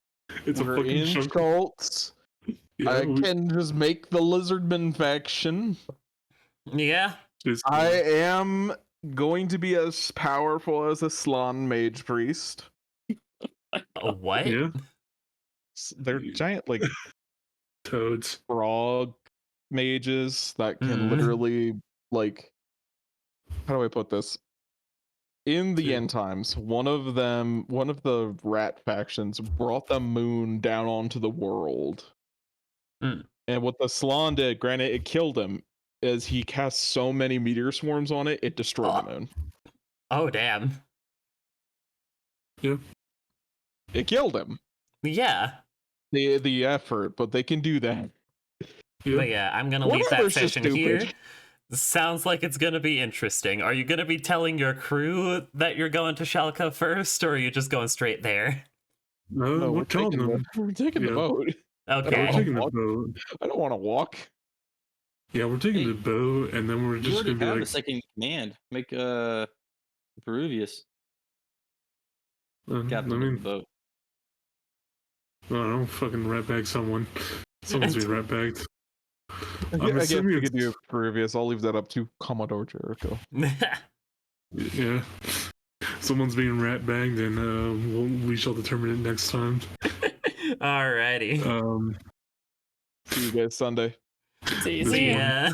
S5: It's
S3: We're
S5: a fucking
S3: in
S5: chunk.
S3: cults.
S5: Yeah,
S3: I
S5: we-
S3: can just make the Lizardman faction.
S2: Yeah.
S5: it's-
S3: I am going to be as powerful as a Slan mage priest.
S2: What?
S5: yeah,
S3: They're giant, like
S5: toads.
S3: frog mages that can
S2: Mhm.
S3: literally, like, how do I put this? In the
S5: Yeah.
S3: end times, one of the rat factions brought the moon down onto the world.
S2: Mm.
S3: And what the Slan did, granted, it killed him, is he cast so many meteor swarms on it, it destroyed
S2: Oh.
S3: the moon.
S2: Oh damn.
S3: It killed him.
S2: Yeah.
S3: The effort, but they can do that.
S5: Yeah.
S2: But yeah, I'm gonna leave that
S3: Whatever's just
S2: session here.
S3: stupid.
S2: Sounds like it's gonna be interesting. Are you gonna be telling your crew that you're going to Shalka first, or are you just going straight there?
S5: No,
S3: No,
S5: we're telling them.
S3: we're taking the
S5: Yeah.
S3: boat.
S5: We're
S2: Okay.
S5: taking the
S3: walk.
S5: boat.
S3: I don't want to walk.
S5: Yeah, we're taking
S4: Hey,
S5: the bow, and then we're
S4: You
S5: just
S4: already
S5: gonna be
S4: have a
S5: like,
S4: second in command. Make Peruvius
S5: I
S4: captain of the
S5: mean,
S4: boat.
S5: I don't know, fucking rat bag someone. Someone's being rat bagged.
S3: I
S5: I'm
S3: guess
S5: assuming
S3: we
S5: it's,
S3: could do previous. I'll leave that up to Commodore Jericho.
S5: yeah. Someone's being rat bagged, and we shall determine it next time.
S2: Alrighty.
S5: Um,
S3: See you guys Sunday.
S1: See you.
S5: this
S2: See
S5: one.
S2: ya.